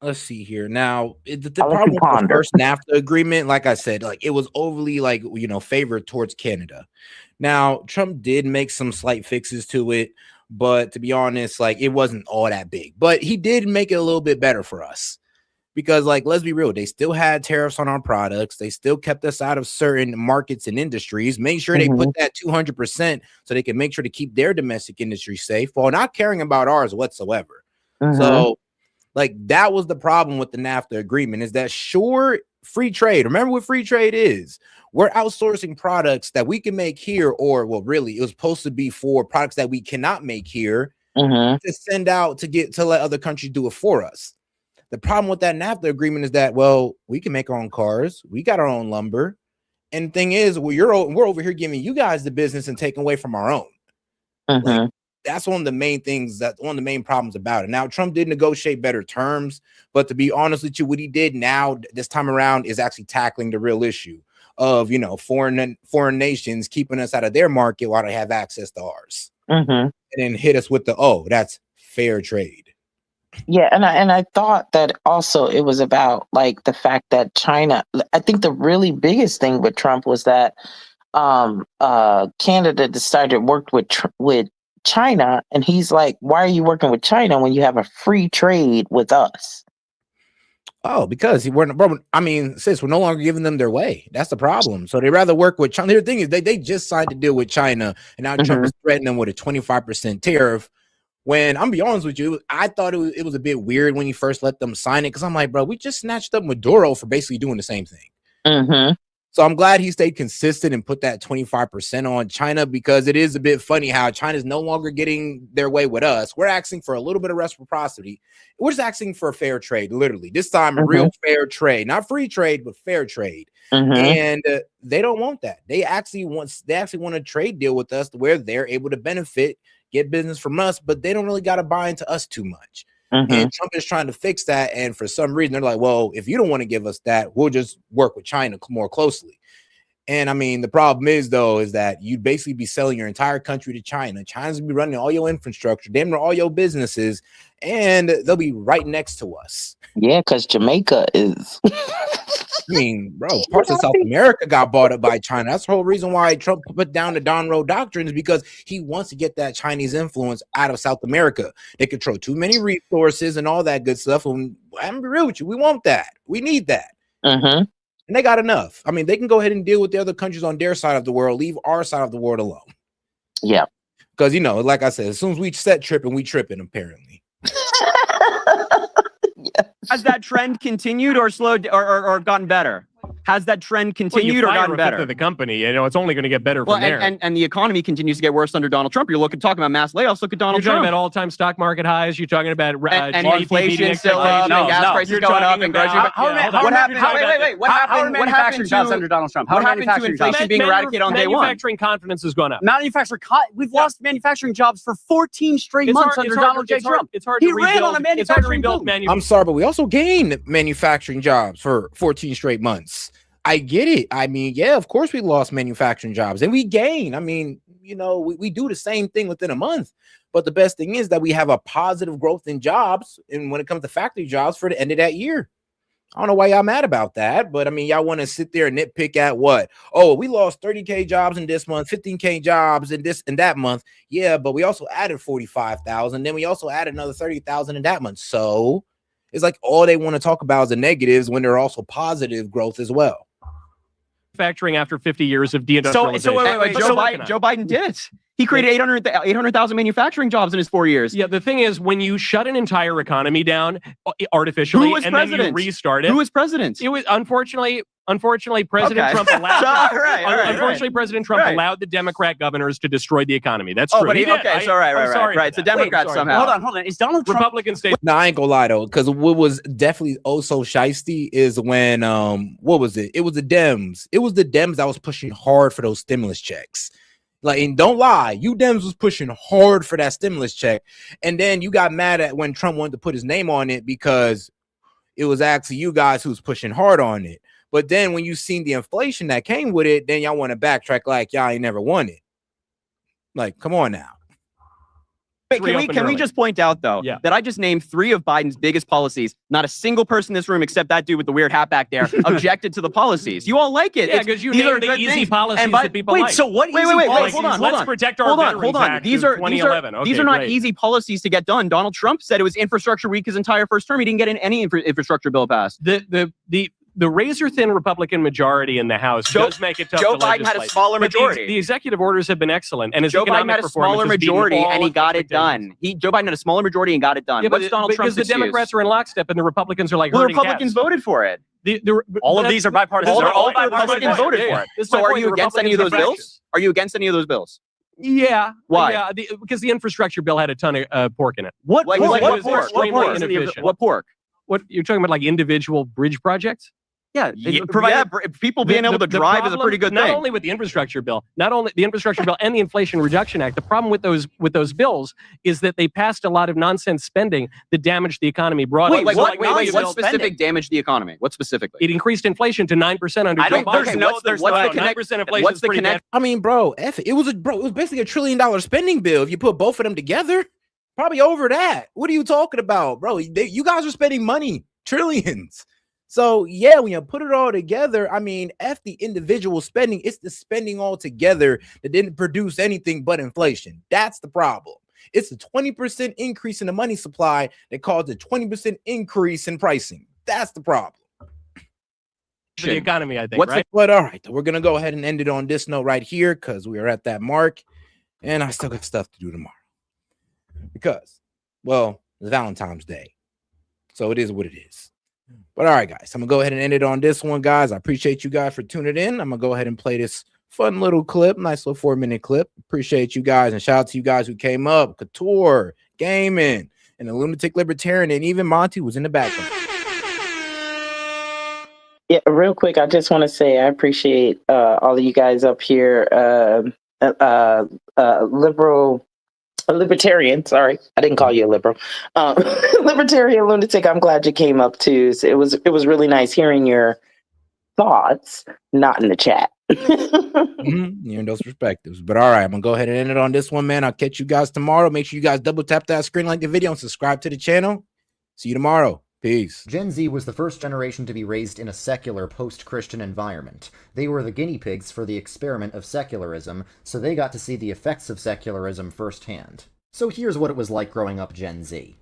Let's see here. Now, the problem with the first NAFTA agreement, like I said, it was overly favored towards Canada. Now, Trump did make some slight fixes to it, but to be honest, it wasn't all that big. But he did make it a little bit better for us because, let's be real, they still had tariffs on our products. They still kept us out of certain markets and industries. Make sure they put that 200% so they can make sure to keep their domestic industry safe while not caring about ours whatsoever. So, that was the problem with the NAFTA agreement is that sure, free trade. Remember what free trade is. We're outsourcing products that we can make here, or really, it was supposed to be for products that we cannot make here to send out to let other countries do it for us. The problem with that NAFTA agreement is that, we can make our own cars. We got our own lumber. And the thing is, we're over here giving you guys the business and taking away from our own. That's one of the main things, that's one of the main problems about it. Now, Trump did negotiate better terms, but to be honest with you, what he did now this time around is actually tackling the real issue of, foreign nations keeping us out of their market while they have access to ours. And then hit us with that's fair trade. Yeah, and I thought that also it was about the fact that China, I think the really biggest thing with Trump was that Canada decided to work with China, and he's like, why are you working with China when you have a free trade with us? Oh, because we're no longer giving them their way. That's the problem. So they rather work with China. The thing is, they just signed a deal with China, and now Trump is threatening them with a 25% tariff. When I'm be honest with you, I thought it was a bit weird when he first let them sign it because I'm like, bro, we just snatched up Maduro for basically doing the same thing. So I'm glad he stayed consistent and put that 25% on China because it is a bit funny how China's no longer getting their way with us. We're asking for a little bit of reciprocity. We're just asking for fair trade, literally. This time, real fair trade, not free trade, but fair trade. And they don't want that. They actually want a trade deal with us where they're able to benefit, get business from us, but they don't really got to buy into us too much. And Trump is trying to fix that. And for some reason, they're like, well, if you don't want to give us that, we'll just work with China more closely. And I mean, the problem is that you'd basically be selling your entire country to China. China's gonna be running all your infrastructure, damn near all your businesses, and they'll be right next to us. Yeah, because Jamaica is. I mean, bro, parts of South America got bought up by China. That's the whole reason why Trump put down the Don Road Doctrine is because he wants to get that Chinese influence out of South America. They control too many resources and all that good stuff. And I'm be real with you, we want that. We need that. And they got enough. I mean, they can go ahead and deal with the other countries on their side of the world, leave our side of the world alone. Yeah. Because, you know, like I said, as soon as we set tripping, we tripping, apparently. Has that trend continued or slowed or gotten better? Has that trend continued or gotten better? The company, you know, it's only going to get better Well, from there. and the economy continues to get worse under Donald Trump. You're talking about mass layoffs. Look at Donald You're Trump. talking about all-time stock market highs. You're talking about and inflation still up, and gas prices going up, and What happened? What happened jobs under Donald Trump? What happened to inflation being eradicated on day one? Manufacturing confidence has gone up. We've lost manufacturing jobs for 14 straight months under Donald J. Trump. It's hard He to rebuild. ran on a manufacturing boom. I'm sorry, but we also gained manufacturing jobs for 14 straight months. I get it. I mean, yeah, of course we lost manufacturing jobs and we gain. I mean, you know, we do the same thing within a month. But the best thing is that we have a positive growth in jobs. And when it comes to factory jobs for the end of that year, I don't know why y'all mad about that. But I mean, y'all want to sit there and nitpick at what? Oh, we lost 30K jobs in this month, 15K jobs in this and that month. Yeah, but we also added 45,000. Then we also added another 30,000 in that month. So it's like all they want to talk about is the negatives when there are also positive growth as well. Manufacturing after 50 years of deindustrialization. So wait. Joe Biden did it. He created 800,000 manufacturing jobs in his 4 years. Yeah, the thing is, when you shut an entire economy down artificially and then you restart it. Who was president? It was unfortunately President Trump allowed. Unfortunately, President Trump allowed the Democrat governors to destroy the economy. That's true. But right. The Democrats somehow. Hold on. Is Donald Trump Republican states? No, I ain't gonna lie though, because what was definitely so shiesty is when what was it? It was the Dems. It was the Dems that was pushing hard for those stimulus checks. Like, and don't lie, you Dems was pushing hard for that stimulus check, and then you got mad at when Trump wanted to put his name on it because it was actually you guys who was pushing hard on it. But then when you seen the inflation that came with it, then y'all want to backtrack like y'all ain't never won it. Like, come on now. Wait, can we just point out, though, that I just named 3 of Biden's biggest policies. Not a single person in this room, except that dude with the weird hat back there, objected to the policies. You all like it. Yeah, because you named the easy policies that people like. So what wait, hold on. Let's protect our Veterans Act These of are 2011. These are not easy policies to get done. Donald Trump said it was infrastructure week his entire first term. He didn't get any infrastructure bill passed. The razor-thin Republican majority in the House does make it tough to legislate. Joe Biden had a smaller majority. The executive orders have been excellent, and his Joe Biden economic had a smaller majority, and he got it done. Joe Biden had a smaller majority and got it done. Yeah, What's Donald Trump's because the Democrats are in lockstep, and the Republicans are like herding cats. The Republicans voted for it. All of these are bipartisan. All the Republicans voted for it. So are you against any of those bills? Are you against any of those bills? Yeah. Why? Yeah, because the infrastructure bill had a ton of pork in it. What pork? What pork? What you're talking about, like individual bridge projects? Yeah, people being able to drive is a pretty good thing. Not only with the infrastructure bill, not only the infrastructure bill and the Inflation Reduction Act. The problem with those bills is that they passed a lot of nonsense spending that damaged the economy broadly. Wait, what specific damaged the economy? What specifically? It increased inflation to 9% under Joe Biden. There's no 9% inflation. What's the connect? I mean, bro, it was basically $1 trillion spending bill. If you put both of them together, probably over that. What are you talking about, bro? You guys are spending money, trillions. So, yeah, when you put it all together, I mean, F the individual spending, it's the spending all together that didn't produce anything but inflation. That's the problem. It's a 20% increase in the money supply that caused a 20% increase in pricing. That's the problem. For the economy, I think, right? But all right, we're going to go ahead and end it on this note right here because we are at that mark, and I still got stuff to do tomorrow. Because, well, it's Valentine's Day, so it is what it is. But all right, guys, I'm going to go ahead and end it on this one, guys. I appreciate you guys for tuning in. I'm going to go ahead and play this fun little clip, nice little 4-minute clip. Appreciate you guys, and shout out to you guys who came up, Couture, Gaming, and the Lunatic Libertarian, and even Monty was in the background. Yeah, real quick, I just want to say I appreciate all of you guys up here, libertarian, sorry, I didn't call you a liberal. Libertarian lunatic, I'm glad you came up too. So it was really nice hearing your thoughts, not in the chat. Hearing those perspectives. But all right, I'm gonna go ahead and end it on this one, man. I'll catch you guys tomorrow. Make sure you guys double tap that screen, like the video, and subscribe to the channel. See you tomorrow. Peace. Gen Z was the first generation to be raised in a secular post-Christian environment. They were the guinea pigs for the experiment of secularism, so they got to see the effects of secularism firsthand. So here's what it was like growing up Gen Z.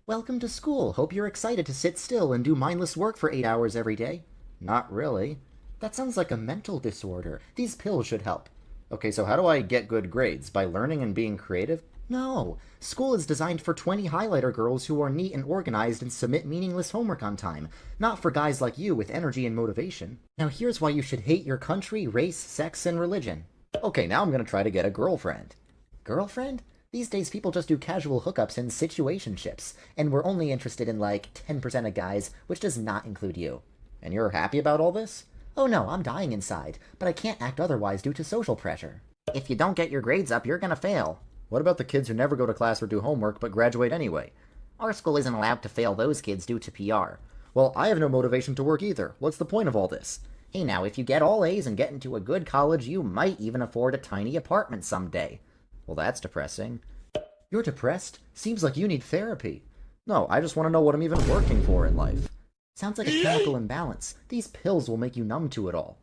Welcome to school. Hope you're excited to sit still and do mindless work for 8 hours every day. Not really. That sounds like a mental disorder. These pills should help. Okay, so how do I get good grades? By learning and being creative? No. School is designed for 20 highlighter girls who are neat and organized and submit meaningless homework on time, not for guys like you with energy and motivation. Now here's why you should hate your country, race, sex, and religion. Okay, now I'm gonna try to get a girlfriend. Girlfriend? These days people just do casual hookups and situationships, and we're only interested in like 10% of guys, which does not include you. And you're happy about all this? Oh no, I'm dying inside, but I can't act otherwise due to social pressure. If you don't get your grades up, you're gonna fail. What about the kids who never go to class or do homework but graduate anyway? Our school isn't allowed to fail those kids due to PR. Well, I have no motivation to work either. What's the point of all this? Hey now, if you get all A's and get into a good college, you might even afford a tiny apartment someday. Well, that's depressing. You're depressed? Seems like you need therapy. No, I just want to know what I'm even working for in life. Sounds like a chemical imbalance. These pills will make you numb to it all.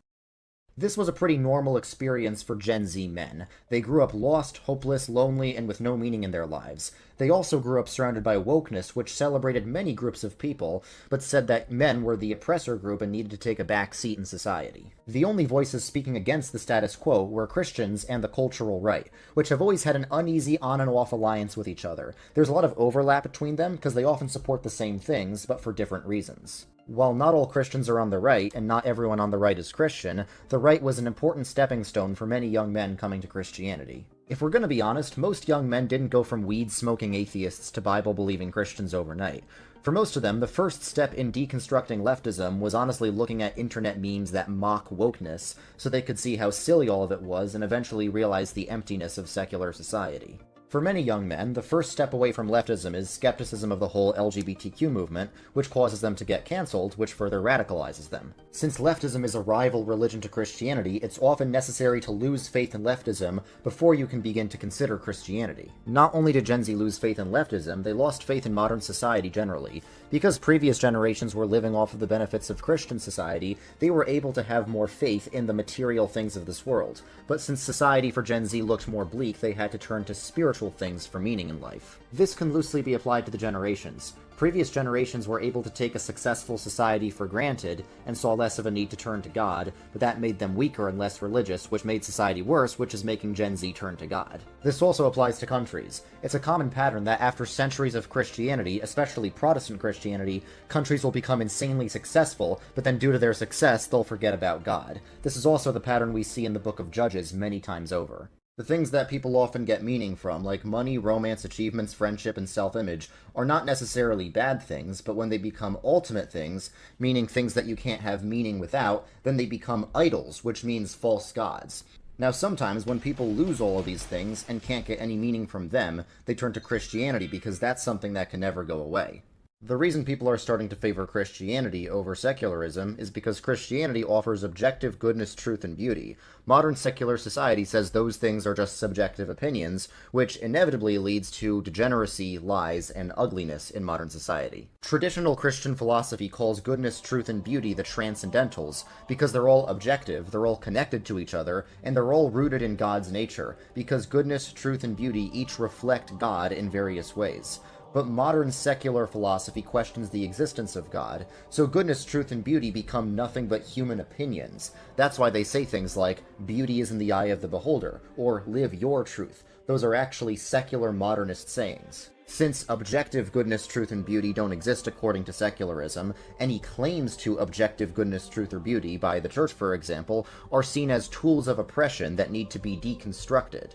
This was a pretty normal experience for Gen Z men. They grew up lost, hopeless, lonely, and with no meaning in their lives. They also grew up surrounded by wokeness, which celebrated many groups of people, but said that men were the oppressor group and needed to take a back seat in society. The only voices speaking against the status quo were Christians and the cultural right, which have always had an uneasy on and off alliance with each other. There's a lot of overlap between them because they often support the same things, but for different reasons. While not all Christians are on the right, and not everyone on the right is Christian, the right was an important stepping stone for many young men coming to Christianity. If we're gonna be honest, most young men didn't go from weed-smoking atheists to Bible-believing Christians overnight. For most of them, the first step in deconstructing leftism was honestly looking at internet memes that mock wokeness, so they could see how silly all of it was and eventually realize the emptiness of secular society. For many young men, the first step away from leftism is skepticism of the whole LGBTQ movement, which causes them to get cancelled, which further radicalizes them. Since leftism is a rival religion to Christianity, it's often necessary to lose faith in leftism before you can begin to consider Christianity. Not only did Gen Z lose faith in leftism, they lost faith in modern society generally. Because previous generations were living off of the benefits of Christian society, they were able to have more faith in the material things of this world. But since society for Gen Z looked more bleak, they had to turn to spiritual things for meaning in life. This can loosely be applied to the generations. Previous generations were able to take a successful society for granted and saw less of a need to turn to God, but that made them weaker and less religious, which made society worse, which is making Gen Z turn to God. This also applies to countries. It's a common pattern that after centuries of Christianity, especially Protestant Christianity, countries will become insanely successful, but then due to their success, they'll forget about God. This is also the pattern we see in the Book of Judges many times over. The things that people often get meaning from, like money, romance, achievements, friendship, and self-image, are not necessarily bad things, but when they become ultimate things, meaning things that you can't have meaning without, then they become idols, which means false gods. Now sometimes when people lose all of these things and can't get any meaning from them, they turn to Christianity because that's something that can never go away. The reason people are starting to favor Christianity over secularism is because Christianity offers objective goodness, truth, and beauty. Modern secular society says those things are just subjective opinions, which inevitably leads to degeneracy, lies, and ugliness in modern society. Traditional Christian philosophy calls goodness, truth, and beauty the transcendentals, because they're all objective, they're all connected to each other, and they're all rooted in God's nature, because goodness, truth, and beauty each reflect God in various ways. But modern secular philosophy questions the existence of God, so goodness, truth, and beauty become nothing but human opinions. That's why they say things like, beauty is in the eye of the beholder, or live your truth. Those are actually secular modernist sayings. Since objective goodness, truth, and beauty don't exist according to secularism, any claims to objective goodness, truth, or beauty by the church, for example, are seen as tools of oppression that need to be deconstructed.